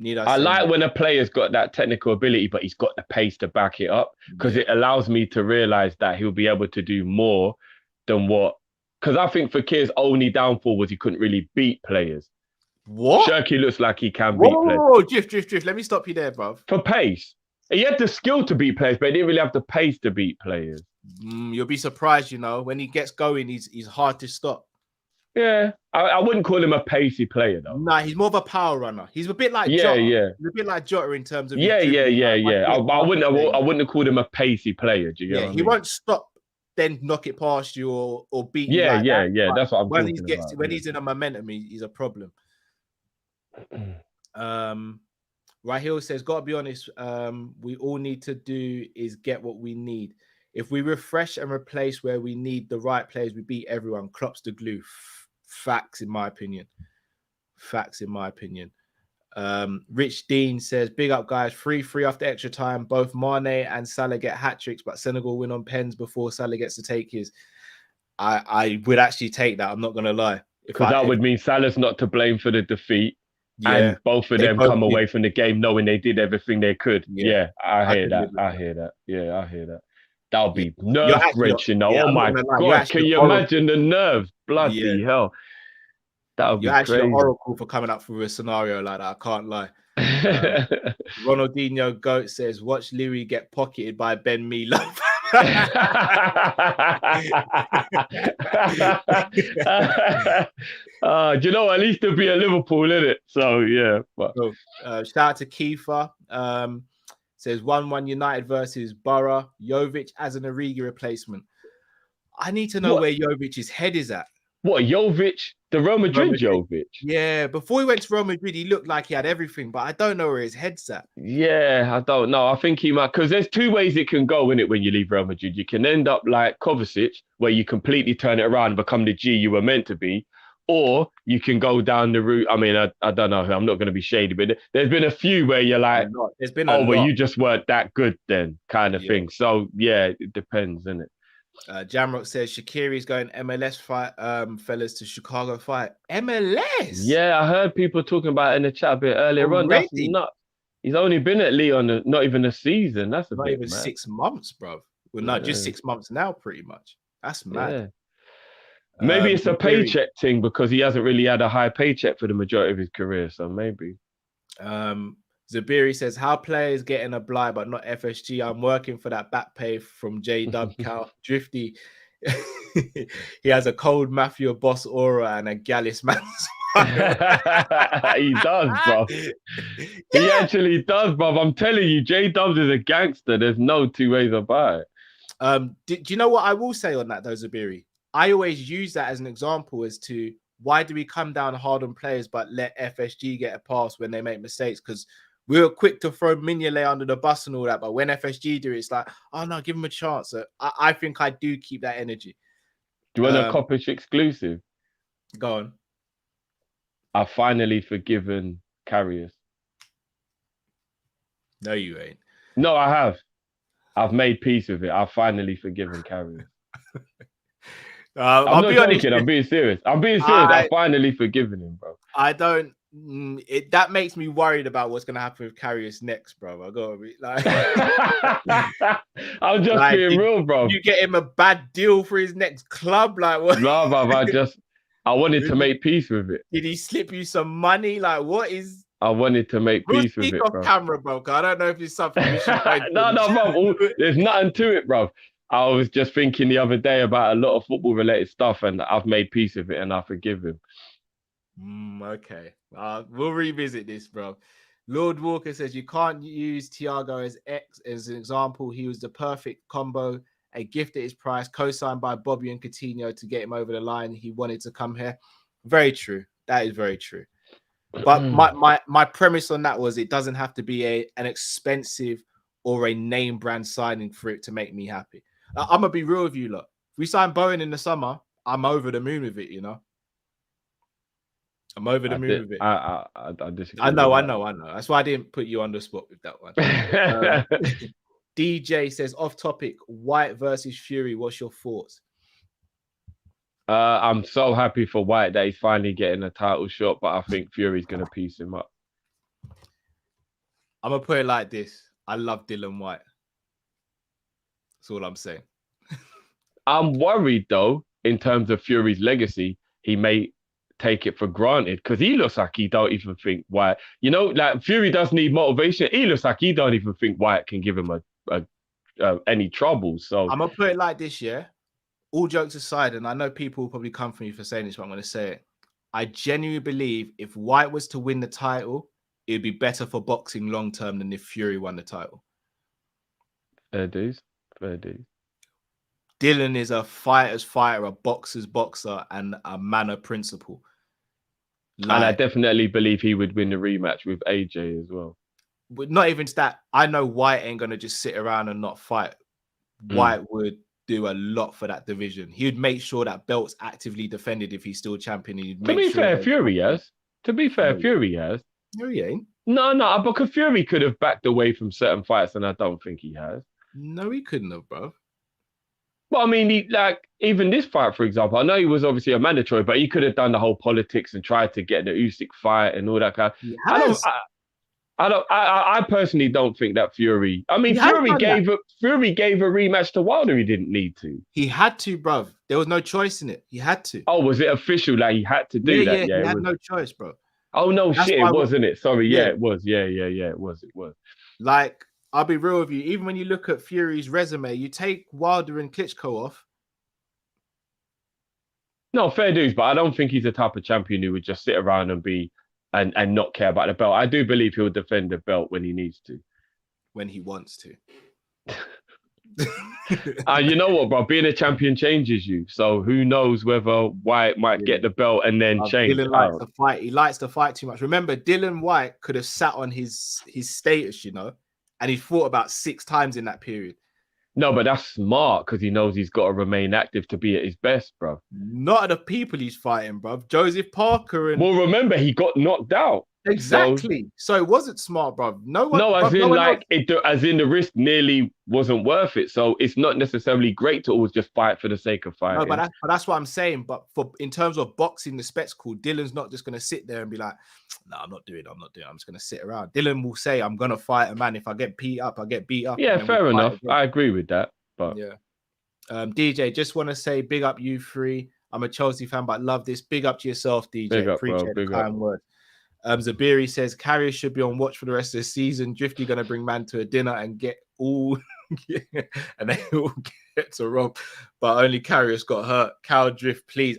I like when a player's got that technical ability, but he's got the pace to back it up because it allows me to realize that he'll be able to do more than what. Because I think Fekir's only downfall was he couldn't really beat players. What? Shirky looks like he can beat players. Whoa, drift. Let me stop you there, bruv. For pace. He had the skill to beat players, but he didn't really have the pace to beat players. You'll be surprised, when he gets going, he's hard to stop. Yeah, I wouldn't call him a pacey player though. Nah, he's more of a power runner. He's a bit like Jota. Yeah. He's a bit like Jota in terms of Yeah. I wouldn't have called him a pacey player. Do you get what I mean? He won't stop, then knock it past you or beat you. Yeah. That. That's what I'm when talking about. When he's in a momentum, he's a problem. Rahil says, gotta be honest, we all need to do is get what we need. If we refresh and replace where we need the right players, we beat everyone. Klopp's the glue. Facts, in my opinion. Rich Dean says, big up, guys. 3-3 after extra time. Both Mane and Salah get hat-tricks, but Senegal win on pens before Salah gets to take his. I would actually take that. I'm not going to lie. Because that would mean Salah's not to blame for the defeat. Yeah, and both of them come away from the game knowing they did everything they could. Yeah, I hear that. Yeah, I hear that. That'll be nerve-wrenching now. Oh my God, can you imagine the nerves? Bloody hell. That would be crazy. You're actually an oracle for coming up with a scenario like that. I can't lie. Ronaldinho Goat says, watch Louis get pocketed by Ben Milo. Do you know, at least to be a Liverpool, in it. So yeah. But. Shout out to Kiefer. Says 1-1 United versus Borough. Jovic as an Origi replacement. I need to know where Jovic's head is at. What, Jovic? The Real Madrid Jovic? Yeah, before he went to Real Madrid, he looked like he had everything, but I don't know where his head's at. Yeah, I don't know. I think he might, because there's two ways it can go in it when you leave Real Madrid. You can end up like Kovacic, where you completely turn it around and become the G you were meant to be, or you can go down the route. I mean, I don't know. I'm not going to be shady, but there's been a few where you're like, there's been well, you just weren't that good then, kind of thing. So yeah, it depends, isn't it? Jamrock says Shaqiri's going MLS fight, fellas, to Chicago fight. MLS? Yeah, I heard people talking about it in the chat a bit earlier on. That's not. He's only been at Leon not even a season. That's not even 6 months, bro. Well, no, just 6 months now, pretty much. That's mad. Yeah. Maybe it's a paycheck thing because he hasn't really had a high paycheck for the majority of his career. So maybe. Zabiri says, how players getting a blight but not FSG? I'm working for that back pay from J Dub Cal Drifty. He has a cold mafia boss aura and a gallus man smile. He does, bro. He actually does, bro. I'm telling you, J Dubs is a gangster. There's no two ways about it. Do you know what I will say on that, though, Zabiri? I always use that as an example as to why do we come down hard on players but let FSG get a pass when they make mistakes? Because we were quick to throw Mignolet under the bus and all that, but when FSG do it, it's like, oh no, give him a chance. So I think I do keep that energy. Do you want a Kopish exclusive? Go on. I've finally forgiven Carriers. No, you ain't. No, I have. I've made peace with it. I've finally forgiven Carriers. I'm not joking. I'm being serious. I've finally forgiven him, bro. I don't. That makes me worried about what's gonna happen with Carriers next, bro. I gotta be like, I'm just being real, bro. You get him a bad deal for his next club, like what? No, bro. I wanted to make peace with it. Did he slip you some money? Like, what is? I wanted to make peace with it, bro. Off camera, bro. I don't know if it's something we should. No, bro. There's nothing to it, bro. I was just thinking the other day about a lot of football-related stuff, and I've made peace with it, and I forgive him. Okay. We'll revisit this, bro. Lord Walker says you can't use Thiago as an example. He was the perfect combo, a gift at his price, co-signed by Bobby and Coutinho to get him over the line. He wanted to come here. Very true. That is very true. But my premise on that was it doesn't have to be an expensive or a name brand signing for it to make me happy. I'm gonna be real with you, look. If we sign Bowen in the summer, I'm over the moon with it, you know. I'm over the moon with it. I disagree. I know. That's why I didn't put you on the spot with that one. DJ says, off topic, White versus Fury. What's your thoughts? I'm so happy for White that he's finally getting a title shot, but I think Fury's gonna piece him up. I'm gonna put it like this. I love Dylan White. That's all I'm saying. I'm worried though, in terms of Fury's legacy, he may take it for granted because he looks like he don't even think White. You know, like Fury does need motivation. He looks like he don't even think White can give him any trouble. So I'm gonna put it like this, yeah. All jokes aside, and I know people will probably come for me for saying this, but I'm gonna say it. I genuinely believe if White was to win the title, it'd be better for boxing long term than if Fury won the title. Fair dues. Dylan is a fighter's fighter, a boxer's boxer, and a man of principle. And I definitely believe he would win the rematch with AJ as well. But not even that. I know White ain't gonna just sit around and not fight. White would do a lot for that division. He would make sure that belt's actively defended if he's still champion. To be fair, Fury has. No, he ain't. No, because Fury could have backed away from certain fights, and I don't think he has. No, he couldn't have, bro. Well, I mean, even this fight, for example, I know he was obviously a mandatory, but he could have done the whole politics and tried to get the Usyk fight and all that kind of. I personally don't think that Fury. I mean, Fury gave a rematch to Wilder. He didn't need to. He had to, bro. There was no choice in it. He had to. Oh, was it official? Like he had to do that? Yeah, he had no choice, bro. Oh no, shit! It wasn't it? Sorry, it was. Yeah, it was. Like, I'll be real with you. Even when you look at Fury's resume, you take Wilder and Klitschko off. No, fair dues, but I don't think he's the type of champion who would just sit around and be and not care about the belt. I do believe he'll defend the belt when he needs to. When he wants to. You know what, bro? Being a champion changes you. So who knows whether White might get the belt and then change. Dylan likes to fight. He likes to fight too much. Remember, Dylan White could have sat on his status, you know, and he fought about 6 times in that period. No, but that's smart because he knows he's got to remain active to be at his best, bro. Not at the people he's fighting, bro. Joseph Parker and. Well, remember he got knocked out. Exactly. So it wasn't smart, bro. As in the risk nearly wasn't worth it. So it's not necessarily great to always just fight for the sake of fighting. No, but that's what I'm saying. But in terms of boxing, the spectacle, Dylan's not just gonna sit there and be like, "No, I'm not doing. I'm just gonna sit around." Dylan will say, "I'm gonna fight a man. If I get beat up, I get beat up." Yeah, fair enough. I agree with that. But yeah, DJ, just want to say, big up you three. I'm a Chelsea fan, but love this. Big up to yourself, DJ. Big up, Appreciate bro. the kind word. Zabiri says Carrier should be on watch for the rest of the season. Drifty gonna bring man to a dinner and get all and they all get to Rob, but only Carrier's got hurt. Cal Drift, please.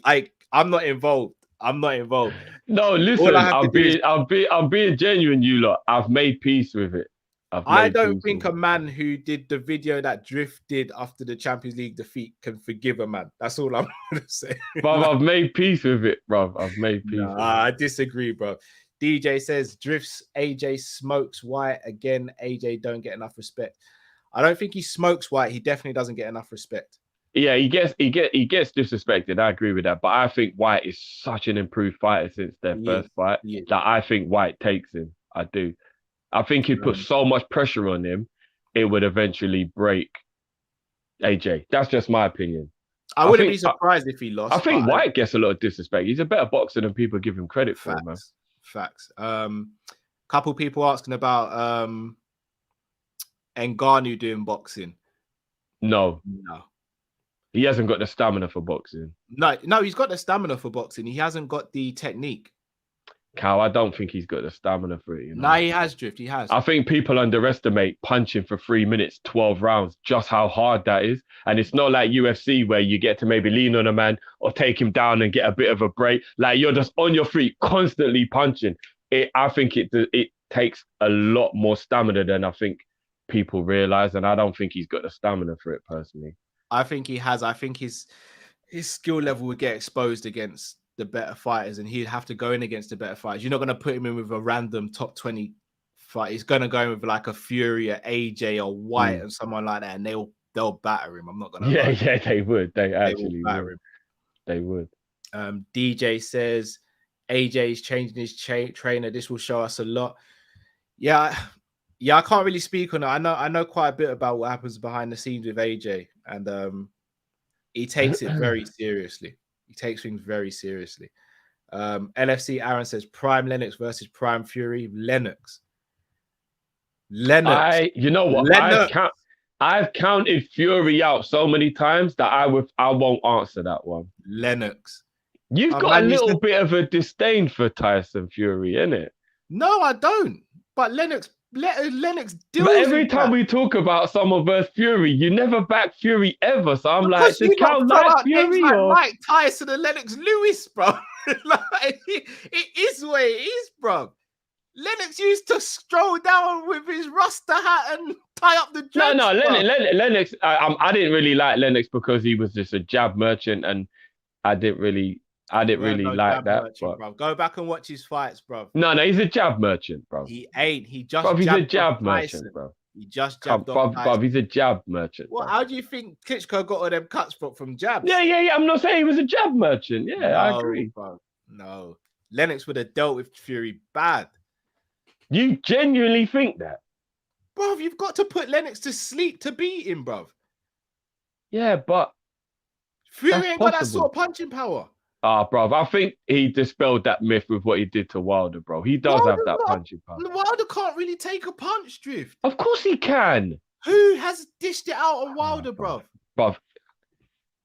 I'm not involved. I'm not involved. No, All listen, I have to do is I'm being genuine, you lot. I've made peace with it. I don't think a man who did the video that Drift did after the Champions League defeat can forgive a man. That's all I'm gonna say. But I've made peace with it, bro. I've made peace. with it. I disagree, bro. DJ says Drifts AJ smokes White again. AJ don't get enough respect. I don't think he smokes White. He definitely doesn't get enough respect. Yeah, he gets disrespected. I agree with that. But I think White is such an improved fighter since their first fight that I think White takes him. I do. I think he'd put so much pressure on him, it would eventually break AJ. That's just my opinion. I wouldn't be surprised if he lost. I think White gets a lot of disrespect. He's a better boxer than people give him credit for, man. Facts. Couple people asking about Ngannou doing boxing. No. He hasn't got the stamina for boxing. No, he's got the stamina for boxing. He hasn't got the technique. Cal, I don't think he's got the stamina for it. No, he has, Drift. He has. I think people underestimate punching for 3 minutes, 12 rounds, just how hard that is. And it's not like UFC where you get to maybe lean on a man or take him down and get a bit of a break. Like you're just on your feet, constantly punching. I think it takes a lot more stamina than I think people realize. And I don't think he's got the stamina for it personally. I think he has. I think his skill level would get exposed against the better fighters, and he'd have to go in against the better fighters. You're not going to put him in with a random top 20 fight. He's going to go in with like a Fury, a AJ, or White, and someone like that, and they'll batter him. I'm not going to. Yeah, they would. They actually batter would. They would. DJ says AJ's changing his trainer. This will show us a lot. Yeah, I can't really speak on it. I know quite a bit about what happens behind the scenes with AJ, and he takes it very seriously. He takes things very seriously. LFC Aaron says Prime Lennox versus Prime Fury. Lennox. You know what? I've counted Fury out so many times that I won't answer that one. Lennox. You've got a little bit of a disdain for Tyson Fury, innit? No, I don't. But Lennox deals. But every time we talk about someone versus Fury, you never back Fury ever. So I'm like, does Cal like Fury or Mike Tyson and Lennox Lewis, bro? Like, it is what it is, bro. Lennox used to stroll down with his Rasta hat and tie up the dreads. No, Lennox. I didn't really like Lennox because he was just a jab merchant, and I didn't really like that. Merchant, bro. Go back and watch his fights, bro. No, he's a jab merchant, bro. He ain't. He just. Bro, he's a jabbed jab off merchant, Tyson. bro. He just jabbed Bro, he's a jab merchant. Well, how do you think Klitschko got all them cuts from jabs? Yeah. I'm not saying he was a jab merchant. Yeah, I agree. Bro. No, Lennox would have dealt with Fury bad. You genuinely think that? Bro, you've got to put Lennox to sleep to beat him, bro. Yeah, but Fury ain't got that sort of punching power. Bro, I think he dispelled that myth with what he did to Wilder, bro. He does have that punching power. Wilder can't really take a punch, Drift. Of course he can. Who has dished it out on Wilder, bro? Bro.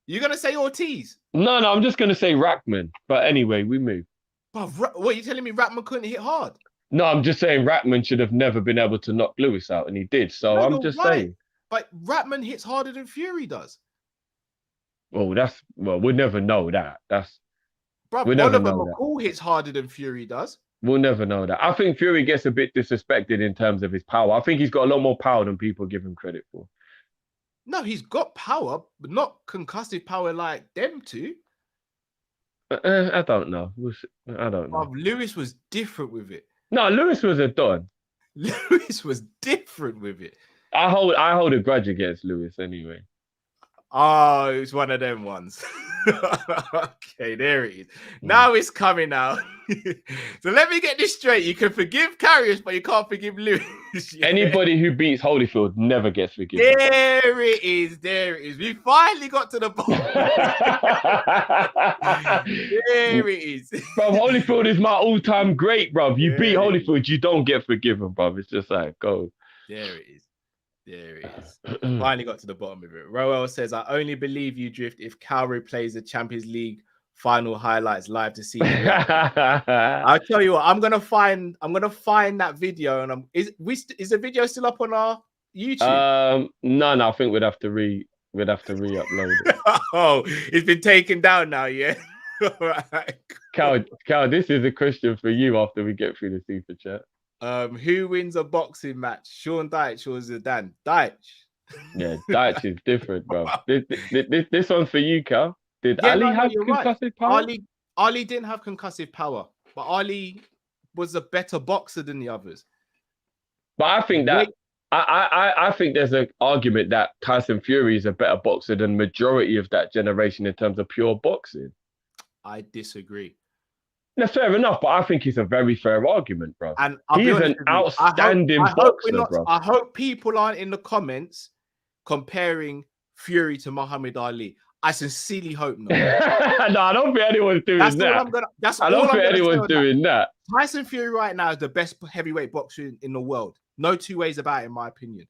You're going to say Ortiz? No, I'm just going to say Rackman. But anyway, we move. Bro, what are you telling me? Rackman couldn't hit hard? No, I'm just saying Rackman should have never been able to knock Lewis out, and he did. So I'm just saying. But Rackman hits harder than Fury does. Well, we'll never know that. Bro, Oliver McCall hits harder than Fury does. We'll never know that. I think Fury gets a bit disrespected in terms of his power. I think he's got a lot more power than people give him credit for. No, he's got power, but not concussive power like them two. I don't know. I don't know. Lewis was different with it. No, Lewis was a don. Lewis was different with it. I hold a grudge against Lewis anyway. Oh, it's one of them ones. Okay, there it is. Now it's coming out. So let me get this straight. You can forgive Carriers, but you can't forgive Lewis. Yeah. Anybody who beats Holyfield never gets forgiven. There it is. There it is. We finally got to the bottom. There it is. Bro, Holyfield is my all-time great, bro. You beat Holyfield, you don't get forgiven, bro. It's just like, go. There it is. There it is. Finally got to the bottom of it. Roel says, I only believe you, Drift, if Calvary plays the Champions League final highlights live to see. I'll tell you what, I'm gonna find that video, and is the video still up on our YouTube? No, I think we'd have to re-upload it. Oh, it's been taken down now, yeah. All right. Cal, this is a question for you after we get through the super chat. Who wins a boxing match? Sean Dyche or Zidane? Dyche. Yeah, Dyche is different, bro. This one's for you, Cal. Did Ali have concussive power? Ali didn't have concussive power, but Ali was a better boxer than the others. But I think that I think there's an argument that Tyson Fury is a better boxer than majority of that generation in terms of pure boxing. I disagree. No, fair enough, but I think it's a very fair argument, bro. And he's an outstanding boxer, bro. I hope people aren't in the comments comparing Fury to Muhammad Ali. I sincerely hope not. No, I don't think anyone's doing that. I don't think anyone's doing that. Tyson Fury right now is the best heavyweight boxer in the world. No two ways about it, in my opinion.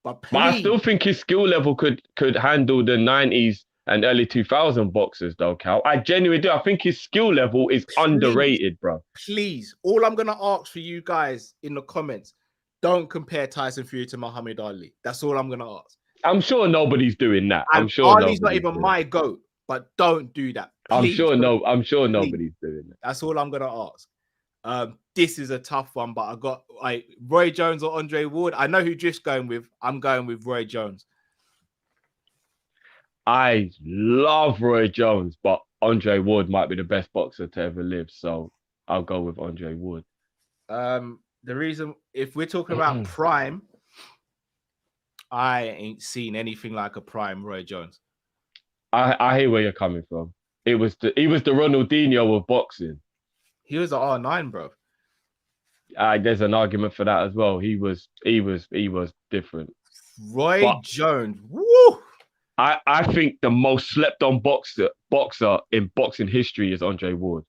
But I still think his skill level could handle the 90s and early 2000 boxers, though, Cal. I genuinely do. I think his skill level is underrated, bro. Please, all I'm gonna ask for you guys in the comments: don't compare Tyson Fury to Muhammad Ali. That's all I'm gonna ask. I'm sure nobody's doing that. And I'm sure Ali's not even my GOAT, but don't do that. Please, I'm sure nobody's doing that. That's all I'm gonna ask. This is a tough one, but I got Roy Jones or Andre Ward. I know who Drift's going with. I'm going with Roy Jones. I love Roy Jones, but Andre Ward might be the best boxer to ever live, so I'll go with Andre Ward. The reason, if we're talking about prime, I ain't seen anything like a prime Roy Jones. I hear where you're coming from. He was the Ronaldinho of boxing. He was an R9, bro. There's an argument for that as well. He was different. Roy Jones, woo! I think the most slept on boxer in boxing history is Andre Ward.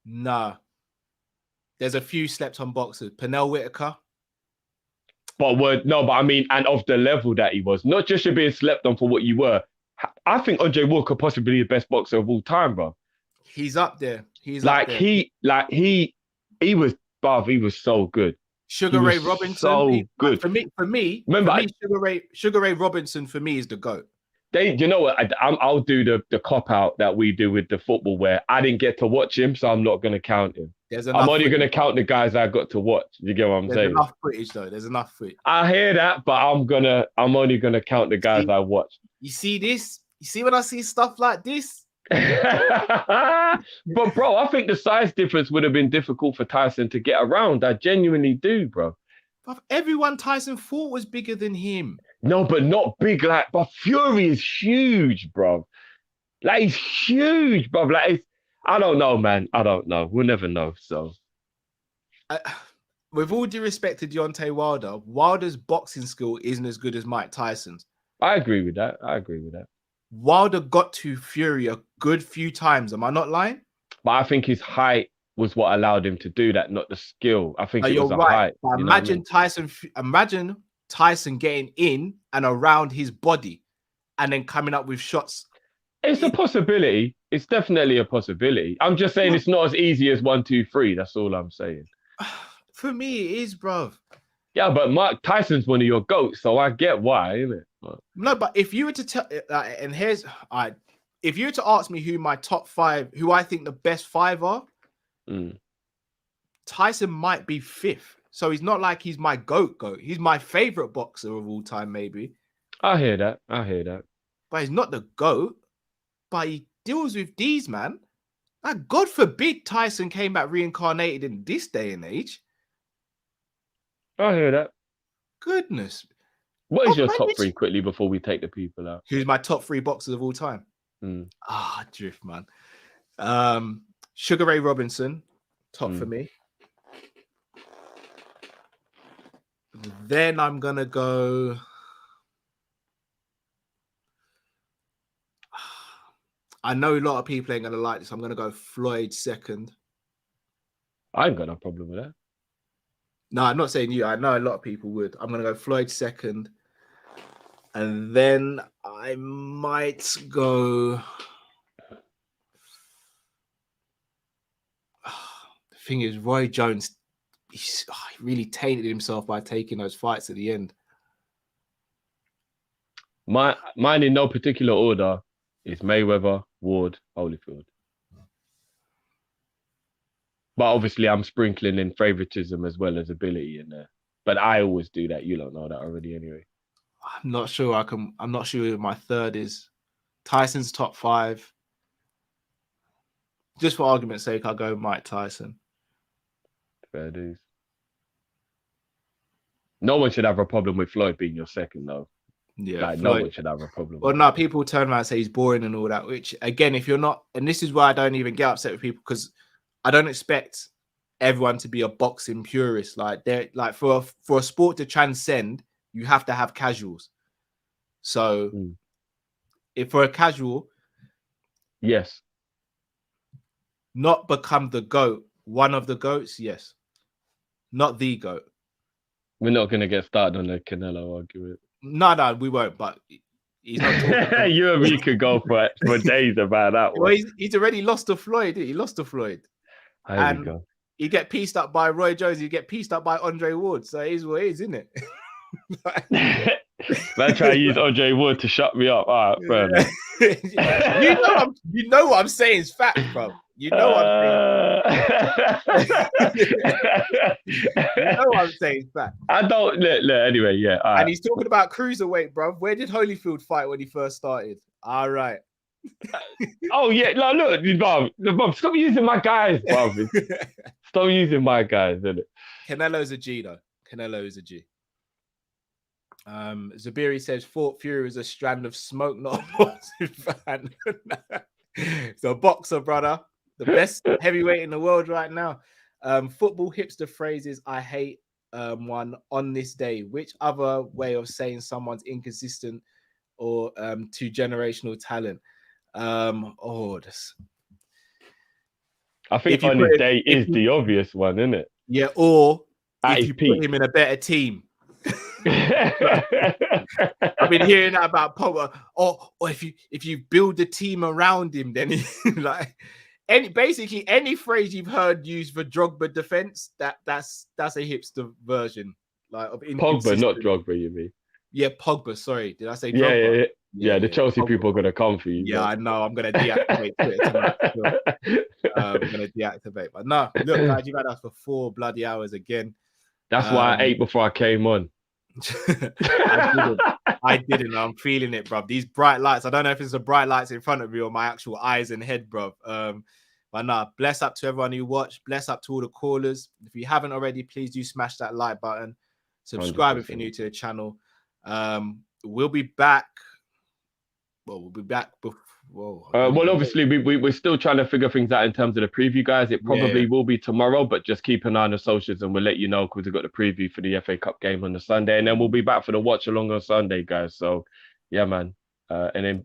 Nah. There's a few slept on boxers. Pernell Whitaker. But I mean, and of the level that he was, not just you being slept on for what you were. I think Andre Ward could possibly be the best boxer of all time, bro. He's up there. He was so good. Sugar Ray Robinson, so good. For me, Sugar Ray Robinson for me is the GOAT. You know what? I'll do the cop out that we do with the football, where I didn't get to watch him, so I'm not going to count him. I'm only going to count the guys I got to watch. You get what I'm saying? There's enough footage, though. There's enough footage. I hear that, but I'm only going to count the guys I watched. You see this? You see when I see stuff like this? But bro, I think the size difference would have been difficult for Tyson to get around. I genuinely do, bro. But everyone Tyson fought was bigger than him. No, but not big but Fury is huge, bro. Like, he's huge, bro. Like, I don't know, man. I don't know. We'll never know. So, with all due respect to Deontay Wilder, Wilder's boxing skill isn't as good as Mike Tyson's. I agree with that. Wilder got to Fury a good few times. Am I not lying? But I think his height was what allowed him to do that, not the skill. I think it was the height. But imagine Tyson getting in and around his body and then coming up with shots. It's a possibility. It's definitely a possibility. I'm just saying it's not as easy as 1, 2, 3. That's all I'm saying. For me, it is, bro. Yeah, but Mike Tyson's one of your GOATs, so I get why, isn't it? No, but if you were to tell, if you were to ask me who my top 5, who I think the best 5 are, Tyson might be 5th. So he's not like he's my GOAT. He's my favorite boxer of all time, maybe. I hear that. But he's not the GOAT. But he deals with these, man. Like, God forbid Tyson came back reincarnated in this day and age. I hear that. Goodness. What is your top 3 quickly before we take the people out? Who's my top 3 boxers of all time? Drift, man. Sugar Ray Robinson, top for me. Then I'm gonna go. I know a lot of people ain't gonna like this. I'm gonna go Floyd second. I ain't got no problem with that. No, I'm not saying you. I know a lot of people would. I'm gonna go Floyd second, and then I might go. thing is, Roy Jones, he really tainted himself by taking those fights at the end. Mine in no particular order is Mayweather, Ward, Holyfield. But obviously, I'm sprinkling in favoritism as well as ability in there. But I always do that. You don't know that already, anyway. I'm not sure. I'm not sure who my third is. Tyson's top 5. Just for argument's sake, I'll go Mike Tyson. Fair dues. No one should have a problem with Floyd being your second, though. Yeah, like, Floyd. No one should have a problem. Well, no, people turn around and say he's boring and all that, which, again, if you're not, and this is why I don't even get upset with people, because I don't expect everyone to be a boxing purist. Like, they're like, for a sport to transcend, you have to have casuals. So, if for a casual, yes, not become the GOAT, one of the GOATs, yes, not the GOAT. We're not going to get started on the Canelo argument. No, we won't. But he's not talking. You and me could go for days about that one. Well, he's already lost to Floyd. He lost to Floyd. There we go. You get pieced up by Roy Jones. You get pieced up by Andre Ward. So it is what it is, isn't it? Man, try to use Andre Wood to shut me up. All right, fair enough. you know what I'm saying is fact, bro. You know what I'm saying. You know what I'm saying is fact. I don't look anyway. Yeah, all right. And he's talking about cruiserweight, bro. Where did Holyfield fight when he first started? All right. Oh yeah, no, look, Bob, stop using my guys, Bob. Stop using my guys, isn't it? Canelo's a G, though. Canelo is a G. Zabiri says Fort Fury is a strand of smoke, not a boxing fan. It's a boxer, brother. The best heavyweight in the world right now. Football hipster phrases I hate one on this day. Which other way of saying someone's inconsistent or too generational talent? I think on his day is the obvious one, isn't it? Yeah, or at if you put him in a better team. I've been hearing that about Pogba. Or if you build the team around him, then he, like any phrase you've heard used for Drogba defense, that's a hipster version, like of Pogba, not Drogba. You mean? Yeah, Pogba. Sorry, did I say Drogba? Yeah. The Chelsea people are gonna come for you. Yeah, I know. I'm gonna deactivate Twitter tonight. I'm gonna deactivate. But no, look, guys, you've had us for 4 bloody hours again. That's why I ate before I came on. I didn't. I'm feeling it, bro. These bright lights. I don't know if it's the bright lights in front of me or my actual eyes and head, bro. But no, bless up to everyone who watched. Bless up to all the callers. If you haven't already, please do smash that like button. Subscribe 100%. If you're new to the channel. We'll be back. Well, we'll be back. Well, obviously, we're still trying to figure things out in terms of the preview, guys. It probably will be tomorrow, but just keep an eye on the socials and we'll let you know because we've got the preview for the FA Cup game on the Sunday. And then we'll be back for the watch along on Sunday, guys. So, yeah, man. And then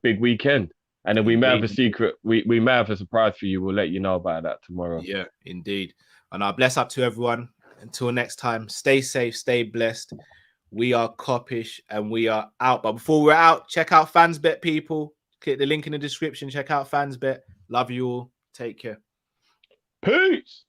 big weekend. And then we may have a secret. We may have a surprise for you. We'll let you know about that tomorrow. Yeah, indeed. And bless up to everyone. Until next time, stay safe, stay blessed. We are Kopish and we are out. But before we're out, check out FansBet, people. Click the link in the description. Check out FansBet. Love you all. Take care. Peace.